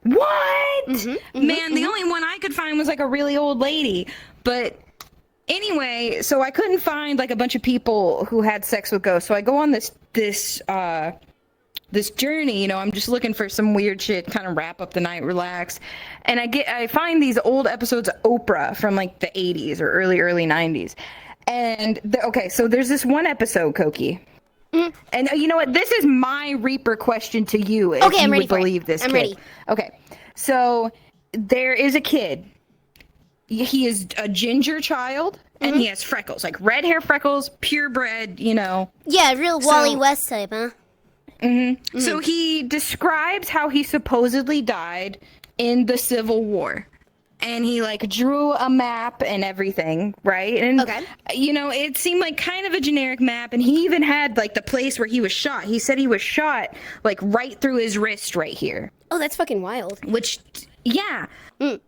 C: What? Man, the only one I could find was like a really old lady. But anyway, so I couldn't find like a bunch of people who had sex with ghosts. So I go on this journey, you know, I'm just looking for some weird shit, kind of wrap up the night, relax. And I find these old episodes of Oprah from like the 80s or early 90s. And okay, so there's this one episode, Koki. And you know what? This is my Reaper question to you. If
B: Okay, I'm
C: you
B: ready
C: would
B: for
C: believe
B: it.
C: this
B: I'm
C: kid.
B: ready.
C: Okay, so there is a kid. He is a ginger child, and he has freckles, like red hair freckles, purebred, you know.
B: Yeah, real Wally West type, huh?
C: So he describes how he supposedly died in the Civil War. And he like drew a map and everything, right? And you know, it seemed like kind of a generic map, and he even had like the place where he was shot. He said he was shot like right through his wrist right here.
B: Oh, that's fucking wild.
C: Which yeah.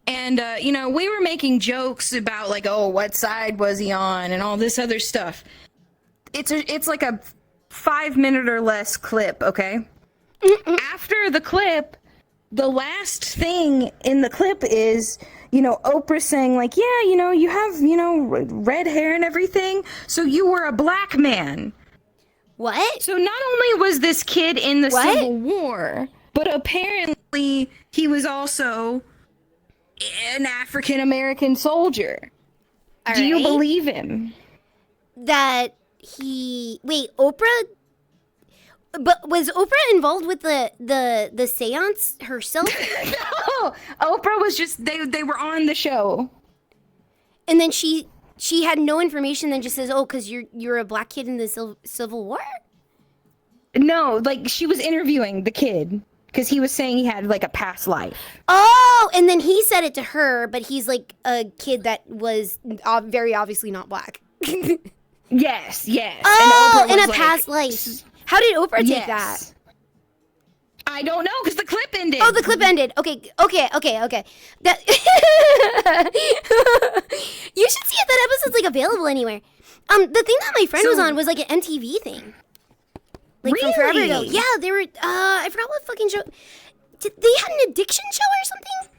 C: And you know, we were making jokes about like, oh, what side was he on and all this other stuff. It's like a 5-minute or less clip, okay? After the clip, the last thing in the clip is, you know, Oprah saying like, yeah, you know, you have, you know, red hair and everything, so you were a black man.
B: What?
C: So not only was this kid in the Civil War, but apparently he was also an African American soldier. Do you believe him?
B: That wait, Oprah? But was Oprah involved with the seance herself?
C: No, Oprah was just they were on the show,
B: and then she had no information. Then just says, "Oh, because you're a black kid in the Civil War."
C: No, like she was interviewing the kid because he was saying he had like a past life.
B: Oh, and then he said it to her, but he's like a kid that was very obviously not black.
C: Yes.
B: Oh,
C: and Oprah
B: in
C: was
B: a
C: like,
B: past life. How did Oprah take that?
C: I don't know, because the clip ended.
B: Oh, the clip ended. Okay. That you should see if that episode's like available anywhere. The thing that my friend was on was like an MTV thing. Like from forever ago. Yeah, they were I forgot what fucking show. They had an addiction show or something?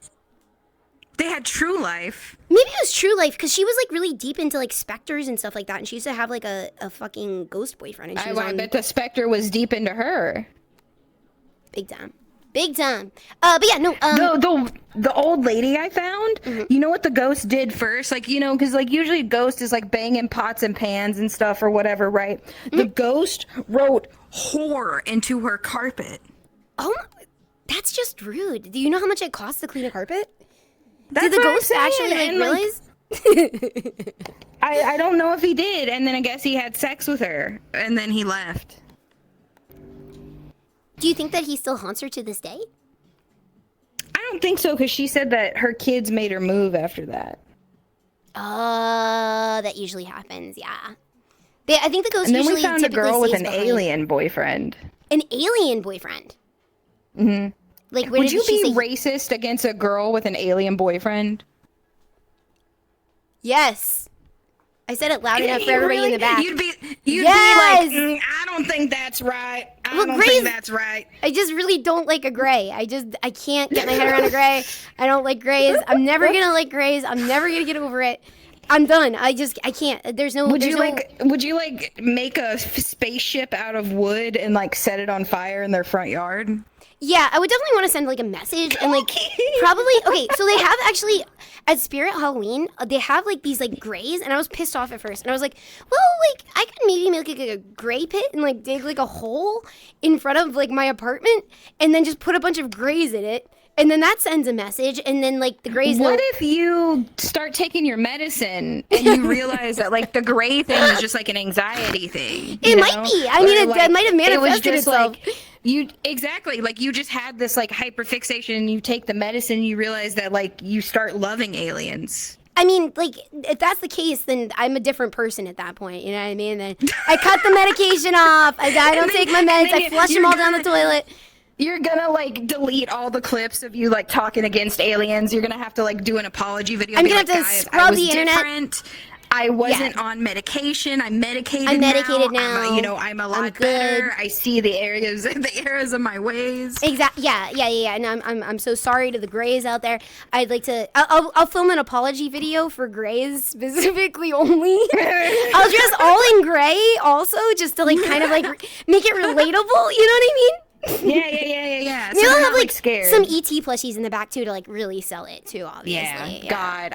C: They had True Life.
B: Maybe it was True Life, because she was like really deep into like specters and stuff like that, and she used to have like a fucking ghost boyfriend. And she was
C: I bet the specter was deep into her.
B: Big time. But yeah, no.
C: The old lady I found. You know what the ghost did first? Like, you know, because like usually a ghost is like banging pots and pans and stuff or whatever, right? The ghost wrote "whore" into her carpet.
B: Oh, that's just rude. Do you know how much it costs to clean a carpet?
C: That's
B: did the ghost actually like realize?
C: I don't know if he did, and then I guess he had sex with her, and then he left.
B: Do you think that he still haunts her to this day?
C: I don't think so, because she said that her kids made her move after that.
B: That usually happens, yeah. I think the ghost
C: and then
B: usually
C: we found a girl with an
B: behind.
C: alien boyfriend.
B: An alien boyfriend?
C: Mm-hmm.
B: Like, where
C: Would
B: did
C: you
B: she
C: be
B: say?
C: racist against a girl with an alien boyfriend?
B: Yes. I said it loud enough for everybody in the back.
C: You'd be
B: Yes!
C: like, I don't think that's right. I
B: Well,
C: don't
B: Gray's-
C: think that's right.
B: I just really don't like a gray. I can't get my head around a gray. I don't like grays. I'm never gonna like grays. I'm never gonna get over it. I'm done. I can't. There's no.
C: Would
B: there's
C: you
B: no,
C: make a spaceship out of wood and like set it on fire in their front yard?
B: Yeah, I would definitely want to send like a message and like probably okay. So they have actually at Spirit Halloween they have like these like grays, and I was pissed off at first, and I was like, well, like I could maybe make like a gray pit and like dig like a hole in front of like my apartment, and then just put a bunch of grays in it. And then that sends a message, and then like the grays.
C: What if you start taking your medicine and you realize that like the gray thing is just like an anxiety thing?
B: It might be. I mean, it might have manifested itself.
C: Like, you just had this like hyperfixation, and you take the medicine, and you realize that like you start loving aliens.
B: I mean, like, if that's the case, then I'm a different person at that point. You know what I mean? Then I cut the medication off. I don't take my meds. I flush them all down the toilet.
C: You're gonna like delete all the clips of you like talking against aliens. You're gonna have to like do an apology video.
B: I'm gonna
C: like,
B: have to
C: guys,
B: scrub
C: I was
B: the internet.
C: different. I wasn't on medication. I'm medicated.
B: I'm medicated
C: now.
B: now.
C: I'm a lot
B: I'm
C: better.
B: good.
C: I see the errors of my ways.
B: Exactly. Yeah. And I'm so sorry to the Greys out there. I'd like to. I'll film an apology video for Greys specifically only. I'll dress all in gray also, just to like kind of like make it relatable. You know what I mean?
C: Yeah.
B: Maybe
C: So
B: I'll
C: they're
B: have
C: not,
B: like
C: scared.
B: some ET plushies in the back too to like really sell it too. Obviously.
C: Yeah. God.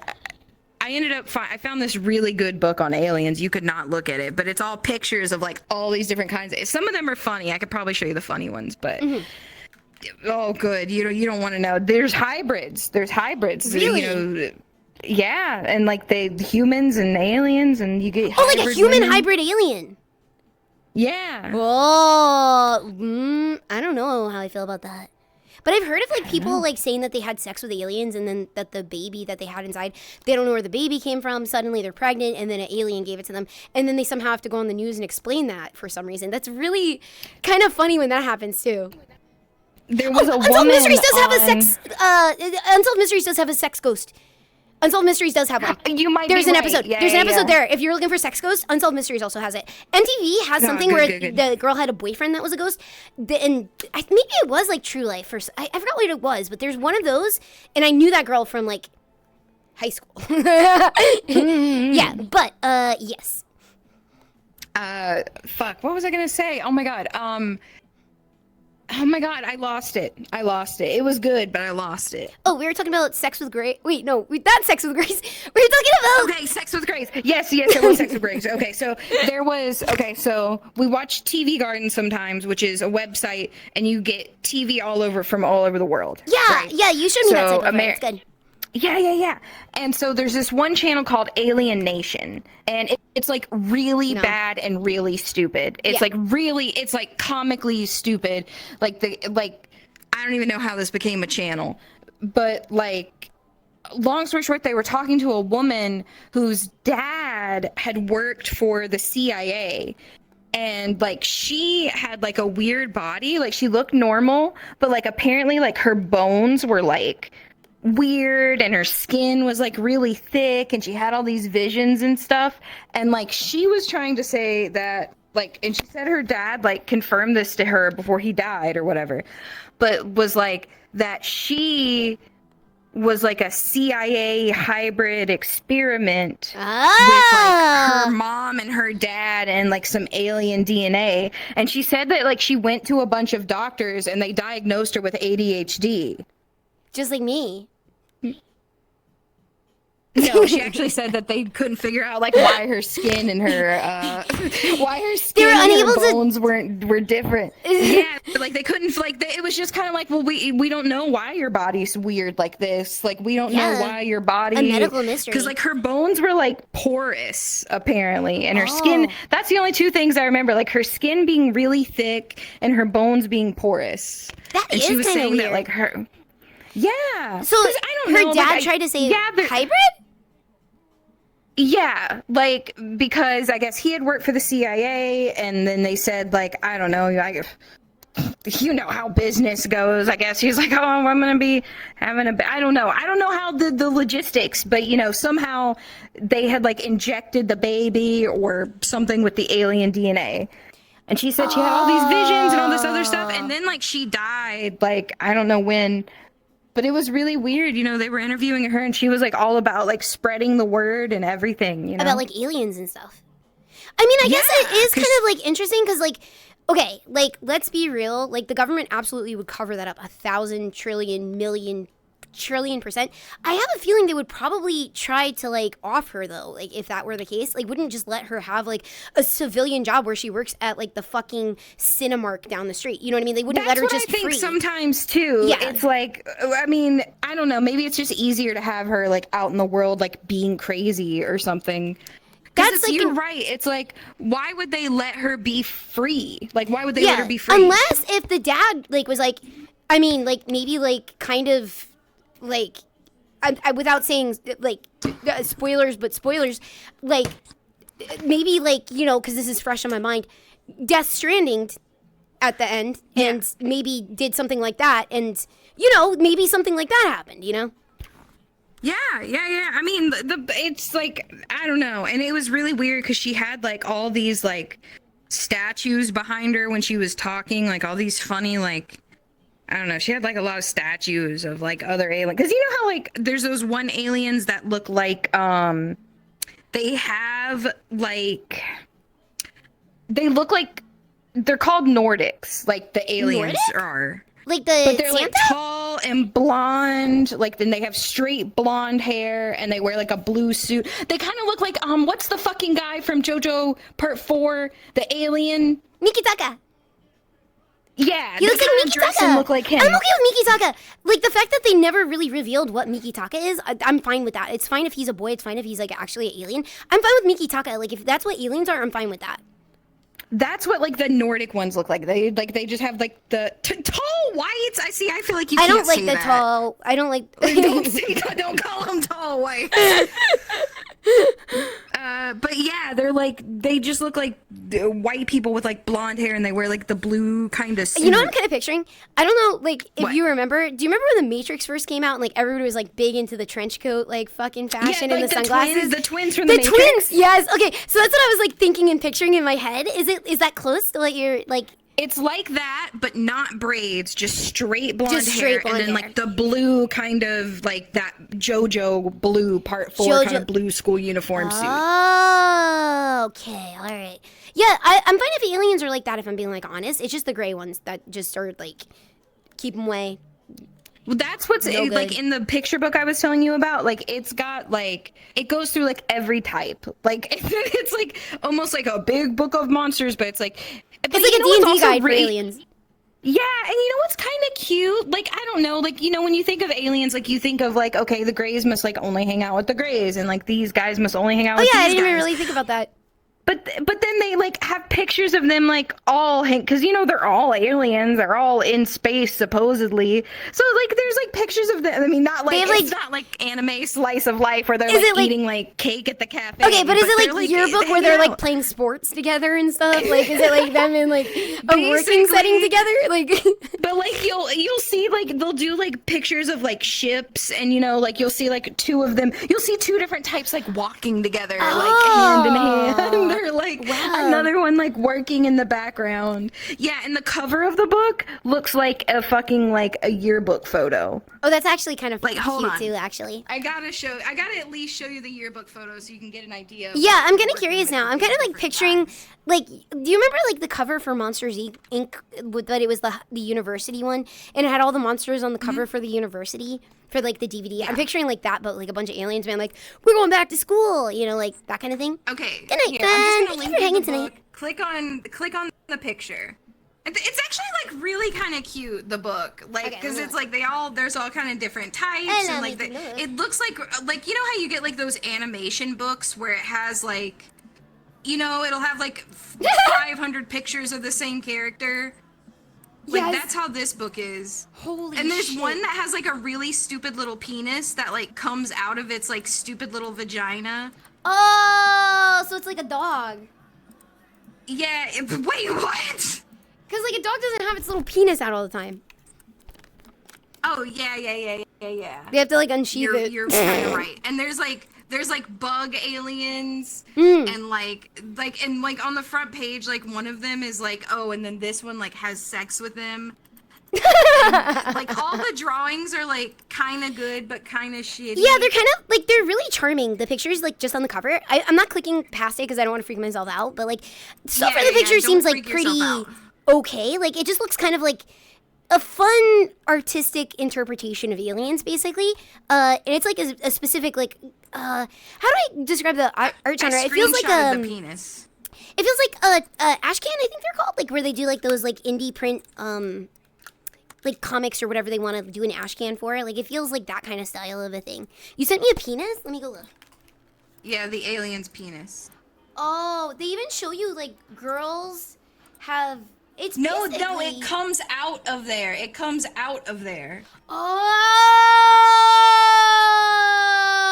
C: I ended up I found this really good book on aliens. You could not look at it, but it's all pictures of like all these different kinds. Some of them are funny. I could probably show you the funny ones, but oh, good. You don't want to know. There's hybrids.
B: Really?
C: Yeah, and like the humans and aliens, and you get
B: Oh, like a
C: hybrid
B: human
C: women.
B: hybrid alien.
C: Yeah.
B: Oh, I don't know how I feel about that. But I've heard of like people like saying that they had sex with aliens, and then that the baby that they had inside, they don't know where the baby came from. Suddenly they're pregnant, and then an alien gave it to them, and then they somehow have to go on the news and explain that for some reason. That's really kind of funny when that happens too.
C: There was a
B: Unsolved
C: woman
B: Mysteries does have a
C: on-
B: sex. Unsolved Mysteries does have a sex ghost. Unsolved Mysteries does have one.
C: You might
B: There's
C: be
B: an
C: right.
B: episode.
C: Yeah,
B: There's an
C: yeah,
B: episode
C: yeah.
B: there. If you're looking for sex ghost, Unsolved Mysteries also has it. MTV has something
C: good,
B: where
C: good.
B: the girl had a boyfriend that was a ghost, and maybe it was like True Life. I forgot what it was, but there's one of those, and I knew that girl from like high school. Yeah, but yes.
C: Fuck. What was I gonna say? Oh my god. Oh my god, I lost it. It was good, but I lost it.
B: Oh, we were talking about sex with Grace. Wait, no, not sex with Grace. We were talking about.
C: Okay, sex with Grace. Yes, it was sex with Grace. Okay, so so we watch TV Garden sometimes, which is a website, and you get TV all over the world.
B: Yeah,
C: right?
B: yeah, you showed me that
C: So,
B: site before. It's good.
C: Yeah. And so there's this one channel called Alien Nation, and it's like really bad and really stupid. It's it's like comically stupid. I don't even know how this became a channel, but like, long story short, they were talking to a woman whose dad had worked for the CIA. And like she had like a weird body, like she looked normal, but like apparently like her bones were like weird, and her skin was like really thick, and she had all these visions and stuff. And like she was trying to say that like, and she said her dad like confirmed this to her before he died or whatever, but was like that she was like a CIA hybrid experiment with like her mom and her dad and like some alien DNA. And she said that like she went to a bunch of doctors and they diagnosed her with ADHD.
B: Just like me.
C: No, she actually said that they couldn't figure out like why her skin and her
B: They were unable to-
C: bones were different. Yeah, but, like they couldn't it was just kind of like, well, we don't know why your body's weird like this. Like we don't know why your body,
B: a medical mystery.
C: Because like her bones were like porous apparently, and her skin. That's the only two things I remember. Like her skin being really thick and her bones being porous.
B: That
C: and
B: is
C: she was
B: kinda
C: saying
B: weird.
C: that like her. Yeah.
B: So
C: 'Cause I don't
B: her
C: know,
B: dad
C: like,
B: tried to say
C: they're-
B: hybrid?
C: Yeah, like because I guess he had worked for the CIA, and then they said like, I don't know, you know how business goes, I guess. He's like, oh, I'm going to be having I don't know. I don't know how the logistics, but, you know, somehow they had, like, injected the baby or something with the alien DNA. And she said she had all these visions and all this other stuff. And then, like, she died, like, I don't know when. But it was really weird. You know, they were interviewing her and she was, like, all about, like, spreading the word and everything, you know?
B: About, like, aliens and stuff. I mean, I guess it is kind of, like, interesting because, like, okay, like, let's be real. Like, the government absolutely would cover that up 1,000 trillion million trillion %. I have a feeling they would probably try to, like, off her, though. Like, if that were the case, like, wouldn't just let her have, like, a civilian job where she works at, like, the fucking Cinemark down the street. You know what I mean? They wouldn't let her just
C: That's what I think
B: free.
C: sometimes, too.
B: Yeah.
C: It's like, I mean, I don't know. Maybe it's just easier to have her, like, out in the world, like, being crazy or something.
B: That's like
C: you're right. It's like, why would they let her be free? Like, why would they let her be free?
B: Unless if the dad, like, was like, I mean, like, maybe, like, kind of, like, I without saying, like, spoilers, but spoilers, like, maybe, like, you know, because this is fresh on my mind, Death Stranding at the end, and maybe did something like that, and, you know, maybe something like that happened, you know?
C: Yeah. I mean, it's like, I don't know. And it was really weird because she had, like, all these, like, statues behind her when she was talking, like, all these funny, like, I don't know. She had, like, a lot of statues of, like, other aliens. Because you know how, like, there's those one aliens that look like, they have, like, they look like, they're called Nordics, like, the aliens are.
B: Like the
C: But they're
B: Santa?
C: like tall and blonde, like then they have straight blonde hair and they wear like a blue suit. They kind of look like what's the fucking guy from JoJo Part 4, the alien?
B: Mikitaka.
C: Yeah,
B: He looks like Mikitaka.
C: Look like him.
B: I'm okay with Mikitaka. Like the fact that they never really revealed what Mikitaka is, I'm fine with that. It's fine if he's a boy. It's fine if he's like actually an alien. I'm fine with Mikitaka. Like if that's what aliens are, I'm fine with that.
C: That's what like the Nordic ones look like. They just have like the tall whites. I feel like you.
B: I
C: Can't
B: don't like
C: say
B: the
C: that.
B: tall. I don't like.
C: Don't call them tall whites. But yeah, they're like they just look like white people with like blonde hair, and they wear like the blue kind of suit.
B: You know what I'm kind of picturing? I don't know, like if
C: What?
B: you remember. Do you remember when the Matrix first came out and like everybody was like big into the trench coat, like fucking fashion
C: like
B: and the sunglasses?
C: the twins from the Matrix.
B: twins. Yes. Okay. So that's what I was like thinking and picturing in my head. Is that close to what you're like?
C: It's like that, but not braids, just straight blonde
B: Just straight
C: hair,
B: blonde
C: and then
B: hair.
C: like the blue kind of like that JoJo blue Part 4 kind of blue school uniform suit.
B: Oh, okay, all right. Yeah, I'm fine if aliens are like that. If I'm being like honest, it's just the gray ones that just are like keep them away.
C: Well, that's what's
B: No
C: like
B: good.
C: in the picture book I was telling you about. Like it's got like it goes through like every type. Like it's like almost like a big book of monsters, but it's like
B: It's like a D&D guide for aliens.
C: Yeah, and you know what's kind of cute? Like, I don't know, like, you know, when you think of aliens, like, you think of, like, okay, the Greys must, like, only hang out with the Greys, and, like, these guys must only hang out with
B: Oh yeah, I
C: these
B: didn't even
C: guys.
B: really think about that.
C: But then they, like, have pictures of them, like, all hang... Because, you know, they're all aliens. They're all in space, supposedly. So, like, there's, like, pictures of them. I mean, not, like,
B: They have, like-
C: it's not, like, anime slice of life where they're,
B: Is
C: like,
B: it, like-
C: eating, like, cake at the cafe.
B: Okay, but is it
C: they're,
B: like yearbook where
C: hanging
B: they're like
C: out.
B: playing sports together and stuff? Like, is it like them in like a working
C: Basically.
B: setting together? Like,
C: But like you'll see like they'll do like pictures of like ships, and you know like you'll see like two of them. You'll see two different types like walking together, like hand in hand. They're like
B: Wow.
C: another one like working in the background. Yeah, and the cover of the book looks like a fucking like a yearbook photo.
B: oh, that's actually kind of
C: Like, hold
B: cute
C: on.
B: too. Actually,
C: I gotta at least show you the yearbook photo so you can get an idea. Of
B: yeah,
C: what
B: I'm
C: they're
B: kind of
C: working
B: curious
C: with
B: now. I'm
C: with
B: kind of
C: the
B: like
C: different
B: picturing,
C: vibes.
B: like, do you remember like the cover for Monsters Inc. But it was the university one, and it had all the monsters on the cover for the university for like the DVD. I'm picturing like that, but like a bunch of aliens being like, "We're going back to school," you know, like that kind of thing.
C: Okay.
B: Good night,
C: here,
B: Ben.
C: I'm just
B: Thank
C: gonna
B: you
C: link
B: for
C: you
B: hanging
C: the
B: tonight.
C: book. Click on the picture. It's actually like really kind of cute, the book, like
B: Okay,
C: because
B: let me
C: it's like there's all kind of different types,
B: Hello,
C: and like
B: Mickey Mouse.
C: it looks like you know how you get like those animation books where it has like, you know, it'll have like 500 pictures of the same character. Like
B: Yes.
C: that's how this book is.
B: Holy
C: And there's
B: shit.
C: one that has like a really stupid little penis that like comes out of its like stupid little vagina.
B: Oh, so it's like a dog.
C: Yeah. Wait, what?
B: Because, like, a dog doesn't have its little penis out all the time.
C: Oh, yeah.
B: They have to, like, unsheath it.
C: You're kind of right. And there's like bug aliens and like on the front page, like one of them is like, oh, and then this one like has sex with him. And, like all the drawings are like kind of good but kind of shitty.
B: Yeah, they're kind of like, they're really charming. The pictures, like, just on the cover. I'm not clicking past it because I don't want to freak myself out, but like, so far the picture seems like pretty okay. Like, it just looks kind of like a fun artistic interpretation of aliens, basically. And it's like a specific, like, how do I describe the art genre? It feels like
C: the penis.
B: It feels like Ashcan, I think they're called, like, where they do like those like indie print like comics or whatever they want to do an Ashcan for. Like, it feels like that kind of style of a thing. You sent me a penis? Let me go look.
C: Yeah, the alien's penis.
B: Oh, they even show you like girls have. It's
C: No,
B: basically...
C: it comes out of there. It comes out of there.
B: Oh.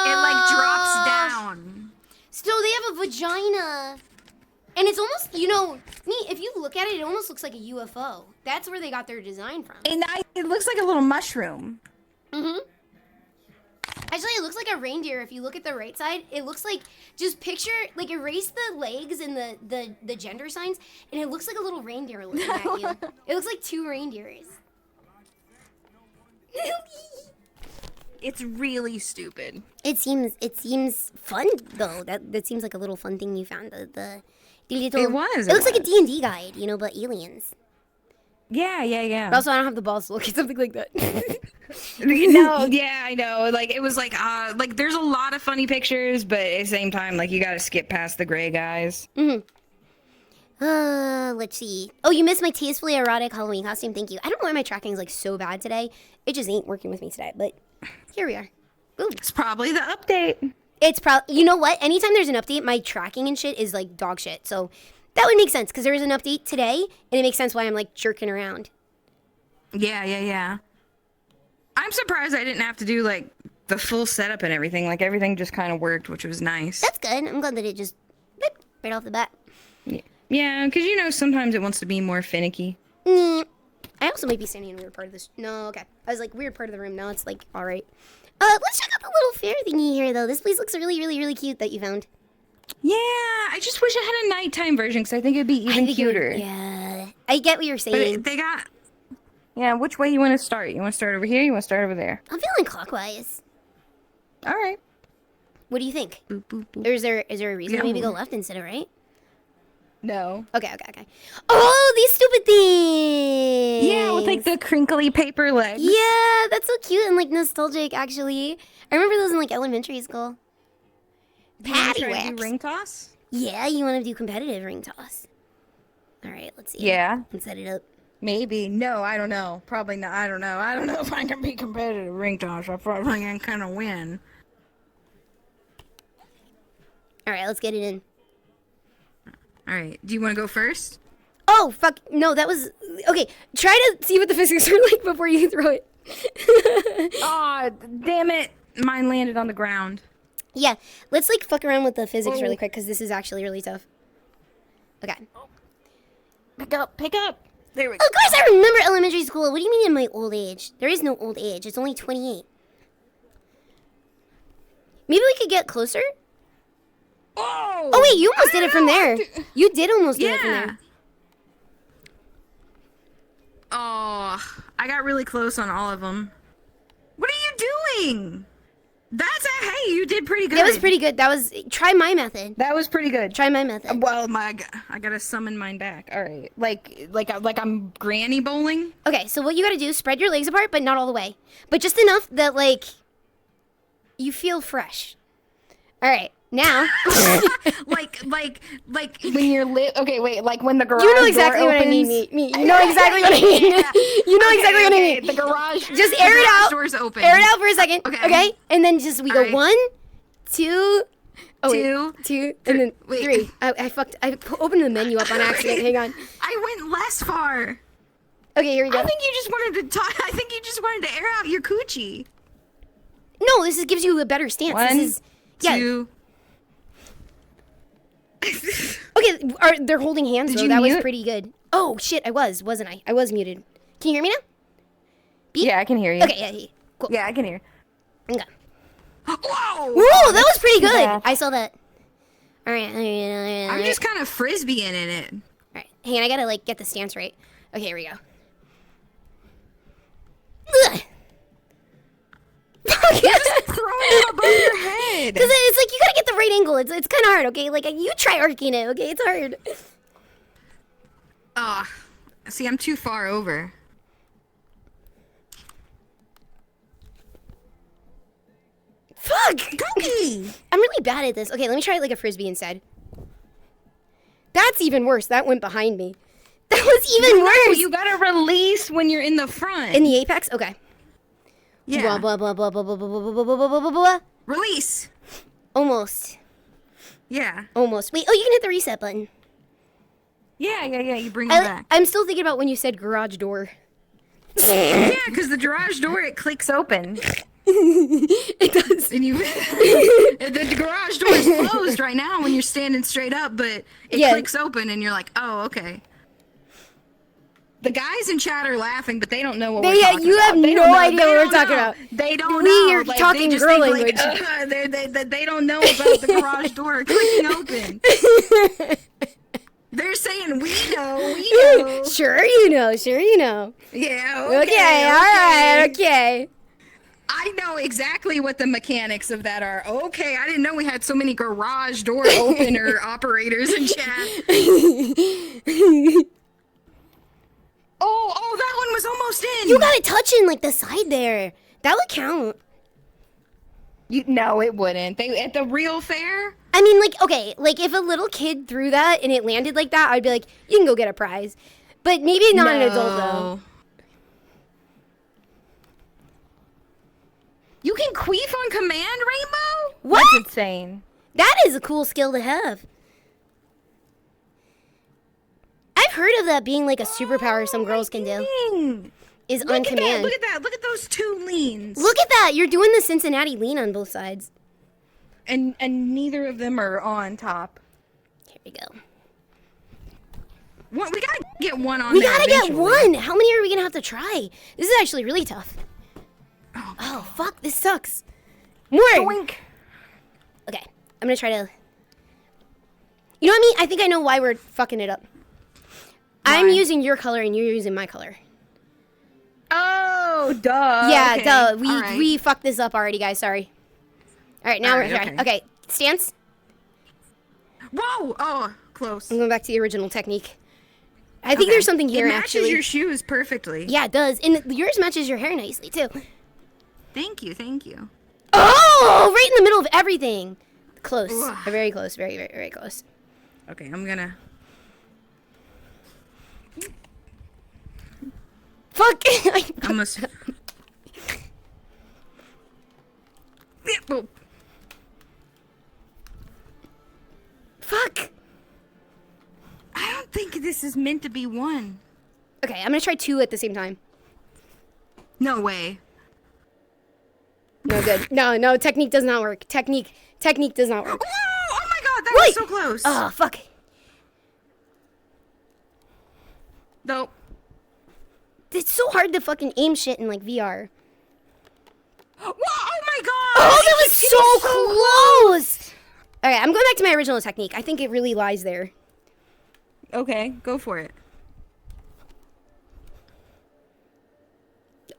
C: It like drops down.
B: So they have a vagina. And it's almost, you know, if you look at it, it almost looks like a UFO. That's where they got their design from.
C: And it looks like a little mushroom.
B: Mm-hmm. Actually, it looks like a reindeer. If you look at the right side, it looks like, just picture, like, erase the legs and the gender signs, and it looks like a little reindeer looking at you. It looks like two reindeers.
C: It's really stupid.
B: It seems fun though. That seems like a little fun thing you found. The little,
C: It was.
B: It looks like a D&D guide, you know, but aliens.
C: Yeah.
B: But also, I don't have the balls to look at something like that.
C: No, yeah, I know. Like, it was like there's a lot of funny pictures, but at the same time, like, you gotta skip past the gray guys.
B: Let's see. Oh, you missed my tastefully erotic Halloween costume. Thank you. I don't know why my tracking is like so bad today. It just ain't working with me today, but here we are. Ooh.
C: It's probably the update.
B: It's probably, you know what? Anytime there's an update, my tracking and shit is like dog shit. So that would make sense because there is an update today, and it makes sense why I'm like jerking around.
C: Yeah. I'm surprised I didn't have to do like the full setup and everything. Like, everything just kind of worked, which was nice.
B: That's good. I'm glad that it just right off the bat.
C: Yeah, because you know sometimes it wants to be more finicky.
B: I also might be standing in a weird part of this. No, okay. I was like, weird part of the room. Now it's like, all right. Let's check out the little fair thingy here, though. This place looks really, really, really cute that you found.
C: Yeah, I just wish I had a nighttime version because I think it'd be even cuter.
B: Yeah, I get what you're saying.
C: But they got. Yeah, which way you want to start? You want to start over here? You want to start over there?
B: I'm feeling clockwise.
C: All right.
B: What do you think?
C: Boop, boop, boop.
B: Or is there a reason to maybe go left instead of right?
C: No.
B: Okay. Oh, these stupid things!
C: Yeah, with like the crinkly paper legs.
B: Yeah, that's so cute and like nostalgic, actually. I remember those in like elementary school. Patty wax.
C: Ring toss?
B: Yeah, you want to do competitive ring toss. All right, let's see.
C: Yeah.
B: Let's set it up.
C: Maybe. No, I don't know. Probably not. I don't know. I don't know if I can be competitive ring toss. I probably can kind of win.
B: All right, let's get it in.
C: All right. Do you want to go first?
B: Oh, fuck. No, that was... Okay, try to see what the physics are like before you throw it.
C: Aw, damn it. Mine landed on the ground.
B: Yeah, let's, like, fuck around with the physics really quick, because this is actually really tough. Okay.
C: Pick up. There we go.
B: Of course I remember elementary school. What do you mean in my old age? There is no old age. It's only 28. Maybe we could get closer? Oh, wait, you almost did it from there. You did almost do it from there.
C: Oh, I got really close on all of them. What are you doing? Hey, you did pretty good.
B: That was pretty good. Try my method.
C: That was pretty good.
B: Try my method.
C: Well, I gotta summon mine back. All right, like I'm granny bowling.
B: Okay, so what you gotta do, spread your legs apart, but not all the way. But just enough that, like, you feel fresh. All right, now.
C: like when you're lit. Okay, wait, like when the garage
B: You know exactly
C: door
B: what
C: opens.
B: I mean. Me. You know exactly what I mean. You know exactly what I mean.
C: The garage.
B: Just air it out.
C: Doors open.
B: Air it out for a second. Okay. And then just we go
C: right.
B: 1, 2. Oh,
C: Two,
B: wait, 2, and then 3. I opened the menu up on accident. Hang on.
C: I went less far.
B: Okay, here we go.
C: I think you just wanted to talk. I think you just wanted to air out your coochie.
B: No, this gives you a better stance.
C: 1, 2.
B: Okay, they're holding hands though.
C: you
B: That was
C: mute?
B: pretty good. Oh shit, wasn't I? I was muted. Can you hear me now? Beep?
C: Yeah, I can hear you.
B: Okay, yeah, cool.
C: Yeah, I can hear.
B: Okay.
C: Whoa!
B: Whoa, that was pretty good.
C: Yeah.
B: I saw that. All right.
C: I'm just kind of frisbeeing in it.
B: All right. Hang on, I gotta like get the stance right. Okay, here we go. Ugh.
C: Just throw it above your head.
B: Because it's like you gotta get the right angle. It's kind of hard. Okay, like you try arcing it. Okay, it's hard.
C: See, I'm too far over.
B: Fuck!
C: Donkey!
B: I'm really bad at this. Okay, let me try it like a frisbee instead. That's even worse. That went behind me. That was even worse.
C: You gotta release when you're in the front.
B: In the apex? Okay.
C: Yeah.
B: Blah, blah, blah, blah, blah, blah, blah, blah, blah, blah, blah, blah, blah.
C: Release.
B: Almost.
C: Yeah.
B: Almost. Wait, oh, you can hit the reset button.
C: Yeah. You bring it back.
B: I'm still thinking about when you said garage door.
C: Yeah, because the garage door, it clicks open.
B: It does.
C: And you, the garage door is closed right now when you're standing straight up, but it clicks open and you're like, oh, okay. The guys in chat are laughing, but they don't know what we're talking about.
B: You have no idea what we're talking about.
C: They don't know.
B: We are
C: Like,
B: talking
C: they just
B: girl
C: think,
B: language.
C: they don't know about the garage door clicking open. They're saying, we know.
B: Sure you know.
C: Yeah,
B: Okay, alright, okay.
C: I know exactly what the mechanics of that are. Okay, I didn't know we had so many garage door opener operators in chat. Oh, that one was almost in.
B: You got it touching like the side there. That would count.
C: No, it wouldn't. They at the real fair?
B: I mean, like, okay, like if a little kid threw that and it landed like that, I'd be like, you can go get a prize. But maybe not an adult though.
C: You can queef on command, Rainbow?
B: What?
C: That's insane.
B: That is a cool skill to have. I've heard of that being like a superpower some girls can do. Is on command.
C: Look at that. Look at those two leans.
B: Look at that. You're doing the Cincinnati lean on both sides.
C: And neither of them are on top.
B: Here we go.
C: We gotta get one on
B: We
C: there
B: gotta get
C: eventually.
B: one. How many are we gonna have to try? This is actually really tough. Oh fuck, this sucks. More.
C: Doink.
B: Okay, I'm gonna try to. You know what I mean? I think I know why we're fucking it up. I'm using your color and you're using my color.
C: Oh, duh.
B: Yeah,
C: okay.
B: duh. We fucked this up already, guys. Sorry. All right, now we're trying. Okay, stance.
C: Whoa! Oh, close.
B: I'm going back to the original technique. I think there's something here
C: it matches
B: actually.
C: your shoes perfectly.
B: Yeah, it does, and yours matches your hair nicely too.
C: Thank you.
B: Oh, right in the middle of everything. Close.
C: Ugh.
B: Very close. Very, very, very close.
C: Okay, I'm gonna.
B: Fuck.
C: I almost.
B: Fuck.
C: I don't think this is meant to be one.
B: Okay, I'm gonna try two at the same time.
C: No way.
B: No good. No, technique does not work. Technique does not work.
C: Whoa! Oh my god, that
B: Wait.
C: was so close.
B: Oh, fuck.
C: Nope.
B: It's so hard to fucking aim shit in like VR.
C: Whoa! Oh my god!
B: Oh, that was so close. Okay, I'm going back to my original technique. I think it really lies there.
C: Okay, go for it.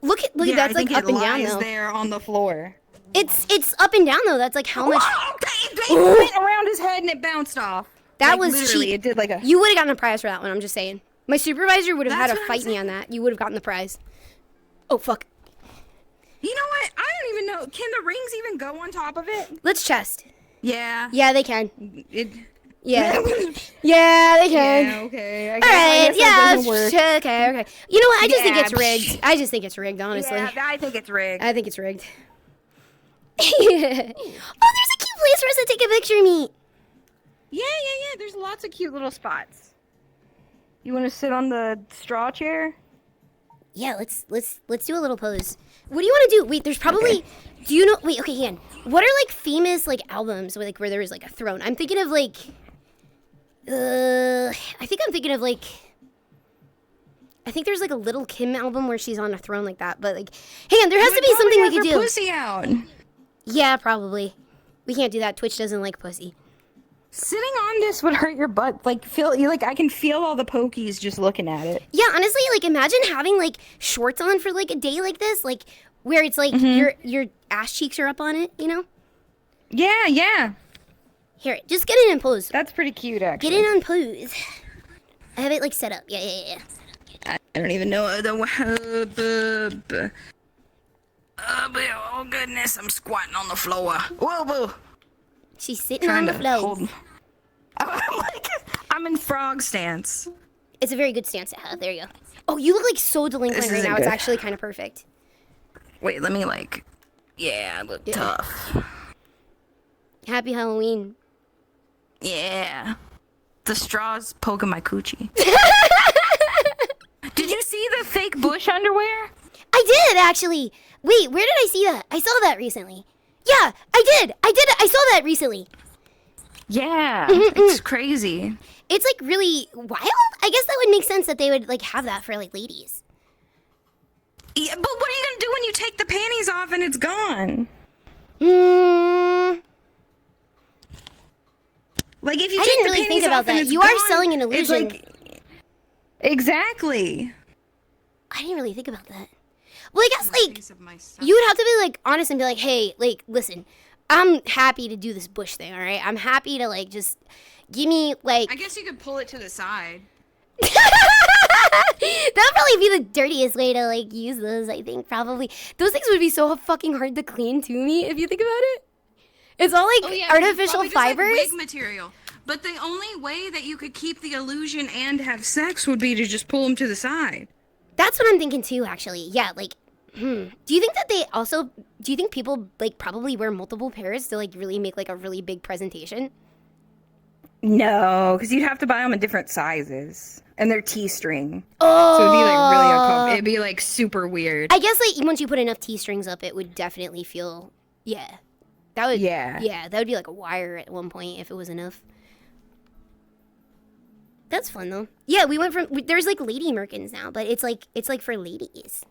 B: Look at that's like up and down
C: lies
B: though.
C: there on the floor.
B: It's up and down though. That's like how much.
C: Whoa, it went around his head and it bounced off.
B: That
C: Like,
B: was
C: literally,
B: cheap.
C: It did like a.
B: You would have gotten a prize for that one. I'm just saying. My supervisor would have had
C: That's
B: to
C: what I'm
B: fight me on that. You would have gotten the prize. Oh fuck.
C: You know what? I don't even know. Can the rings even go on top of it?
B: Let's chest.
C: Yeah.
B: Yeah, they can.
C: It.
B: Yeah. Yeah, they can.
C: Yeah. Okay. I
B: All
C: guess, I
B: right.
C: guess that doesn't
B: Yeah.
C: work.
B: Okay. You know what? I just think
C: Yeah,
B: it's rigged. I just think it's rigged, honestly.
C: Yeah, I think it's rigged.
B: I think it's rigged. Oh, there's a cute place for us to take a picture meet.
C: Yeah. There's lots of cute little spots. You want to sit on the straw chair?
B: Yeah, let's do a little pose. What do you want to do? Wait, there's probably.
C: Okay.
B: Do you know? Wait, okay, Ian. What are like famous like albums where there was like a throne? I'm thinking of like. I think I'm thinking of like. I think there's like a Little Kim album where she's on a throne like that. But like, hang on, there has to be something we could do.
C: Pussy out.
B: Yeah, probably. We can't do that. Twitch doesn't like pussy.
C: Sitting on this would hurt your butt. Like I can feel all the pokies just looking at it.
B: Yeah, honestly, like imagine having like shorts on for like a day like this, like where it's like your ass cheeks are up on it, you know?
C: Yeah.
B: Here, just get in and pose.
C: That's pretty cute, actually.
B: Get in on pose. I have it like set up. Yeah.
C: I don't even know oh goodness, I'm squatting on the floor. Whoa.
B: She's sitting on the floor.
C: I'm in frog stance.
B: It's a very good stance to have. There you go. Oh, you look like so delinquent right now. It's actually kind of perfect.
C: Wait, let me like. Yeah, I look tough.
B: Happy Halloween.
C: Yeah. The straw's poking my coochie. Did you see the fake bush underwear?
B: I did, actually. Wait, where did I see that? I saw that recently. Yeah, I did. I saw that recently.
C: Yeah, it's crazy.
B: It's like really wild. I guess that would make sense that they would like have that for like ladies.
C: Yeah, but what are you gonna do when you take the panties off and it's gone? Like if you
B: I
C: take
B: didn't
C: the
B: really
C: panties
B: think about
C: off and
B: that.
C: it's
B: You
C: gone,
B: are selling an illusion.
C: It's like, exactly.
B: I didn't really think about that. Well, I guess like you would have to be like honest and be like, hey, like listen, I'm happy to do this bush thing. All right, I'm happy to like just give me like.
C: I guess you could pull it to the side.
B: That would probably be the dirtiest way to like use those. I think probably those things would be so fucking hard to clean to me if you think about it. It's all like artificial fibers.
C: Like wig material. But the only way that you could keep the illusion and have sex would be to just pull them to the side.
B: That's what I'm thinking too, actually. Yeah, like, do you think that they also, do you think people, like, probably wear multiple pairs to, like, really make, like, a really big presentation?
C: No, because you'd have to buy them in different sizes. And they're T-string.
B: Oh!
C: So it'd be, like, really uncomfortable. It'd be, like, super weird.
B: I guess, like, once you put enough T-strings up, it would definitely feel, yeah. That would, yeah, that would be, like, a wire at one point if it was enough. That's fun though. Yeah, we went from there's like lady merkins now, but it's like for ladies.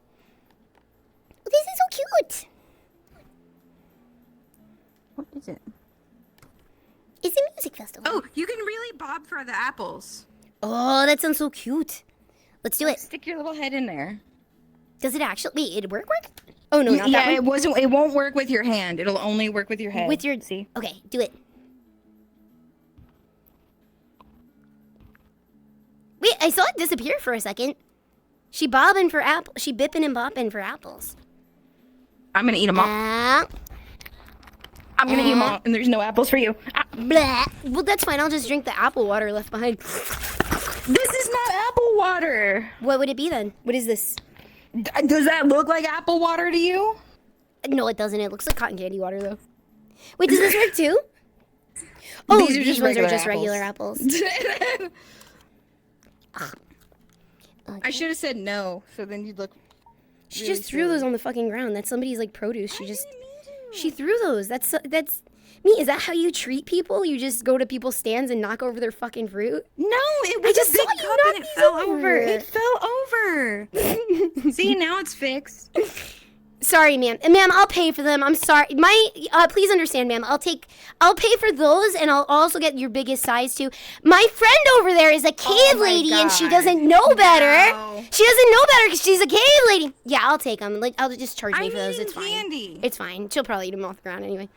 B: Oh, this is so cute.
C: What is it?
B: It's a music festival.
C: Oh, you can really bob for the apples.
B: Oh, that sounds so cute. Let's do it.
C: Stick your little head in there.
B: Does it actually? Wait, it work? Oh no, not that one.
C: It wasn't. It won't work with your hand. It'll only work with your head.
B: With your
C: see.
B: Okay, do it. Wait, I saw it disappear for a second. She bobbing for apple. She bipping and bopping for apples.
C: I'm gonna eat them all. I'm gonna eat them all, and there's no apples for you.
B: Blah. Well, that's fine. I'll just drink the apple water left behind.
C: This is not apple water.
B: What would it be then? What is this?
C: Does that look like apple water to you?
B: No, it doesn't. It looks like cotton candy water, though. Wait, does this work too? Oh, these ones are just regular apples. Okay.
C: I should have said no, so then you'd look.
B: She just threw those on the fucking ground. That's somebody's like produce. She threw those. That's me. Is that how you treat people? You just go to people's stands and knock over their fucking fruit?
C: No, it was
B: just
C: a big
B: saw you
C: cup and
B: knock
C: it fell
B: these
C: over.
B: over.
C: It fell over. See, now it's fixed.
B: Sorry, ma'am. Ma'am, I'll pay for them. I'm sorry. Please understand, ma'am. I'll pay for those, and I'll also get your biggest size too. My friend over there is a cave lady, and she doesn't know better.
C: No.
B: She doesn't know better because she's a cave lady. Yeah, I'll take them. Like, I'll just charge me for those. It's fine.
C: Candy.
B: It's fine. She'll probably eat them off the ground anyway.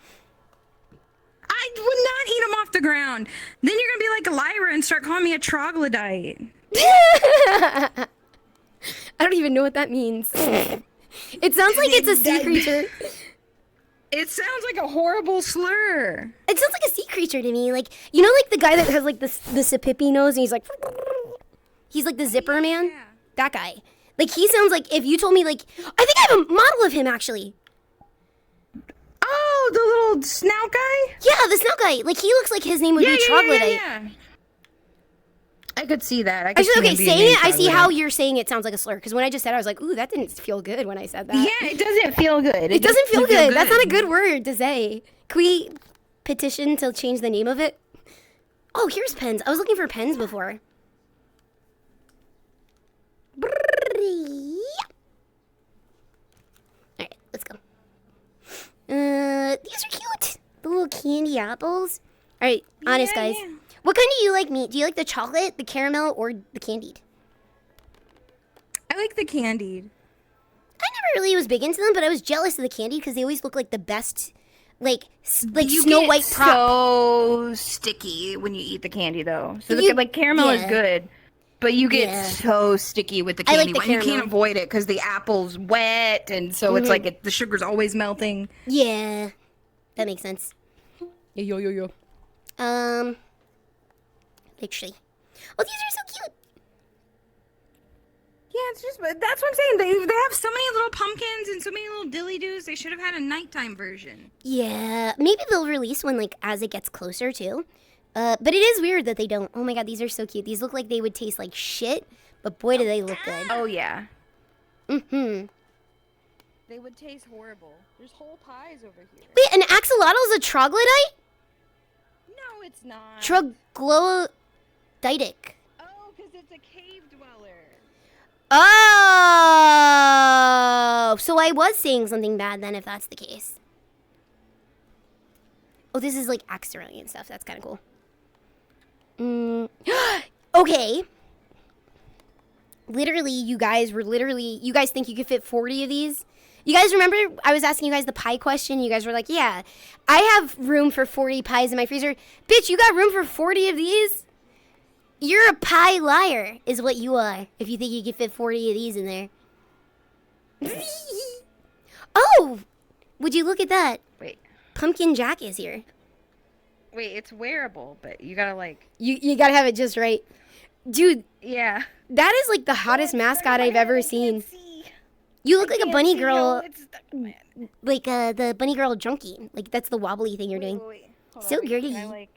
C: I would not eat them off the ground. Then you're gonna be like Lyra and start calling me a troglodyte.
B: I don't even know what that means. It sounds like it's a sea creature.
C: It sounds like a horrible slur.
B: It sounds like a sea creature to me. Like, you know, like the guy that has like the Sipippy nose and he's like the zipper man?
C: Yeah.
B: That guy. Like, he sounds like if you told me, like, I think I have a model of him actually.
C: Oh, the little snout guy?
B: Yeah, the snout guy. Like, he looks like his name would be Troglodyte.
C: Yeah. I could see that.
B: Actually, okay, saying it, I see how you're saying it sounds like a slur. Because when I just said it, I was like, ooh, that didn't feel good when I said that.
C: Yeah, it doesn't feel good.
B: It doesn't feel good. That's not a good word to say. Can we petition to change the name of it? Oh, here's pens. I was looking for pens before. the apples. All right, honest guys.
C: Yeah.
B: What kind do you like meat? Do you like the chocolate, the caramel, or the candied?
C: I like the candied.
B: I never really was big into them, but I was jealous of the candy because they always look like the best, like
C: You
B: Snow
C: get
B: White prop.
C: so sticky when you eat the candy, though. So
B: You-
C: like caramel is
B: yeah.
C: good, but you get
B: Yeah.
C: so sticky with the
B: I like
C: candy.
B: the
C: one. You can't
B: caramel.
C: avoid it because the apple's wet, and so it's like the sugar's always melting.
B: Yeah, that makes sense. Yo. Literally. Oh, these are so cute.
C: Yeah, it's just that's what I'm saying. They have so many little pumpkins and so many little dilly doos. They should have had a nighttime version.
B: Yeah, maybe they'll release one like as it gets closer too. But it is weird that they don't. Oh my god, these are so cute. These look like they would taste like shit, but boy do they look good.
C: Oh yeah.
B: Mm-hmm.
C: They would taste horrible. There's whole pies over here.
B: Wait, an axolotl is a troglodyte?
C: No, it's not.
B: Troglodytic.
C: Oh, because it's a cave dweller.
B: Oh, so I was saying something bad then if that's the case. Oh, this is like axe-throwing and stuff. That's kind of cool. Okay. Literally, you guys think you could fit 40 of these? You guys remember I was asking you guys the pie question? You guys were like, yeah, I have room for 40 pies in my freezer. Bitch, you got room for 40 of these? You're a pie liar, is what you are, if you think you could fit 40 of these in there. Oh, would you look at that?
C: Wait,
B: Pumpkin Jack is here.
C: it's wearable, but you gotta like.
B: You gotta have it just right. Dude,
C: Yeah.
B: that is like the hottest mascot I've ever seen. You look like a bunny girl, like the bunny girl junkie. Like that's the wobbly thing you're doing.
C: Hold
B: So
C: on, wait,
B: girly.
C: can I, like...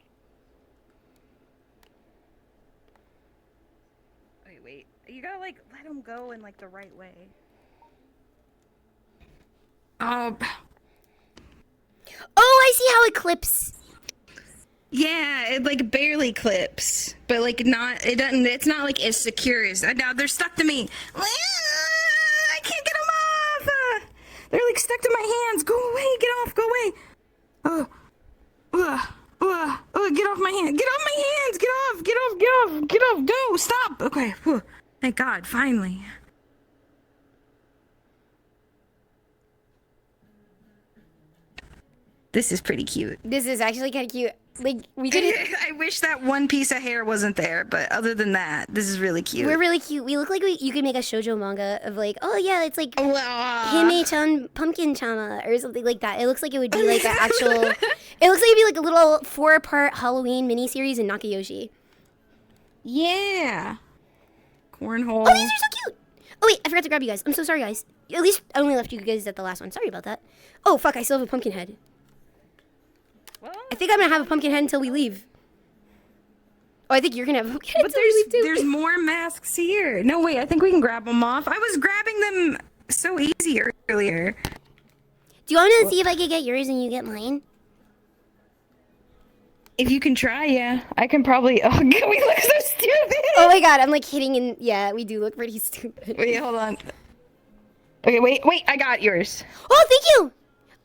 C: Wait. You gotta like let them go in like the right way. Oh.
B: Oh, I see how it clips.
C: Yeah, it like barely clips, but like not. It doesn't. It's not like as secure as. Now they're stuck to me. I can't get them off. They're like stuck to my hands. Go away. Get off. Go away. Get off my hand. Get off my hands. Get off. Get off. Get off. Get off. Go. Stop. Okay. Whew. Thank God. Finally. This is pretty cute.
B: This is actually kind of cute. Like we could.
C: I wish that one piece of hair wasn't there, but other than that, this is really cute.
B: We're really cute. We look like you could make a shoujo manga of like, oh yeah, it's like
C: Wow.
B: Hime-chan Pumpkin Chama or something like that. It looks like it would be like an actual. It looks like it'd be like a little 4-part Halloween miniseries in Nakayoshi.
C: Yeah. Cornhole.
B: Oh, these are so cute. Oh wait, I forgot to grab you guys. I'm so sorry, guys. At least I only left you guys at the last one. Sorry about that. Oh fuck, I still have a pumpkin head.
C: Well,
B: I think I'm gonna have a pumpkin head until we leave. Oh, I think you're gonna have a pumpkin head
C: but
B: until we leave too.
C: there's more masks here. No, wait, I think we can grab them off. I was grabbing them so easy earlier.
B: Do you want to see if I could get yours and you get mine?
C: If you can try, yeah. I can probably... Oh, we look so stupid.
B: Oh my god, I'm like hitting in. Yeah, we do look pretty stupid.
C: Wait, hold on. Okay, wait, I got yours.
B: Oh, thank you!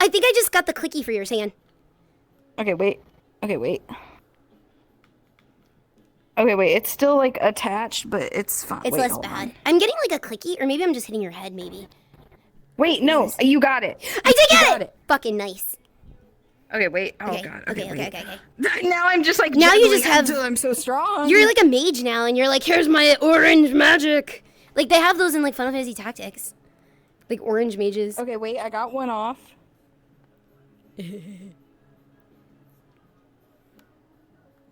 B: I think I just got the clicky for yours. Hang on.
C: Okay, wait. Okay, wait. It's still, like, attached, but it's fine.
B: It's
C: Wait,
B: less
C: hold
B: bad.
C: on.
B: I'm getting like a clicky, or maybe I'm just hitting your head, maybe.
C: Wait, no, you got it.
B: I did
C: You
B: get
C: got
B: it! Fucking nice.
C: Okay, wait. Oh,
B: Okay,
C: God.
B: okay.
C: Wait. Now I'm just, like,
B: Now you
C: juggling
B: just have-
C: until I'm so strong.
B: You're like a mage now, and you're like, here's my orange magic. Like, they have those in like Final Fantasy Tactics. Like orange mages.
C: Okay, wait, I got one off.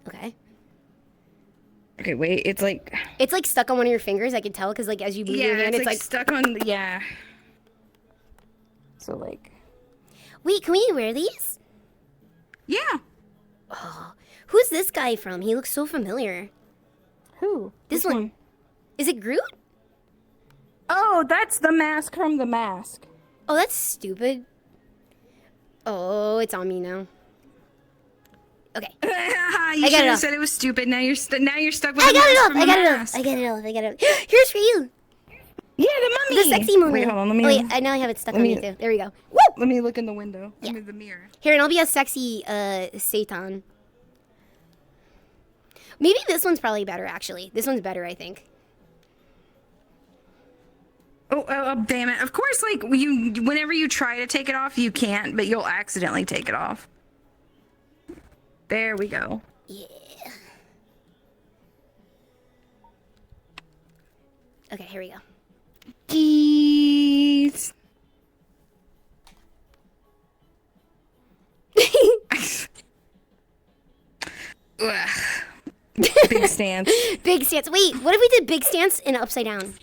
B: Okay.
C: Okay, wait, it's like...
B: It's like stuck on one of your fingers, I can tell, because like as you move your hand, it's like...
C: stuck on... Yeah. So, like...
B: Wait, can we wear these?
C: Yeah.
B: Who's this guy from? He looks so familiar.
C: Who?
B: This
C: Which
B: one. Is it Groot?
C: Oh, that's the mask from The Mask.
B: Oh, that's stupid. Oh, it's on me now. Okay.
C: You
B: I got
C: should
B: it
C: have
B: off.
C: said it was stupid. Now you're stuck with
B: I
C: the
B: got it
C: mask
B: off.
C: from
B: I
C: The
B: got it off.
C: Mask.
B: I got it off. I got it off. Here's for you.
C: Yeah, the mummy.
B: The sexy mummy.
C: Wait, hold on. Let me.
B: Oh, wait, I now have it stuck on me too. There we go. Woo!
C: Let me look in the window. Yeah. The mirror.
B: Here, and I'll be a sexy Satan. Maybe this one's probably better, actually. This one's better, I think.
C: Oh, damn it. Of course, like, whenever you try to take it off, you can't, but you'll accidentally take it off. There we go.
B: Yeah. Okay, here we go.
C: Geez. Big stance.
B: Big stance. Wait, what if we did big stance and upside down?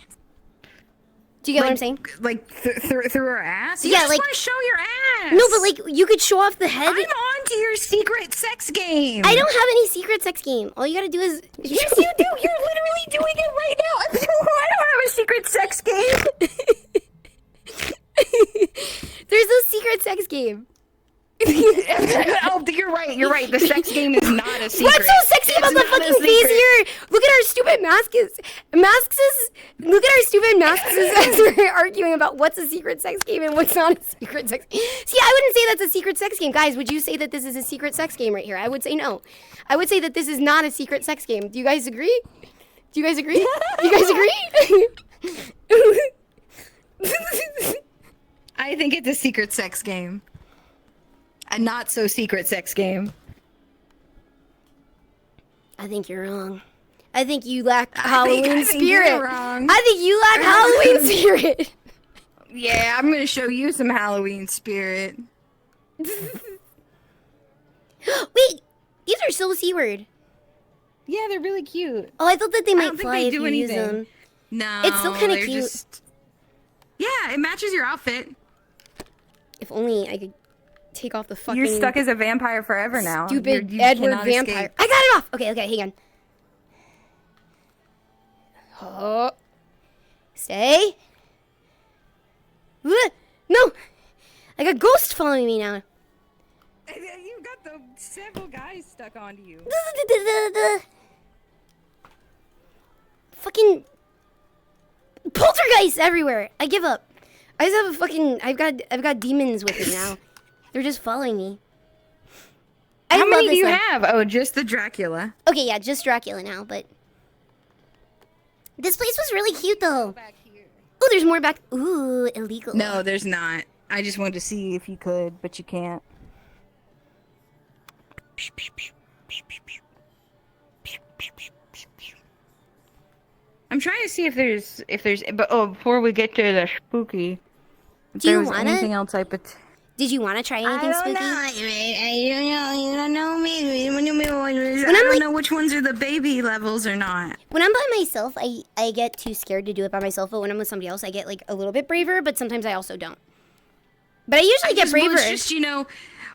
B: Do you get what I'm saying?
C: Like through her ass? You
B: Yeah,
C: just
B: like-
C: want to show your ass.
B: No, but like you could show off the head.
C: I'm on to your secret sex game.
B: I don't have any secret sex game. All you gotta do is.
C: Yes, you do. You're literally doing it right now. I don't have a secret sex game.
B: There's no secret sex game.
C: Oh, you're right. You're right. The sex game is not a secret.
B: What's so sexy about the fucking face here? Look at our stupid masks. Look at our stupid masks as we're arguing about what's a secret sex game and what's not a secret sex game. See, I wouldn't say that's a secret sex game. Guys, would you say that this is a secret sex game right here? I would say no. I would say that this is not a secret sex game. Do you guys agree? Do you guys agree? Do you guys agree?
C: I think it's a secret sex game. A not so secret sex game.
B: I think you're wrong. I think you lack Halloween
C: I think
B: spirit.
C: you're wrong.
B: I think you lack Halloween spirit.
C: Yeah, I'm gonna show you some Halloween spirit.
B: Wait, these are so C-word.
C: Yeah, they're really cute.
B: Oh, I thought that they might
C: don't think
B: fly
C: they
B: if
C: do
B: you use
C: anything.
B: them.
C: No,
B: It's still kinda
C: they're
B: cute.
C: just- Yeah, it matches your outfit.
B: If only I could take off the fucking
C: You're stuck as a vampire forever now.
B: stupid
C: You
B: Edward
C: cannot
B: vampire.
C: escape.
B: I got it off. Okay, hang on. Oh. Stay. No! I got ghosts following me now.
C: You've got the several guys stuck onto you.
B: Fucking poltergeists everywhere. I give up. I just have a fucking. I've got demons with me now. They're just following me.
C: How
B: love
C: many
B: this
C: do you
B: one.
C: have? Oh, just the Dracula.
B: Okay, yeah, just Dracula now, but this place was really cute though. Oh, there's more back. Ooh, illegal.
C: No, there's not. I just wanted to see if you could, but you can't. I'm trying to see if there's, but before we get to the spooky, if
B: Do you
C: there was
B: wanna-
C: anything else I put.
B: Did you want to try anything spooky?
C: I don't know. Maybe. I
B: I'm
C: don't
B: like-
C: know which ones are the baby levels or not.
B: When I'm by myself, I get too scared to do it by myself, but when I'm with somebody else, I get like a little bit braver, but sometimes I also don't. But I usually get braver.
C: Well, it's just,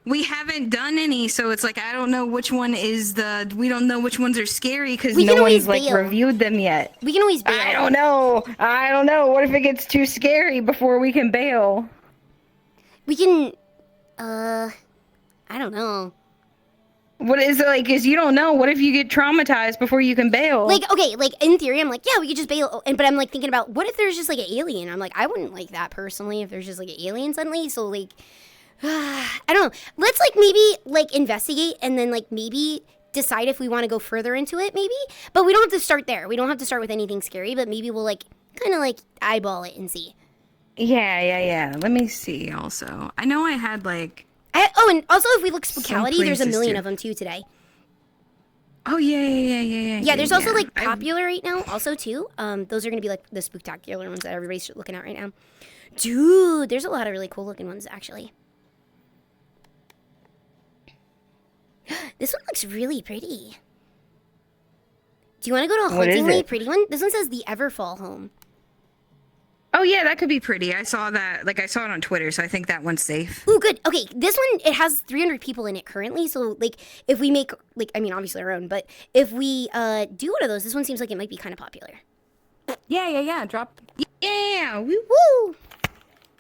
C: we haven't done any, so it's like I don't know which one is we don't know which ones are scary because
B: We can
C: no
B: always
C: one's like
B: bail.
C: reviewed them yet.
B: We can always bail.
C: I don't know. What if it gets too scary before we can bail?
B: We can, I don't know.
C: What is it like? Is you don't know. What if you get traumatized before you can bail?
B: Like, okay, like in theory, I'm like, yeah, we could just bail. But I'm like thinking about what if there's just like an alien? I'm like, I wouldn't like that personally if there's just like an alien suddenly. So like, I don't know. Let's like maybe like investigate and then like maybe decide if we want to go further into it, maybe. But we don't have to start there. We don't have to start with anything scary. But maybe we'll like kind of like eyeball it and see.
C: Yeah. Let me see. Also, I know I had like.
B: And also if we look spookality, there's a
C: places
B: million
C: too.
B: of them too today.
C: Oh yeah.
B: Yeah, there's also like
C: I-
B: popular right now, also too. Those are gonna be like the spooktacular ones that everybody's looking at right now. Dude, there's a lot of really cool looking ones actually. This one looks really pretty. Do you want to go to a
C: What is
B: hauntingly
C: it?
B: pretty one? This one says the Everfall Home.
C: Oh yeah, that could be pretty. I saw that. Like I saw it on Twitter, so I think that one's safe.
B: Ooh, good. Okay, this one, it has 300 people in it currently. So, like, if we make, like, I mean, obviously our own, but if we do one of those, this one seems like it might be kind of popular.
C: Yeah. Drop. Yeah. Woo.
B: Woo!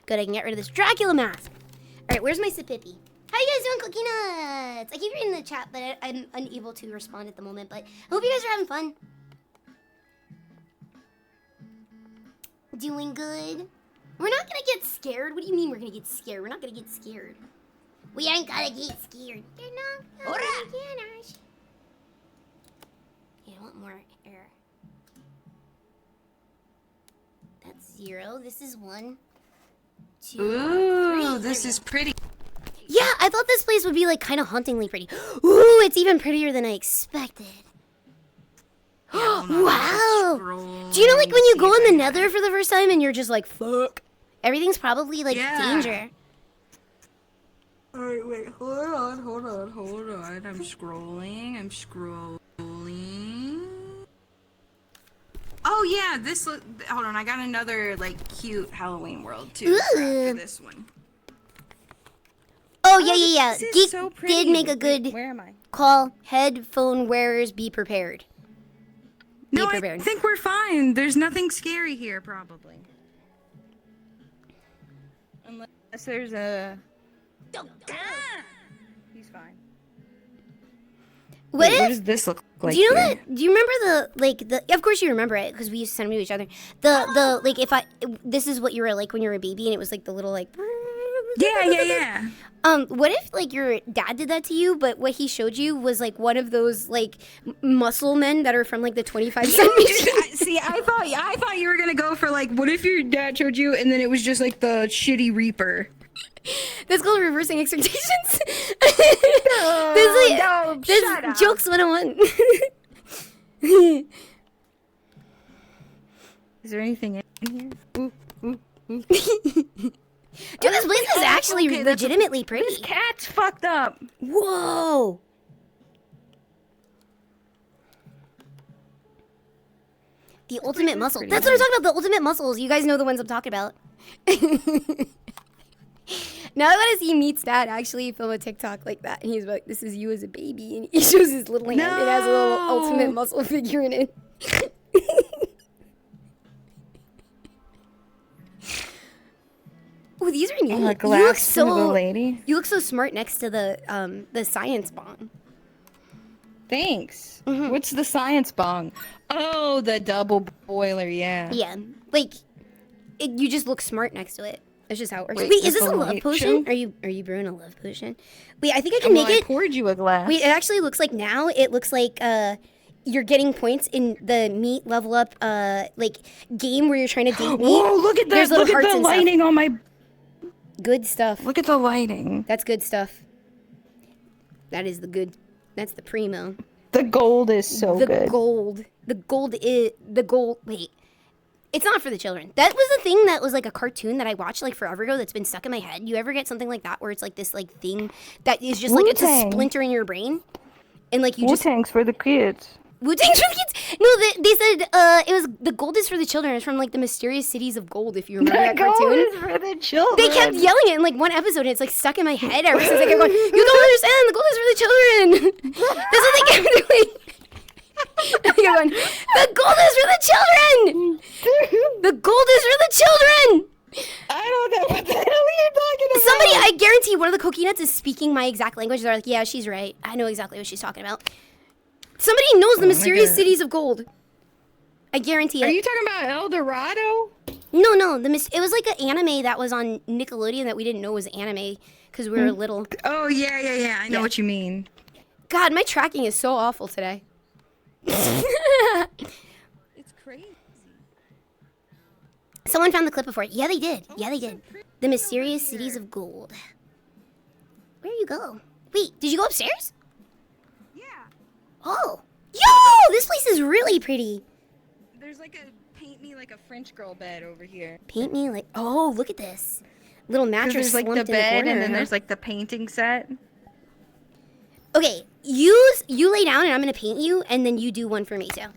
B: Good, I can get rid of this Dracula mask. All right, where's my Sipippy? How you guys doing, Cookie Nuts? I keep reading the chat, but I'm unable to respond at the moment. But I hope you guys are having fun. Doing good. We're not gonna get scared. What do you mean we're gonna get scared? We're not gonna get scared. We ain't gonna get scared. They're not gonna get us. Yeah, I want more air. That's 0. This is 1, 2,
C: Ooh,
B: 3.
C: this is pretty.
B: Yeah, I thought this place would be like kind of hauntingly pretty. Ooh, it's even prettier than I expected. Wow. Do you know like when you go in the nether for the first time and you're just like, fuck? Everything's probably like danger.
C: Alright, wait, hold on. I'm scrolling. Oh yeah, hold on, I got another like cute Halloween world too for this one.
B: Oh yeah.
C: This is
B: Geek
C: so pretty.
B: did make a good
C: Where am I?
B: call. Headphone wearers, be prepared.
C: No,
B: Be
C: I
B: prepared.
C: think we're fine. There's nothing scary here, probably. Unless there's a... He's fine.
B: What
C: does this look like?
B: do you know
C: here?
B: that? Do you remember the? Of course you remember it because we used to send them to each other. The like this is what you were like when you were a baby and it was like the little like.
C: Yeah.
B: What if like your dad did that to you, but what he showed you was like one of those like muscle men that are from like the 25 cent machine?
C: See, I thought you were gonna go for like, what if your dad showed you and then it was just like the shitty Reaper?
B: That's called reversing expectations.
C: No, shut up.
B: Jokes 101.
C: Is there anything in here?
B: Dude, this place is actually
C: okay,
B: legitimately pretty.
C: This cat's fucked up.
B: Whoa. The ultimate muscle.
C: pretty
B: That's what I'm talking about. The ultimate muscles. You guys know the ones I'm talking about. Now I want to see Meat's dad actually film a TikTok like that. And he's like, this is you as a baby. And he shows his little hand. It has a little ultimate muscle figure in it. Oh, these are neat.
C: Oh, a
B: You
C: glass
B: look so
C: little lady.
B: You look so smart next to the science bomb.
C: Thanks. What's the science bong? Oh, the double boiler, yeah.
B: Yeah, like you just look smart next to it. That's just how it works.
C: Wait,
B: Wait, is
C: is
B: this
C: the
B: a love
C: light
B: potion?
C: show?
B: Are you brewing a love potion? Wait, I think I can make
C: I
B: it.
C: poured you a glass.
B: Wait, it actually looks like now. It looks like you're getting points in the Meat level up like game where you're trying to date Meat.
C: Whoa, look at
B: There's
C: that!
B: little
C: Look at
B: hearts
C: the
B: and stuff.
C: lighting on my.
B: Good stuff.
C: Look at the lighting.
B: That's good stuff. That is the good. That's the primo.
C: The gold is so
B: The
C: good.
B: gold. The gold is the gold. Wait, it's not for the children. That was a thing that was like a cartoon that I watched like forever ago. That's been stuck in my head. You ever get something like that where it's like this like thing that is just like it's a
C: Wu-Tang.
B: splinter in your brain, and like you just
C: Wu-Tang's for the kids.
B: Wu-Tang's for the kids. No, they said it was the gold is for the children. It's from like the Mysterious Cities of Gold. If you remember that
C: gold
B: cartoon.
C: is for the children.
B: They kept yelling it in like one episode, and it's like stuck in my head ever since. I kept going, "You don't understand. The gold is for the children." That's what they kept doing. I kept going, "The gold is for the children. The gold is for the children."
C: I don't know what the hell you're talking about.
B: Somebody, I guarantee, one of the cookie nuts is speaking my exact language. They're like, "Yeah, she's right. I know exactly what she's talking about." Somebody knows the Mysterious
C: God.
B: Cities of Gold. I guarantee it.
C: Are you talking about El Dorado?
B: No. It was like an anime that was on Nickelodeon that we didn't know was anime because we were little.
C: Oh yeah. I know what you mean.
B: God, my tracking is so awful today.
C: It's crazy.
B: Someone found the clip before. Yeah, they did. The Mysterious Cities of Gold. Where you go? Wait, did you go upstairs?
C: Yeah.
B: Oh. Yo, this place is really pretty.
C: There's like a paint me like a French girl bed over here.
B: Paint me like, oh, look at this. Little mattress
C: There's like the
B: slumped in
C: bed
B: corner,
C: and then
B: huh?
C: there's like the painting set.
B: Okay, you lay down and I'm gonna paint you, and then you do one for me too.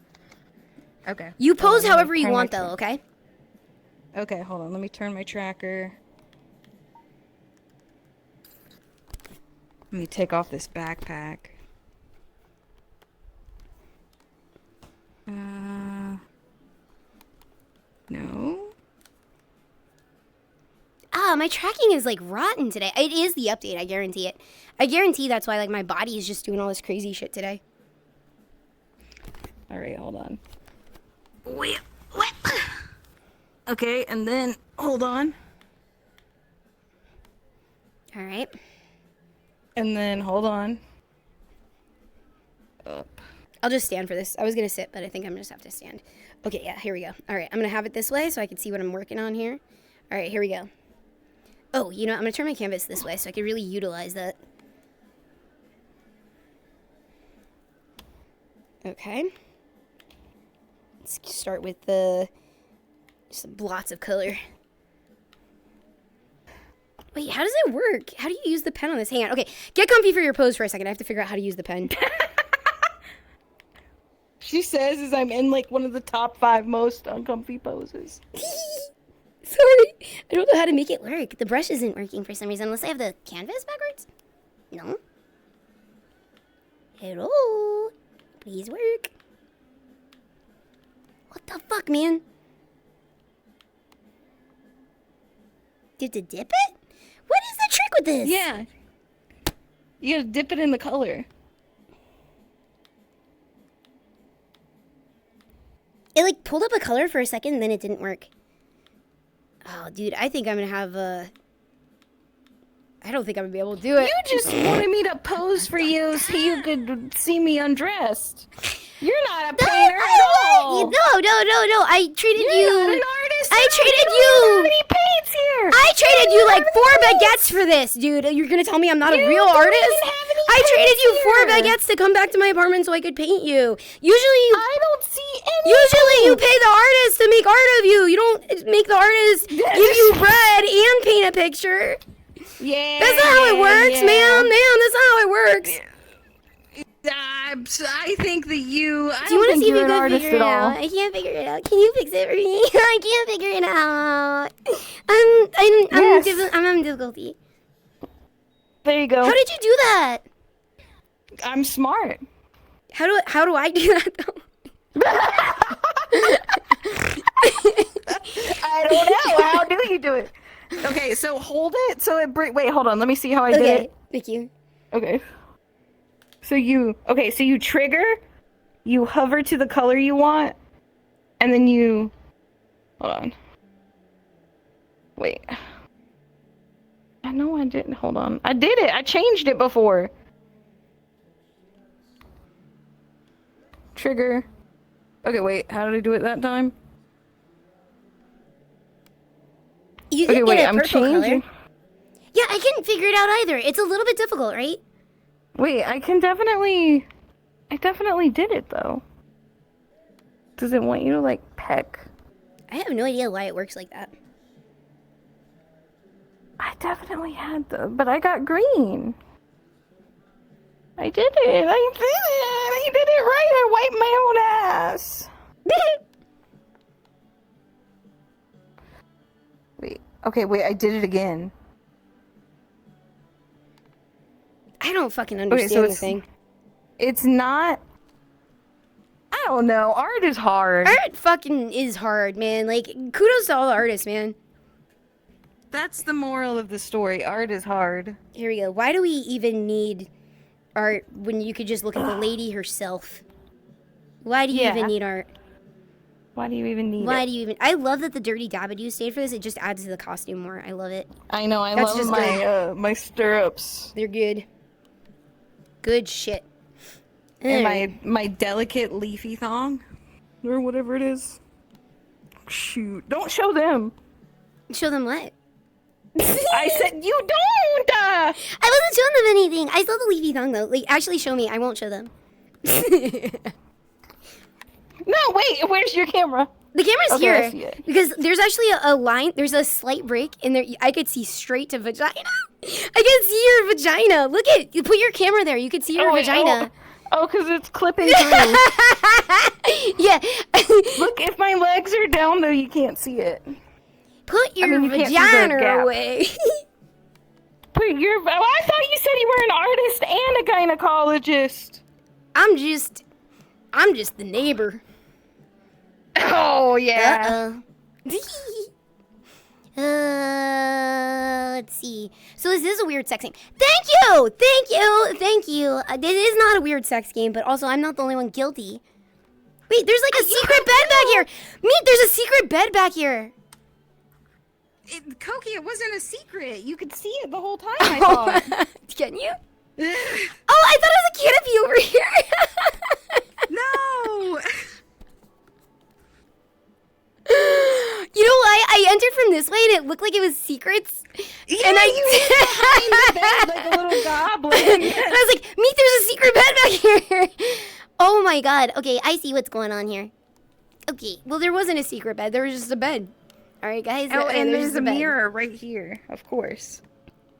C: Okay.
B: You pose
C: Hold on, let me
B: however you
C: turn my
B: want though, okay?
C: Okay, hold on. Let me turn my tracker. Let me take off this backpack. No.
B: My tracking is like rotten today. It is the update, I guarantee it. I guarantee that's why like my body is just doing all this crazy shit today.
C: All right, hold on.
B: Wait.
C: Okay, and then hold on.
B: All right.
C: And then hold on. Up.
B: I'll just stand for this. I was going to sit, but I think I'm going to have to stand. Okay, yeah, here we go. All right, I'm going to have it this way so I can see what I'm working on here. All right, here we go. Oh, you know, I'm going to turn my canvas this way so I can really utilize that. Okay. Let's start with just lots of color. Wait, how does it work? How do you use the pen on this? Hang on. Okay, get comfy for your pose for a second. I have to figure out how to use the pen.
C: She says as I'm in like one of the top 5 most uncomfy poses.
B: Sorry. I don't know how to make it work. The brush isn't working for some reason unless I have the canvas backwards. No. Hello. Please work. What the fuck, man? Did you dip it? What is the trick with this?
C: Yeah. You gotta dip it in the color.
B: It like pulled up a color for a second and then it didn't work. Oh, dude, I think I'm gonna have I don't think I'm gonna be able to do it.
C: You just wanted me to pose for you so you could see me undressed. You're not a painter at all.
B: No. I treated you.
C: You're not an artist.
B: I treated
C: you.
B: you.
C: How many paints here?
B: I traded you like 4 baguettes for this, dude. You're gonna tell me I'm not a real artist? I traded you 4 baguettes to come back to my apartment so I could paint you.
C: I don't see any.
B: Usually you pay the artist to make art of you. You don't make the artist give you bread and paint a picture.
C: Yeah.
B: That's not how it works, man. That's not how it works.
C: I think that you.
B: Do you want to see if you
C: an
B: can
C: artist
B: figure it
C: at all.
B: out? I can't figure it out. Can you fix it for me? I can't figure it out. I'm having difficulty.
C: There you go.
B: How did you do that?
C: I'm smart.
B: How do I do that though?
C: I don't know. How do you do it? Okay, so hold it. So it wait, hold on. Let me see how I did it.
B: Thank you.
C: Okay. So you trigger, you hover to the color you want, and then you hold on. Wait. I know I didn't. Hold on. I did it. I changed it before. Trigger. Okay, wait. How did I do it that time?
B: You
C: Okay,
B: can
C: wait.
B: get a
C: I'm
B: purple
C: changing.
B: color. Yeah, I couldn't figure it out either. It's a little bit difficult, right?
C: Wait, I definitely did it though. Does it want you to like peck?
B: I have no idea why it works like that.
C: I definitely had but I got green. I did it. I did it right. I wiped my own ass. Wait. Okay, wait. I did it again.
B: I don't fucking understand anything.
C: It's not. I don't know. Art is hard.
B: Art fucking is hard, man. Like, kudos to all the artists, man.
C: That's the moral of the story. Art is hard.
B: Here we go. Why do we even need art when you could just look at the lady herself? Why do you even need art?
C: Why do you even need
B: Why
C: it?
B: do you even... I love that the Dirty Dabadoo stayed for this. It just adds to the costume more. I love it.
C: I know. I
B: That's
C: love
B: just
C: my my stirrups.
B: They're good. Good shit.
C: And my delicate leafy thong, or whatever it is. Shoot! Don't show them.
B: Show them what?
C: I said you don't.
B: I wasn't showing them anything. I saw the leafy thong though. Like, actually show me. I won't show them.
C: No, wait. Where's your camera?
B: The camera's
C: Okay, I see
B: here
C: it.
B: because there's actually a line. There's a slight break in there. I could see straight to vagina. I can see your vagina. Look at you. Put your camera there. You could see your vagina.
C: Oh, because it's clipping through.
B: Yeah.
C: Look, if my legs are down though, you can't see it.
B: Put your
C: you can't see the
B: vagina
C: gap.
B: away.
C: Put your. Oh, I thought you said you were an artist and a gynecologist.
B: I'm just the neighbor.
C: Oh yeah.
B: Let's see. So this is a weird sex game. Thank you. This is not a weird sex game, but also I'm not the only one guilty. Wait, there's like a secret bed back here. There's a secret bed back here.
C: Koki, it wasn't a secret. You could see it the whole time, I thought.
B: Can you? Oh, I thought it was a canopy over here.
C: No!
B: You know why? I entered from this way and it looked like it was secrets.
C: Yeah,
B: and
C: you behind the bed like a little goblin.
B: And I was like, Meek, there's a secret bed back here. Oh my god. Okay, I see what's going on here. Okay, well, there wasn't a secret bed. There was just a bed. All right, guys.
C: Oh, and there's
B: just
C: a
B: bed.
C: mirror right here, of course.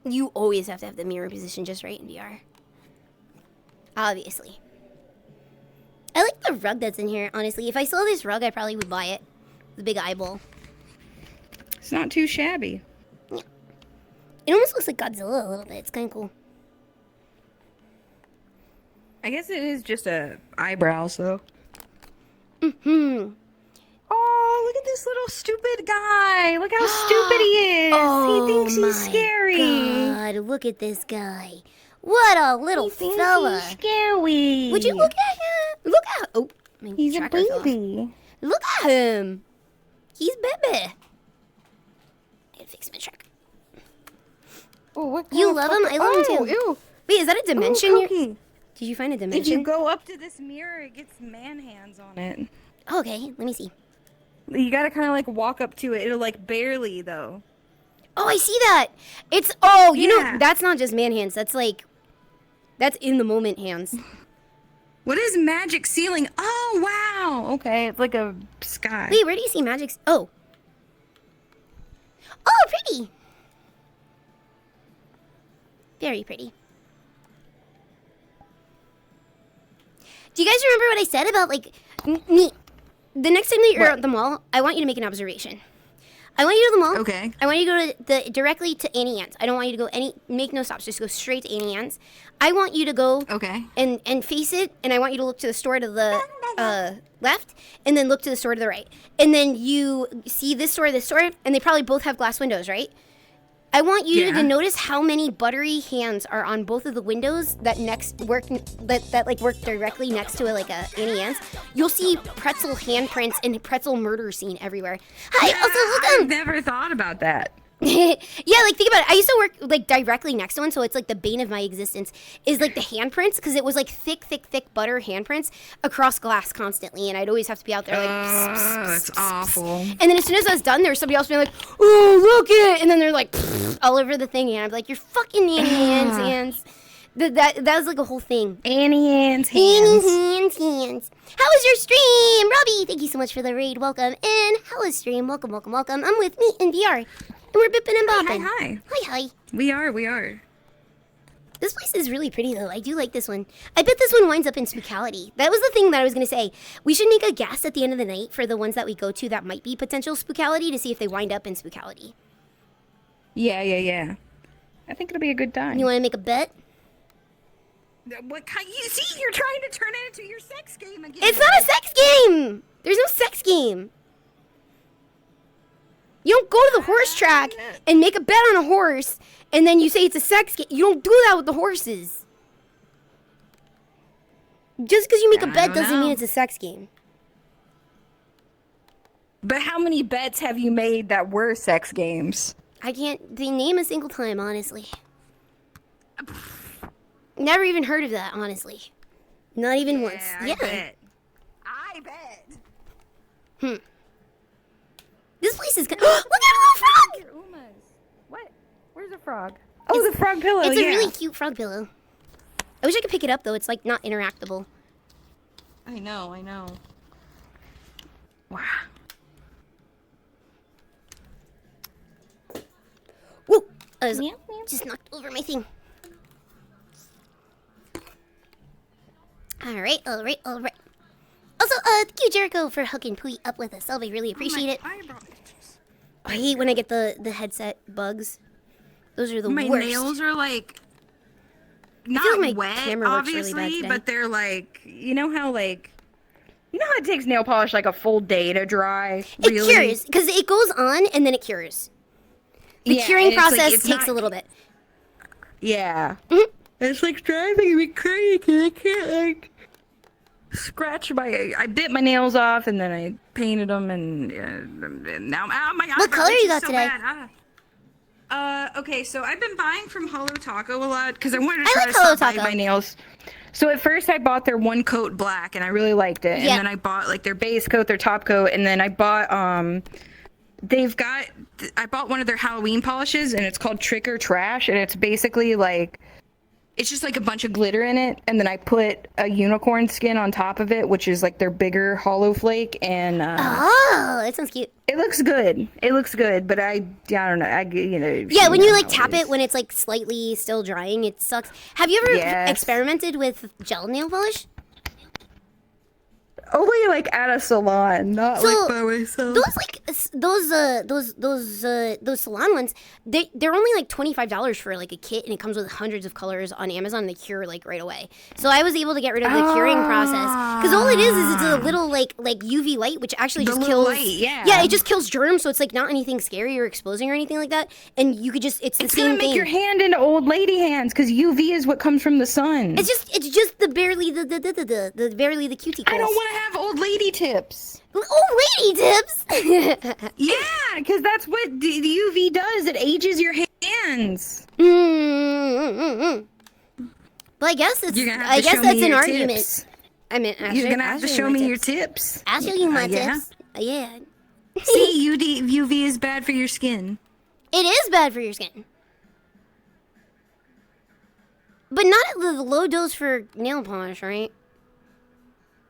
B: You always have to have the mirror position just right in VR. Obviously. I like the rug that's in here, honestly. If I saw this rug, I probably would buy it. The big eyeball.
C: It's not too shabby.
B: Yeah. It almost looks like Godzilla a little bit. It's kind of cool.
C: I guess it is just a eyebrows, though.
B: Mm-hmm.
C: Oh, look at this little stupid guy. Look how stupid he is.
B: Oh,
C: he thinks he's scary.
B: God, look at this guy. What a little fella.
C: He's scary.
B: Would you look at him? Look at Oh, my
C: He's a
B: tracker's off.
C: baby.
B: Look at him. He's baby. I gotta fix my tracker.
C: Oh, what
B: You love him? I love him too.
C: Ew.
B: Wait, is that a dimension?
C: Koki.
B: Did you find a
C: If
B: dimension?
C: you go up to this mirror, it gets man hands on it.
B: Okay, let me see.
C: You gotta kind of like walk up to it. It'll like barely though.
B: Oh, I see that. It's, oh, you know,
C: Yeah.
B: that's not just man hands. That's like, that's in the moment hands.
C: What is magic ceiling? Oh, wow. Okay, it's like a sky.
B: Wait, where do you see magic's? Oh. Oh, pretty. Very pretty. Do you guys remember what I said about, like, me? The next time that you're at the mall, I want you to make an observation. I want you to go to the mall.
C: Okay.
B: I want you to go to directly to Annie Ann's. I don't want you to go make no stops. Just go straight to Annie Ann's. I want you to go
C: Okay.
B: and face it, and I want you to look to the store to the left, and then look to the store to the right. And then you see this store, and they probably both have glass windows, right? I want you to notice how many buttery hands are on both of the windows that work directly next to it, like a Annie Ann's. You'll see pretzel handprints and pretzel murder scene everywhere. Hi, also look
C: I've never thought about that.
B: yeah, like think about it. I used to work like directly next to one, so it's like the bane of my existence is like the handprints, because it was like thick butter handprints across glass constantly, and I'd always have to be out there like.
C: That's awful.
B: And then as soon as I was done, there was somebody else being like, "Oh, look it!" And then they're like all over the thing, and I'm like, "You're fucking Annie Ann's hands." That was like a whole thing.
C: Annie Ann's hands.
B: Hands. How was your stream, Robbie? Thank you so much for the raid. Welcome in. How was stream? Welcome. I'm with me in VR. And we're bipping and bopping.
C: Hi.
B: Hi.
C: We are.
B: This place is really pretty, though. I do like this one. I bet this one winds up in Spookality. That was the thing that I was going to say. We should make a guess at the end of the night for the ones that we go to that might be potential Spookality to see if they wind up in Spookality.
C: Yeah. I think it'll be a good time.
B: You want to make a bet?
C: What kind? You see, you're trying to turn it into your sex game again.
B: It's not a sex game! There's no sex game. You don't go to the horse track and make a bet on a horse, and then you say it's a sex game. You don't do that with the horses. Just because you make a bet doesn't mean it's a sex game.
C: But how many bets have you made that were sex games?
B: I can't name a single time, honestly. Never even heard of that, honestly. Not even once.
C: I bet.
B: This place is good. Look at a little frog!
C: What? Where's the frog? Oh, the frog pillow.
B: It's a really cute frog pillow. I wish I could pick it up, though. It's, like, not interactable.
C: I know. Wow.
B: Whoa! I was just knocked over my thing. All right. Also, thank you, Jericho, for hooking Pooey up with us. I really appreciate it. I hate when I get the headset bugs. Those are the worst.
C: My nails are like not
B: feel like my
C: wet,
B: camera works really bad
C: obviously,
B: today.
C: but they're like, you know how it takes nail polish like a full day to dry.
B: It cures because it goes on and then it cures. The curing process takes a little bit.
C: Yeah.
B: Mhm.
C: It's like driving me crazy because I can't scratched I bit my nails off and then I painted them and now my
B: What color you got
C: so
B: today?
C: bad. Okay, so I've been buying from Hello Taco a lot because I wanted to
B: I
C: try
B: like
C: to
B: Hello
C: stop buying
B: Taco.
C: my nails. So at first I bought their one coat black and I really liked it.
B: Yeah.
C: And then I bought like their base coat, their top coat, and then I bought I bought one of their Halloween polishes and it's called Trick or Trash and it's basically like it's just like a bunch of glitter in it, and then I put a unicorn skin on top of it, which is like their bigger hollow flake, and
B: Oh, that sounds cute.
C: it looks good. It looks good, but I don't know.
B: Yeah, when you like
C: how
B: tap
C: is.
B: it when it's like slightly still drying, it sucks. Have you ever
C: Yes.
B: experimented with gel nail polish?
C: Only like at a salon, not
B: So,
C: like by myself.
B: Those salon ones, they're only like $25 for like a kit, and it comes with hundreds of colors on Amazon. And they cure like right away. So I was able to get rid of the curing process because all it is it's a little like UV light, which actually
C: The
B: just
C: little
B: kills.
C: light, yeah.
B: Yeah, it just kills germs. So it's like not anything scary or exposing or anything like that. And you could just it's the
C: It's
B: same
C: gonna make
B: thing.
C: your hand into old lady hands because UV is what comes from the sun.
B: It's just the barely the barely the cuticles.
C: I don't want to have old lady tips.
B: Old lady tips.
C: Yeah, because that's what the UV does. It ages your hands.
B: Mm-mm-mm-mm. But I guess it's.
C: You're gonna have
B: I
C: to
B: guess
C: show
B: that's
C: me
B: an
C: your
B: argument.
C: tips.
B: I mean,
C: You're gonna have to show me your tips.
B: I'll show you my
C: Yeah.
B: tips. Yeah.
C: See, UV is bad for your skin.
B: It is bad for your skin. But not at the low dose for nail polish, right?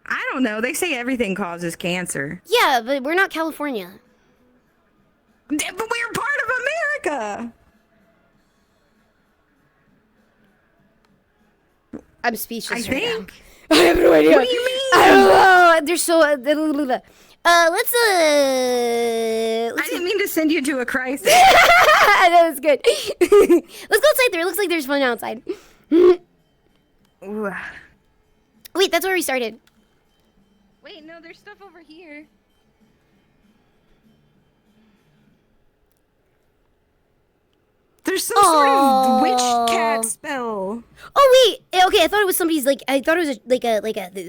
C: I don't know. They say everything causes cancer.
B: Yeah, but we're not California.
C: But we're part of America.
B: I'm speechless
C: I
B: right
C: think.
B: now. I have no idea.
C: What do you mean?
B: I don't know. They're so. Let's
C: I didn't mean to send you to a crisis.
B: that was good. Let's go outside there. It looks like there's fun outside.
C: Ooh.
B: Wait, that's where we started.
C: Wait, no, there's stuff over here. There's some sort of witch cat spell.
B: Oh wait, okay. I thought it was somebody's like. I thought it was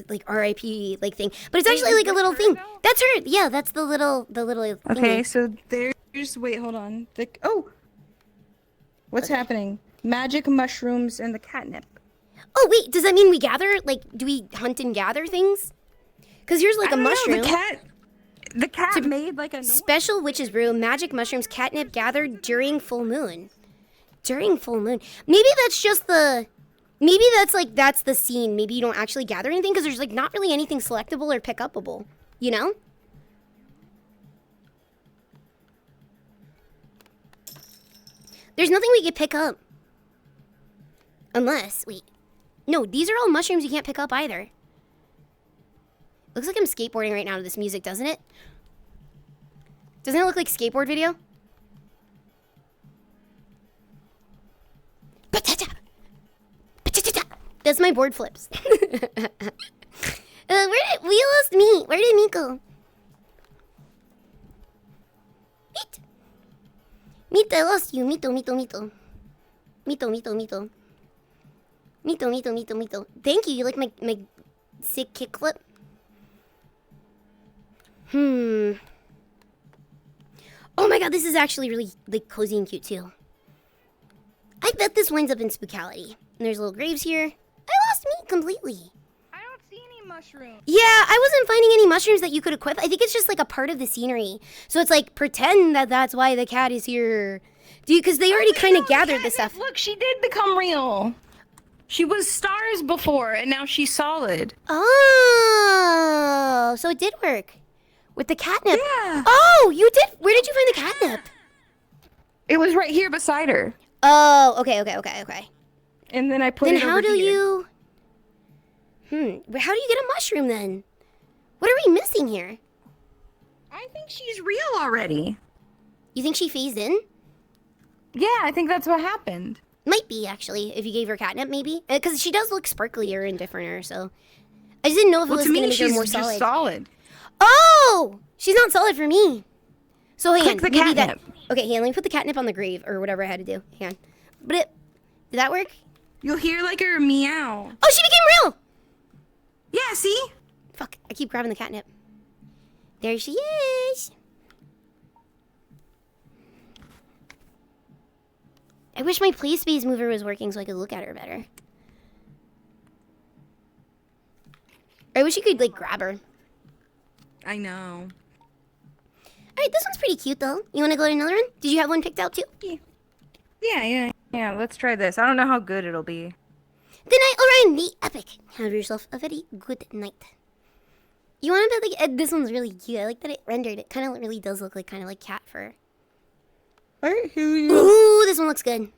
B: like R.I.P. like thing, but it's actually like a little thing. That's her. Yeah, that's the little
C: Okay,
B: thingy.
C: so there's. Wait, hold on. What's happening? Magic mushrooms and the catnip.
B: Oh wait, does that mean we gather? Like, do we hunt and gather things? Because here's like
C: I
B: a
C: don't know,
B: mushroom.
C: The cat made like a noise.
B: Special witch's brew, magic mushrooms, catnip gathered during full moon. During full moon. Maybe that's just the. Maybe that's the scene. Maybe you don't actually gather anything because there's like not really anything selectable or pick upable. You know? There's nothing we could pick up. Unless, wait. No, these are all mushrooms you can't pick up either. Looks like I'm skateboarding right now to this music, doesn't it? Doesn't it look like skateboard video? That's my board flips. Where did we lost me? Where did me go? Meet, I lost you. Mito. Thank you. You like my sick kick clip? Oh my god, this is actually really like cozy and cute too. I bet this winds up in Spookality. And there's little graves here. I lost meat completely.
C: I don't see any mushrooms.
B: Yeah, I wasn't finding any mushrooms that you could equip. I think it's just like a part of the scenery. So it's like pretend that that's why the cat is here. Because they already kind of gathered this stuff.
C: Look, she did become real. She was stars before, and now she's solid.
B: Oh, so it did work with the catnip.
C: Yeah.
B: Oh, you did. Where did you find the catnip?
C: It was right here beside her.
B: Oh, okay.
C: And then I put
B: Then
C: it over
B: how do
C: here.
B: you? How do you get a mushroom then? What are we missing here?
C: I think she's real already.
B: You think she phased in?
C: Yeah, I think that's what happened.
B: Might be actually, if you gave her catnip, maybe, because she does look sparklier and differenter. So I just didn't know if it was
C: to
B: going
C: me,
B: to make her
C: she's
B: more
C: just
B: solid.
C: solid.
B: Oh, she's not solid for me. So hang on,
C: Click the
B: maybe
C: catnip.
B: Okay, hang on. Let me put the catnip on the grave or whatever I had to do. Hang on. Did that work?
C: You'll hear like her meow.
B: Oh, she became real.
C: Yeah, see?
B: Fuck, I keep grabbing the catnip. There she is. I wish my play space mover was working so I could look at her better. I wish you could, like, grab her.
C: I know.
B: Alright, this one's pretty cute, though. You want to go to another one? Did you have one picked out, too?
C: Yeah, let's try this. I don't know how good it'll be.
B: Good night, Orion, the epic. Have yourself a very good night. You want to bet, like, this one's really cute. I like that it rendered. It kind of really does look like kind of like cat fur.
C: Alright, here we go.
B: Ooh, this one looks good.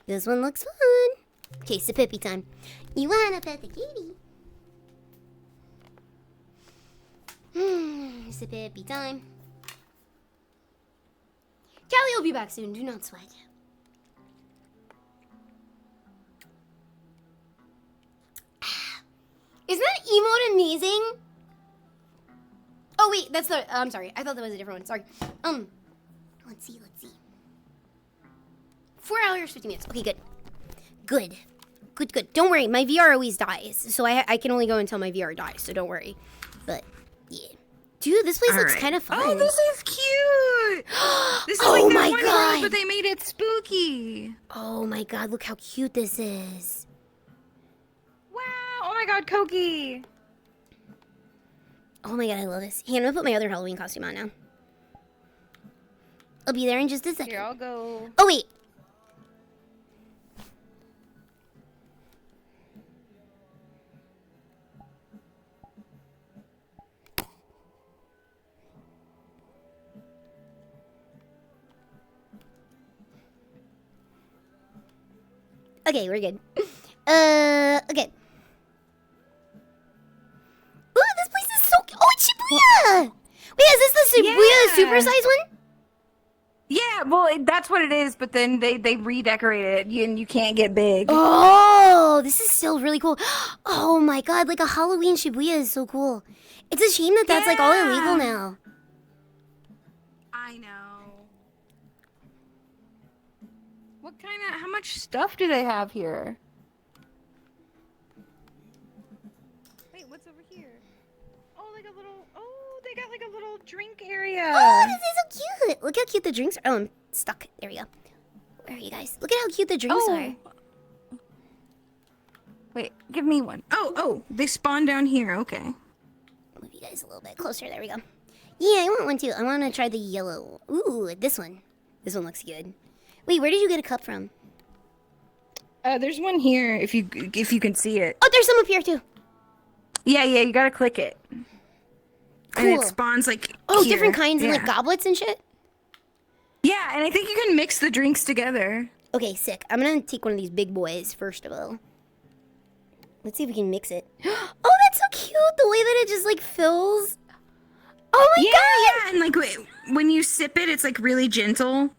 B: This one looks fun. Okay, Sipippy time. You want to pet the kitty? Sipippy time. Callie will be back soon. Do not sweat. Isn't that emote amazing? Oh wait, that's the. I'm sorry. I thought that was a different one. Sorry. Let's see. 4 hours 50 minutes. Okay, good. Don't worry. My VR always dies, so I can only go until my VR dies. So don't worry. But yeah, dude, this place looks kind of fun.
C: Oh, this is cute. This is
B: Oh
C: like
B: my
C: that one
B: God.
C: world, but they made it spooky.
B: Oh my god, look how cute this is.
C: Wow. Oh my God, Koki.
B: Oh my god, I love this. Hey, I'm gonna put my other Halloween costume on now. I'll be there in just a second.
C: Here, I'll go.
B: Oh wait. Okay, we're good. Okay. Ooh, this place is so cute. Oh, it's Shibuya! Wait, is this the Shibuya supersized one?
C: Yeah, well, that's what it is, but then they redecorate it, and you can't get big.
B: Oh, this is still really cool. Oh my god, like a Halloween Shibuya is so cool. It's a shame that that's like all illegal now.
C: I know. What kind of, how much stuff do they have here? Wait, what's over here? Oh, like a little, oh, they got like a little drink area.
B: Oh, this is so cute. Look how cute the drinks are. Oh, I'm stuck. There we go. Where are you guys? Look at how cute the drinks are.
C: Wait, give me one. Oh, they spawn down here. Okay.
B: Move you guys a little bit closer. There we go. Yeah, I want one too. I want to try the yellow. Ooh, this one. This one looks good. Wait, where did you get a cup from?
C: There's one here if you can see it.
B: Oh, there's some up here too.
C: Yeah, you gotta click it.
B: Cool.
C: And it spawns like
B: Oh,
C: here.
B: different kinds and
C: Yeah.
B: like goblets and shit?
C: Yeah, and I think you can mix the drinks together.
B: Okay, sick. I'm gonna take one of these big boys first of all. Let's see if we can mix it. Oh, that's so cute! The way that it just like fills. Oh my god!
C: Yeah, and like when you sip it, it's like really gentle.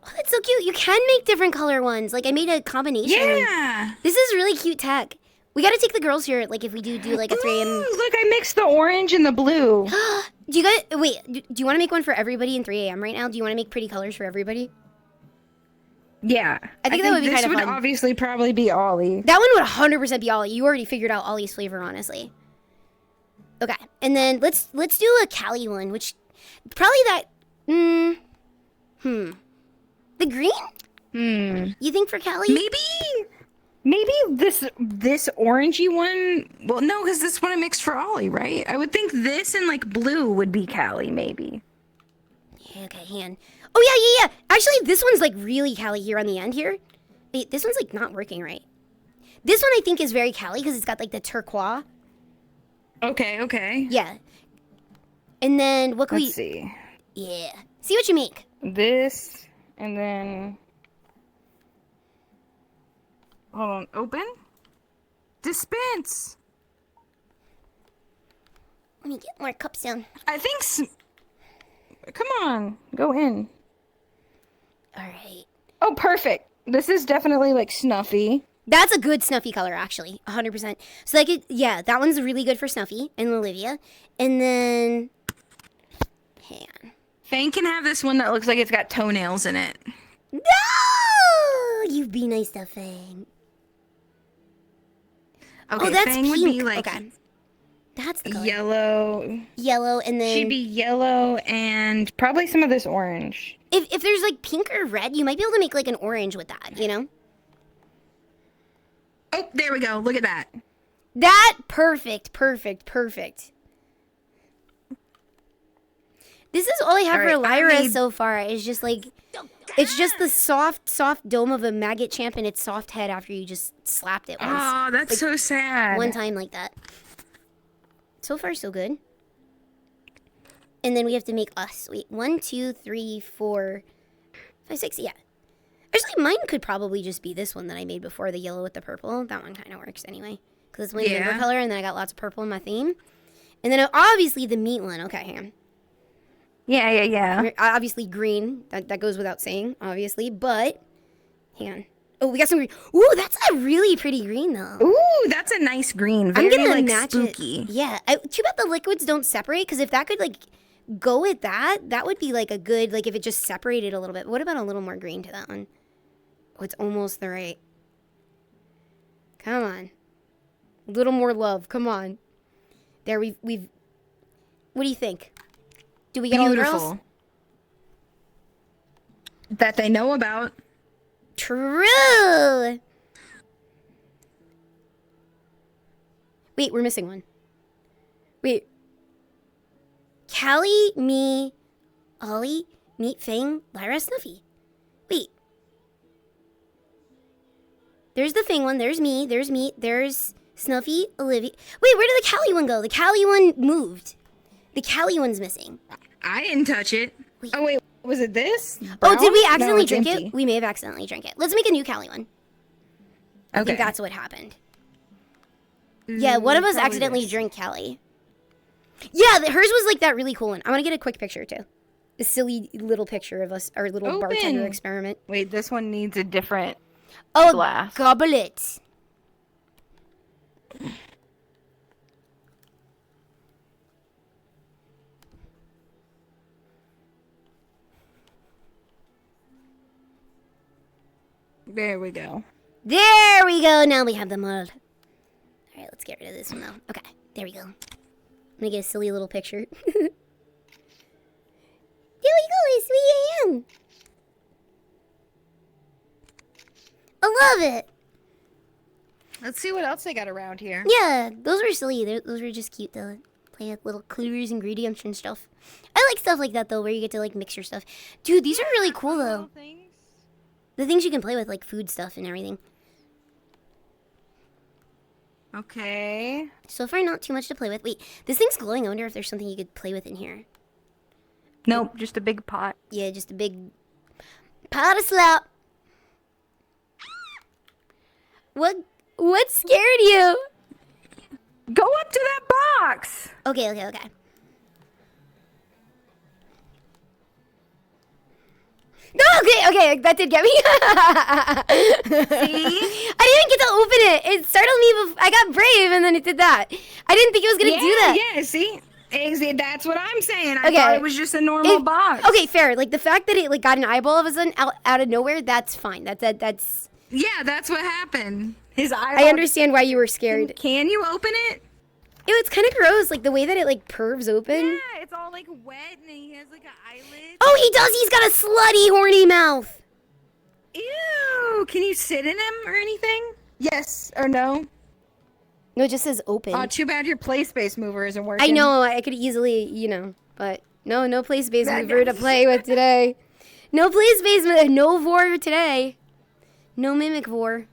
B: Oh, that's so cute. You can make different color ones. Like I made a combination.
C: Yeah.
B: This is really cute tech. We gotta take the girls here. Like if we do like a 3 a.m.
C: Look, I mixed the orange and the blue.
B: Do you guys wait? Do you want to make one for everybody in 3 a.m. right now? Do you want to make pretty colors for everybody?
C: Yeah.
B: I think that would be
C: this
B: kind of
C: would
B: fun.
C: obviously probably be Ollie.
B: That one would 100% be Ollie. You already figured out Ollie's flavor, honestly. Okay, and then let's do a Cali one, which probably that. The green? You think for Cali?
C: Maybe this orangey one. Well, no, because this one I mixed for Ollie, right? I would think this and like blue would be Callie, maybe.
B: Yeah, okay, hand. Oh yeah. Actually, this one's like really Cali here on the end here. Wait, this one's like not working right. This one I think is very Cali because it's got like the turquoise.
C: Okay.
B: Yeah. And then what can
C: Let's see.
B: Yeah. See what you make.
C: This and then. Hold on. Open. Dispense.
B: Let me get more cups down.
C: I think. Come on, go in.
B: All right.
C: Oh, perfect. This is definitely like snuffy.
B: That's a good snuffy color, actually. 100%. So, like, that one's really good for Snuffy and Olivia. And then... Hang on.
C: Fang can have this one that looks like it's got toenails in it.
B: No! You be nice to Fang.
C: Okay,
B: Oh, that's
C: Fang
B: pink.
C: would be like...
B: Okay. That's the color.
C: Yellow.
B: Yellow, and then
C: Should be yellow and probably some of this orange.
B: if there's like pink or red, you might be able to make like an orange with that, you know?
C: Oh, there we go. Look at that.
B: That perfect, perfect, perfect. This is all I have for Lyra so far. It's just like, it's just the soft dome of a maggot champ and its soft head after you just slapped it once.
C: Oh, that's
B: like,
C: so sad.
B: One time like that. So far, so good. And then we have to make us. Wait, 1, 2, 3, 4, 5, 6. Yeah. Actually, mine could probably just be this one that I made before, the yellow with the purple. That one kind of works anyway. Because it's my member color, and then I got lots of purple in my theme. And then obviously the meat one. Okay, hang on.
C: Yeah.
B: Obviously green. That goes without saying, obviously. But, hang on. Oh, we got some green. Ooh, that's a really pretty green, though.
C: Ooh, that's a nice green. Very,
B: I'm gonna
C: like,
B: match
C: spooky.
B: it. Yeah. Too bad the liquids don't separate, because if that could, like, go with that, that would be, like, a good, like, if it just separated a little bit. What about a little more green to that one? Oh, it's almost the right. Come on. A little more love. Come on. There, we've... What do you think? Do we get all the girls?
C: That they know about.
B: True! Wait, we're missing one. Wait. Callie, me, Ollie, Meat, Fang, Lyra, Snuffy. Wait. There's the Fang one, there's me, there's Meat, there's Snuffy, Olivia. Wait, where did the Callie one go? The Callie one moved. The Callie one's missing.
C: I didn't touch it.
B: Wait.
C: Oh, wait. Was it this?
B: Oh,
C: Brown?
B: did we
C: No,
B: accidentally
C: it's
B: drink
C: empty.
B: it? We may have accidentally drank it. Let's make a new Callie one. I think that's what happened. Yeah, one of us accidentally drank Callie. Yeah, hers was like that really cool one. I want to get a quick picture too. A silly little picture of us, our little bartender experiment.
C: Wait, this one needs a different
B: glass. Goblet.
C: There we go.
B: There we go. Now we have them all. All right, let's get rid of this one though. Okay, there we go. I'm gonna get a silly little picture. There we go, it's 3 a.m. I love it.
C: Let's see what else they got around here.
B: Yeah, those were silly. Those were just cute to play with little clues, ingredients, and stuff. I like stuff like that though, where you get to like mix your stuff. Dude, these are really cool though. The things you can play with, like food stuff and everything.
C: Okay.
B: So far, not too much to play with. Wait, this thing's glowing. I wonder if there's something you could play with in here.
C: Nope, just a big pot.
B: Yeah, just a big pot of slap. What scared you?
C: Go up to that box.
B: Okay. No, okay, that did get me. See? I didn't get to open it. It startled me. I got brave, and then it did that. I didn't think it was gonna do that.
C: Yeah, see? That's what I'm saying. I thought it was just a normal box.
B: Okay, fair. Like the fact that it like got an eyeball of a sudden out of nowhere, that's fine. That's.
C: Yeah, that's what happened. His eyeball.
B: I understand why you were scared.
C: Can you open it?
B: Ew, it's kind of gross, like the way that it like pervs open.
C: Yeah, it's all like wet, and he has like an eyelid.
B: Oh, he does. He's got a slutty, horny mouth.
C: Ew! Can you sit in him or anything? Yes or no?
B: No, it just says open.
C: Oh, too bad your play space mover isn't working.
B: I know. I could easily, but no play space mover to play with today. No play space, no vor today. No mimic vor.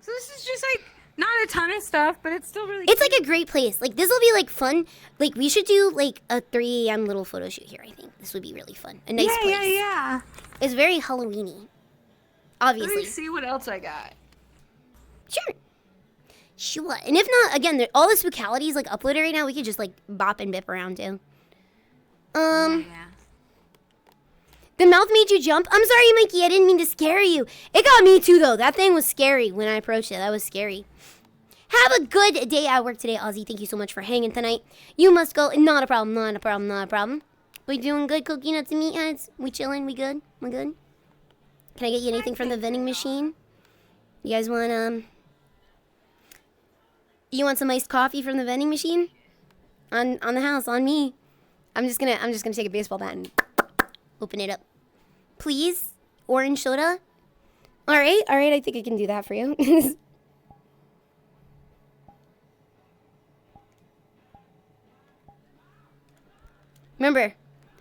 C: So this is just like not a ton of stuff, but it's still really.
B: It's like a great place. Like this will be like fun. Like we should do like a 3 a.m. little photo shoot here. I think this would be really fun. A nice place.
C: Yeah.
B: It's very Halloweeny. Obviously.
C: Let me see what else I got.
B: Sure. And if not, again, all the spookalities like uploaded right now, we could just like bop and bip around too.
C: Yeah.
B: The mouth made you jump? I'm sorry, Mikey. I didn't mean to scare you. It got me too, though. That thing was scary when I approached it. That was scary. Have a good day at work today, Ozzy. Thank you so much for hanging tonight. You must go. Not a problem. Not a problem. Not a problem. We doing good, Cookie Nuts and Meatheads? We chilling? We good? We good? Can I get you anything from the vending machine? You guys want, Do you want some iced coffee from the vending machine? On the house, on me. I'm just gonna take a baseball bat and open it up. Please, orange soda. All right. I think I can do that for you. Remember,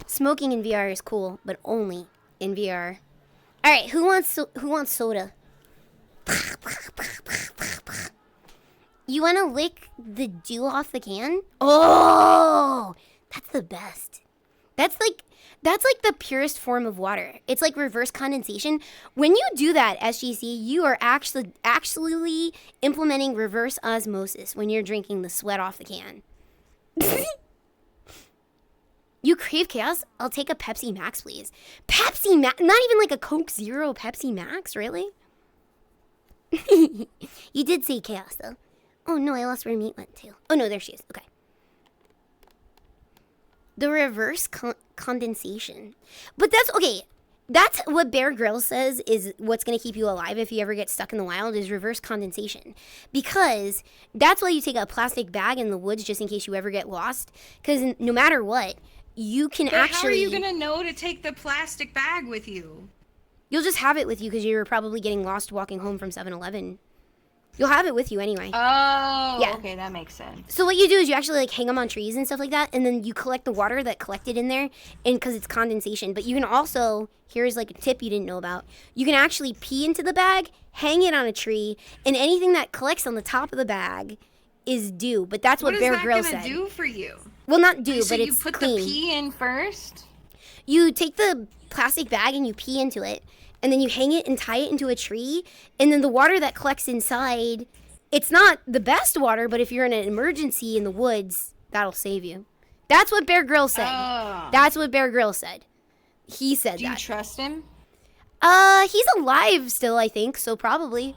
B: smoking in VR is cool, but only in VR. All right, who wants soda? You want to lick the dew off the can? Oh, that's the best. That's like the purest form of water. It's like reverse condensation. When you do that, SGC, you are actually implementing reverse osmosis when you're drinking the sweat off the can. You crave chaos? I'll take a Pepsi Max, please. Pepsi Max? Not even like a Coke Zero Pepsi Max, really? You did say chaos, though. Oh, no, I lost where meat went, too. Oh, no, there she is. Okay. The reverse condensation. But that's, okay, that's what Bear Grylls says is what's going to keep you alive if you ever get stuck in the wild is reverse condensation. Because that's why you take a plastic bag in the woods just in case you ever get lost. Because no matter what, you can actually...
C: How are you going to know to take the plastic bag with you?
B: You'll just have it with you because you're probably getting lost walking home from 7-Eleven. You'll have it with you anyway.
C: Oh,
B: yeah.
C: Okay, that makes sense.
B: So what you do is you actually like hang them on trees and stuff like that, and then you collect the water that collected in there, and because it's condensation. But you can also, here's like a tip you didn't know about, you can actually pee into the bag, hang it on a tree, and anything that collects on the top of the bag is dew. But that's what Bear Grylls said.
C: What is that going to do for you?
B: Well, not dew,
C: so
B: but
C: you
B: it's
C: put
B: clean.
C: The pee in first?
B: You take the plastic bag and you pee into it, and then you hang it and tie it into a tree, and then the water that collects inside, it's not the best water, but if you're in an emergency in the woods, that'll save you. That's what Bear Grylls said.
C: Oh.
B: That's what Bear Grylls said. He said that.
C: Do you trust him?
B: He's alive still, I think, so probably.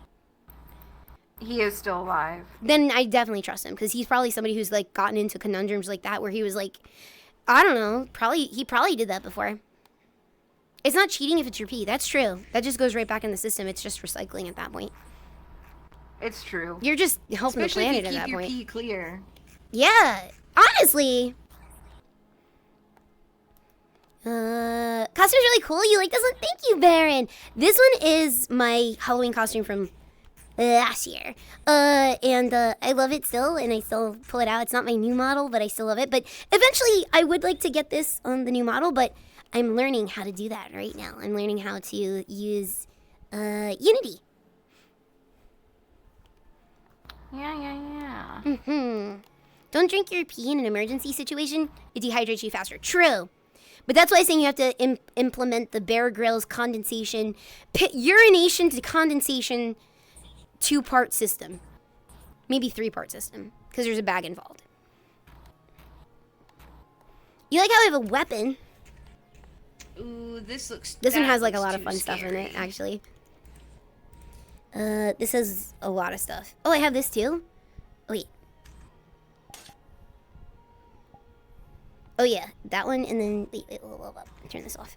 C: He is still alive.
B: Then I definitely trust him, because he's probably somebody who's, like, gotten into conundrums like that, where he was, like, I don't know, he probably did that before. It's not cheating if it's your pee. That's true. That just goes right back in the system. It's just recycling at that point.
C: It's true.
B: You're just helping
C: Especially
B: the planet
C: if you
B: at that
C: keep your
B: point.
C: pee clear.
B: Yeah, honestly. Costume's really cool. You like this one? Thank you, Baron. This one is my Halloween costume from last year. And I love it still, and I still pull it out. It's not my new model, but I still love it. But eventually, I would like to get this on the new model, but I'm learning how to do that right now. I'm learning how to use Unity.
C: Yeah.
B: Don't drink your pee in an emergency situation. It dehydrates you faster. True. But that's why I'm saying you have to implement the Bear Grylls condensation, urination to condensation 2-part system. Maybe 3-part system, because there's a bag involved. You like how I have a weapon?
C: Ooh, this
B: one has like a lot of fun stuff in it, actually. This has a lot of stuff. Oh, I have this too? Wait. Oh yeah, that one, and then, wait, turn this off.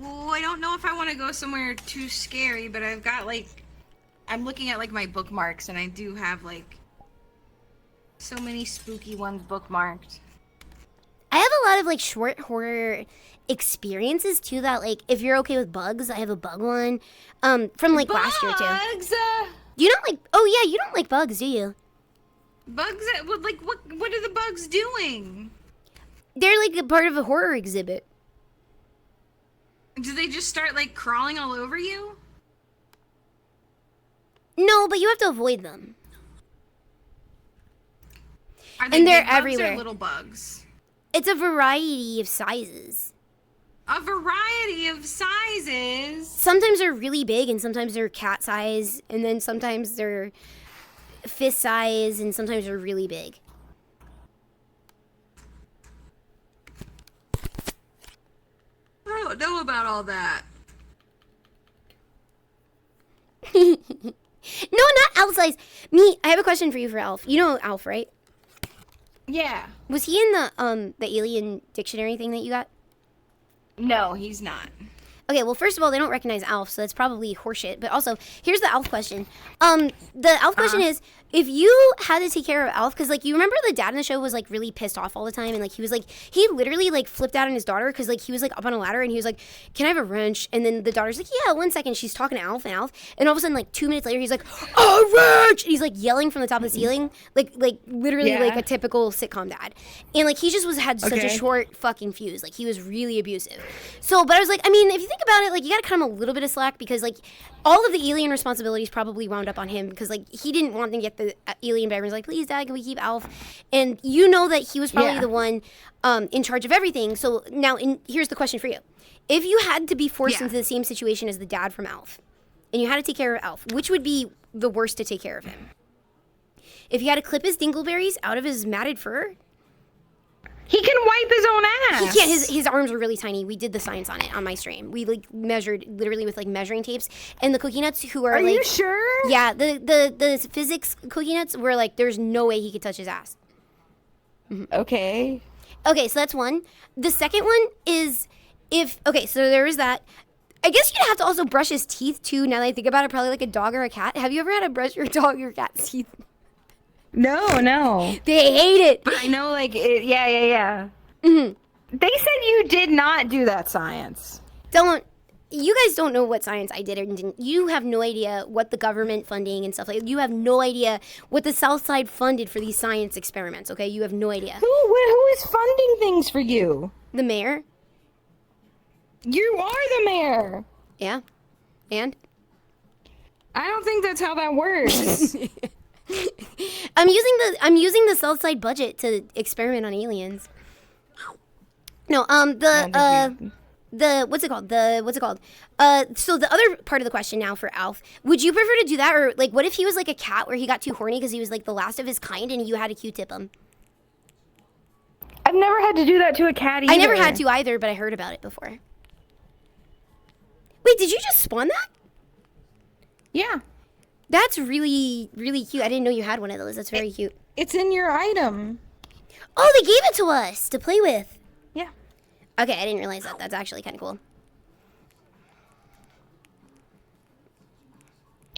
C: Ooh, I don't know if I want to go somewhere too scary, but I've got like, I'm looking at like my bookmarks, and I do have like so many spooky ones bookmarked.
B: I have a lot of like short horror experiences too that like, if you're okay with bugs, I have a bug one from like last year too.
C: Bugs?
B: You don't like, oh yeah, you don't like bugs, do you?
C: Bugs? Like what are the bugs doing?
B: They're like a part of a horror exhibit.
C: Do they just start like crawling all over you?
B: No, but you have to avoid them.
C: Are they
B: And they're
C: big bugs
B: everywhere.
C: Or little bugs?
B: It's a variety of sizes.
C: A variety of sizes?
B: Sometimes they're really big, and sometimes they're cat size, and then sometimes they're fist size, and sometimes they're really big.
C: I don't know about all that.
B: No, not Alf size. Me, I have a question for you for Alf. You know Alf, right?
C: Yeah.
B: Was he in the alien dictionary thing that you got?
C: No, he's not.
B: Okay, well, first of all, they don't recognize Alf, so that's probably horseshit. But also, here's the Alf question. The Alf question is, if you had to take care of Alf, because like you remember the dad in the show was like really pissed off all the time, and like he literally like flipped out on his daughter because like he was like up on a ladder and he was like, "Can I have a wrench?" And then the daughter's like, "Yeah, 1 second." She's talking to Alf, and all of a sudden like 2 minutes later he's like, "A wrench!" And he's like yelling from the top of the ceiling, like literally like a typical sitcom dad, and like he just had such a short fucking fuse, like he was really abusive. So, but I was like, I mean, if you think about it, like you gotta cut him a little bit of slack because like all of the alien responsibilities probably wound up on him because like he didn't want to get the alien back. He was like, "Please, Dad, can we keep Alf?" And you know that he was probably the one in charge of everything. So now, here's the question for you: if you had to be forced into the same situation as the dad from Alf, and you had to take care of Alf, which would be the worst to take care of him? If you had to clip his dingleberries out of his matted fur.
C: He can wipe his own ass.
B: He can't. His arms are really tiny. We did the science on it on my stream. We like measured literally with like measuring tapes. And the cookie nuts who are like,
C: you sure?
B: Yeah, the physics cookie nuts were like, there's no way he could touch his ass.
C: Okay.
B: Okay, so that's one. The second one is so there is that. I guess you'd have to also brush his teeth too. Now that I think about it, probably like a dog or a cat. Have you ever had to brush your dog or cat's teeth?
C: No.
B: They hate it.
C: But I know, like, yeah. Mm-hmm. They said you did not do that science.
B: You guys don't know what science I did or didn't. You have no idea what the government funding and stuff like that. You have no idea what the Southside funded for these science experiments, okay? You have no idea.
C: Who is funding things for you?
B: The mayor.
C: You are the mayor.
B: Yeah. And?
C: I don't think that's how that works.
B: I'm using the Southside budget to experiment on aliens. No, what's it called? So the other part of the question now for Alf, would you prefer to do that, or like what if he was like a cat where he got too horny because he was like the last of his kind and you had to Q-tip him?
C: I've never had to do that to a cat either.
B: I never had to either, but I heard about it before. Wait, did you just spawn that?
C: Yeah.
B: That's really, really cute. I didn't know you had one of those. That's very cute.
C: It's in your item.
B: Oh, they gave it to us to play with.
C: Yeah.
B: Okay, I didn't realize that. That's actually kind of cool.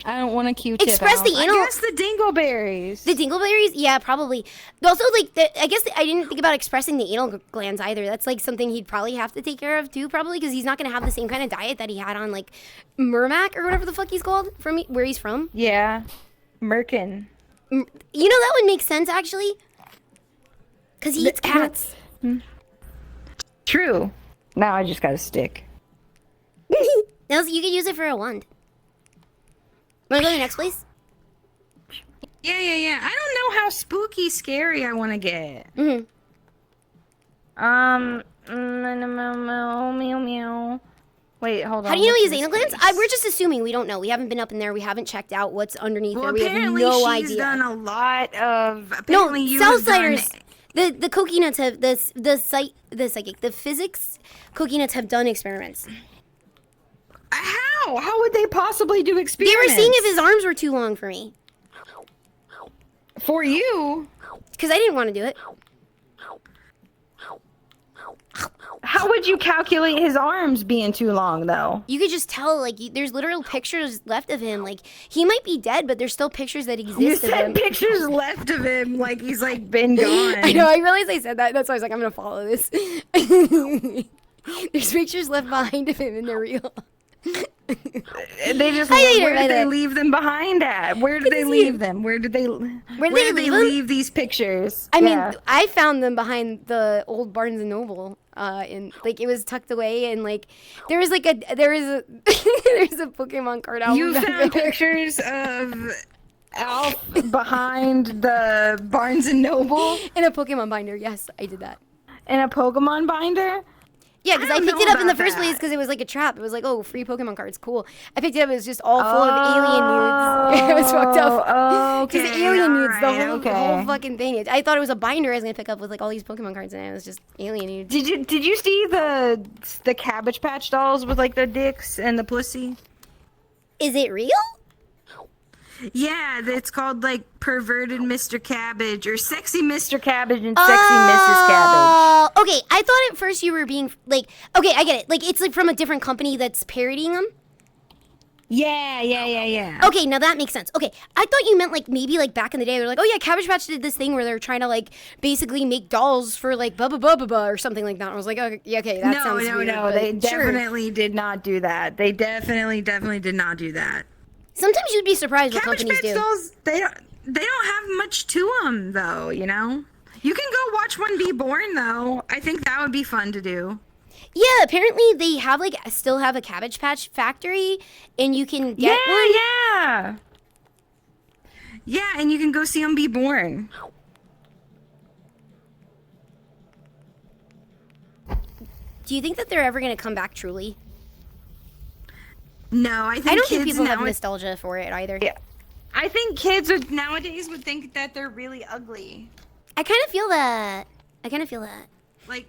C: I don't want to Q-tip
B: Express
C: out.
B: the anal.
C: I guess the dingleberries.
B: The dingleberries? Yeah, probably. Also, like, I guess I didn't think about expressing the anal glands either. That's, like, something he'd probably have to take care of, too, probably, because he's not going to have the same kind of diet that he had on, like, Mermac or whatever the fuck he's called, where he's from.
C: Yeah. Merkin.
B: You know, that would make sense, actually. Because he eats cats.
C: True. Now I just got a stick.
B: Now, you could use it for a wand. Want to go to the next place?
C: Yeah. I don't know how spooky scary I want to get.
B: Mm-hmm.
C: Meow. Wait, hold on.
B: How do you know he has anal glands? We're just assuming. We don't know. We haven't been up in there. We haven't checked out what's underneath there. We have no idea.
C: She's done a lot of.
B: Apparently Southsiders. The cookie nuts have the physics cookie nuts have done experiments.
C: How? How would they possibly do experiments?
B: They were seeing if his arms were too long for me.
C: For you?
B: Because I didn't want to do it.
C: How would you calculate his arms being too long, though?
B: You could just tell, like, there's literal pictures left of him. Like, he might be dead, but there's still pictures that exist
C: you
B: of
C: said
B: him.
C: Pictures left of him, like he's, like, been gone.
B: I know, I realized I said that. That's why I was like, I'm going to follow this. There's pictures left behind of him, and they're real.
C: They just where did they leave them behind at? Where did they leave them? Where did they leave these pictures?
B: I mean, I found them behind the old Barnes and Noble, and like it was tucked away, and like there is a Pokemon card album.
C: You found pictures of Alf behind the Barnes and Noble
B: in a Pokemon binder. Yes, I did that.
C: In a Pokemon binder.
B: Yeah, because I picked it up in the first place because it was like a trap. It was like, oh, free Pokemon cards, cool. I picked it up. It was just all full of alien nudes. It was fucked up.
C: Oh, okay.
B: Because alien nudes, the whole fucking thing. I thought it was a binder I was gonna pick up with like all these Pokemon cards, and it was just alien nudes.
C: Did you see the Cabbage Patch dolls with like the dicks and the pussy?
B: Is it real?
C: Yeah, it's called like Perverted Mr. Cabbage or Sexy Mr. Cabbage and Sexy Mrs. Cabbage.
B: Okay, I thought at first you were being like, okay, I get it. Like it's like from a different company that's parodying them.
C: Yeah.
B: Okay, now that makes sense. Okay, I thought you meant like maybe like back in the day they're like, oh yeah, Cabbage Patch did this thing where they're trying to like basically make dolls for like blah blah blah blah blah or something like that. And I was like, okay, yeah, okay, that sounds weird.
C: No,
B: but
C: they
B: sure.
C: definitely did not do that. They definitely did not do that.
B: Sometimes you'd be surprised what
C: Cabbage
B: companies
C: Patch
B: do.
C: dolls, they don't have much to them though, you know. You can go watch one be born though. I think that would be fun to do.
B: Yeah, apparently they have like still have a Cabbage Patch factory, and you can get one.
C: Yeah, and you can go see them be born.
B: Do you think that they're ever gonna come back truly?
C: No, I think
B: I don't
C: kids
B: think people have
C: now-
B: nostalgia for it either.
C: Yeah. I think kids nowadays would think that they're really ugly.
B: I kind of feel that.
C: Like,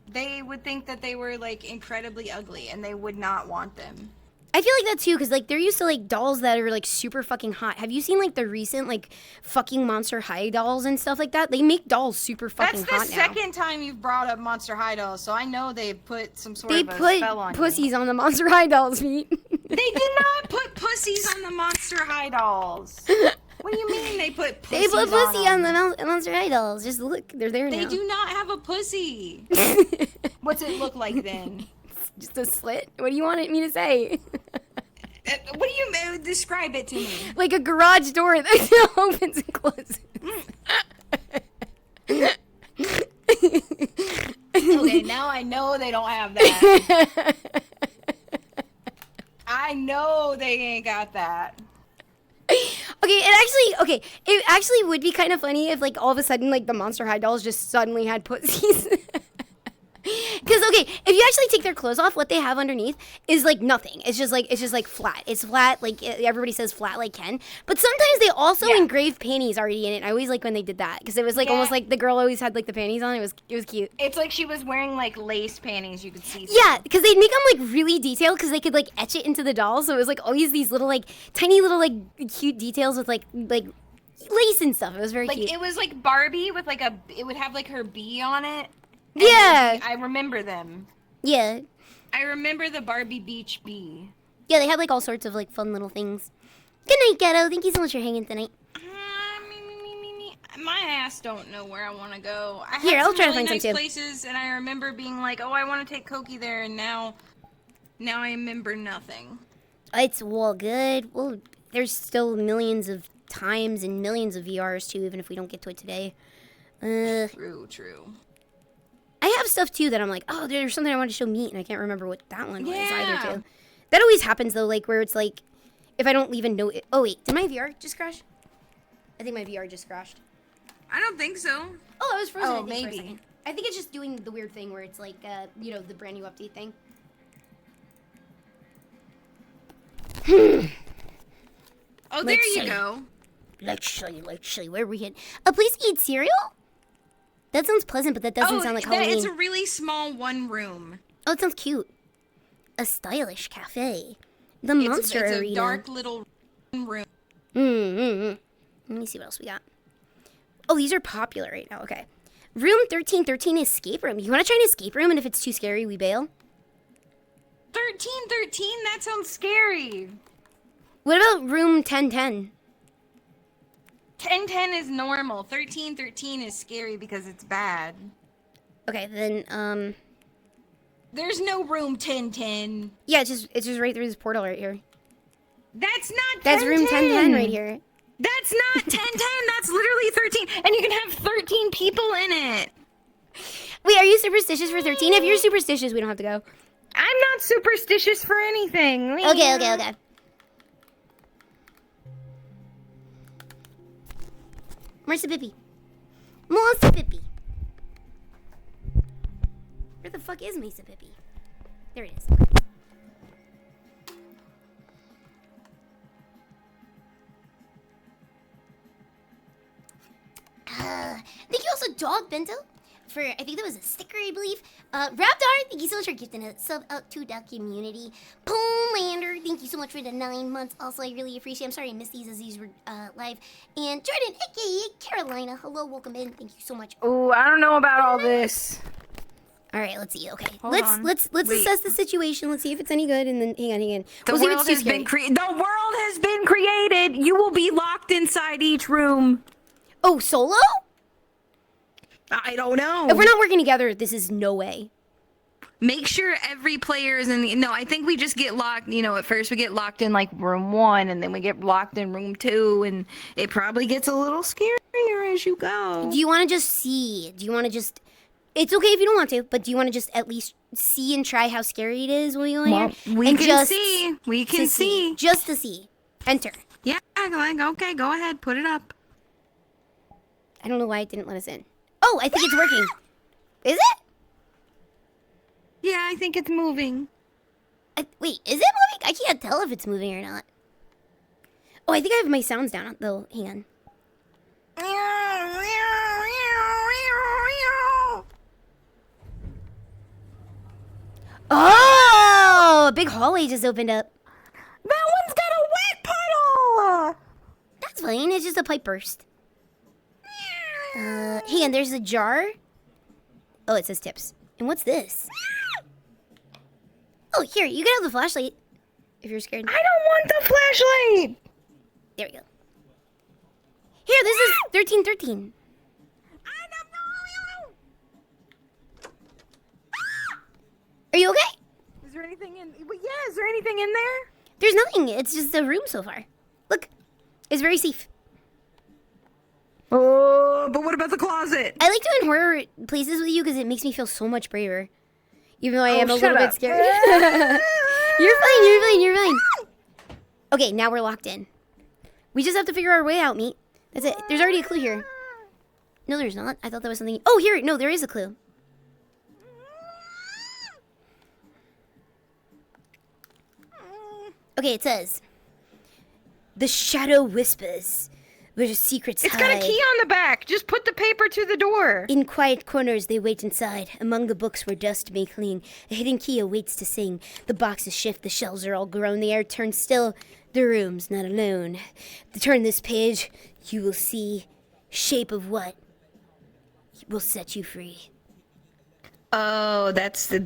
C: they would think that they were, like, incredibly ugly, and they would not want them.
B: I feel like that too, because like they're used to like dolls that are like super fucking hot. Have you seen like the recent like fucking Monster High dolls and stuff like that? They make dolls super fucking hot now.
C: That's the second time you've brought up Monster High dolls, so I know they put some sort
B: They
C: of a spell on
B: put pussies
C: you.
B: on the Monster High dolls, Pete.
C: They did not put pussies on the Monster High dolls. What do you mean they put pussies
B: They put pussy on
C: them?
B: the Monster High dolls. Just look, they're there now.
C: They do not have a pussy. What's it look like then?
B: Just a slit. What do you want me to say?
C: What do you describe it to me?
B: Like a garage door that opens and closes.
C: Okay, now I know they don't have that. I know they ain't got that.
B: It actually would be kind of funny if like all of a sudden like the Monster High dolls just suddenly had pussies. Because if you actually take their clothes off, what they have underneath is like nothing. It's just like flat. It's flat, like everybody says flat like Ken. But sometimes they also engrave panties already in it. I always like when they did that because it was like almost like the girl always had like the panties on. It was cute.
C: It's like she was wearing like lace panties. You could see.
B: Yeah, because they'd make them like really detailed because they could like etch it into the doll. So it was like always these little like tiny little like cute details with like lace and stuff. It was very cute.
C: It was like Barbie with like it would have like her bee on it.
B: Yeah.
C: I remember them.
B: Yeah.
C: I remember the Barbie Beach Bee.
B: Yeah, they had like all sorts of like fun little things. Good night, Ghetto. Thank you so much for hanging tonight.
C: My ass don't know where I want to go. I
B: Here,
C: had
B: I'll
C: some
B: try to
C: really
B: find some
C: nice
B: too.
C: places, and I remember being like, "Oh, I want to take Koki there," and now I remember nothing.
B: It's well good. Well, there's still millions of times and millions of VRs too, even if we don't get to it today.
C: True.
B: I have stuff too that I'm like, oh, there's something I want to show Meat, and I can't remember what that one was either too. That always happens though, like where it's like, if I don't even know it. Oh wait, did my VR just crash? I think my VR just crashed.
C: I don't think so.
B: Oh, I was frozen.
C: Oh,
B: I think, for a
C: maybe.
B: second. I think it's just doing the weird thing where it's like, the brand new update thing.
C: Oh, there you go.
B: Let's show you. Where are we hit? A place to eat cereal? That sounds pleasant, but that doesn't sound like Halloween.
C: It's a really small one room.
B: Oh, it sounds cute. A stylish cafe. The Monster Arena.
C: It's a dark little room.
B: Let me see what else we got. Oh, these are popular right now. Okay. Room 1313 escape room. You want to try an escape room, and if it's too scary, we bail?
C: 1313? That sounds scary.
B: What about room 1010?
C: 1010 is normal. 1313 is scary because it's bad.
B: Okay, then,
C: There's no room 1010.
B: yeah, it's just right through this portal right here.
C: That's not 1010.
B: That's room 1010 right here.
C: That's not 1010. That's literally 13. And you can have 13 people in it.
B: Wait, are you superstitious for 13? If you're superstitious, we don't have to go.
C: I'm not superstitious for anything.
B: Okay. Marissa Pippi. Marissa Pippi. Where the fuck is Mesa Pippi? There it is. Thank you also, Dog Bento, for, I think that was a sticker, I believe. Raptor, thank you so much for gifting a sub out to the community. Pomelander, thank you so much for the 9 months. Also, I really appreciate it. I'm sorry I missed these as these were live. And Jordan, aka Carolina, hello, welcome in. Thank you so much.
C: Oh, I don't know about all this.
B: All right, let's see. Okay,
C: Hold on.
B: let's
C: Wait.
B: assess the situation. Let's see if it's any good, and then hang on.
C: The
B: We'll see if
C: world
B: it's too
C: has
B: scary.
C: been created. You will be locked inside each room.
B: Oh, solo?
C: I don't know.
B: If we're not working together, this is no way.
C: Make sure every player is in the. No, I think we just get locked. You know, at first we get locked in like room 1, and then we get locked in room 2, and it probably gets a little scarier as you go.
B: Do you want to just see? Do you want to just? It's okay if you don't want to, but do you want to just at least see and try how scary it is when we go in here?
C: We
B: And
C: can
B: just
C: see. We
B: to
C: can see.
B: Just to see. Enter.
C: Yeah, like, okay, go ahead, put it up.
B: I don't know why it didn't let us in. Oh, I think it's working. Is it?
C: Yeah, I think it's moving.
B: Wait, is it moving? I can't tell if it's moving or not. Oh, I think I have my sounds down though. Hang on. Oh, a big hallway just opened up.
C: That one's got a wet puddle.
B: That's fine. It's just a pipe burst. Hang on. There's a jar. Oh, it says tips. And what's this? Oh, here. You can have the flashlight if you're scared.
C: I don't want the flashlight.
B: There we go. Here, this is 1313. Are you okay?
C: Is there anything in? Yeah, is there anything in there?
B: There's nothing. It's just a room so far. Look, it's very safe.
C: Oh, but what about the closet?
B: I like doing horror places with you because it makes me feel so much braver. Even though I am a
C: shut
B: little bit
C: up.
B: scared. You're fine. Okay, now we're locked in. We just have to figure our way out, meat. That's it. There's already a clue here. No, there's not. I thought that was something. Oh, here. No, there is a clue. Okay, it says, "The shadow whispers, where secrets hide.
C: It's got a key on the back. Just put the paper to the door.
B: In quiet corners they wait inside, among the books where dust may cling. A hidden key awaits to sing. The boxes shift, the shelves are all grown, the air turns still. The room's not alone. To turn this page, you will see shape of what will set you free."
C: Oh, that's the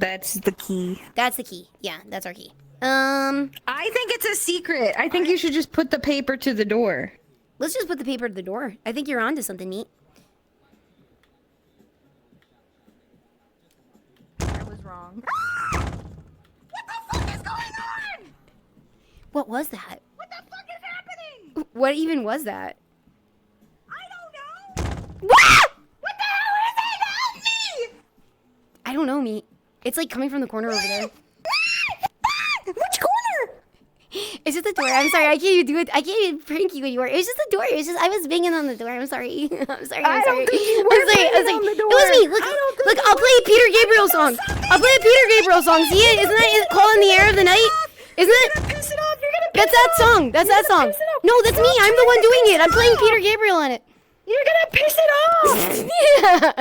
C: key.
B: That's the key. Yeah, that's our key.
C: I think it's a secret. I think you should just put the paper to the door.
B: Let's just put the paper to the door. I think you're onto something neat.
C: I was wrong. What the fuck is going on?
B: What was that?
C: What the fuck is happening?
B: What even was that?
C: I don't know.
B: What?
C: What the hell is it? Help me!
B: I don't know, meat. It's like coming from the corner over there.
C: Which corner?
B: It's just the door. I'm sorry. I can't even do it. I can't even prank you anymore. It was just the door. It's just I was banging on the door. I'm sorry. I'm sorry.
C: I don't think you were
B: I'm sorry.
C: banging on the door.
B: It was me. Look,
C: I don't think
B: look.
C: you
B: I'll
C: were.
B: play a Peter Gabriel song. I'll play a Peter Gabriel song. See it? Isn't that Call in the Air of the Night? Isn't it?
C: Piss it off. You're gonna piss
B: That's that song. That's that song. No, that's me. I'm the one doing it. I'm playing Peter Gabriel on it.
C: You're gonna piss it off.
B: Yeah.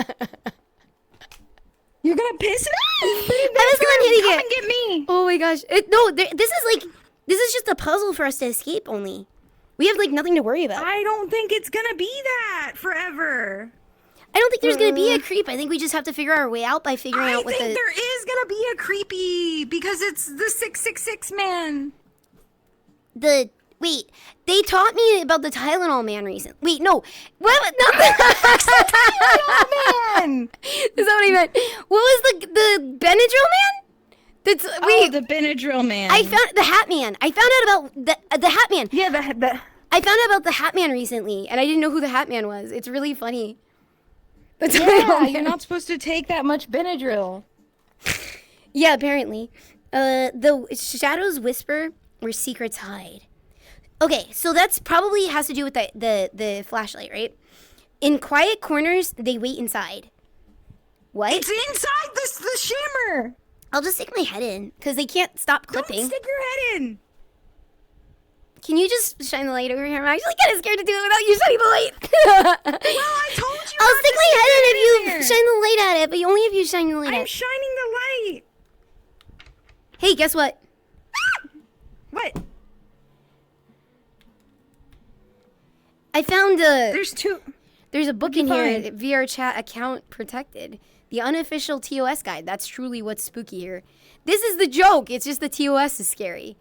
C: You're gonna piss it off.
B: I was the one hitting
C: Come
B: it.
C: and get me.
B: Oh my gosh. This is just a puzzle for us to escape only. We have like nothing to worry about.
C: I don't think it's gonna be that forever.
B: I don't think there's gonna be a creep. I think we just have to figure our way out by figuring out what
C: I think
B: the.
C: there is gonna be a creepy because it's the 666 man.
B: Wait, they taught me about the Tylenol man recently. Wait, no. What? Not the
C: Tylenol man.
B: Is that what he meant? What was the Benadryl man? That's wait.
C: The Benadryl man.
B: I found the Hat Man. I found out about the Hat Man.
C: Yeah, the.
B: I found out about the Hat Man recently, and I didn't know who the Hat Man was. It's really funny. The
C: Yeah,
B: Tylenol
C: you're
B: man.
C: not supposed to take that much Benadryl.
B: Yeah, apparently. The shadows whisper where secrets hide. Okay, so that's probably has to do with the flashlight, right? In quiet corners, they wait inside. What?
C: It's inside the shimmer.
B: I'll just stick my head in, because they can't stop clipping.
C: Don't stick your head in.
B: Can you just shine the light over here? I'm actually kind of scared to do it without you shining the light.
C: Well, I told you.
B: I'll
C: not
B: stick
C: to
B: my head in
C: it
B: if you
C: there.
B: shine the light at it, but only if you shine the light at
C: I'm
B: it.
C: shining the light.
B: Hey, guess what?
C: What?
B: I found
C: There's two.
B: There's a book
C: What'd
B: in
C: you
B: here,
C: find?
B: VR chat account protected. The unofficial TOS guide. That's truly what's spooky here. This is the joke. It's just the TOS is scary.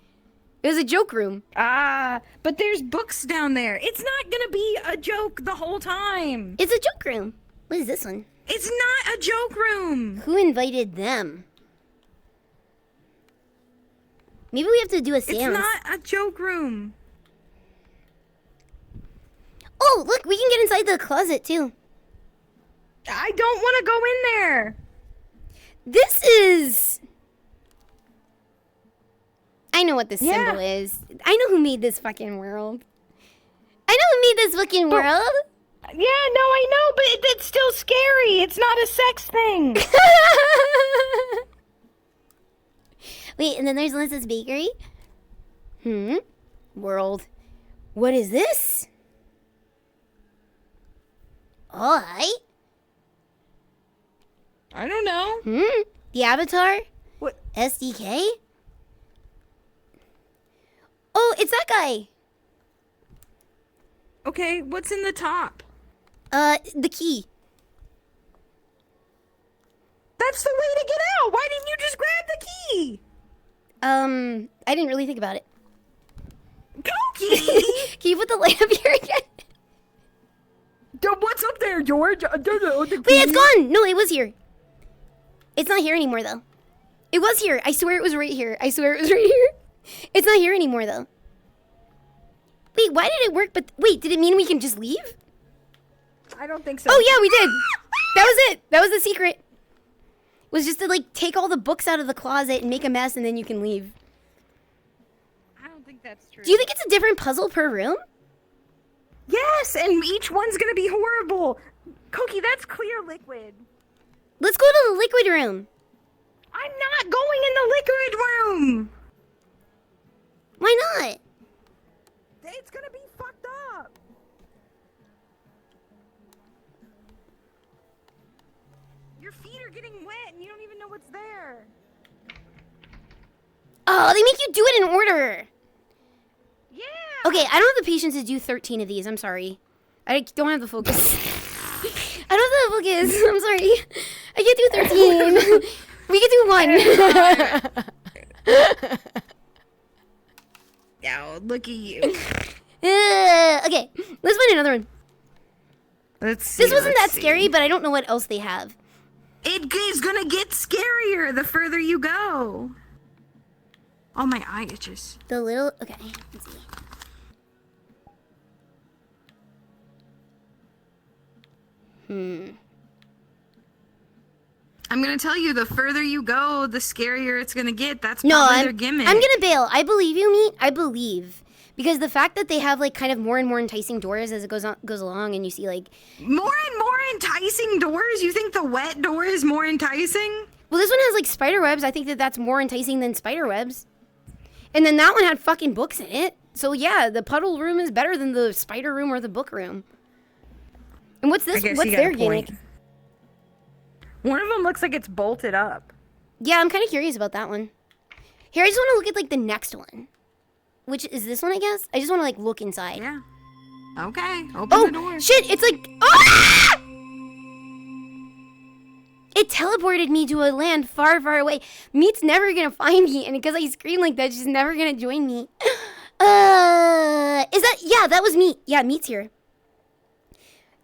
B: It was a joke room.
C: Ah, but there's books down there. It's not gonna be a joke the whole time.
B: It's a joke room. What is this one?
C: It's not a joke room.
B: Who invited them? Maybe we have to do a seance.
C: It's not a joke room.
B: Oh, look, we can get inside the closet too.
C: I don't want to go in there.
B: This is... I know what this
C: Yeah.
B: symbol is. I know who made this fucking world. I know who made this fucking world.
C: Yeah, no, I know, but it's still scary. It's not a sex thing.
B: Wait, and then there's Lisa's Bakery. World. What is this? Oh, hi.
C: I don't know.
B: The Avatar?
C: What?
B: SDK? Oh, it's that guy.
C: Okay, what's in the top?
B: The key.
C: That's the way to get out. Why didn't you just grab the key?
B: I didn't really think about it.
C: Cookie!
B: Can you put the light up here again?
C: What's up there, George?
B: Wait, it's gone! No, it was here. It's not here anymore, though. It was here. I swear it was right here. I swear it was right here. It's not here anymore, though. Wait, why did it work? But wait, did it mean we can just leave?
C: I don't think so.
B: Oh, yeah, we did. That was it. That was the secret. It was just to, like, take all the books out of the closet and make a mess, and then you can leave.
C: I don't think that's true.
B: Do you think it's a different puzzle per room?
C: Yes, and each one's gonna be horrible. Cookie, that's clear liquid.
B: Let's go to the liquid room.
C: I'm not going in the liquid room.
B: Why not?
C: It's gonna be fucked up. Your feet are getting wet and you don't even know what's there.
B: Oh, they make you do it in order.
C: Yeah.
B: Okay, I don't have the patience to do 13 of these. I'm sorry. I don't have the focus. I don't have the focus. I'm sorry. I can't do 13. We can do 1.
C: Oh, look at you.
B: Okay, let's find another one.
C: Let's see.
B: This wasn't that scary, but I don't know what else they have.
C: It is gonna get scarier the further you go. Oh, my eye itches.
B: The little... Okay, let's see.
C: I'm gonna tell you, the further you go, the scarier it's gonna get. That's
B: No,
C: probably their gimmick.
B: I'm gonna bail. I believe you, Meat. I believe. Because the fact that they have, like, kind of more and more enticing doors as it goes along, and you see, like...
C: More and more enticing doors? You think the wet door is more enticing?
B: Well, this one has, like, spider webs. I think that that's more enticing than spider webs. And then that one had fucking books in it. So, yeah, the puddle room is better than the spider room or the book room. And what's this? What's their gimmick?
C: One of them looks like it's bolted up.
B: Yeah, I'm kind of curious about that one. Here, I just want to look at, like, the next one. Which is this one, I guess? I just want to, like, look inside.
C: Yeah. Okay, open the door.
B: Oh, shit, it's like... Ah! It teleported me to a land far, far away. Meat's never gonna find me, and because I scream like that, she's never gonna join me. Is that... Yeah, that was Meat. Yeah, Meat's here.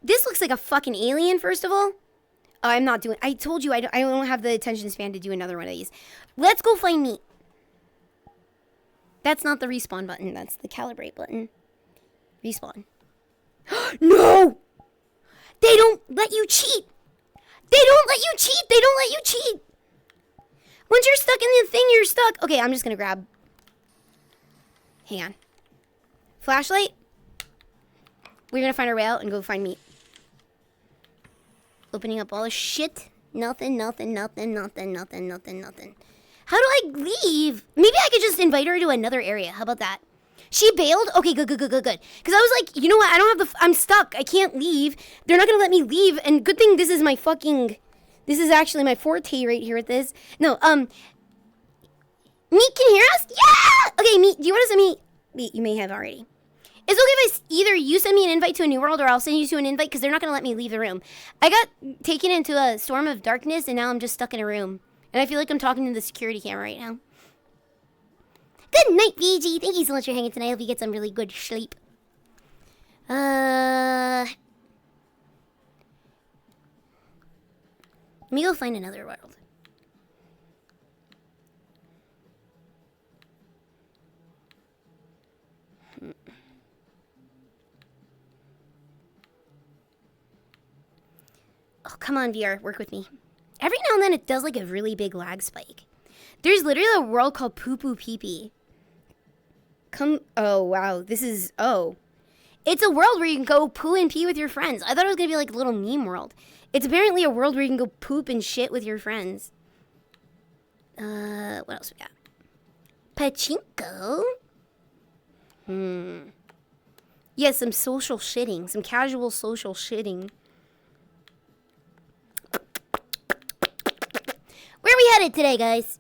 B: This looks like a fucking alien, first of all. Oh, I'm not doing... I told you I don't have the attention span to do another one of these. Let's go find Meat. That's not the respawn button. That's the calibrate button. Respawn. No! They don't let you cheat! They don't let you cheat! They don't let you cheat! Once you're stuck in the thing, you're stuck. Okay, I'm just gonna grab... Hang on. Flashlight. We're gonna find our way out and go find Meat. Opening up all the shit. Nothing. How do I leave? Maybe I could just invite her to another area. How about that? She bailed? Okay, good. Because I was like, you know what? I don't have I'm stuck. I can't leave. They're not going to let me leave. And good thing this is my fucking... This is actually my forte right here with this. No, Meat can hear us? Yeah! Okay, Meat, do you want us to meet? Meat, you may have already. It's okay if either you send me an invite to a new world or I'll send you to an invite because they're not going to let me leave the room. I got taken into a storm of darkness and now I'm just stuck in a room. And I feel like I'm talking to the security camera right now. Good night, VG. Thank you so much for hanging tonight. I hope you get some really good sleep. Let me go find another world. Oh, come on, VR. Work with me. Every now and then it does like a really big lag spike. There's literally a world called Poo Poo Pee Pee. Oh, wow. It's a world where you can go poo and pee with your friends. I thought it was going to be like a little meme world. It's apparently a world where you can go poop and shit with your friends. What else we got? Pachinko? Yeah, some social shitting. Some casual social shitting. Where are we headed today, guys?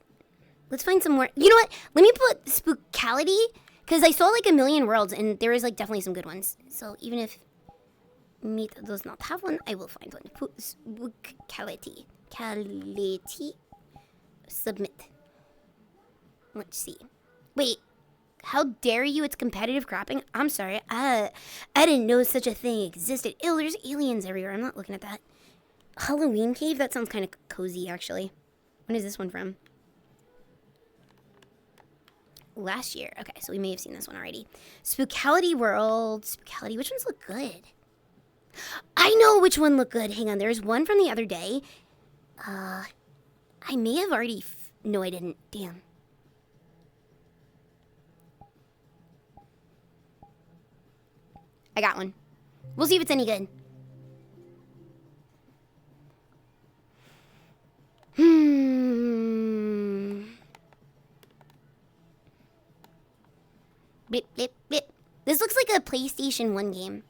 B: Let's find some more. You know what? Let me put Spookality, because I saw like a million worlds, and there is like definitely some good ones. So even if Meet does not have one, I will find one. Spookality. Submit. Let's see. Wait. How dare you? It's competitive crapping? I'm sorry. I didn't know such a thing existed. Ew, there's aliens everywhere. I'm not looking at that. Halloween cave? That sounds kind of cozy, actually. When is this one from? Last year. Okay, so we may have seen this one already. Spookality World. Spookality. Which ones look good? I know which one looked good. Hang on. There's one from the other day. I may have already... No, I didn't. Damn. I got one. We'll see if it's any good. Blip, blip, blip. This looks like a PlayStation 1 game.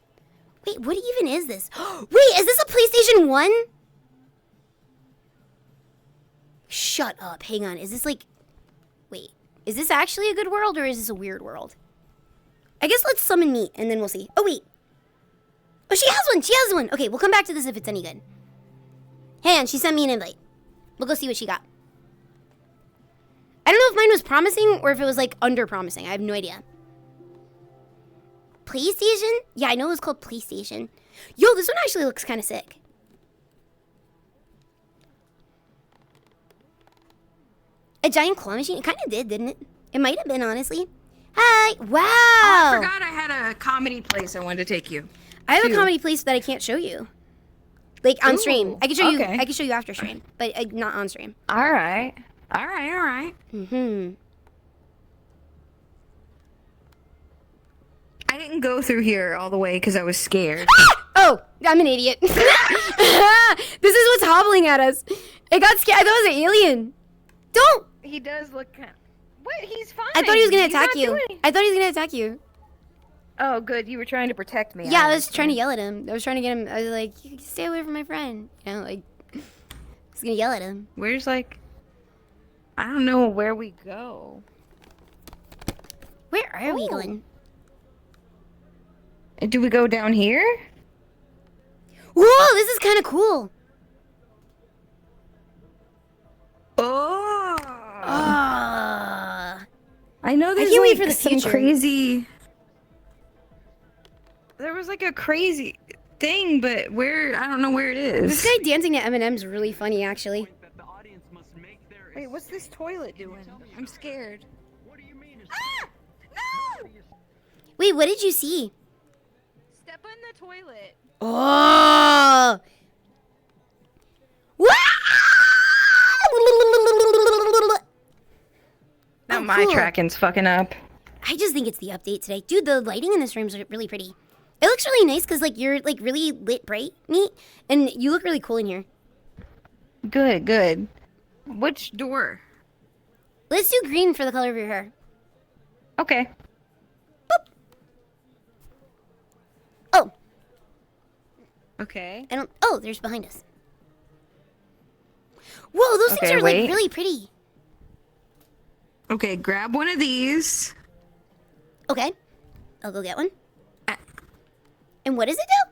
B: Wait, what even is this? Wait, is this a PlayStation 1? Shut up. Hang on. Is this like... Wait. Is this actually a good world or is this a weird world? I guess let's summon Meat and then we'll see. Oh, wait. Oh, she has one. She has one. Okay, we'll come back to this if it's any good. Hang on. She sent me an invite. We'll go see what she got. I don't know if mine was promising or if it was like under promising. I have no idea. PlayStation? Yeah, I know it was called PlayStation. Yo, this one actually looks kind of sick. A giant claw machine? It kind of did, didn't it? It might have been, honestly. Hi. Wow.
C: Oh, I forgot I had a comedy place I wanted to take you.
B: I have a comedy place that I can't show you. Like on stream. I can show you. I can show you after stream, but not on stream.
C: All right. All right.
B: Mm-hmm.
C: I didn't go through here all the way because I was scared.
B: Oh, I'm an idiot. This is what's hobbling at us. I got scared. I thought it was an alien. Don't.
C: He does look kind of... What? He's fine.
B: I thought he was going to attack you. I thought he was going to attack you.
C: Oh, good. You were trying to protect me.
B: Yeah, I was trying to yell at him. I was trying to get him. I was like, you stay away from my friend. You know, like, I was going to yell at him.
C: Where's, like... I don't know where we go.
B: Where are we going?
C: Do we go down here?
B: Whoa, this is kind of cool.
C: Oh. I know there's
B: I can't wait
C: like
B: for the
C: some
B: future.
C: crazy... There was like a crazy thing, but where... I don't know where it is.
B: This guy dancing to Eminem's really funny, actually.
C: Wait, what's this toilet doing? I'm scared. Ah! No!
B: Wait, what did you see?
C: Step in the toilet.
B: Oh!
C: Now
B: Oh,
C: my
B: cool.
C: tracking's fucking up.
B: I just think it's the update today. Dude, the lighting in this room is really pretty. It looks really nice because, like, you're, like, really lit bright, Meat, and you look really cool in here.
C: Good, good. Which door?
B: Let's do green for the color of your hair.
C: Okay.
B: Boop. Oh.
C: Okay.
B: I don't... Oh, there's behind us. Whoa, those things
C: Okay,
B: are,
C: wait.
B: like, really pretty.
C: Okay, grab one of these.
B: Okay. I'll go get one. And what does it do?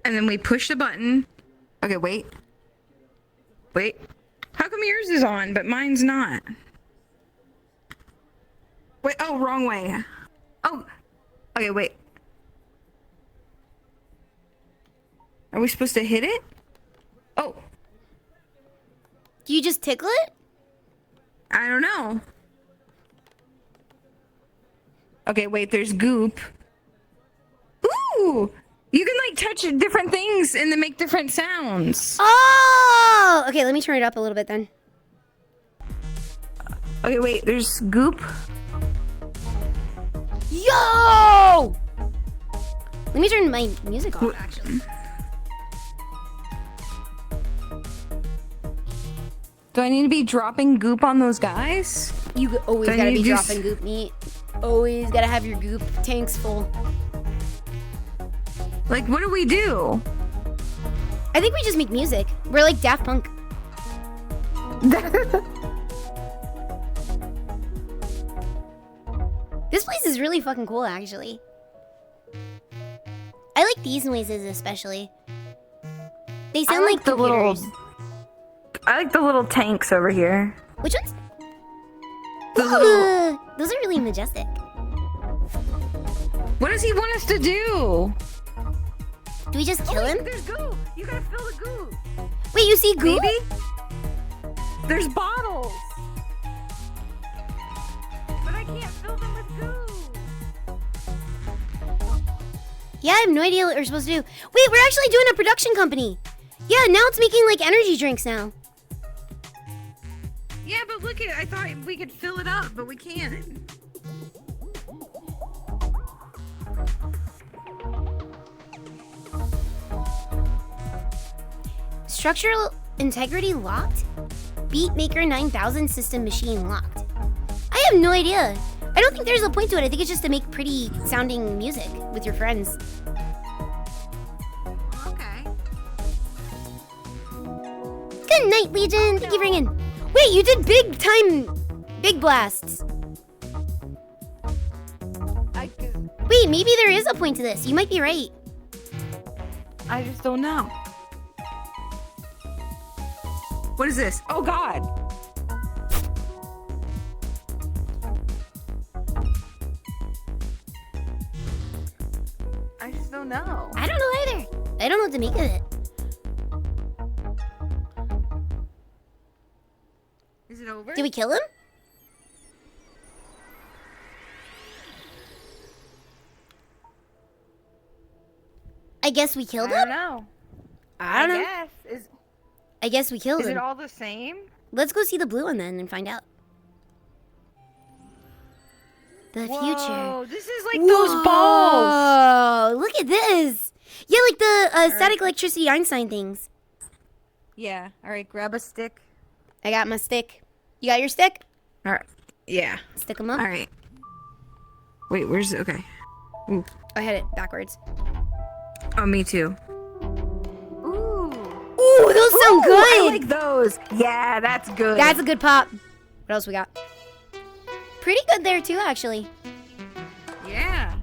C: And then we push the button. Okay, wait. Wait. How come yours is on, but mine's not? Wait, oh, wrong way. Oh, okay, wait. Are we supposed to hit it? Oh.
B: Do you just tickle it?
C: I don't know. Okay, wait, there's goop. Ooh! You can like touch different things and then make different sounds.
B: Oh! Okay, let me turn it up a little bit then.
C: Okay, wait, there's goop.
B: Yo! Let me turn my music off, actually.
C: Do I need to be dropping goop on those guys?
B: You always
C: Do I
B: gotta
C: need
B: be
C: to just-
B: dropping goop meat. Always gotta have your goop tanks full.
C: Like, what do we do?
B: I think we just make music. We're like Daft Punk. This place is really fucking cool, actually. I like these noises especially. They sound like
C: the little.
B: computers.
C: I like the little tanks over here.
B: Which ones?
C: The little.
B: Those are really majestic.
C: What does he want us to do?
B: Do we just kill him?
C: There's goop. You gotta fill the goop.
B: Wait, you see goop?
C: Baby? There's bottles. But I can't fill them with goo.
B: Yeah, I have no idea what we're supposed to do. Wait, we're actually doing a production company. Yeah, now it's making like energy drinks now.
C: Yeah, but look at it. I thought we could fill it up, but we can't.
B: Structural integrity locked? Beatmaker 9000 system machine locked. I have no idea. I don't think there's a point to it. I think it's just to make pretty sounding music with your friends.
C: Okay.
B: Good night, Legion. Thank you for ringing. Wait, you did big blasts. Wait, maybe there is a point to this. You might be right.
C: I just don't know. What is this? Oh God. I just don't know.
B: I don't know either. I don't know what to make of it.
C: Is it over?
B: Did we kill him? I guess we killed
C: I don't
B: him?
C: know.
B: I don't know.
C: Guess.
B: I guess we killed
C: Is
B: him.
C: it all the same?
B: Let's go see the blue one then and find out. The future.
C: Whoa, this is like those balls.
B: Oh, look at this. Yeah, like the static electricity Einstein things.
C: Yeah. All right, grab a stick.
B: I got my stick. You got your stick?
C: All right. Yeah.
B: Stick them up.
C: All right. Wait, where's it? Okay. Ooh.
B: I had it backwards.
C: Oh, me too. Ooh.
B: Ooh, those sound good.
C: I like those. Yeah, that's good.
B: That's a good pop. What else we got? Pretty good there too, actually.
C: Yeah.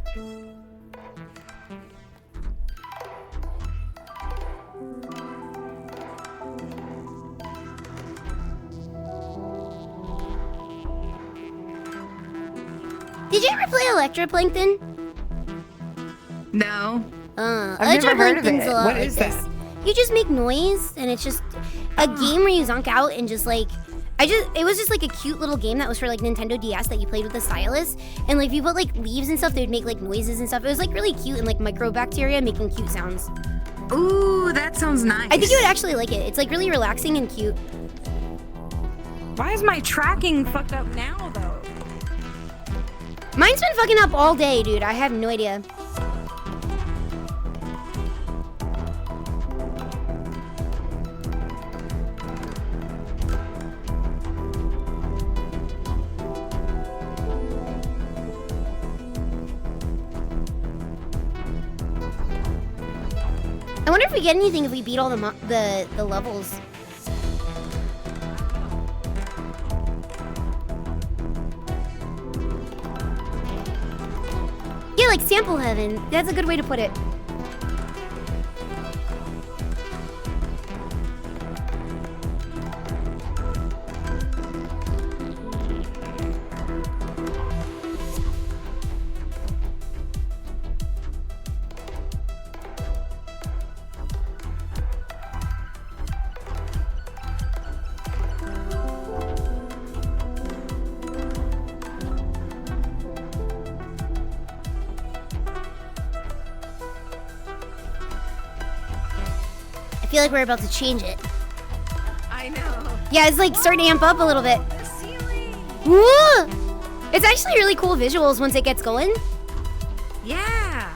B: Did you ever play Electroplankton?
C: No.
B: I've
C: never heard of
B: Electroplankton's
C: it.
B: a lot
C: What
B: like
C: is
B: this.
C: that?
B: You just make noise, and it's just a game where you zonk out and just like. It was just like a cute little game that was for like Nintendo DS that you played with the stylus, and like if you put like leaves and stuff, they'd make like noises and stuff. It was like really cute and like microbacteria making cute sounds.
C: Ooh, that sounds nice.
B: I think you would actually like it. It's like really relaxing and cute.
C: Why is my tracking fucked up now, though?
B: Mine's been fucking up all day, dude. I have no idea. I wonder if we get anything if we beat all the levels. Yeah, like sample heaven. That's a good way to put it. feel like we're about to change it.
C: I know.
B: Yeah, it's like starting to amp up a little bit.
C: The ceiling.
B: Woo! It's actually really cool visuals once it gets going.
C: Yeah.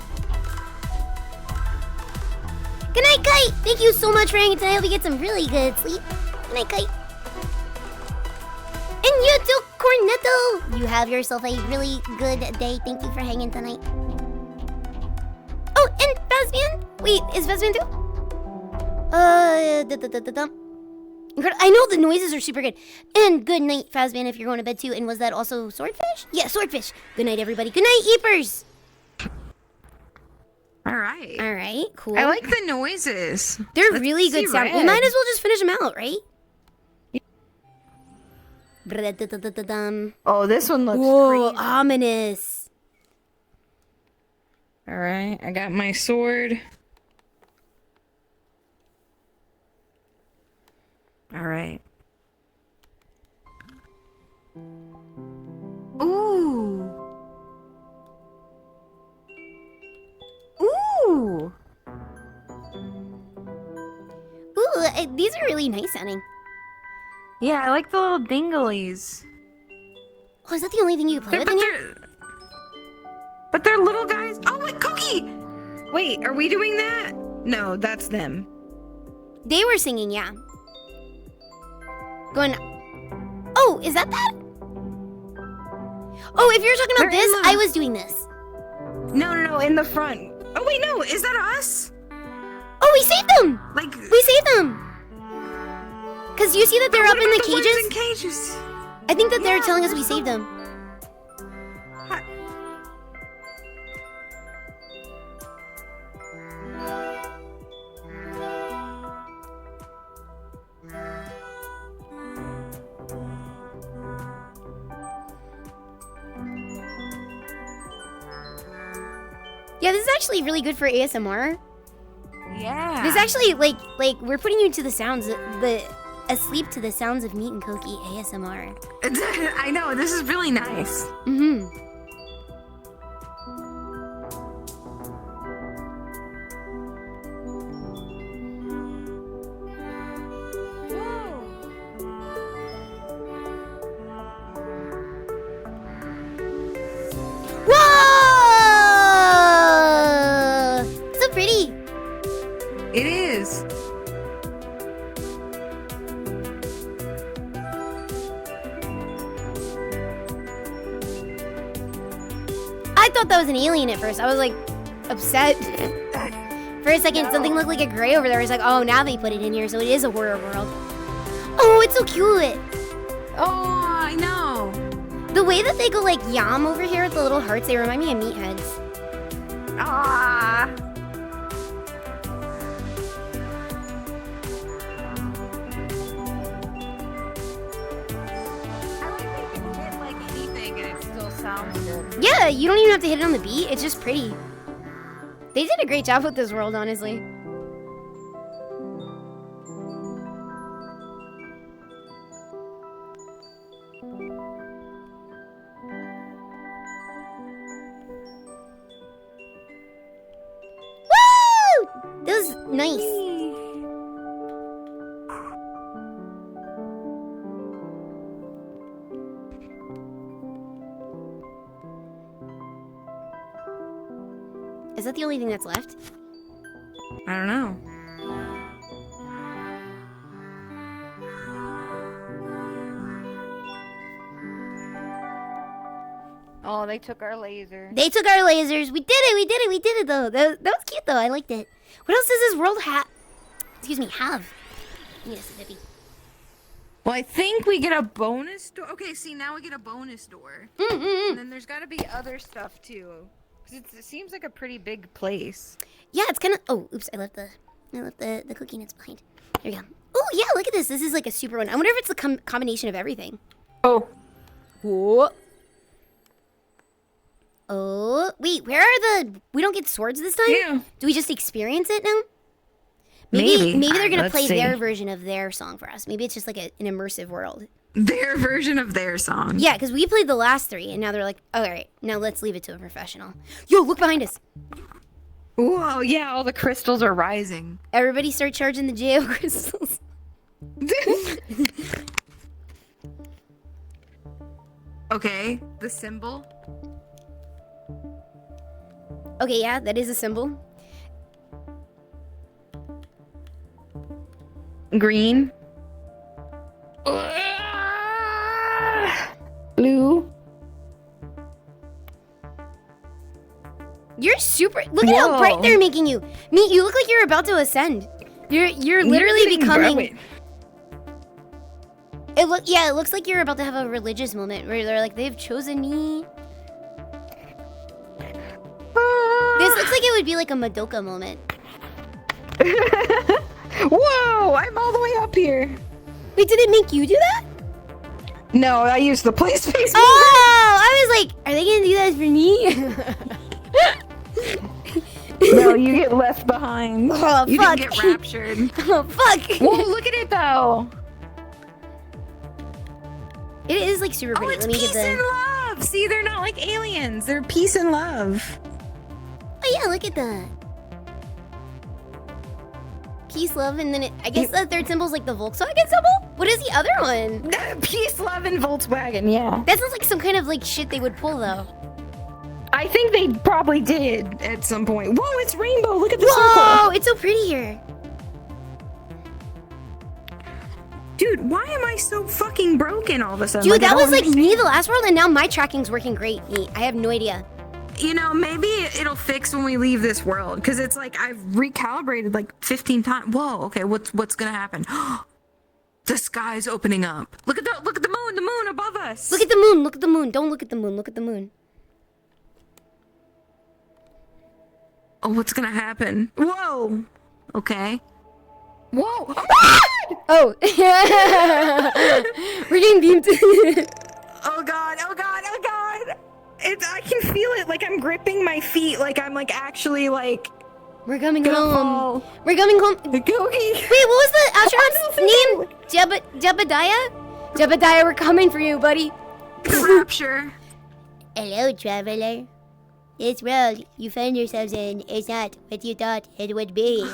B: Good night, Kite. Thank you so much for hanging tonight. I hope you get some really good sleep. Good night, Kite. And you too, Cornetto. You have yourself a really good day. Thank you for hanging tonight. Oh, and Fazban. Wait, is Fazban too? I know the noises are super good. And good night, Fazban, if you're going to bed too. And was that also Swordfish? Yeah, Swordfish. Good night, everybody. Good night, Eepers.
C: All right.
B: All right, cool.
C: I like the noises.
B: They're really good sound. We might as well just finish them out, right?
C: Oh, this one looks
B: Whoa,
C: crazy.
B: ominous.
C: All right, I got my sword. All right. Ooh. Ooh.
B: Ooh, these are really nice sounding.
C: Yeah, I like the little dinglies.
B: Oh, is that the only thing you can play with in here?
C: But they're little guys. Oh, wait, Cookie! Wait, are we doing that? No, that's them.
B: They were singing, yeah. Going. Oh, is that that? Oh, if you're talking about this, I was doing this.
C: No, in the front. Oh, wait, no, is that us?
B: Oh, we saved them!
C: Like,
B: We saved them! Because you see that they're up in the
C: ones
B: cages?
C: in cages?
B: I think that they're
C: Yeah,
B: telling us
C: they're
B: we saved them. Yeah, this is actually really good for ASMR.
C: Yeah.
B: This actually, like we're putting you to the sounds, asleep to the sounds of Meat and Cookie ASMR.
C: I know, this is really nice.
B: Mm-hmm. Whoa! So pretty.
C: It is.
B: I thought that was an alien at first. I was like upset. For a second, something looked like a gray over there. I was like, oh, now they put it in here, so it is a horror world. Oh, it's so cute.
C: Oh, I know.
B: The way that they go like yum over here with the little hearts, they remind me of meatheads.
C: Ah. I like that you can hit like anything and it still sounds good.
B: Yeah, you don't even have to hit it on the beat. It's just pretty. They did a great job with this world, honestly. Woo! That was nice. Is that the only thing that's left?
C: I don't know. Oh, they took our laser.
B: They took our lasers. We did it though. That was cute though. I liked it. What else does this world have? Excuse me, have. Yes, Dippy.
C: Well, I think we get a bonus door. Okay, see, now we get a bonus door. And then there's got to be other stuff too. Because it seems like a pretty big place.
B: Yeah, it's kind of. Oh, oops! I left the cookie nuts behind. Here we go. Oh yeah, look at this. This is like a super one. I wonder if it's a combination of everything.
C: Oh.
B: Whoa. Oh wait, where are the? We don't get swords this time.
C: Yeah.
B: Do we just experience it now?
C: Maybe.
B: They're gonna
C: Let's
B: play
C: see.
B: their version of their song for us. Maybe it's just like an immersive world.
C: Their version of their song.
B: Yeah, because we played the last three, and now they're like, oh, all right, now let's leave it to a professional. Yo, look behind us.
C: Whoa, yeah, all the crystals are rising.
B: Everybody start charging the JO crystals.
C: Okay, the symbol.
B: Okay, yeah, that is a symbol.
C: Green. Blue.
B: You're super. Look at how bright they're making you. Me, you look like you're about to ascend. You're literally becoming. It looks like you're about to have a religious moment where they're like, they've chosen me. This looks like it would be like a Madoka moment.
C: Whoa, I'm all the way up here.
B: Wait, did it make you do that?
C: No, I used the play space.
B: Oh, I was like, are they gonna do that for me?
C: No, you get left behind.
B: Oh,
C: you
B: fuck.
C: didn't get raptured.
B: Oh, fuck.
C: Whoa, look at it though.
B: It is like super pretty.
C: Oh, it's
B: Let me
C: peace
B: get
C: and love. See, they're not like aliens. They're peace and love.
B: Oh yeah, look at that. Peace, love, and then I guess the third symbol is like the Volkswagen symbol? What is the other one?
C: Peace, love, and Volkswagen, yeah.
B: That sounds like some kind of like shit they would pull though.
C: I think they probably did at some point. Whoa, it's rainbow. Look at the
B: Whoa,
C: circle.
B: it's so pretty here.
C: Dude, why am I so fucking broken all of a sudden?
B: Dude, that
C: I
B: was
C: don't
B: like me the last world, and now my tracking's working great. I have no idea.
C: You know, maybe it'll fix when we leave this world, because it's like I've recalibrated like 15 times. Whoa, okay, what's gonna happen? The sky's opening up. Look at the moon above us.
B: Look at the moon, look at the moon. Don't look at the moon, look at the moon.
C: Oh, what's gonna happen? Whoa. Okay. Whoa.
B: Oh. We're getting beamed.
C: Oh god, oh god, oh god. I can feel it, like I'm gripping my feet, like I'm like actually like
B: We're coming
C: gonna
B: home.
C: fall.
B: We're coming home.
C: Googie.
B: Wait, what was the astronaut's name? Jebediah? Jebediah, we're coming for you, buddy.
C: Rapture.
B: Hello, traveler. This world you find yourselves in is not what you thought it would be.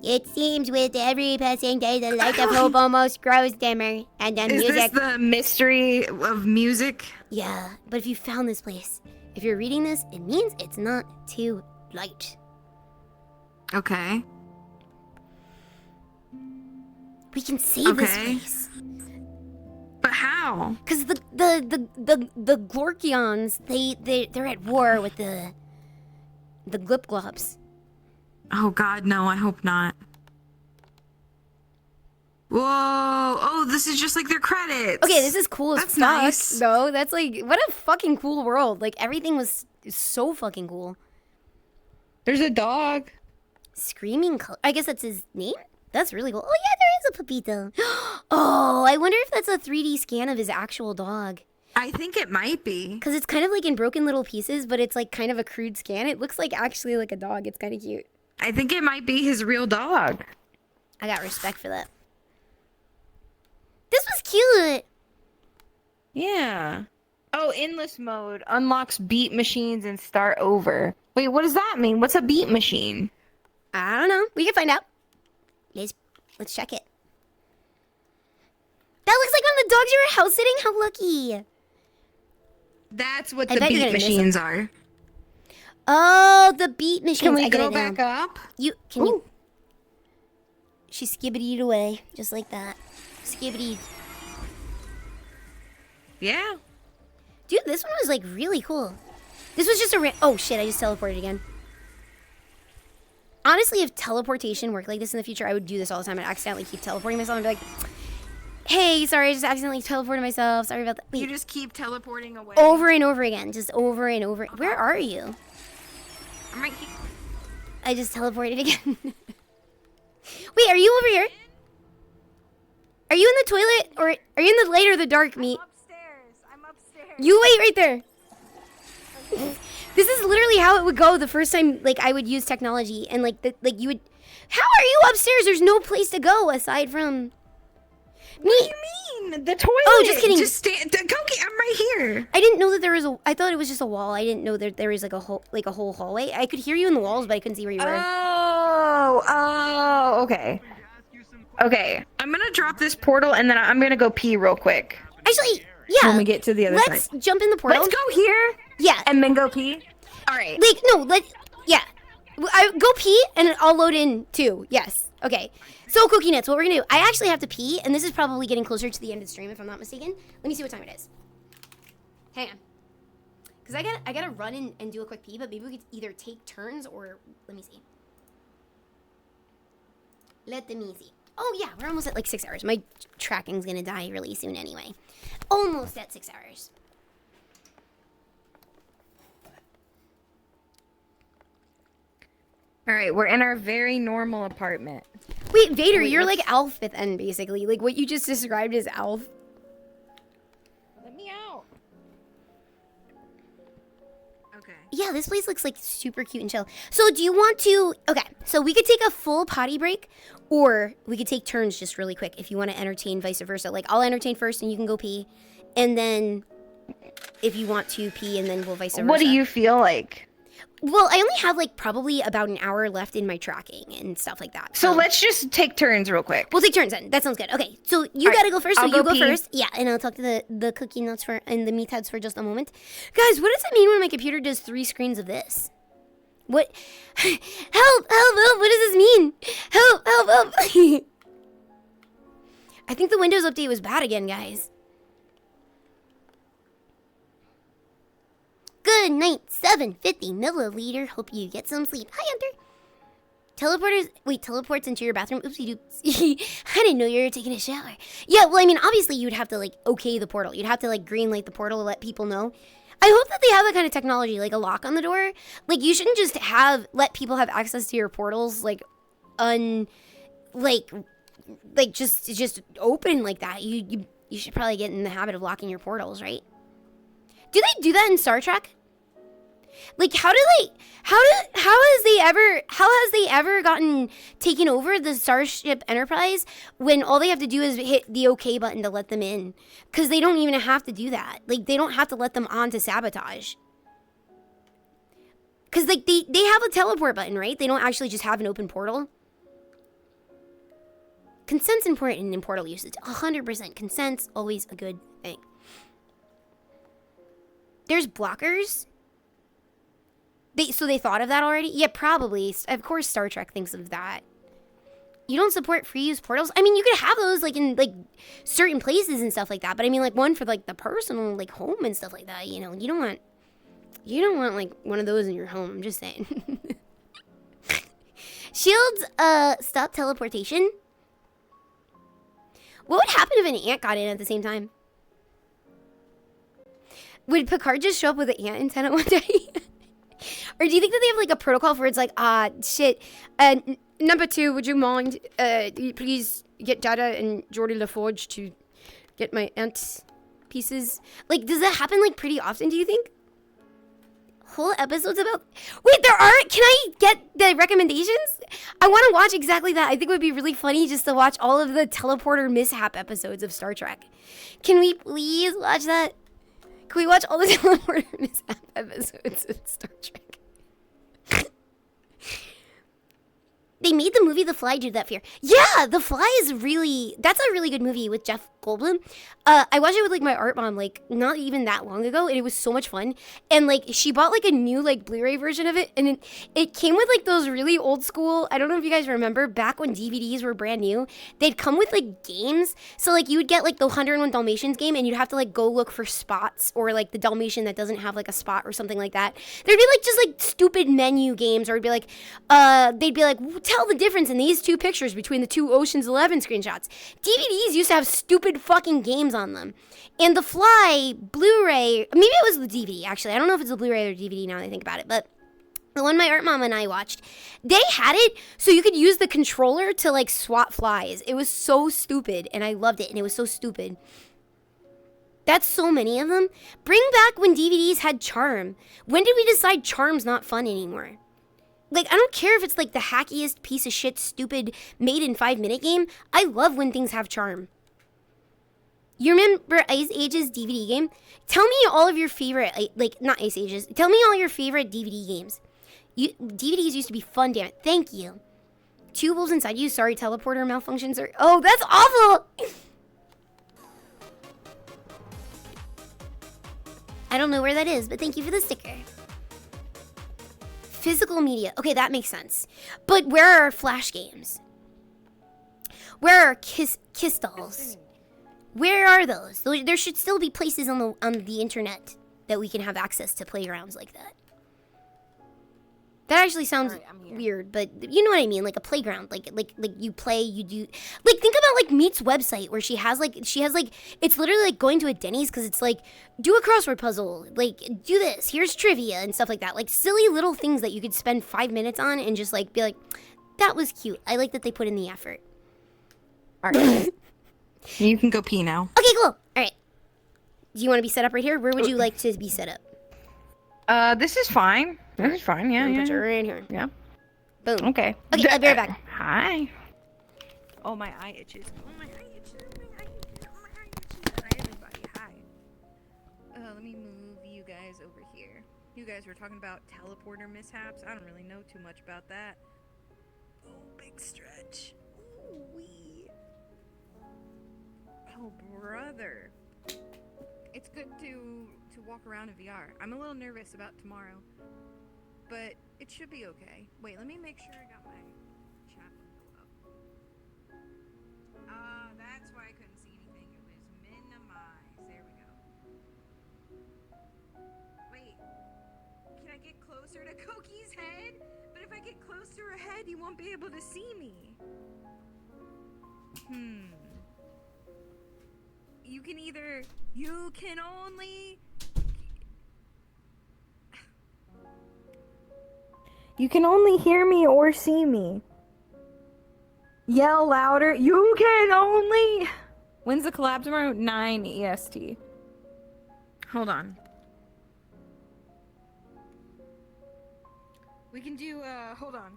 B: It seems with every passing day the light of hope almost grows dimmer, and the
C: Is
B: music...
C: this the mystery of music?
B: Yeah, but if you found this place, if you're reading this, it means it's not too light.
C: Okay.
B: We can save this
C: Okay.
B: place.
C: But how?
B: Cause the Glorkions, they're at war with the Glipglobs.
C: Oh god, no, I hope not. Whoa! Oh, this is just like their credits.
B: Okay, this is cool as
C: That's
B: fuck.
C: nice.
B: Though that's like, what a fucking cool world. Like everything was so fucking cool.
C: There's a dog.
B: Screaming color. I guess that's his name. That's really cool. Oh yeah, there is a Pepito. Oh, I wonder if that's a 3D scan of his actual dog.
C: I think it might be.
B: Cause it's kind of like in broken little pieces, but it's like kind of a crude scan. It looks like actually like a dog. It's kind of cute.
C: I think it might be his real dog.
B: I got respect for that. This was cute.
C: Yeah. Oh, endless mode unlocks beat machines and start over. Wait, what does that mean? What's a beat machine?
B: I don't know. We can find out. Let's check it. That looks like one of the dogs you were house sitting. How lucky.
C: That's what
B: I
C: the
B: bet you're
C: beat
B: gonna miss
C: machines are.
B: Oh, the beat machines.
C: Can we
B: I get
C: go
B: it now.
C: back up?
B: Can you? She skibbitied away, just like that. Skibbitied.
C: Yeah.
B: Dude, this one was like really cool. This was just a oh shit, I just teleported again. Honestly, if teleportation worked like this in the future, I would do this all the time. I'd accidentally keep teleporting myself and be like, hey, sorry, I just accidentally teleported myself. Sorry about that. Wait,
C: You just keep teleporting away.
B: over and over again. Just over and over. Where are you?
C: I'm right here.
B: I just teleported again. Wait, are you over here? Are you in the toilet? Or are you in the light or the dark, meat?
D: I'm upstairs.
B: You wait right there. This is literally how it would go the first time, like, I would use technology. And, like, you would... How are you upstairs? There's no place to go aside from...
C: What do you mean? The toilet.
B: Oh, just kidding.
C: Just stand. Koki, I'm right here.
B: I didn't know that there was a. I thought it was just a wall. I didn't know that there was like a whole hallway. I could hear you in the walls, but I couldn't see where you were.
C: Oh, okay. Okay, I'm gonna drop this portal and then I'm gonna go pee real quick.
B: Actually, yeah.
C: When we get to the other side.
B: Let's jump in the portal.
C: Let's go here.
B: Yeah.
C: And then go pee. All right.
B: Like no, yeah. I go pee and I'll load in too. Yes. Okay. So Cookie Nuts, what we're gonna do? I actually have to pee, and this is probably getting closer to the end of the stream if I'm not mistaken. Let me see what time it is. Hang on. Cause I gotta run in and do a quick pee, but maybe we could either take turns or let me see. Let me see. Oh yeah, we're almost at like 6 hours. My tracking's gonna die really soon anyway. Almost at 6 hours.
C: All right, we're in our very normal apartment.
B: Wait, Vader, you're like Alf at end, basically. Like what you just described as Alf.
C: Let me out. Okay.
B: Yeah, this place looks like super cute and chill. So do you want to... Okay, so we could take a full potty break, or we could take turns just really quick if you want to entertain, vice versa. Like, I'll entertain first and you can go pee. And then if you want to pee, and then we'll vice versa.
C: What do you feel like?
B: Well, I only have like probably about an hour left in my tracking and stuff like that.
C: So let's just take turns real quick.
B: We'll take turns then. That sounds good. Okay, so you gotta go first. So you go first. Yeah, and I'll talk to the Cookie Nuts and the meatheads for just a moment. Guys, what does it mean when my computer does 3 screens of this? What? Help! Help! Help! What does this mean? Help! Help! Help! I think the Windows update was bad again, guys. Good night, 750 milliliter. Hope you get some sleep. Hi, Hunter. Teleports into your bathroom. Oopsie doops. I didn't know you were taking a shower. Yeah, well, I mean, obviously you'd have to, like, okay the portal. You'd have to, like, green light the portal to let people know. I hope that they have that kind of technology, like a lock on the door. Like, you shouldn't just let people have access to your portals, like, just open like that. You should probably get in the habit of locking your portals, right? Do they do that in Star Trek? Like, how has they ever gotten taken over the Starship Enterprise when all they have to do is hit the OK button to let them in? Because they don't even have to do that. Like, they don't have to let them on to sabotage. Because, like, they have a teleport button, right? They don't actually just have an open portal. Consent's important in portal usage. 100%. Consent's always a good thing. There's blockers. So they thought of that already? Yeah, probably. Of course Star Trek thinks of that. You don't support free use portals? I mean, you could have those like in like certain places and stuff like that, but I mean like one for like the personal like home and stuff like that, you know. You don't want like one of those in your home, I'm just saying. Shields stop teleportation. What would happen if an ant got in at the same time? Would Picard just show up with an ant antenna one day? Or do you think that they have like a protocol where it's like, shit, number 2, would you mind, please get Dada and Geordie LaForge to get my ant pieces? Like, does that happen like pretty often, do you think? Whole episodes about... Wait, there are... Can I get the recommendations? I want to watch exactly that. I think it would be really funny just to watch all of the teleporter mishap episodes of Star Trek. Can we please watch that? Can we watch all the teleporter mishap episodes of Star Trek? They made the movie The Fly due to that fear. Yeah, The Fly is really... That's a really good movie with Jeff Goldblum. I watched it with, like, my art mom, like, not even that long ago, and it was so much fun. And, like, she bought, like, a new, like, Blu-ray version of it, and it came with, like, those really old school... I don't know if you guys remember, back when DVDs were brand new, they'd come with, like, games. So, like, you would get, like, the 101 Dalmatians game, and you'd have to, like, go look for spots, or, like, the Dalmatian that doesn't have, like, a spot or something like that. There'd be, like, just, like, stupid menu games, or it'd be, like, they'd be, like, tell the difference in these 2 pictures between the 2 Ocean's 11 screenshots. DVDs used to have stupid fucking games on them. And The Fly, Blu-ray, maybe it was the DVD, actually. I don't know if it's a Blu-ray or DVD now that I think about it, but the one my art mom and I watched, they had it so you could use the controller to, like, swat flies. It was so stupid, and I loved it, and it was so stupid. That's so many of them. Bring back when DVDs had charm. When did we decide charm's not fun anymore? Like, I don't care if it's, like, the hackiest piece of shit, stupid, made in 5-minute game. I love when things have charm. You remember Ice Age's DVD game? Tell me all of your favorite, like, not Ice Age's. Tell me all your favorite DVD games. DVDs used to be fun, damn it. Thank you. Two wolves inside you. Sorry, teleporter malfunctions are... Oh, that's awful! I don't know where that is, but thank you for the sticker. Physical media. Okay, that makes sense. But where are our Flash games? Where are kiss dolls? Where are those? There should still be places on the internet that we can have access to playgrounds like that. That actually sounds weird, but you know what I mean, like a playground, like you play, you do, like think about like Meet's website where she has like it's literally like going to a Denny's because it's like do a crossword puzzle, like do this, here's trivia and stuff like that, like silly little things that you could spend 5 minutes on and just like be like, that was cute. I like that they put in the effort.
C: All right. You can go pee now.
B: Okay, cool. All right. Do you want to be set up right here? Where would you like to be set up?
C: This is fine. This is fine. Yeah,
B: Put
C: yeah.
B: you right here.
C: Yeah.
B: Boom.
C: Okay.
B: Okay, I'll be right back.
C: Hi. Oh, my eye itches. Oh, my eye itches. Oh, my eye itches. Oh, my eye itches. Hi, everybody. Hi. Let me move you guys over here. You guys were talking about teleporter mishaps. I don't really know too much about that. Oh, big stretch. Ooh, wee. Oh, brother. It's good to walk around in VR. I'm a little nervous about tomorrow, but it should be okay. Wait, let me make sure I got my chat window up. That's why I couldn't see anything. It was minimized. There we go. Wait, can I get closer to Koki's head? But if I get close to her head, you won't be able to see me. You can only...
E: You can only hear me or see me. Yell louder. You can only... When's the collab tomorrow? 9 EST.
C: Hold on. We can do, hold on.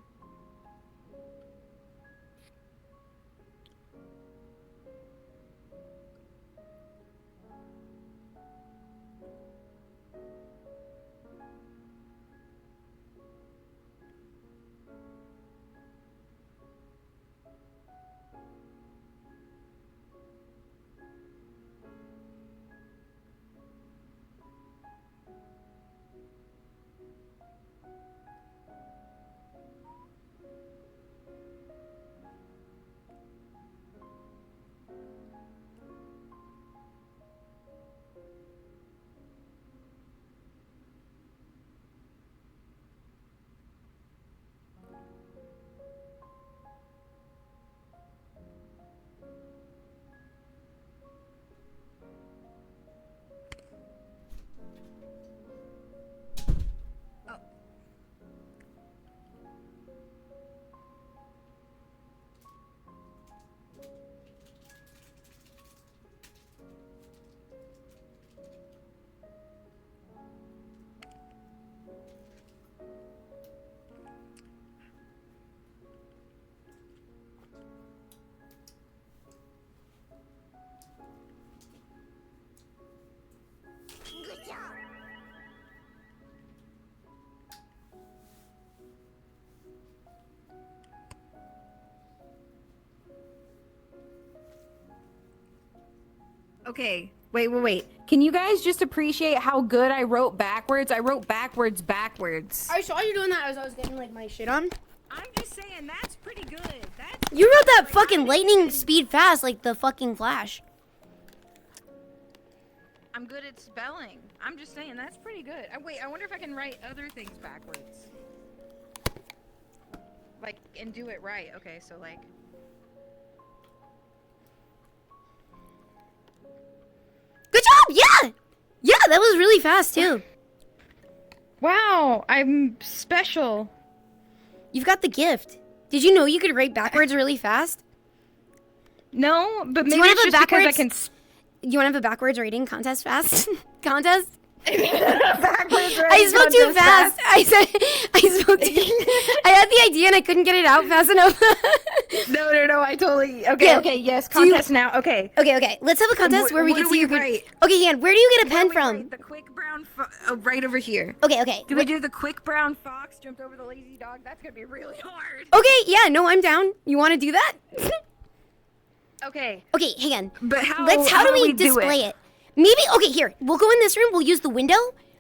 E: Okay, wait. Can you guys just appreciate how good I wrote backwards? I wrote backwards.
B: I saw you doing that as I was getting like my shit on.
E: I'm just saying, that's pretty good. That's
B: You wrote that fucking lightning speed fast like the fucking Flash.
C: I'm good at spelling. I'm just saying, that's pretty good. Wait, I wonder if I can write other things backwards. Like, and do it right. Okay, so like...
B: Good job! Yeah! Yeah, that was really fast too.
C: Wow, I'm special.
B: You've got the gift. Did you know you could write backwards really fast?
C: No, but
B: Do you
C: maybe
B: wanna
C: it's
B: have a
C: just because I
B: backwards-
C: can...
B: You want to have a backwards writing contest fast? Contest? I spoke too fast. I spoke too. I had the idea and I couldn't get it out fast enough.
C: No. I totally. Okay.
B: Yeah.
C: Okay. Yes. Contest now. Okay.
B: Okay. Let's have a contest where we
C: what
B: can
C: do
B: see
C: we
B: your good.
C: write?
B: Okay, Han, where do you get a pen
C: Wait,
B: from?
C: the quick brown right over here.
B: Okay.
C: Do we do the quick brown fox jumped over the lazy dog? That's gonna be really hard.
B: Okay, yeah, no, I'm down. You want to do that?
C: Okay.
B: Okay, hang on.
C: But how
B: do we
C: do
B: display it? Maybe okay, here. We'll go in this room. We'll use the window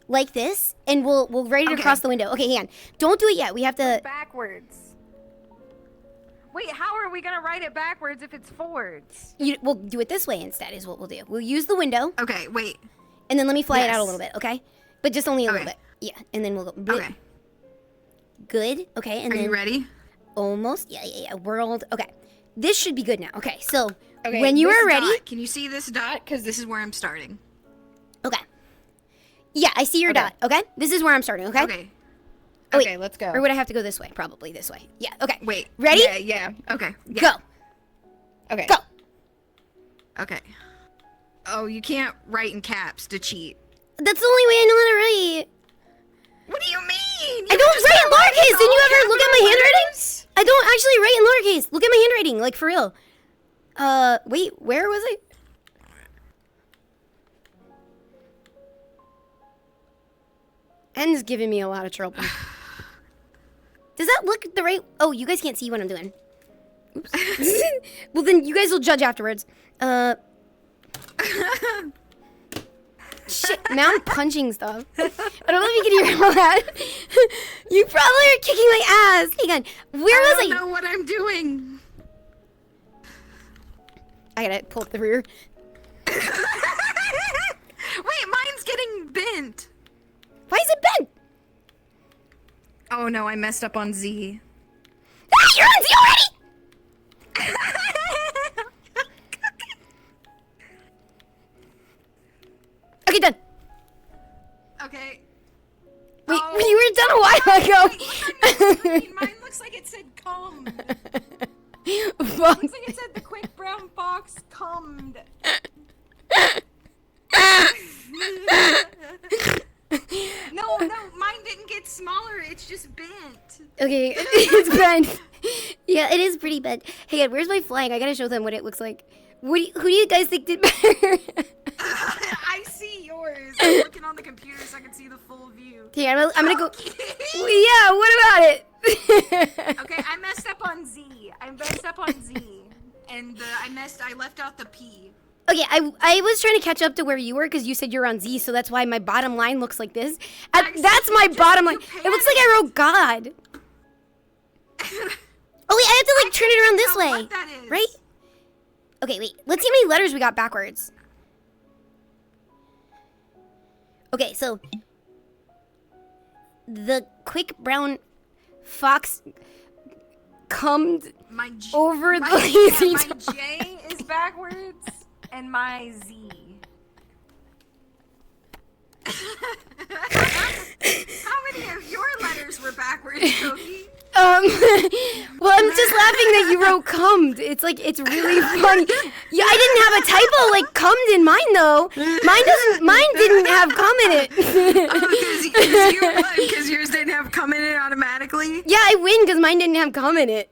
B: like this, and we'll write it
C: Okay.
B: across the window. Okay, hang on. Don't do it yet. We have to.
E: Backwards. Wait, how are we gonna write it backwards if it's forwards?
B: We'll do it this way instead. Is what we'll do. We'll use the window,
C: Okay. Wait.
B: and then let me fly it out a
C: Yes.
B: little bit. Okay, but just only a little
C: Okay.
B: bit. Yeah, and then we'll go. blip.
C: Okay.
B: Good. Okay, and
C: Are
B: then
C: you ready?
B: almost. Yeah. World. Okay, this should be good now. Okay, so
C: Okay.
B: when you
C: this
B: are ready.
C: dot, can you see this dot? Because this is where I'm starting.
B: Okay. Yeah, I see your
C: Okay.
B: dot. Okay, this is where I'm starting. Okay.
C: Okay.
B: Oh, wait.
C: Okay. Let's go.
B: Or would I have to go this way? Probably this way. Yeah. Okay.
C: Wait.
B: Ready?
C: Yeah. Okay. Yeah.
B: Go.
C: Okay.
B: Go.
C: Okay. Oh, you can't write in caps to cheat.
B: That's the only way I know how to write.
C: What do you mean?
B: I don't write in lowercase. Didn't you ever look at my handwriting? I don't actually write in lowercase. Look at my handwriting, like for real. Wait, where was I? N's giving me a lot of trouble. Does that look the right? Oh, you guys can't see what I'm doing. Oops. Well, then you guys will judge afterwards. Shit, now I'm punching stuff. I don't know if you can hear all that. You probably are kicking my ass. Hang on. Where was
C: I don't know what I'm doing.
B: I gotta pull up the rear.
C: Wait, mine's getting bent.
B: Why is it bent?
C: Oh no, I messed up on Z.
B: Ah, you're on Z already! Okay, done.
C: Okay.
B: Wait,
C: Oh.
B: you were done a while ago.
C: Mine looks like it said come.
B: Fuck.
E: Looks like it said the quick brown fox cummed.
C: No, mine didn't get smaller. It's just bent.
B: Okay, it's bent. Yeah, it is pretty bent. Hey, where's my flying? I gotta show them what it looks like. Who do you guys think did better?
C: I see yours. I'm looking on the computer so I can see the full view.
B: Here, I'm gonna go. Yeah, what about it?
C: Okay, I messed up on Z. And I left out the P.
B: Okay, I was trying to catch up to where you were because you said you're on Z, so that's why my bottom line looks like this. That's my bottom line. It looks like I wrote God. Oh wait, I have to like turn it around this way,
C: What that is.
B: right? Okay, wait. Let's see how many letters we got backwards. Okay, so the quick brown fox cummed over the lazy
E: My
B: dog.
E: J is backwards and my Z.
C: How many of your letters were backwards, Cookie?
B: Well, I'm just laughing that you wrote cummed. It's like, it's really funny. Yeah, I didn't have a typo like cummed in mine though. Mine didn't have cum in it.
C: Because yours didn't have come in it automatically?
B: Yeah, I win because mine didn't have cum in it.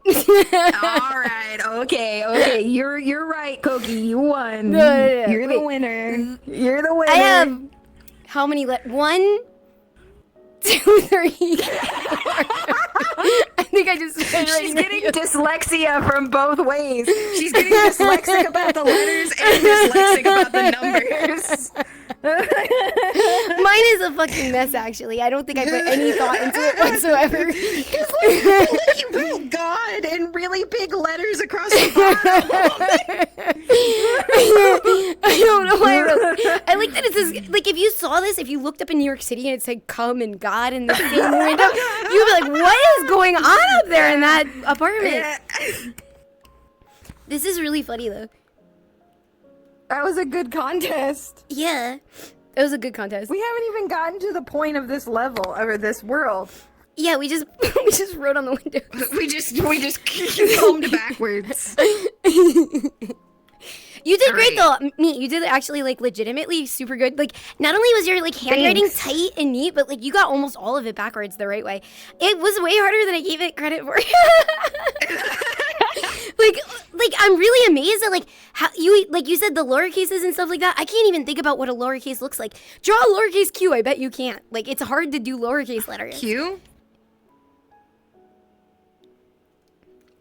C: Alright, okay. You're right, Koki. You won.
B: No.
C: You're the
B: Wait.
C: winner. You're the winner.
B: I have, how many 1, 2, 3, 4. I think I just started
C: She's
B: writing
C: getting
B: that.
C: dyslexia from both ways. She's getting dyslexic about the letters and dyslexic about the numbers.
B: Mine is a fucking mess, actually. I don't think I put any thought into it whatsoever.
C: You wrote God in really big letters across the bottom.
B: I don't know why I wrote. I like that it says, like, if you saw this, if you looked up in New York City and it said "come" and "God" in the same window, you'd be like, "What is going on up there in that apartment?" This is really funny, though.
E: That was a good contest.
B: Yeah, it was a good contest.
E: We haven't even gotten to the point of this level or this world.
B: Yeah, we just wrote on the window.
C: we just combed backwards.
B: You did great
C: Alright.
B: though. Me, you did actually like legitimately super good. Like not only was your like handwriting
C: Thanks.
B: tight and neat, but like you got almost all of it backwards the right way. It was way harder than I gave it credit for. like I'm really amazed at like how you said the lowercases and stuff like that. I can't even think about what a lowercase looks like. Draw a lowercase q. I bet you can't. Like it's hard to do lowercase letters.
C: Q?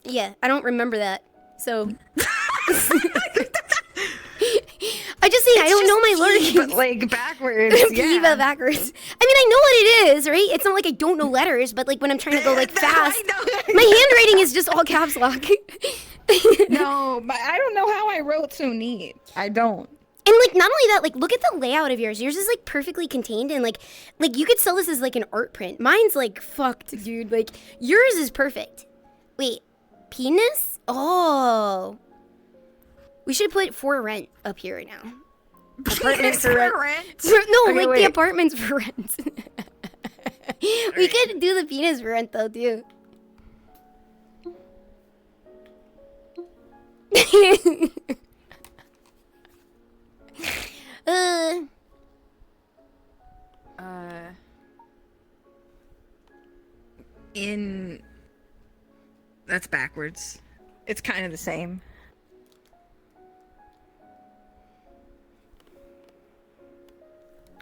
B: Yeah, I don't remember that. So I just say I don't know my lowercase.
C: But like backwards.
B: P, but
C: Yeah.
B: backwards. I mean, I know what it is, right? It's not like I don't know letters, but like when I'm trying to go like fast,
C: I know.
B: my handwriting is just all caps lock.
C: No, but I don't know how I wrote so neat. I don't.
B: And like not only that, like look at the layout of yours. Yours is like perfectly contained and like you could sell this as like an art print. Mine's like fucked, dude. Like yours is perfect. Wait, penis? Oh. We should put for rent up here right now. Apartments for rent. No,
C: Okay,
B: like the
C: wait.
B: apartments for rent. We could do the penis for rent though, too. uh,
C: That's backwards. It's kind of the same.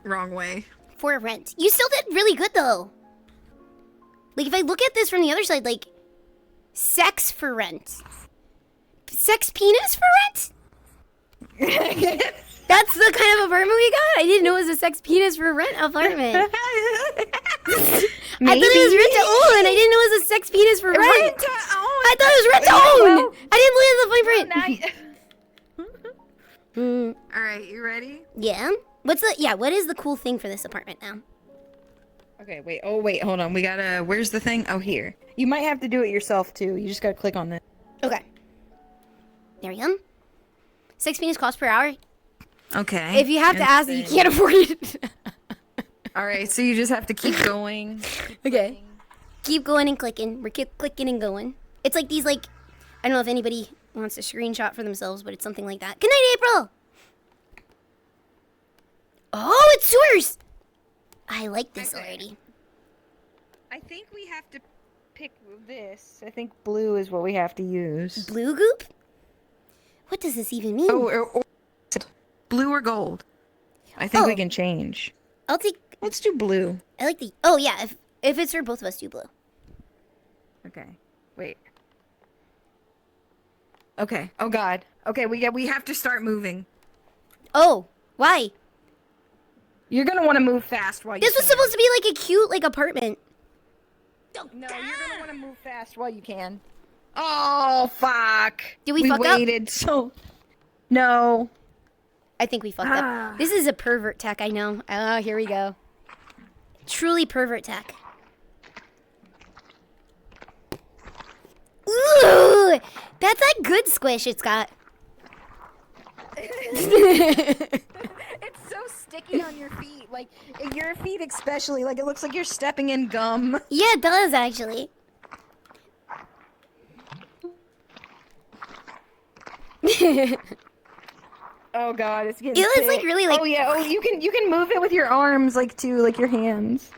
C: Wrong way.
B: for rent. You still did really good though. Like if I look at this from the other side, like sex for rent. Sex penis for rent? That's the kind of apartment we got? I didn't know it was a sex penis for rent apartment. I thought it was rent to own. I didn't know it was a sex penis for rent.
C: Rent to own.
B: I thought it was rent to
C: Yeah,
B: own.
C: well-
B: I didn't look at the fine print.
C: All right, you ready?
B: Yeah. What is the cool thing for this apartment now?
C: Okay, wait. Oh, wait. Hold on. We gotta. Where's the thing? Oh, here. You might have to do it yourself too. You just gotta click on this.
B: Okay. There we go. 6 penis cost per hour.
C: Okay.
B: If you have to
C: and
B: ask, you
C: then-
B: can't afford it.
C: All right, so you just have to keep going.
B: Okay. Keep going and clicking. We're keep clicking and going. It's like these, like, I don't know if anybody wants to screenshot for themselves, but it's something like that. Good night, April! Oh, it's sewers! I like this
C: Okay.
B: already.
C: I think we have to pick this. I think blue is what we have to use.
B: Blue goop? What does this even mean?
C: Oh, or blue or gold. I think we
B: Oh.
C: can change.
B: I'll take,
C: Let's do blue.
B: I like the, oh yeah, if it's for both of us, do blue.
C: Okay. Wait. Okay. Oh God. Okay, we have to start moving.
B: Oh, why?
C: You're gonna want to move fast while you.
B: This was
C: can.
B: supposed to be like a cute, like, apartment.
C: No, you're gonna want to move fast while you can. Oh fuck!
B: Did we fuck up?
C: waited so. No.
B: I think we fucked up. This is a pervert tech, I know. Oh, here we go. Truly pervert tech. Ooh! That's that good squish it's got.
C: It's so sticky on your feet, like your feet especially. Like it looks like you're stepping in gum.
B: Yeah, it does actually.
C: Oh God, it's getting.
B: It looks
C: thick.
B: like really like.
C: Oh yeah. Oh, you can move it with your arms, like too, like your hands.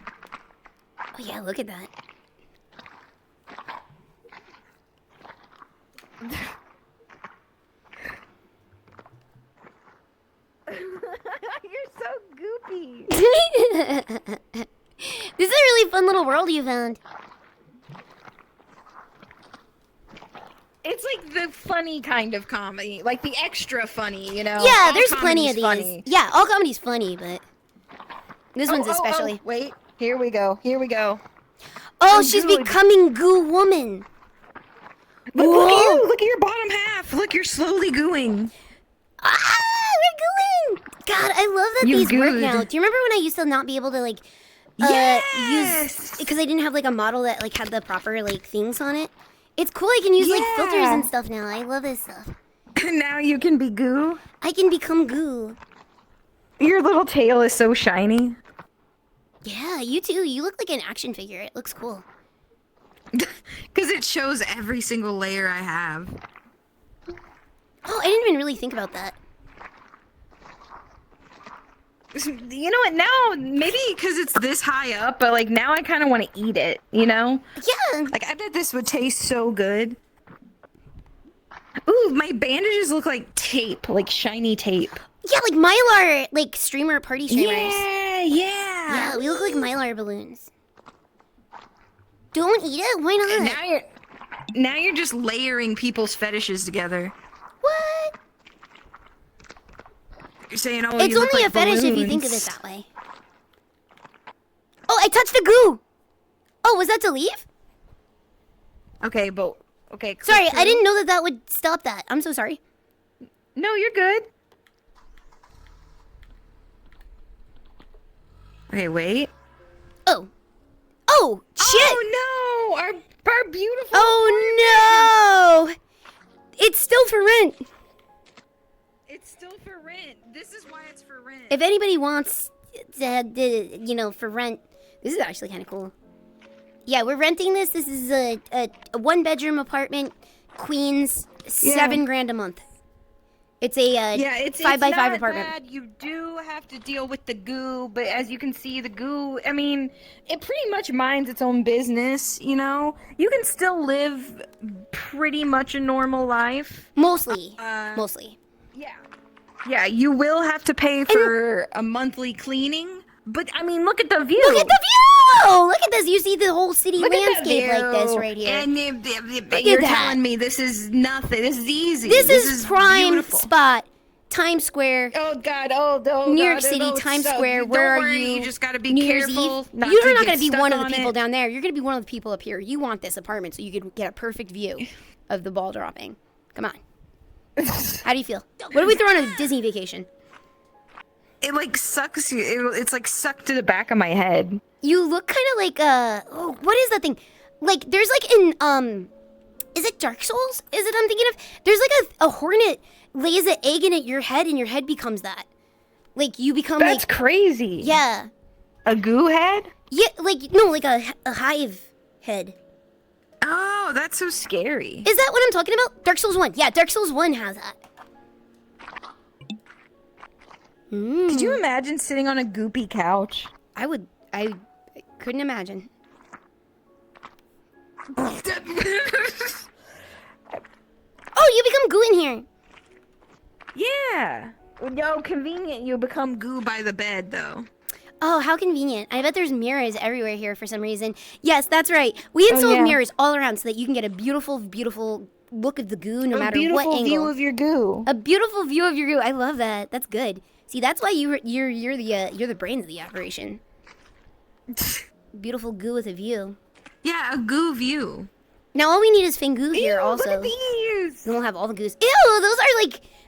B: Oh yeah, look at that.
C: You're so goopy.
B: This is a really fun little world you found.
C: It's like the funny kind of comedy, like the extra funny, you know.
B: Yeah,
C: All
B: there's plenty of
C: comedy's
B: these.
C: funny.
B: Yeah, all comedy's funny, but this one's
C: Oh,
B: especially.
C: wait, here we go. Here we go.
B: Oh,
C: Oh,
B: she's
C: good.
B: becoming goo woman.
C: Look at
B: Whoa.
C: you! Look at your bottom half. Look, you're slowly gooing.
B: Ah, we're going. God, I love that
C: You
B: these work
C: good.
B: now. Do you remember when I used to not be able to like use
C: Yes!
B: because I didn't have like a model that like had the proper like things on it? It's cool. I can use like filters
C: Yeah.
B: and stuff now. I love this stuff.
C: Now you can be goo.
B: I can become goo.
C: Your little tail is so shiny.
B: Yeah, you too. You look like an action figure. It looks cool.
C: Because it shows every single layer I have.
B: Oh, I didn't even really think about that.
C: You know what? Now, maybe because it's this high up, but like now I kind of want to eat it, you know?
B: Yeah.
C: Like, I bet this would taste so good. Ooh, my bandages look like tape, like shiny tape.
B: Yeah, like Mylar, like streamer party streamers.
C: Yeah.
B: Yeah, we look like Mylar balloons. Don't eat it? Why not?
C: Now you're just layering people's fetishes together.
B: What?
C: You're saying, oh,
B: It's
C: you look
B: only
C: like
B: a fetish if you
C: balloons.
B: think of it that way. Oh, I touched the goo! Oh, was that to leave?
C: Okay, but okay. click
B: Sorry, I
C: through.
B: didn't know that that would stop that. I'm so sorry.
C: No, you're good. Okay, wait.
B: Oh. Oh, shit!
C: Oh no! Our beautiful.
B: Oh no! It's still for rent.
C: It's still for rent. This is why it's for rent.
B: If anybody wants to, you know, for rent, this is actually kind of cool. Yeah, we're renting this. This is a 1-bedroom apartment, Queens, $7,000 a month. It's a
C: Yeah, it's
B: 5 by 5
C: not
B: apartment.
C: bad. You do have to deal with the goo, but as you can see, the goo, I mean, it pretty much minds its own business, you know? You can still live pretty much a normal life.
B: Mostly. Mostly.
C: Yeah. Yeah, you will have to pay for a monthly cleaning, but I mean, look at the view.
B: Look at the view! Look at this. You see the whole city
C: Look at the
B: landscape like this
C: view.
B: right here.
C: And
B: at
C: you're
B: that.
C: telling me this is nothing. This is easy.
B: This is prime
C: beautiful.
B: spot. Times Square.
C: Oh God! Oh,
B: New York
C: God,
B: City,
C: oh,
B: Times
C: so-
B: Square.
C: don't
B: Where are
C: worry,
B: you?
C: You just gotta be
B: New Year's
C: careful.
B: Eve.
C: Not
B: You're
C: to
B: not
C: get
B: going to be
C: stuck
B: one of the
C: on
B: people
C: it.
B: down there. You're going to be one of the people up here. You want this apartment so you could get a perfect view of the ball dropping. Come on. How do you feel? What do we throw on a Disney vacation?
C: It like sucks you. It's like sucked to the back of my head.
B: You look kind of like oh, what is that thing? Like there's like in is it Dark Souls? Is it I'm thinking of? There's like a hornet lays an egg in your head and your head becomes that. Like you become
C: That's
B: like
C: crazy.
B: yeah.
C: A goo head?
B: Yeah, like no, like a hive head.
C: Oh, that's so scary.
B: Is that what I'm talking about? Dark Souls 1. Yeah, Dark Souls 1 has that.
C: Could you imagine sitting on a goopy couch?
B: I couldn't imagine. Oh, you become goo in here.
C: Yeah. No, convenient. You become goo by the bed, though.
B: Oh, how convenient. I bet there's mirrors everywhere here for some reason. Yes, that's right. We installed
C: yeah.
B: mirrors all around so that you can get a beautiful, beautiful look of the goo no matter what angle.
C: A beautiful view of your goo.
B: A beautiful view of your goo. I love that. That's good. See, that's why you're the brains of the operation. Beautiful goo with a view.
C: Yeah, a goo view.
B: Now all we need is Fingoo here
C: Ew,
B: also.
C: look at these.
B: Then we'll have all the goos. Ew,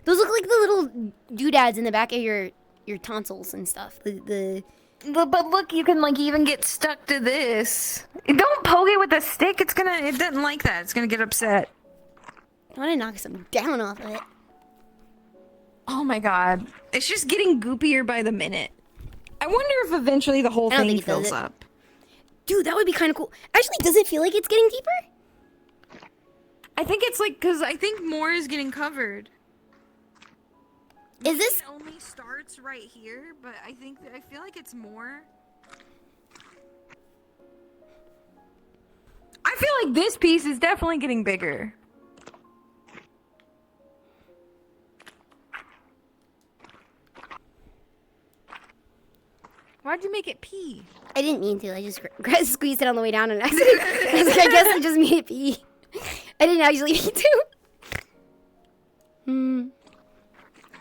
B: those look like the little doodads in the back of your tonsils and stuff.
C: But look, you can like even get stuck to this. Don't poke it with a stick. It doesn't like that. It's gonna get upset.
B: I want to knock some down off of it.
C: Oh my God. It's just getting goopier by the minute. I wonder if eventually the whole
B: I don't
C: thing
B: think it does
C: fills
B: it.
C: up.
B: Dude, that would be kind of cool. Actually, does it feel like it's getting deeper?
C: I think it's like, because I think more is getting covered.
B: Is this...
C: It only starts right here, but I feel like it's more. I feel like this piece is definitely getting bigger. Why'd you make it pee?
B: I didn't mean to. I just squeezed it on the way down and accident. I was like, I guess I just made it pee. I didn't actually mean to.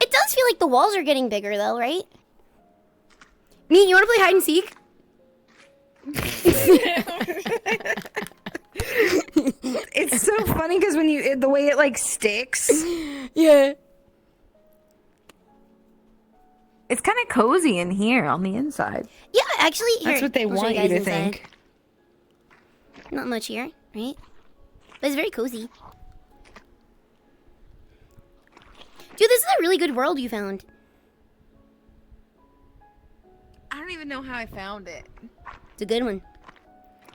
B: It does feel like the walls are getting bigger, though, right? Me, you want to play hide and seek?
C: It's so funny because when the way it like sticks.
B: Yeah.
C: It's kind of cozy in here on the inside.
B: Yeah, actually, here,
C: That's what they
B: I'll show
C: want you
B: guys
C: to
B: inside.
C: think.
B: Not much here, right? But it's very cozy. Dude, this is a really good world you found.
C: I don't even know how I found it.
B: It's a good one.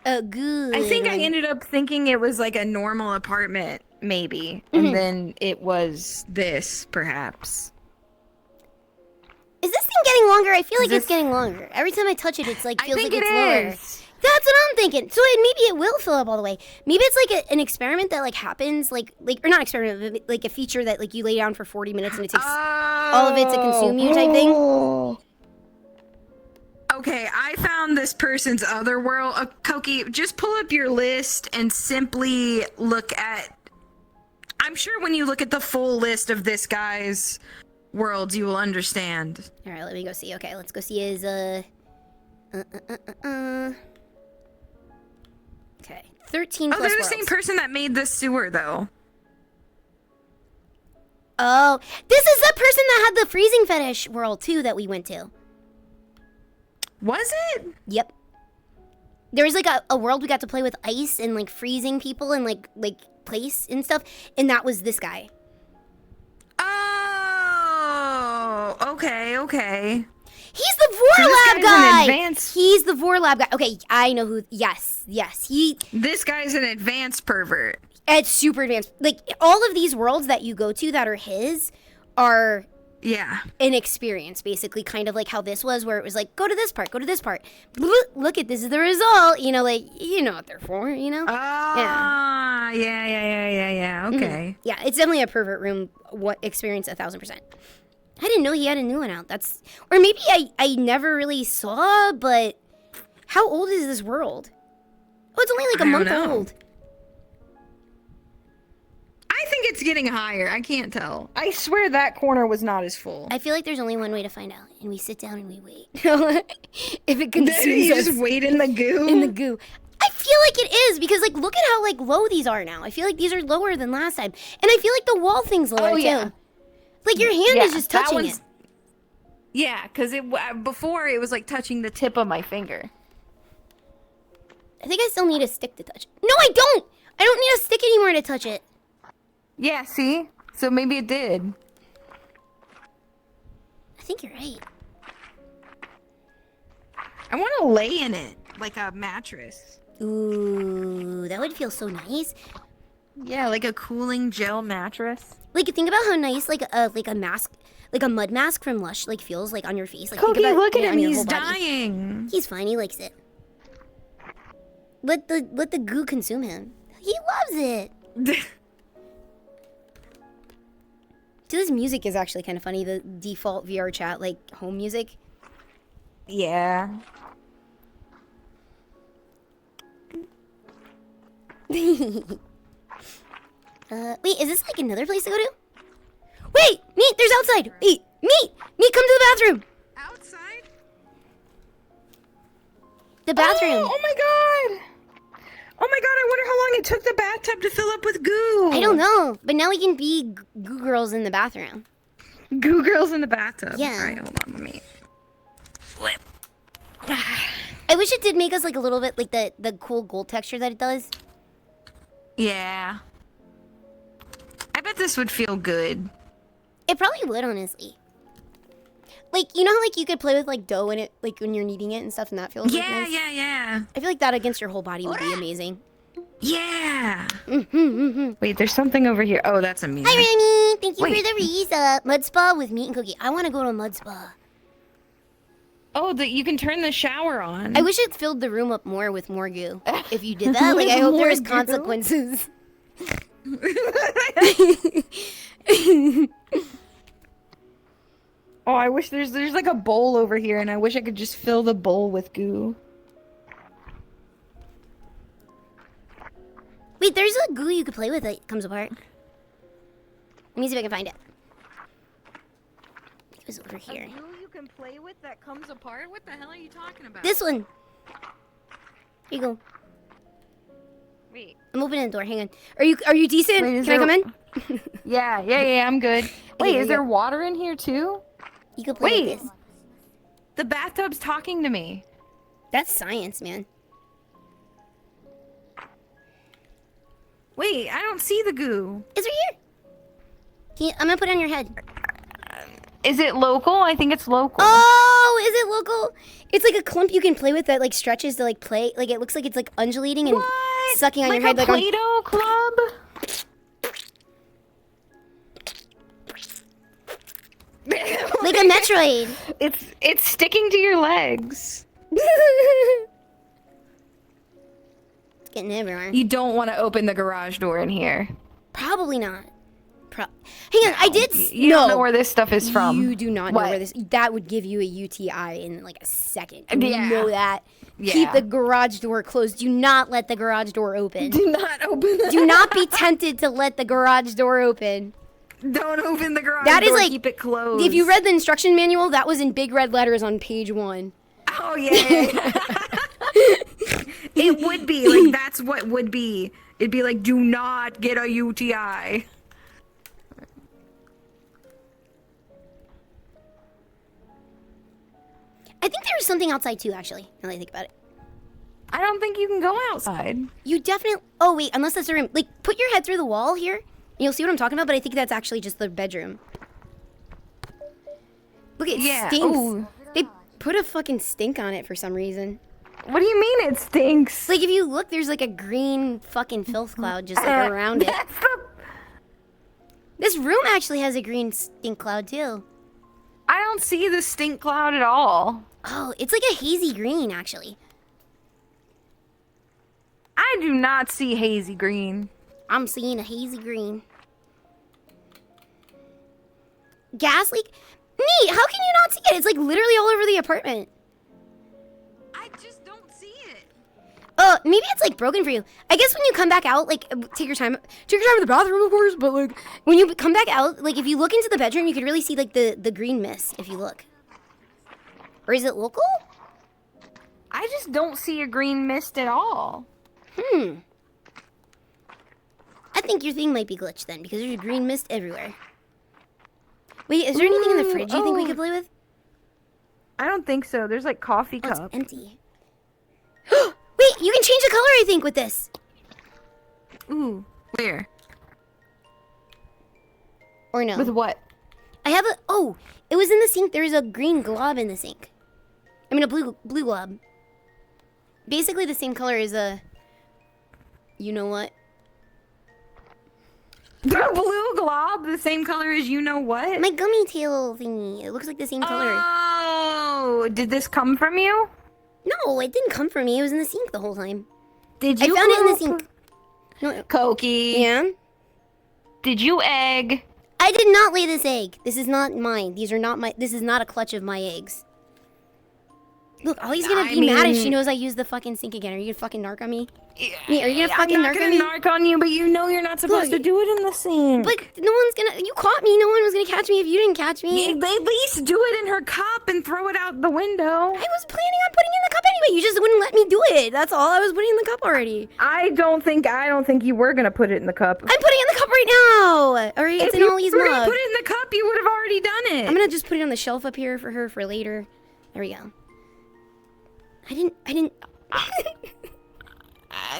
B: A good
C: I think I
B: one.
C: ended up thinking it was like a normal apartment. maybe. And then it was this, perhaps.
B: Is this thing getting longer? I feel like it's
C: This-
B: getting longer. Every time I touch it, it's like
C: I
B: feels
C: think
B: like it's
C: it
B: lower.
C: is.
B: That's what I'm thinking. So maybe it will fill up all the way. Maybe it's like an experiment that like happens, like or not experiment, but like a feature that like you lay down for 40 minutes and it takes all of it to consume you type thing.
C: Okay, I found this person's other world. Koki, just pull up your list and simply look at. I'm sure when you look at the full list of this guy's worlds, you will understand.
B: All right, let me go see. Okay, let's go see his Okay, 13
C: Oh,
B: plus
C: they're the
B: worlds.
C: same person that made this sewer, though.
B: Oh, this is the person that had the freezing fetish world too that we went to.
C: Was it?
B: Yep. There was like a world we got to play with ice and like freezing people and like place and stuff, and that was this guy.
C: Oh, okay.
B: He's the
C: So this
B: Vorlab
C: guy's an
B: guy.
C: advanced-
B: He's the Vorlab guy. Okay, I know who. Yes.
C: This guy's an advanced pervert.
B: It's super advanced. Like all of these worlds that you go to that are his are
C: Yeah.
B: an experience, basically, kind of like how this was, where it was like, go to this part. Look at this is the result. You know, like you know what they're for. You know.
C: Ah, yeah. Okay.
B: Yeah, it's definitely a pervert room. What experience 1,000%. I didn't know he had a new one out. That's or maybe I never really saw. But how old is this world? Oh, it's only like a
C: I don't
B: month
C: know.
B: old.
C: I think it's getting higher. I can't tell. I swear that corner was not as full.
B: I feel like there's only one way to find out, and we sit down and we wait. If it consumes
C: You
B: us
C: just wait in the goo.
B: in the goo. I feel like it is because like look at how like low these are now. I feel like these are lower than last time, and I feel like the wall thing's lower
C: yeah.
B: too. Like your hand is just
C: that
B: touching
C: one's-
B: it.
C: Yeah, because before it was like touching the tip of my finger.
B: I think I still need a stick to touch it. No, I don't. I don't need a stick anymore to touch it.
C: Yeah, see? So maybe it did.
B: I think you're right.
C: I want to lay in it like a mattress.
B: Ooh, that would feel so nice.
C: Yeah, like a cooling gel mattress.
B: Like think about how nice like a mask, like a mud mask from Lush, like feels like on your face. Like think
C: Koki,
B: about
C: look at
B: it
C: him.
B: on your
C: He's
B: whole body.
C: dying.
B: He's fine. He likes it. Let the goo consume him. He loves it. So this music is actually kind of funny. The default VR chat like home music.
C: Yeah.
B: Wait, is this like another place to go to? Wait, Meat, there's outside. Wait, Meat, come to the bathroom.
C: Outside?
B: The bathroom.
C: Oh my god! Oh my god, I wonder how long it took the bathtub to fill up with goo.
B: I don't know, but now we can be goo girls in the bathroom.
C: Goo girls in the bathtub.
B: Yeah.
C: Alright, hold on, let me flip.
B: I wish it did make us like a little bit like the cool gold texture that it does.
C: Yeah. I bet this would feel good.
B: It probably would, honestly. Like, you know how like you could play with like dough in it, like when you're kneading it and stuff, and that feels like
C: Yeah,
B: nice?
C: yeah.
B: I feel like that against your whole body would be amazing.
C: Yeah. Wait, there's something over here. Oh, that's amazing.
B: Hi, Remy. Thank you
C: Wait.
B: for the Reza mud spa with Meat and Cookie. I want to go to a mud spa.
C: Oh, you can turn the shower on.
B: I wish it filled the room up more with more goo. If you did that, like I hope
C: More
B: there was
C: goo?
B: consequences.
C: Oh, I wish there's like a bowl over here, and I wish I could just fill the bowl with goo.
B: Wait, there's a goo you could play with that comes apart. Let me see if I can find it. It was over here.
E: Glue you can play with that comes apart? What the hell are you talking about?
B: This one. Here you go.
C: Wait.
B: I'm opening the door. Hang on. Are you decent?
C: Wait, is
B: Can I
C: there-
B: come in?
C: Yeah, I'm good. Wait,
B: here
C: is
B: we
C: there
B: go.
C: water in here too?
B: You can play
C: Wait.
B: with this.
C: The bathtub's talking to me.
B: That's science, man.
C: Wait, I don't see the goo.
B: It's right here. I'm gonna put it on your head.
C: Is it local? I think it's local.
B: Oh, is it local? It's like a clump you can play with that like stretches to like play. Like it looks like it's like undulating and
C: What?
B: sucking on
C: like
B: your head.
C: a
B: Like on...
C: Play-Doh club?
B: Like a Metroid.
C: It's sticking to your legs.
B: It's getting everywhere.
C: You don't want to open the garage door in here.
B: Probably not. Hang on, I did.
C: You don't know where this stuff is from.
B: You do not know
C: What?
B: where this. That would give you a UTI in like a second. You
C: Yeah.
B: know that.
C: Yeah.
B: Keep the garage door closed. Do not let the garage door open.
C: Do not open the
B: Do not be tempted to let the garage door open.
C: Don't open the garage
B: That is
C: door.
B: like-
C: Keep it closed.
B: If you read the instruction manual, that was in big red letters on page 1.
C: Oh yeah. It would be like that's what would be. It'd be like do not get a UTI.
B: I think there's something outside too, actually, now that I think about it.
C: I don't think you can go outside.
B: You definitely. Oh, wait, unless that's a room. Like, put your head through the wall here, and you'll see what I'm talking about, but I think that's actually just the bedroom. Look, it
C: Yeah,
B: stinks.
C: ooh.
B: They put a fucking stink on it for some reason.
C: What do you mean it stinks?
B: Like, if you look, there's like a green fucking filth cloud just like around it.
C: That's the...
B: This room actually has a green stink cloud too.
C: I don't see the stink cloud at all.
B: Oh, it's like a hazy green, actually.
C: I do not see hazy green.
B: I'm seeing a hazy green. Gas leak? Neat, how can you not see it? It's like literally all over the apartment.
C: I just don't see it.
B: Maybe it's like broken for you. I guess when you come back out, like, take your time in the bathroom, of course, but like, when you come back out, like, if you look into the bedroom, you could really see, like, the green mist, if you look. Or is it local?
C: I just don't see a green mist at all.
B: I think your thing might be glitched then, because there's green mist everywhere. Wait, is there anything in the fridge you think we could play with?
C: I don't think so. There's like coffee
B: Oh, it's
C: cup.
B: empty. Wait, you can change the color, I think, with this.
C: Ooh, where?
B: Or no?
C: With what?
B: I have a... Oh, it was in the sink. There's a green glob in the sink. I mean, a blue glob. Basically the same color as a... You know what?
C: The blue glob, the same color as you know what?
B: My gummy tail thingy. It looks like the same color.
C: Oh, did this come from you?
B: No, it didn't come from me. It was in the sink the whole time.
C: Did
B: I
C: you
B: found it in the
C: poop?
B: sink. No,
C: Koki.
B: yeah?
C: Did you egg?
B: I did not lay this egg. This is not mine. These are not my... This is not a clutch of my eggs. Look, Ollie's gonna be mad if she knows I used the fucking sink again. Are you gonna fucking narc on me? Me, are you gonna fucking
C: I'm not
B: narc
C: gonna
B: on me?
C: narc on you, but you know you're not supposed to do it in the sink.
B: But no one's gonna... You caught me. No one was gonna catch me if you didn't catch me.
C: They at least do it in her cup and throw it out the window.
B: I was planning on putting it in the cup anyway. You just wouldn't let me do it. That's all. I was putting it in the cup already.
C: I don't think you were gonna put it in the cup.
B: I'm putting it in the cup right now. All right, it's
C: If
B: in
C: you
B: Ollie's
C: were gonna
B: mug.
C: put it in the cup, you would have already done it.
B: I'm gonna just put it on the shelf up here for her for later. There we go. I didn't.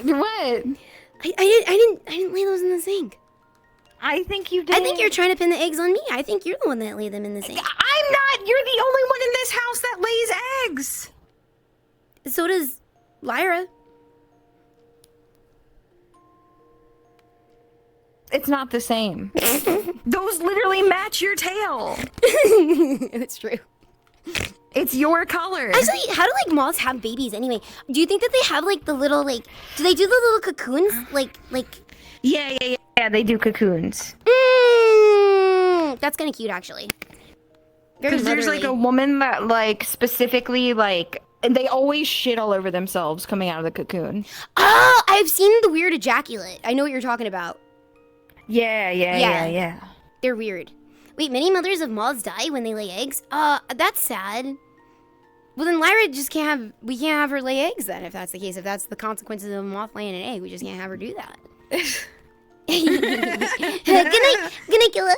C: What?
B: I didn't lay those in the sink.
C: I think you did.
B: I think you're trying to pin the eggs on me. I think you're the one that laid them in the sink.
C: I'm not. You're the only one in this house that lays eggs.
B: So does Lyra.
C: It's not the same. Those literally match your tail.
B: It's true.
C: It's your color.
B: Actually, how do like moths have babies anyway? Do you think that they have like the little like? Do they do the little cocoons like?
C: Yeah, they do cocoons.
B: That's kind of cute actually. Very
C: Because there's like a
B: motherly.
C: woman that like specifically like they always shit all over themselves coming out of the cocoon.
B: Oh, I've seen the weird ejaculate. I know what you're talking about.
C: Yeah.
B: They're weird. Wait, many mothers of moths die when they lay eggs? That's sad. Well, then Lyra just we can't have her lay eggs then, if that's the case. If that's the consequences of a moth laying an egg, we just can't have her do that. Good night, Gilla.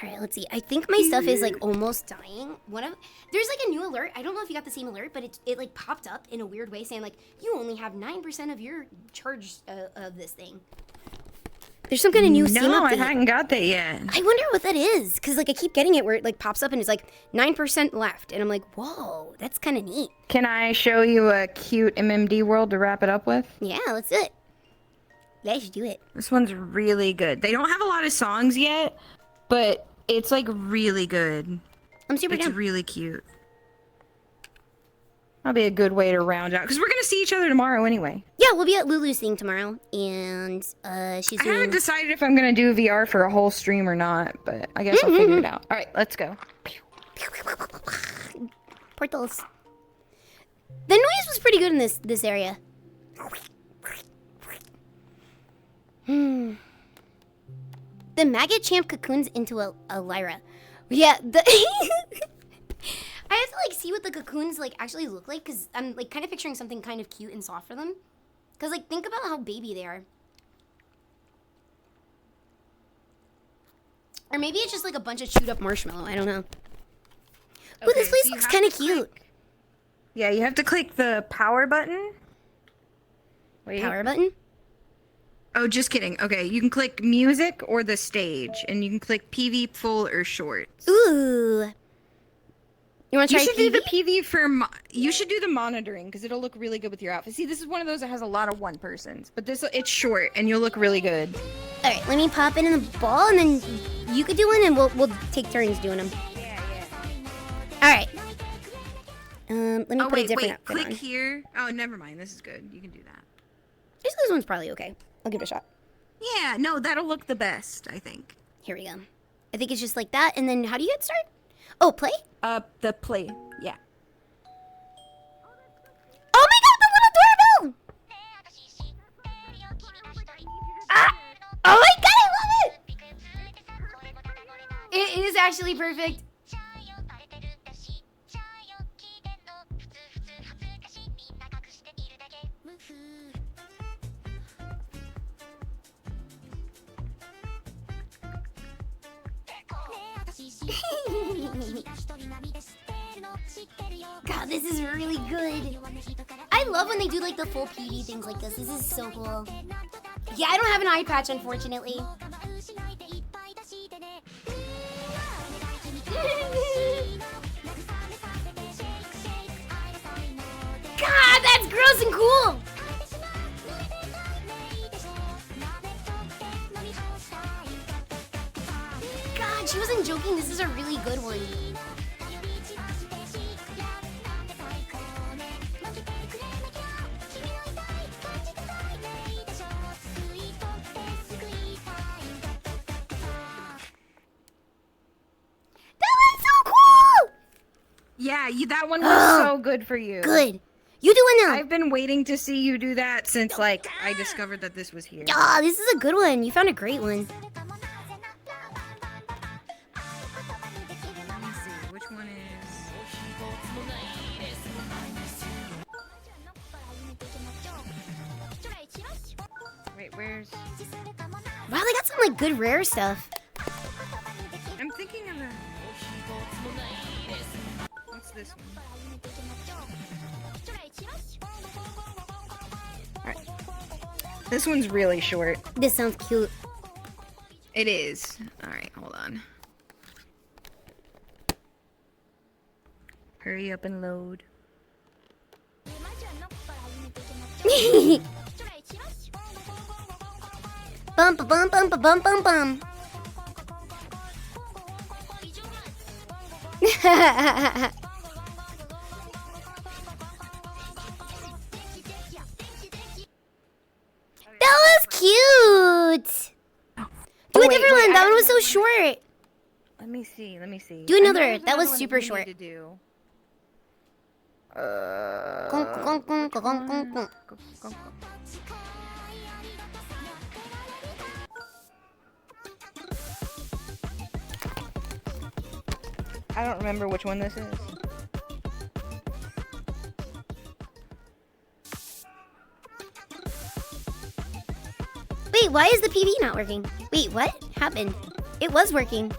B: Alright, let's see. I think my stuff is like almost dying. There's like a new alert. I don't know if you got the same alert, but it like popped up in a weird way saying like, you only have 9% of your charge of this thing. There's some kind of new Steam
C: No, I
B: update.
C: hadn't got that yet.
B: I wonder what that is, because like I keep getting it where it like pops up and it's like 9% left, and I'm like, whoa, that's kind of neat.
C: Can I show you a cute MMD world to wrap it up with?
B: Yeah, let's do it. Let's do it.
C: This one's really good. They don't have a lot of songs yet, but It's like really good.
B: I'm super
C: It's
B: down.
C: really cute. That'll be a good way to round out because we're gonna see each other tomorrow anyway.
B: Yeah, we'll be at Lulu's thing tomorrow, and she's
C: I
B: doing.
C: haven't decided if I'm gonna do VR for a whole stream or not, but I guess I'll figure it out. All right, let's go.
B: Portals. The noise was pretty good in this area. The maggot champ cocoons into a lyra. Yeah, the I have to like see what the cocoons like actually look like because I'm like kind of picturing something kind of cute and soft for them. Cause like think about how baby they are. Or maybe it's just like a bunch of chewed up marshmallow. I don't know. Ooh, this place looks kind of cute.
C: Yeah, you have to click the power button. Wait.
B: Power button?
C: Oh, just kidding. Okay, you can click music or the stage, and you can click PV full or short.
B: Ooh. You want to try
C: You should
B: PV?
C: do the PV for. You should do the monitoring because it'll look really good with your outfit. See, this is one of those that has a lot of one persons, but this it's short and you'll look really good.
B: All right, let me pop in the ball, and then you could do one, and we'll take turns doing them.
C: Yeah.
B: All right. Let me
C: Oh
B: put a
C: wait,
B: different outfit
C: click
B: on.
C: here. Oh, never mind. This is good. You can do that.
B: This one's probably okay. I'll give it a shot.
C: Yeah, no, that'll look the best, I think.
B: Here we go. I think it's just like that, and then how do you get started? Oh, play?
E: The play. Yeah.
B: Oh my god, the little doorbell! Ah! Oh my god, I love it! It is actually perfect. God, this is really good. I love when they do like the full PD things like this. This is so cool. Yeah, I don't have an eye patch, unfortunately. God, that's gross and cool. God, she wasn't joking. This is a really good one.
C: Yeah, that one was so good for you.
B: Good. You do it now.
C: I've been waiting to see you do that since like I discovered that this was here.
B: Ah, this is a good one. You found a great one.
C: Let me see, which one is... Wait, where's...
B: Wow, they got some like good rare stuff.
C: I'm thinking of a... What's this one? Alright. This one's really short.
B: This sounds cute.
C: It is. Alright, hold on. Hurry up and load.
B: Bum ba bum bum ba bum bum bum. That was cute. Do a
C: wait,
B: different
C: wait,
B: one. That
C: I
B: one was so
C: remember-
B: short.
C: Let me see.
B: Do
C: I know
B: another.
C: there's
B: That was
C: one
B: super
C: we
B: short.
C: need to do.
B: Gonk, gonk, gonk, gonk, gonk, gonk.
C: I don't remember which one this is.
B: Wait, why is the PV not working? Wait, what happened? It was working.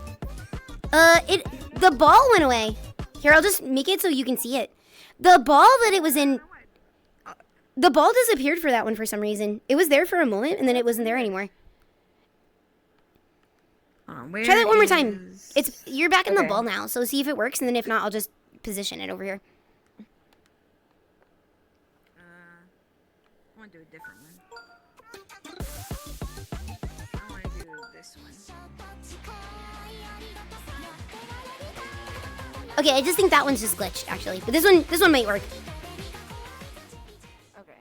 B: The ball went away. Here, I'll just make it so you can see it. The ball that it was in, the ball disappeared for that one for some reason. It was there for a moment, and then it wasn't there anymore.
C: Where
B: Try that one more time.
C: is-
B: You're back in the
C: Okay.
B: ball now, so see if it works, and then if not, I'll just position it over here.
C: I want to do a different one. I want to do this one.
B: Okay, I just think that one's just glitched, actually. But this one might work.
C: Okay.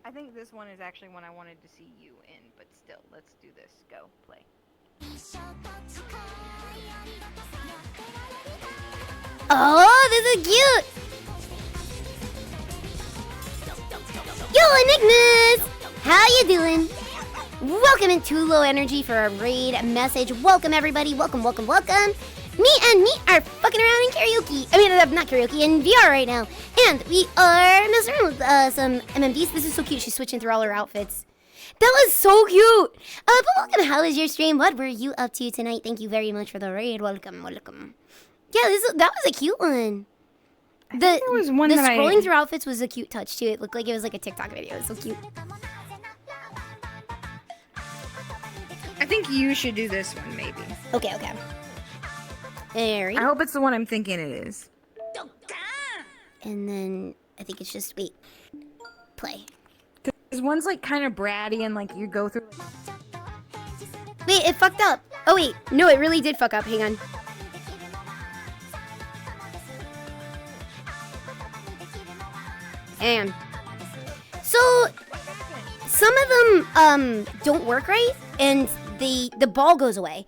C: I think this one is actually one I wanted to see you in, but still, let's do this. Go, play.
B: Oh, this is cute! Yo, Enigmas! How you doing? Welcome into Low Energy for a raid message. Welcome, everybody. Welcome, welcome, welcome. Me and me are fucking around in karaoke. I mean, not karaoke, in VR right now. And we are messing around with some MMDs. This is so cute. She's switching through all her outfits. That was so cute. But welcome. How was your stream? What were you up to tonight? Thank you very much for the raid. Welcome, welcome. Yeah, that was a cute one.
C: There was one
B: the
C: that
B: scrolling through outfits was a cute touch too. It looked like it was like a TikTok video. It was so cute.
C: I think you should do this one, maybe.
B: Okay, okay. There we
C: I
B: go.
C: hope it's the one I'm thinking it is.
B: And then I think it's just wait. Play.
C: Because one's like kind of bratty and like you go through.
B: Wait, it fucked up. Oh wait, no, it really did fuck up. Hang on. Hang on. So some of them don't work right, and the ball goes away.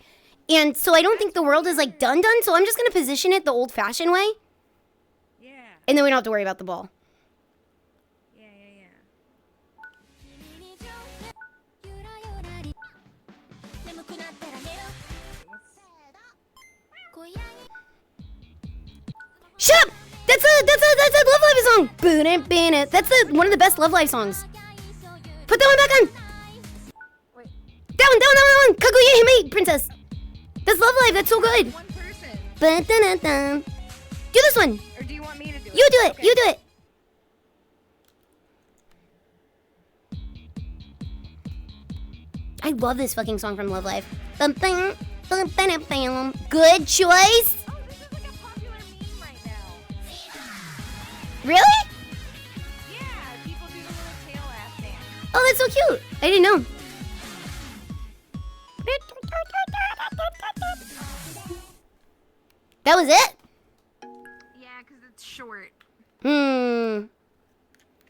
B: And so I don't think the world is like done, so I'm just gonna position it the old-fashioned way.
C: Yeah.
B: And then we don't have to worry about the ball.
C: Yeah.
B: Shut up! That's a Love Live song. Boon-it. That's one of the best Love Live songs. Put that one back on.
C: Wait.
B: That one. Kaguya Hime Princess. That's Love Live. That's so good.
C: One person.
B: Ba-dun-dun-dun. Do this one.
C: Or do you want me to do it?
B: You do it.
C: Okay.
B: You do it. I love this fucking song from Love Live. Bum-bum, bum-bum-bum. Good choice.
C: Oh, this is like a popular meme right now.
B: Really?
C: Yeah, people do the little tail ass dance.
B: Oh, that's so cute. I didn't know. That was it?
C: Yeah, because it's short. Because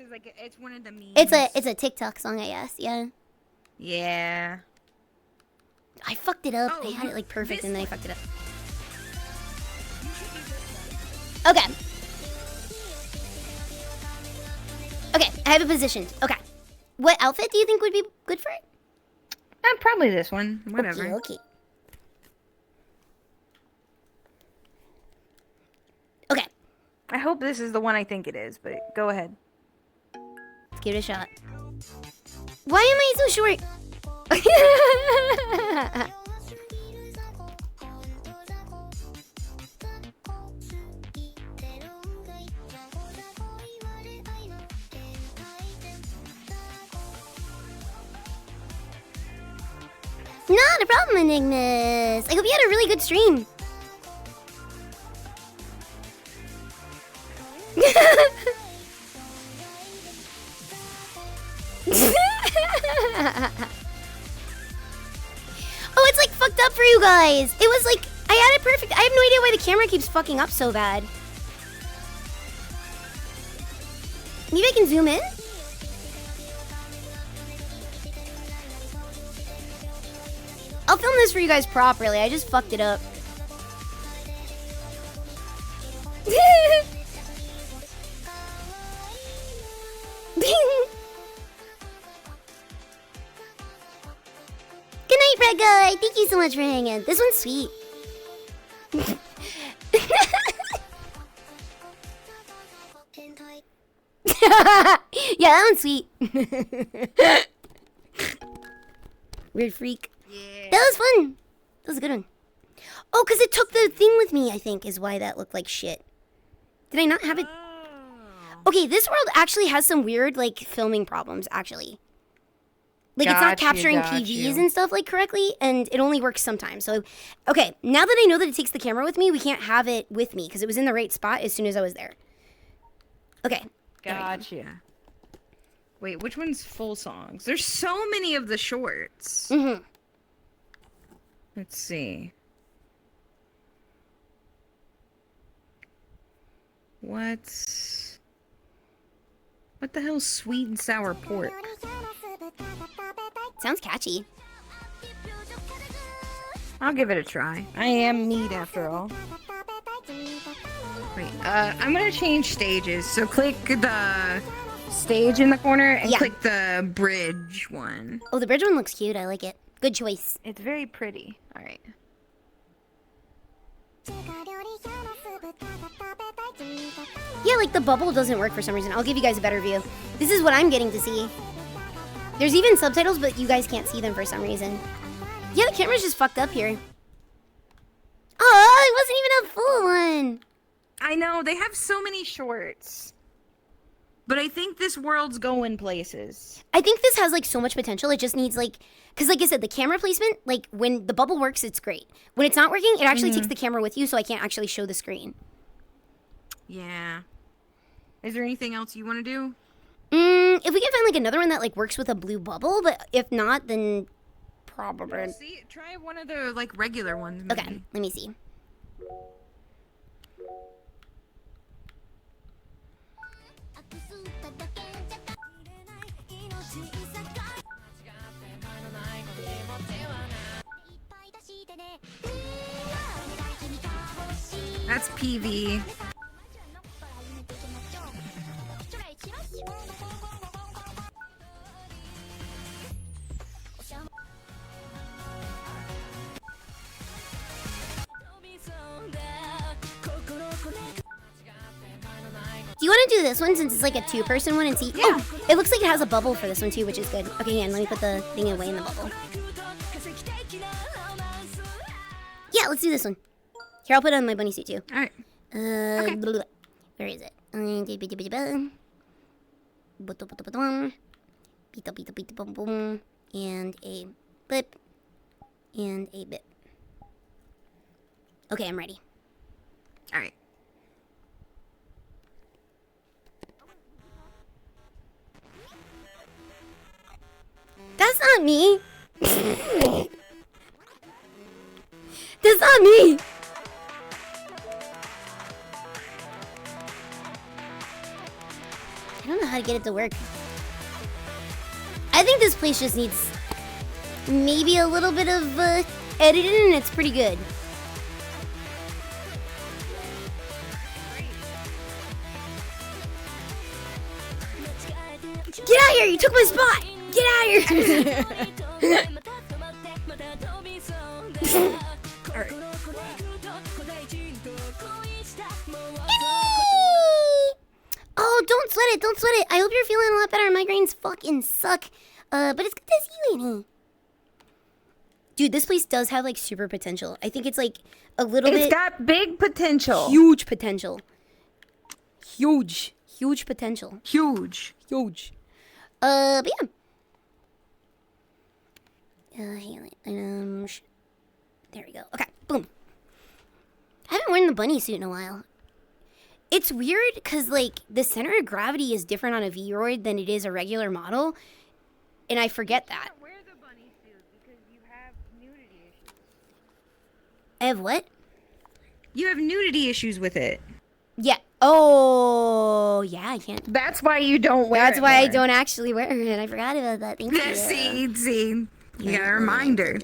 C: like it's one of the memes.
B: It's a TikTok song, I guess. Yeah.
C: Yeah.
B: I fucked it up.
C: Oh,
B: I had it like perfect,
C: this
B: and then I
C: one.
B: fucked it up.
C: You should do this one.
B: Okay. Okay, I have it positioned. Okay. What outfit do you think would be good for it?
C: Probably this one. Whatever.
B: Okay. Okay.
C: I hope this is the one I think it is, but go ahead.
B: Let's give it a shot. Why am I so short? Not a problem, Enigmas. I hope you had a really good stream. Oh, it's like fucked up for you guys. It was like, I had it perfect. I have no idea why the camera keeps fucking up so bad. Maybe I can zoom in? I'll film this for you guys properly. I just fucked it up. Good night, Red Guy. Thank you so much for hanging. This one's sweet. Yeah, that one's sweet. Weird freak.
C: Yeah.
B: That was fun. That was a good one. Oh, because it took the thing with me, I think, is why that looked like shit. Did I not have it? Okay, this world actually has some weird, like, filming problems, actually. Like, it's not
C: Got you,
B: capturing
C: got
B: PVs
C: you.
B: and stuff, like, correctly, and it only works sometimes. So, okay, now that I know that it takes the camera with me, we can't have it with me, because it was in the right spot as soon as I was there. Okay. there we go.
C: Gotcha. Wait, which one's full songs? There's so many of the shorts.
B: Mm-hmm.
C: Let's see. What the hell's sweet and sour pork?
B: Sounds catchy.
C: I'll give it a try.
E: I am meat after all.
C: Wait, I'm gonna change stages. So click the stage in the corner and
B: Yeah.
C: click the bridge one.
B: Oh, the bridge one looks cute. I like it. Good choice.
C: It's very pretty. All right.
B: Yeah, like the bubble doesn't work for some reason. I'll give you guys a better view. This is what I'm getting to see. There's even subtitles, but you guys can't see them for some reason. Yeah, the camera's just fucked up here. Oh, it wasn't even a full one.
C: I know they have so many shorts, but I think this world's going places.
B: I think this has like so much potential. It just needs like, because like I said, the camera placement, like when the bubble works, it's great. When it's not working, it actually takes the camera with you, so I can't actually show the screen.
C: Yeah. Is there anything else you want to do?
B: If we can find like another one that like works with a blue bubble, but if not, then probably.
C: See, try one of the like regular ones.
B: Okay,
C: maybe.
B: let me see.
C: That's PV.
B: Do you want to do this one since it's like a two-person one and see? Yeah. Oh, it looks like it has a bubble for this one too, which is good. Okay, hang on, let me put the thing away in the bubble. Yeah, let's do this one. Here, I'll put it on my bunny suit too.
C: All right.
B: Where is it? And a blip. And a bip. Okay, I'm ready.
C: All right.
B: That's not me. That's not me. I don't know how to get it to work. I think this place just needs maybe a little bit of editing, and it's pretty good. Get out of here! You took my spot! Get out of here!
C: All right.
B: Oh, don't sweat it, don't sweat it. I hope you're feeling a lot better. Migraines fucking suck. But it's good to see you, Annie. Dude, this place does have like super potential. I think it's like a little bit.
C: It's got big potential.
B: Huge potential. Huge potential.
C: Huge.
B: But yeah. There we go. Okay, boom. I haven't worn the bunny suit in a while. It's weird because, like, the center of gravity is different on a V-Roid than it is a regular model. And I forget that.
C: Wear the bunny suit because you have nudity issues.
B: I have what?
C: You have nudity issues with it.
B: Yeah. Oh, yeah, I can't.
C: That's why you don't wear it.
B: That's why I
C: more.
B: don't actually wear it. I forgot about that. Thank you.
C: See. You got a reminder.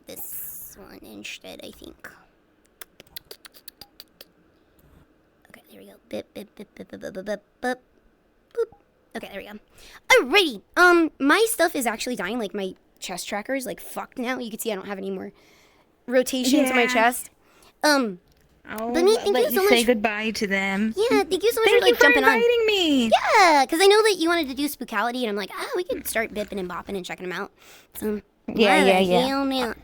B: This one instead, I think. Okay, there we go. Bip, bip, bip, bip, bip, bip, bip, bip, bip. Boop. Okay, there we go. Alrighty. My stuff is actually dying. Like, my chest tracker is, like, fucked now. You can see I don't have any more rotation to my chest.
C: Oh,
B: But thank you so much.
C: Say goodbye to them.
B: Yeah, thank you so much
C: Thank
B: for, like,
C: you for
B: jumping on.
C: inviting me.
B: Yeah, because I know that you wanted to do Spookality, and I'm like, we could start bipping and bopping and checking them out. So,
C: Yeah.
B: hell no.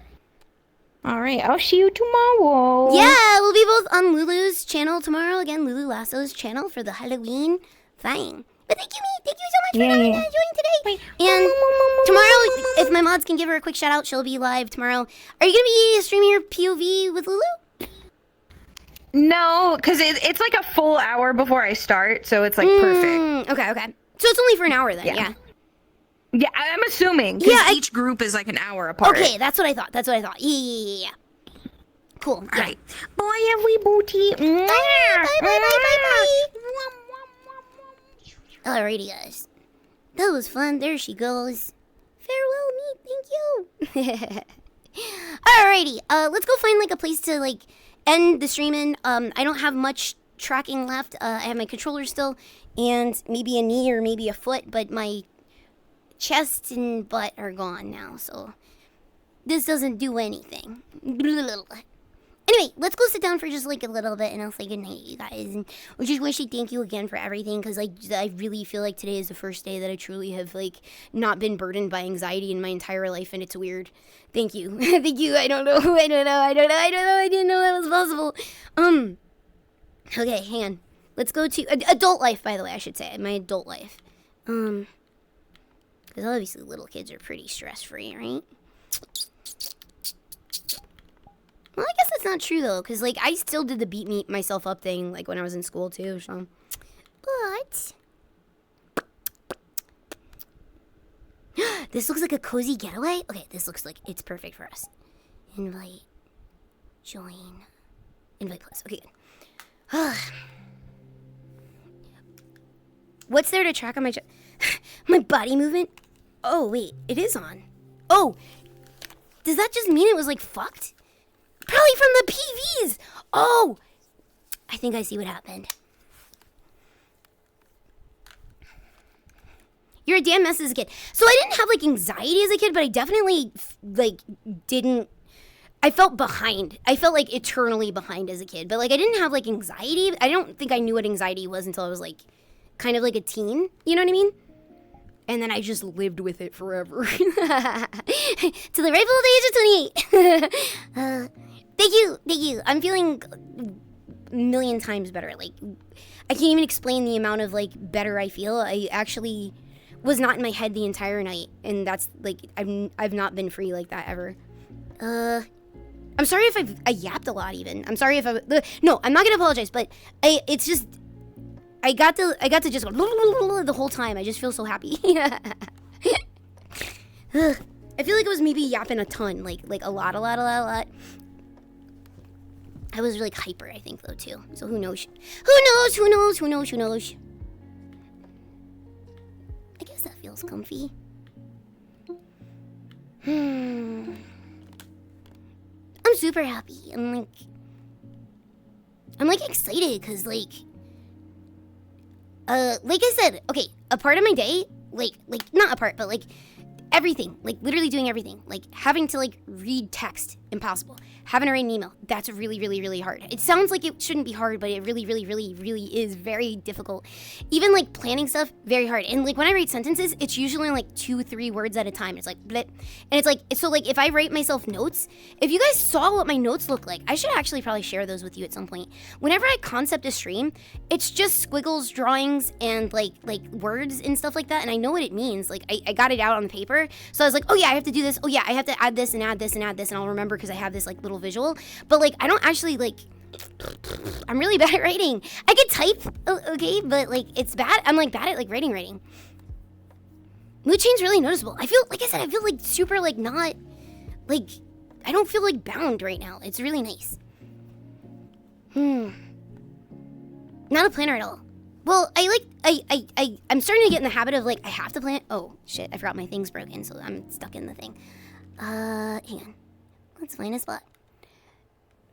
C: All right, I'll see you tomorrow.
B: Yeah, we'll be both on Lulu's channel tomorrow. Again, Lulu Lasso's channel for the Halloween thing. But thank you so much for joining today. And tomorrow, if my mods can give her a quick shout out, she'll be live tomorrow. Are you going to be streaming your POV with Lulu?
C: No, because it's like a full hour before I start, so it's like perfect.
B: Okay. So it's only for an hour then, yeah.
C: Yeah, I'm assuming. Yeah, each group is like an hour apart.
B: Okay, that's what I thought. Yeah. Cool.
C: All right. Bye, everybody.
B: Bye. Alrighty, guys. That was fun. There she goes. Farewell, me. Thank you. Alrighty. Let's go find like a place to like end the stream in. I don't have much tracking left. I have my controller still, and maybe a knee or maybe a foot, but my chest and butt are gone now, so this doesn't do anything. Anyway, let's go sit down for just like a little bit and I'll say goodnight, you guys. And I just wish to thank you again for everything, because I really feel like today is the first day that I truly have like not been burdened by anxiety in my entire life, and it's weird. Thank you. Thank you. I don't know. I didn't know that was possible. Okay, hang on. Let's go to adult life, by the way, I should say. My adult life. Because obviously little kids are pretty stress-free, right? Well, I guess that's not true, though, because, like, I still did the beat me myself up thing, like, when I was in school, too, so. But this looks like a cozy getaway. Okay, this looks like it's perfect for us. Invite. Join. Invite plus. Okay, good. What's there to track on my my body movement? Oh, wait, it is on. Oh, does that just mean it was, like, fucked? Probably from the PVs. Oh, I think I see what happened. You're a damn mess as a kid. So I didn't have like anxiety as a kid, but I definitely like didn't. I felt behind. I felt like eternally behind as a kid, but like I didn't have like anxiety. I don't think I knew what anxiety was until I was like kind of like a teen. You know what I mean? And then I just lived with it forever. To the rightful age of 28. Thank you. I'm feeling a million times better. Like, I can't even explain the amount of, like, better I feel. I actually was not in my head the entire night. And that's, like, I've not been free like that ever. I'm sorry if I yapped a lot even. I'm sorry if no, I'm not gonna apologize, but it's just, I got to just go the whole time. I just feel so happy. I feel like I was maybe yapping a ton, like a lot. I was like hyper, I think, though, too. So who knows? Who knows? I guess that feels comfy. I'm super happy. I'm like excited, because, like I said, okay, a part of my day, like, not a part, but, like, everything, like, literally doing everything. Like, having to, like, read text, impossible. Having to write an email, that's really, really, really hard. It sounds like it shouldn't be hard, but it really, really, really, really is very difficult. Even, like, planning stuff, very hard. And, like, when I write sentences, it's usually, like, 2-3 words at a time. It's like, blip. And it's like, so, like, if I write myself notes, if you guys saw what my notes look like, I should actually probably share those with you at some point. Whenever I concept a stream, it's just squiggles, drawings, and, like words and stuff like that. And I know what it means. Like, I got it out on the paper. So I was like, oh, yeah, I have to do this. Oh, yeah, I have to add this and add this and add this. And I'll remember because I have this, like, little visual. But, like, I don't actually, like, I'm really bad at writing. I can type, okay, but, like, it's bad. I'm, like, bad at, like, writing. Mood change really noticeable. I feel, like I said, I feel, like, super, like, not, like, I don't feel, like, bound right now. It's really nice. Not a planner at all. Well, I'm starting to get in the habit of, like, I have to plan. Oh, shit, I forgot my thing's broken, so I'm stuck in the thing. Hang on. Let's find a spot.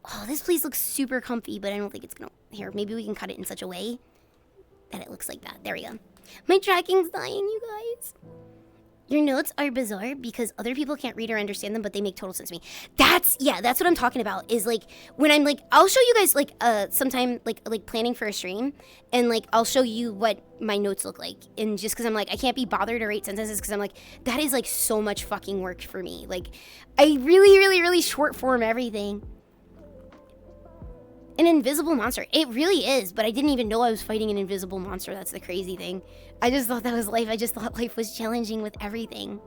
B: Oh, this place looks super comfy, but I don't think it's gonna... Here, maybe we can cut it in such a way that it looks like that. There we go. My tracking's dying, you guys. Your notes are bizarre because other people can't read or understand them, but they make total sense to me. That's what I'm talking about, is, like, when I'm, like... I'll show you guys, like, sometime, like planning for a stream, and, like, I'll show you what my notes look like. And just because I'm, like, I can't be bothered to write sentences because I'm, like, that is, like, so much fucking work for me. Like, I really, really, really short form everything. An invisible monster. It really is, but I didn't even know I was fighting an invisible monster. That's the crazy thing. I just thought that was life. I just thought life was challenging with everything.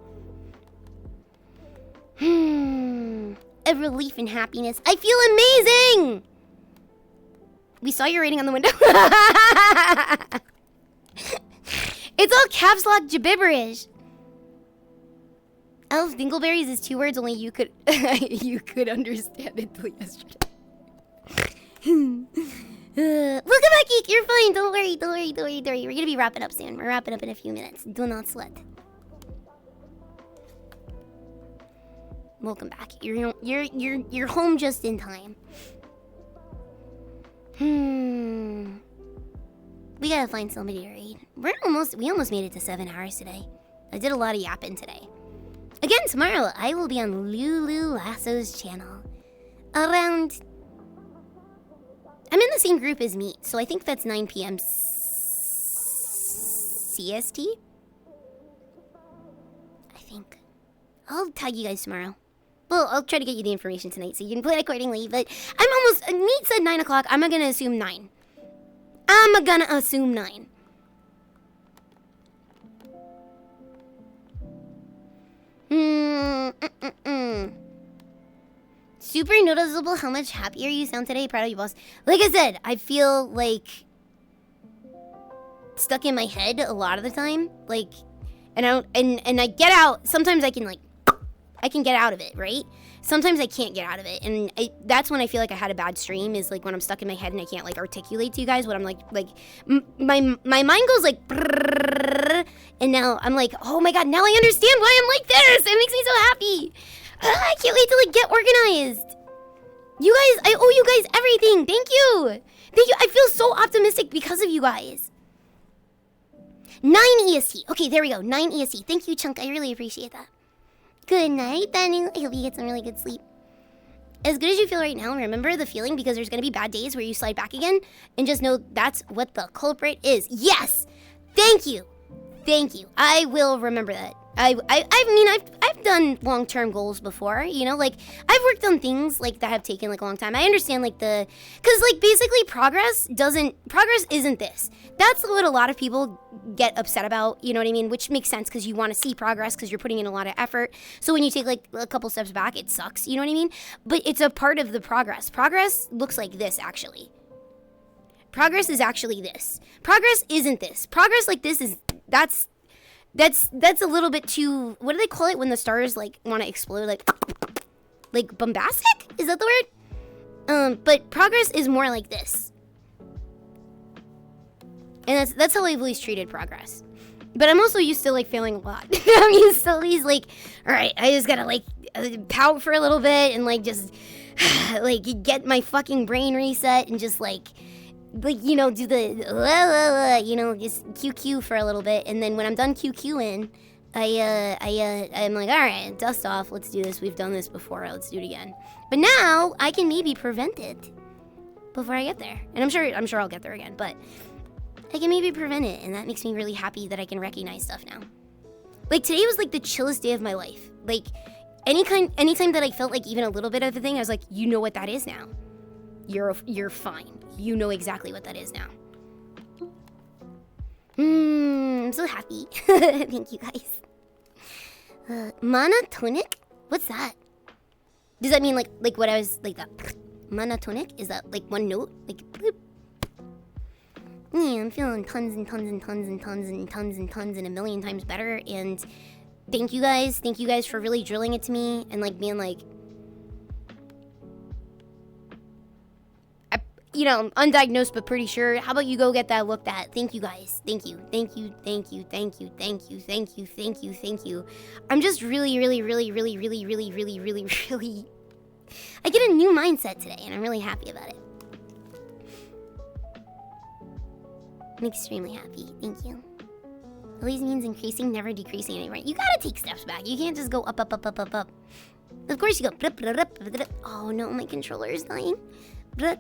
B: A relief and happiness. I feel amazing! We saw your rating on the window. It's all caps lock gibberish. Elf Dingleberries is 2 words, only you could you could understand it till yesterday. Welcome back Geek, you're fine. Don't worry, don't worry, don't worry, don't worry. We're gonna be wrapping up soon. We're wrapping up in a few minutes. Do not sweat. Welcome back. You're home just in time. We gotta find somebody to read. We almost made it to 7 hours today. I did a lot of yapping today. Again, tomorrow I will be on Lulu Lasso's channel. Around... I'm in the same group as Meat, so I think that's 9 p.m. CST? I think. I'll tag you guys tomorrow. Well, I'll try to get you the information tonight so you can plan accordingly, but I'm almost... Meat said 9 o'clock. I'm gonna assume 9. I'm gonna assume 9. Super noticeable how much happier you sound today. Proud of you, boss. Like I said, I feel like stuck in my head a lot of the time. Like, and I get out. Sometimes I can get out of it, right? Sometimes I can't get out of it, and that's when I feel like I had a bad stream. Is like when I'm stuck in my head and I can't like articulate to you guys what I'm like my mind goes like, and now I'm like, oh my god, now I understand why I'm like this. It makes me so happy. I can't wait to like get organized. You guys, I owe you guys everything. Thank you. Thank you. I feel so optimistic because of you guys. 9 EST. Okay, there we go. 9 EST. Thank you, Chunk. I really appreciate that. Good night, Benny. I hope you get some really good sleep. As good as you feel right now, remember the feeling because there's going to be bad days where you slide back again. And just know that's what the culprit is. Yes. Thank you. Thank you. I will remember that. I mean, I've done long-term goals before, you know, like I've worked on things like that have taken like a long time. I understand like cause like basically progress isn't this. That's what a lot of people get upset about, you know what I mean? Which makes sense because you want to see progress because you're putting in a lot of effort. So when you take like a couple steps back, it sucks, you know what I mean? But it's a part of the progress. Progress looks like this actually. Progress is actually this. Progress isn't this. Progress like this is, that's a little bit too, what do they call it when the stars like want to explode, like bombastic? Is that the word? But progress is more like this. And that's how I've always treated progress. But I'm also used to like failing a lot. I'm used to always like, all right, I just gotta like pout for a little bit and like just like get my fucking brain reset and just like you know, do the you know, just QQ for a little bit, and then when I'm done QQing, I'm like, all right, dust off, let's do this. We've done this before, let's do it again. But now I can maybe prevent it before I get there, and I'm sure I'll get there again, but I can maybe prevent it, and that makes me really happy that I can recognize stuff now. Like today was like the chillest day of my life. Like anytime that I felt like even a little bit of a thing, I was like, you know what that is now. You're fine. You know exactly what that is now. I'm so happy. Thank you guys. Monotonic? What's that? Does that mean like what I was like that? Monotonic? Is that like one note? Like bloop? Yeah, I'm feeling tons and tons and tons and tons and tons and tons and a million times better. And thank you guys for really drilling it to me and like being like, you know, undiagnosed but pretty sure. How about you go get that looked at? Thank you guys. Thank you. Thank you. Thank you. Thank you. Thank you. Thank you. Thank you. Thank you. I'm just really I get a new mindset today and I'm really happy about it. I'm extremely happy. Thank you. Always means increasing, never decreasing anymore. You gotta take steps back. You can't just go up. Of course you go. Oh no, my controller is dying. That's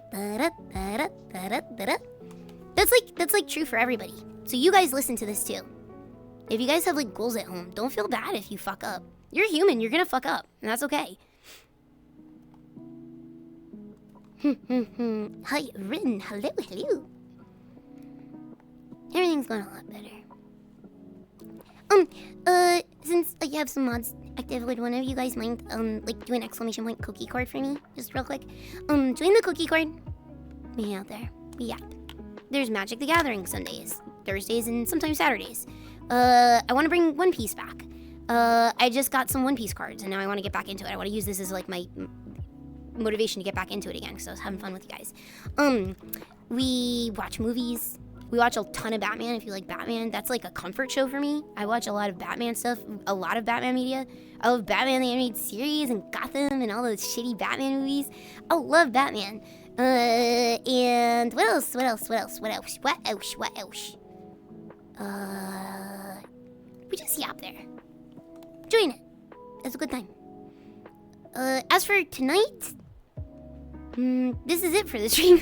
B: like true for everybody. So you guys listen to this too. If you guys have like goals at home, don't feel bad if you fuck up. You're human, you're gonna fuck up, and that's okay. Hi, written. Hello. Everything's going a lot better. Since you have some mods active, would one of you guys mind like do an exclamation point cookie card for me, just real quick? Join the cookie card. Me out there. Yeah. There's Magic the Gathering Sundays, Thursdays, and sometimes Saturdays. I want to bring One Piece back. I just got some One Piece cards, and now I want to get back into it. I want to use this as like my motivation to get back into it again because I was having fun with you guys. We watch movies. We watch a ton of Batman. If you like Batman, that's like a comfort show for me. I watch a lot of Batman stuff, a lot of Batman media. I love Batman the animated series and Gotham and all those shitty Batman movies. I love Batman. And what else? We just yap there. Join it. It's a good time. As for tonight, this is it for the stream.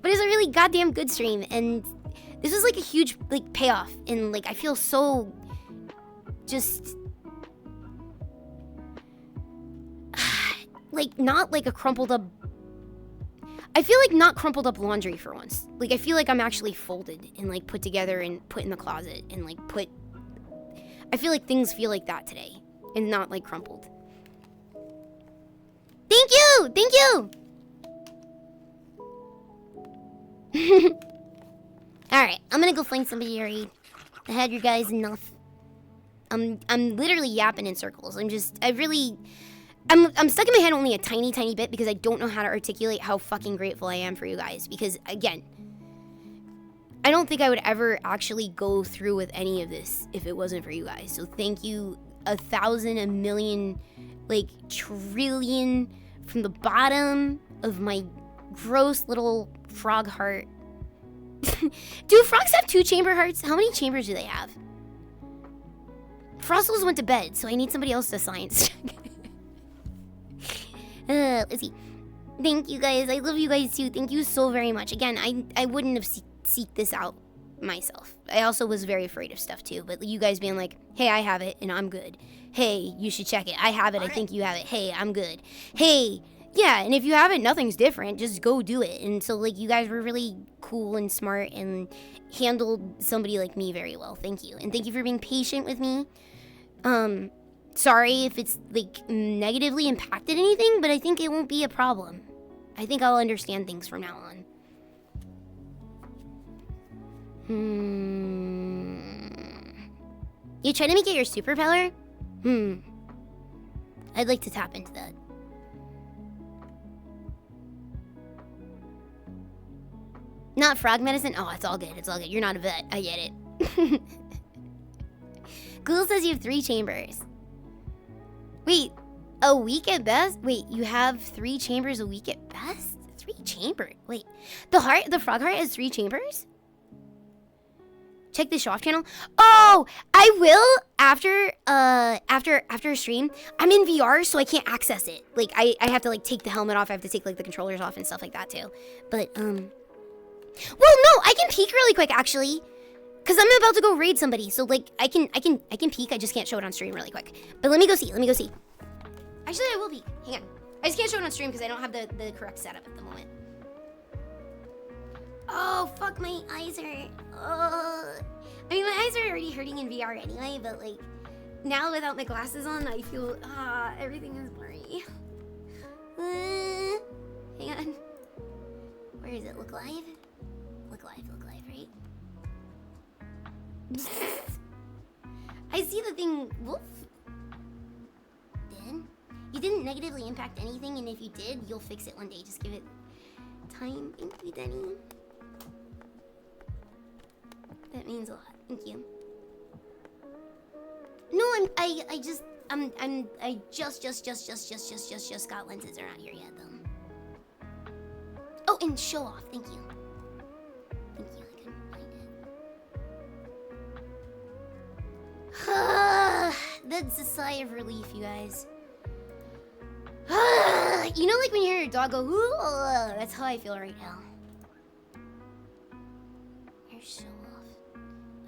B: But it's a really goddamn good stream, and this was like a huge like payoff, and like I feel so just like not like a crumpled up. I feel like not crumpled up laundry for once. Like I feel like I'm actually folded and like put together and put in the closet and like put. I feel like things feel like that today and not like crumpled. Thank you! Thank you! Alright, I'm gonna go find somebody to read. I had your guys enough. I'm literally yapping in circles. I'm stuck in my head only a tiny bit because I don't know how to articulate how fucking grateful I am for you guys. Because, again, I don't think I would ever actually go through with any of this if it wasn't for you guys. So thank you 1,000, a million, like, trillion from the bottom of my gross little frog heart. Do frogs have 2 chamber hearts? How many chambers do they have? Frostles went to bed, so I need somebody else to science check. Let's see. Thank you guys. I love you guys too. Thank you so very much. Again, I wouldn't have seeked this out myself. I also was very afraid of stuff too, but you guys being like, hey, I have it and I'm good. Hey, you should check it. I have it. I think you have it. Hey, I'm good. Hey, yeah, and if you have it, nothing's different. Just go do it. And so, like, you guys were really cool and smart and handled somebody like me very well. Thank you. And thank you for being patient with me. Sorry if it's, like, negatively impacted anything, but I think it won't be a problem. I think I'll understand things from now on. You try to make it your superpower? I'd like to tap into that. Not frog medicine? Oh, it's all good. It's all good. You're not a vet. I get it. Google says you have 3 chambers. Wait, a week at best? Wait, you have 3 chambers a week at best? 3 chambers? Wait, the frog heart has 3 chambers? Check the show off channel. Oh, I will after a stream. I'm in VR, so I can't access it. Like, I have to like take the helmet off. I have to take like the controllers off and stuff like that too. But well, no, I can peek really quick actually, cause I'm about to go raid somebody. So like, I can peek. I just can't show it on stream really quick. But let me go see. Actually, I will peek. Hang on. I just can't show it on stream because I don't have the correct setup at the moment. Oh fuck, my eyes hurt. I mean, my eyes are already hurting in VR anyway, but like now without my glasses on, I feel everything is blurry. Hang on. Where is it? Look live. Look live, right? I see the thing. Wolf. Dan, you didn't negatively impact anything, and if you did, you'll fix it one day. Just give it time. Thank you, Denny. That means a lot. Thank you. No, I just got lenses. They're not here yet, though. Oh, and show off. Thank you. Thank you. I couldn't find it. That's a sigh of relief, you guys. You know, like when you hear your dog go, ooh, that's how I feel right now. You're show off.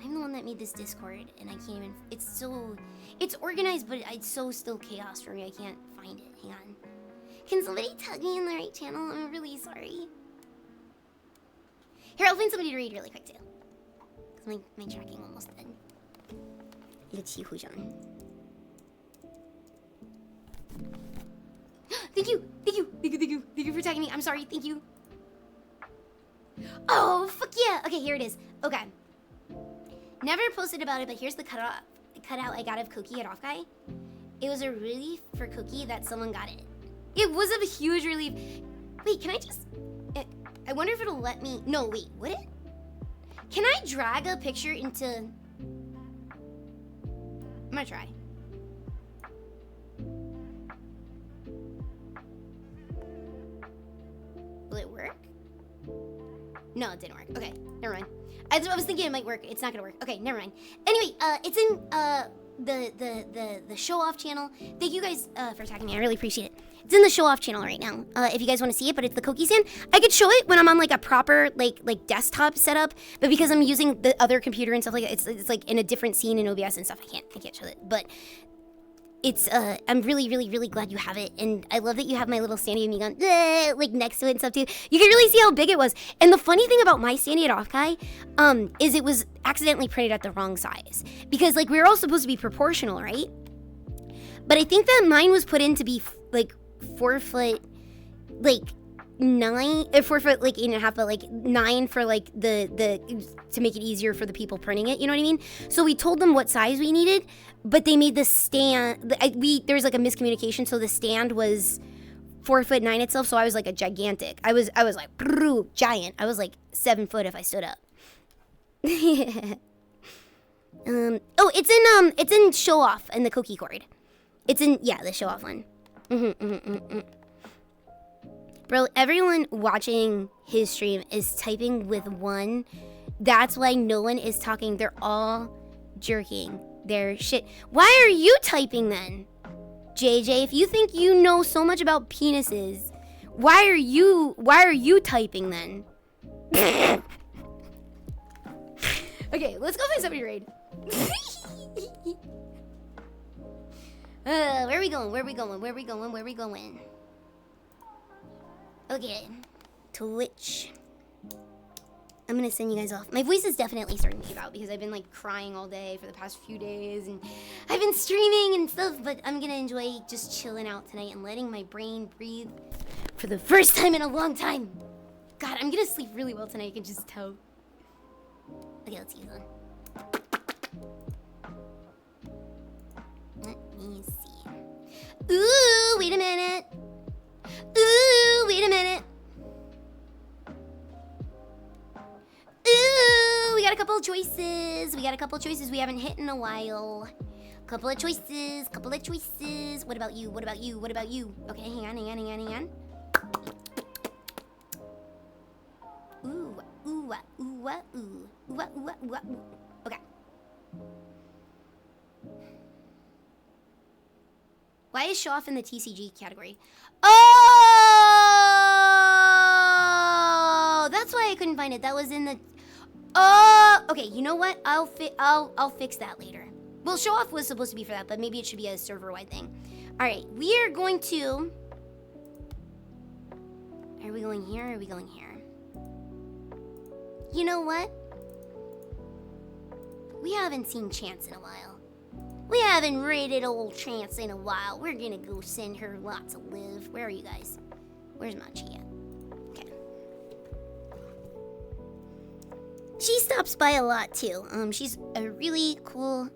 B: I'm the one that made this Discord, and I can't even. It's organized, but it's so still chaos for me. I can't find it. Hang on. Can somebody tag me in the right channel? I'm really sorry. Here, I'll find somebody to read really quick too. Cause my tracking almost dead. Let's see who's on. Thank you for tagging me. I'm sorry. Thank you. Oh fuck yeah. Okay, here it is. Okay. Never posted about it, but here's the cutout I got of Cookie at Off Guy. It was a relief for Cookie that someone got it. It was a huge relief. Wait, can I just... I wonder if it'll let me... No, wait, would it? Can I drag a picture into... I'm gonna try. Will it work? No, it didn't work. Okay, never mind. I was thinking it might work. It's not gonna work. Okay, never mind. Anyway, it's in the show off channel. Thank you guys for tagging me. I really appreciate it. It's in the show off channel right now. If you guys want to see it, but it's the Koki stand. I could show it when I'm on like a proper like desktop setup, but because I'm using the other computer and stuff like that, it's like in a different scene in OBS and stuff. I can't show it. But it's I'm really glad you have it, and I love that you have my little Sandy and me gun like next to it and stuff too. You can really see how big it was. And the funny thing about my Sandy at Off Guy is it was accidentally printed at the wrong size, because like we were all supposed to be proportional, right? But I think that mine was put in to be like 4 foot like 9 4 foot like 8.5, but like 9 for like the to make it easier for the people printing it, you know what I mean? So we told them what size we needed, but they made the stand there was like a miscommunication, so the stand was 4'9" itself, so I was like a gigantic. I was like giant. I was like 7 foot if I stood up. Oh, it's in show off in the Koki cord. It's in the show off one. Bro, everyone watching his stream is typing with 1. That's why no one is talking. They're all jerking their shit. Why are you typing then? JJ, if you think you know so much about penises, why are you typing then? Okay, let's go find somebody to raid. Where are we going? Okay, Twitch. I'm gonna send you guys off. My voice is definitely starting to give out because I've been like crying all day for the past few days, and I've been streaming and stuff, but I'm gonna enjoy just chilling out tonight and letting my brain breathe for the first time in a long time. God, I'm gonna sleep really well tonight, I can just tell. Okay, let's use one. Let me see. Ooh, wait a minute. Ooh, we got a couple of choices. We haven't hit in a while. Couple of choices. What about you? Okay, hang on. Ooh. Okay. Why is show off in the TCG category? Oh, that's why I couldn't find it. That was in the. Oh, okay. You know what? I'll fix that later. Well, show off was supposed to be for that, but maybe it should be a server-wide thing. All right, we are going to. Are we going here? You know what? We haven't seen Chance in a while. We haven't raided old Chance in a while. We're gonna go send her lots of live. Where are you guys? Where's Machi at? Okay. She stops by a lot too. She's a really cool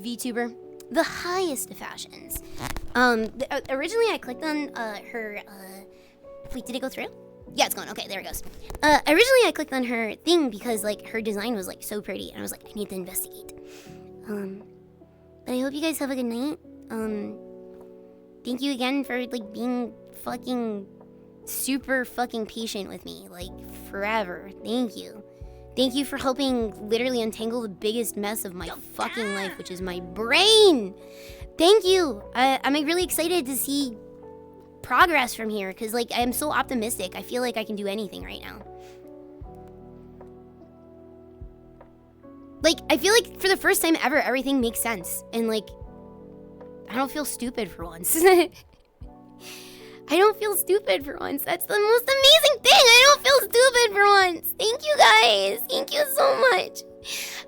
B: VTuber. The highest of fashions. Originally I clicked on her. Wait, did it go through? Yeah, it's going. Okay, there it goes. Originally I clicked on her thing because like her design was like so pretty, and I was like, I need to investigate. But I hope you guys have a good night. Thank you again for like being fucking super fucking patient with me, like forever. Thank you. Thank you for helping literally untangle the biggest mess of my fucking life, which is my brain. Thank you. I'm like, really excited to see progress from here, because like I'm so optimistic. I feel like I can do anything right now. Like, I feel like for the first time ever, everything makes sense. And like, I don't feel stupid for once. I don't feel stupid for once. That's the most amazing thing. I don't feel stupid for once. Thank you guys. Thank you so much.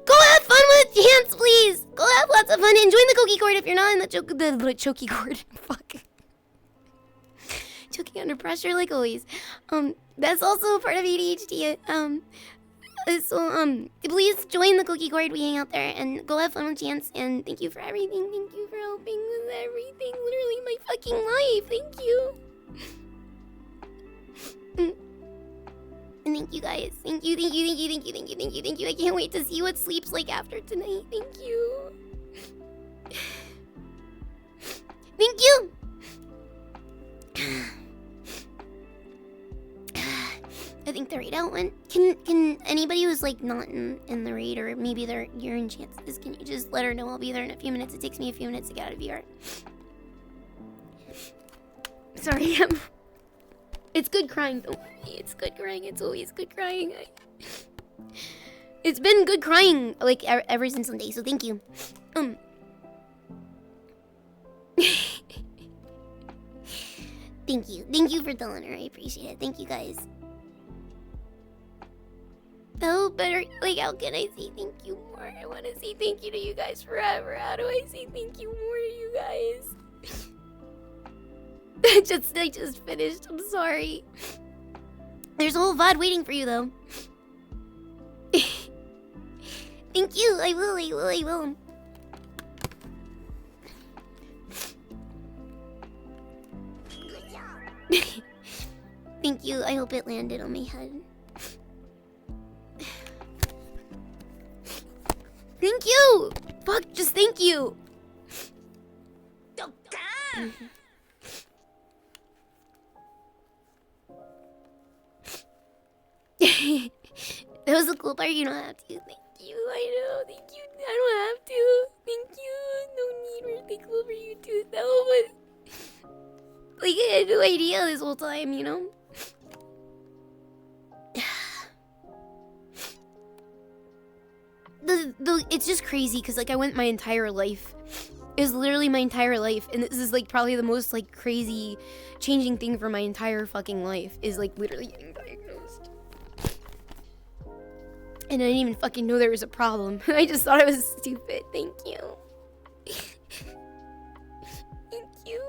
B: Go have fun with Chance, please. Go have lots of fun and join the Koki cord if you're not in the choky cord. Fuck. Choking under pressure like always. That's also part of ADHD. So, please join the Koki cord. We hang out there and go have fun with Chance. And thank you for everything. Thank you for helping with everything. Literally my fucking life. Thank you. Thank you guys. Thank you, thank you, thank you, thank you, thank you, thank you, thank you. I can't wait to see what sleep's like after tonight. Thank you. Thank you. I think the raid out went. Can anybody who's like not in the raid, or maybe you're in chances, can you just let her know I'll be there in a few minutes? It takes me a few minutes to get out of VR. Sorry, it's good crying, don't worry. It's good crying. It's always good crying. It's been good crying like ever since Sunday, so thank you. Thank you. Thank you for telling her. I appreciate it. Thank you guys. Oh, better. Like, how can I say thank you more? I want to say thank you to you guys forever. How do I say thank you more to you guys? I just finished. I'm sorry. There's a whole VOD waiting for you, though. Thank you. I will. Thank you. I hope it landed on my head. Thank you! Fuck, just thank you! That was the cool part, you don't have to. Thank you, I know, thank you. I don't have to. Thank you. No need, we're thankful for you too, though, but... Like, I had no idea this whole time, you know? It's just crazy because like I went my entire life. It was literally my entire life, and this is like probably the most like crazy changing thing for my entire fucking life is like literally getting diagnosed. And I didn't even fucking know there was a problem. I just thought I was stupid. Thank you. Thank you.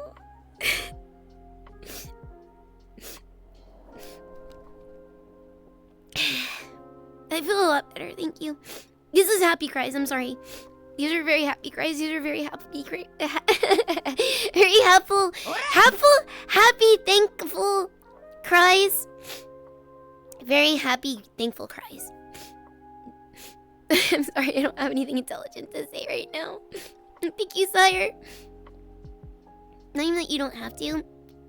B: I feel a lot better. Thank you. This is happy cries. I'm sorry. These are very happy cries. These are very happy cries. Very happy, thankful cries. Very happy, thankful cries. I'm sorry, I don't have anything intelligent to say right now. Thank you, sire. Not even that you don't have to.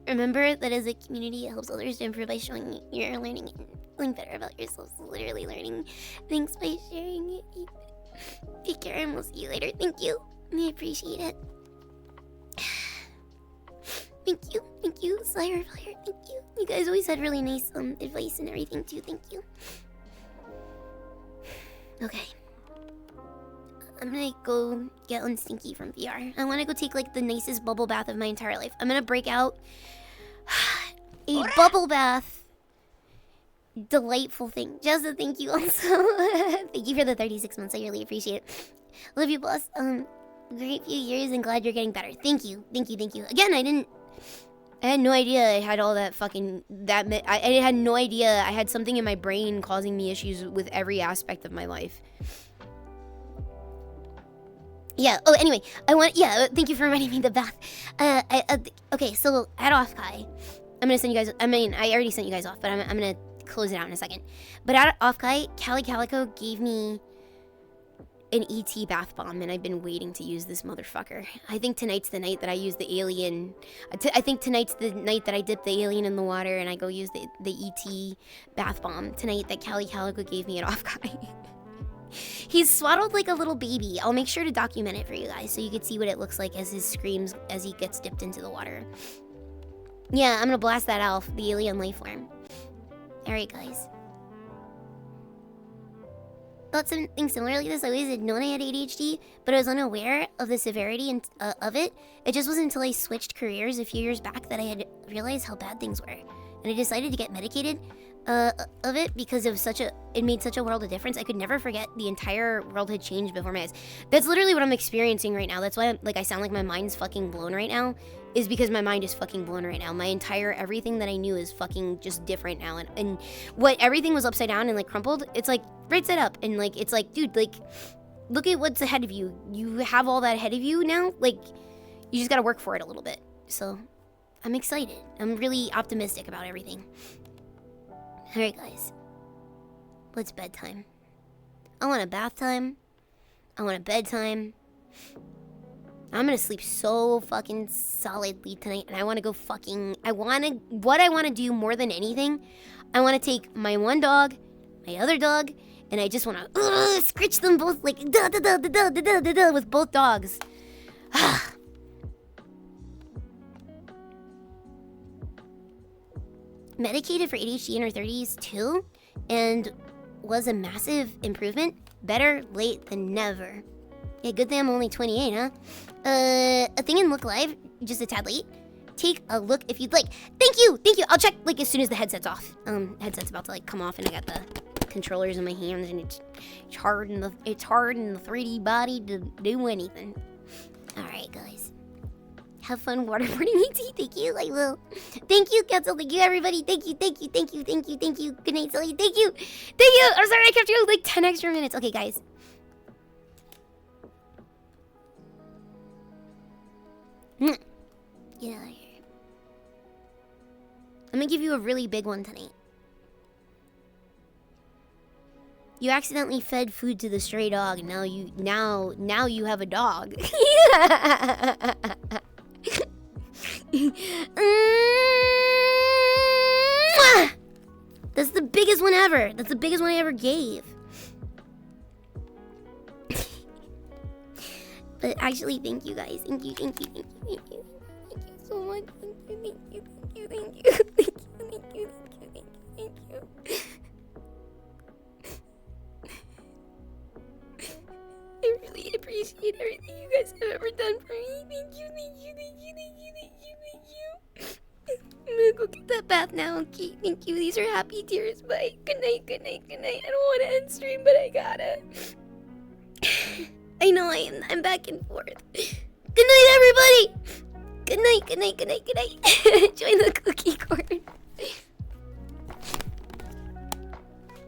B: Remember that as a community, it helps others to improve by showing you're learning and feeling better about yourselves. Literally learning things by sharing it. Take care, and we'll see you later. Thank you. I appreciate it. Thank you, Slayer Fire. Thank you. You guys always had really nice advice and everything too. Thank you. Okay. I'm gonna go get unstinky from VR. I wanna go take like the nicest bubble bath of my entire life. I'm gonna break out a bubble bath delightful thing. Just a thank you also. Thank you for the 36 months. I really appreciate it. Love you, boss. Great few years and glad you're getting better. Thank you. Again, I had no idea I had all that fucking I had no idea I had something in my brain causing me issues with every aspect of my life. Yeah. Oh, anyway, thank you for reminding me of the bath. Okay, so at Offkai, I'm gonna send you guys. I mean, I already sent you guys off, but I'm gonna close it out in a second. But at Offkai, Callie Calico gave me an ET bath bomb, and I've been waiting to use this motherfucker. I think tonight's the night that I use the alien. I think tonight's the night that I dip the alien in the water and I go use the ET bath bomb tonight that Callie Calico gave me at Offkai. He's swaddled like a little baby. I'll make sure to document it for you guys so you can see what it looks like as his screams as he gets dipped into the water. Yeah, I'm gonna blast that out, the alien life form. Alright, guys. Thought something similar like this. I always had known I had ADHD, but I was unaware of the severity of it. It just wasn't until I switched careers a few years back that I had realized how bad things were. And I decided to get medicated of it because of it made such a world of difference. I could never forget the entire world had changed before my eyes. That's literally what I'm experiencing right now. That's why I sound like my mind's fucking blown right now, is because my mind is fucking blown right now. My entire everything that I knew is fucking just different now. And what everything was upside down and like crumpled, it's like right side up. And like, it's like, dude, like, look at what's ahead of you. You have all that ahead of you now. Like, you just gotta work for it a little bit. So I'm excited. I'm really optimistic about everything. Alright, guys. It's bedtime. I want a bath time. I want a bedtime. I'm gonna sleep so fucking solidly tonight, and I want to go fucking... What I want to do more than anything, I want to take my one dog, my other dog, and I just want to scritch them both like da-da-da-da-da-da-da-da with both dogs. Medicated for ADHD in her 30s too, and was a massive improvement. Better late than never. Yeah, good thing I'm only 28, huh? A thing in Look Live, just a tad late. Take a look if you'd like. Thank you. I'll check like as soon as the headset's off. Headset's about to like come off, and I got the controllers in my hands, and it's hard in the 3D body to do anything. All right, guys. Have fun waterboarding me too. Thank you. I will. Thank you, Council. Thank you, everybody. Thank you. Good night, Sully. Thank you. I'm sorry I kept you like 10 extra minutes. Okay, guys. Get out of here. I'm gonna give you a really big one tonight. You accidentally fed food to the stray dog, and now you have a dog. That's the biggest one ever. That's the biggest one I ever gave. But actually, thank you guys. Thank you so much. Thank you. I really appreciate everything you guys have ever done for me. Thank you. I'm gonna go get that bath now, okay? Thank you. These are happy tears. Bye. Good night. I don't want to end stream, but I gotta. I know I'm back and forth. Good night, everybody. Good night. Join the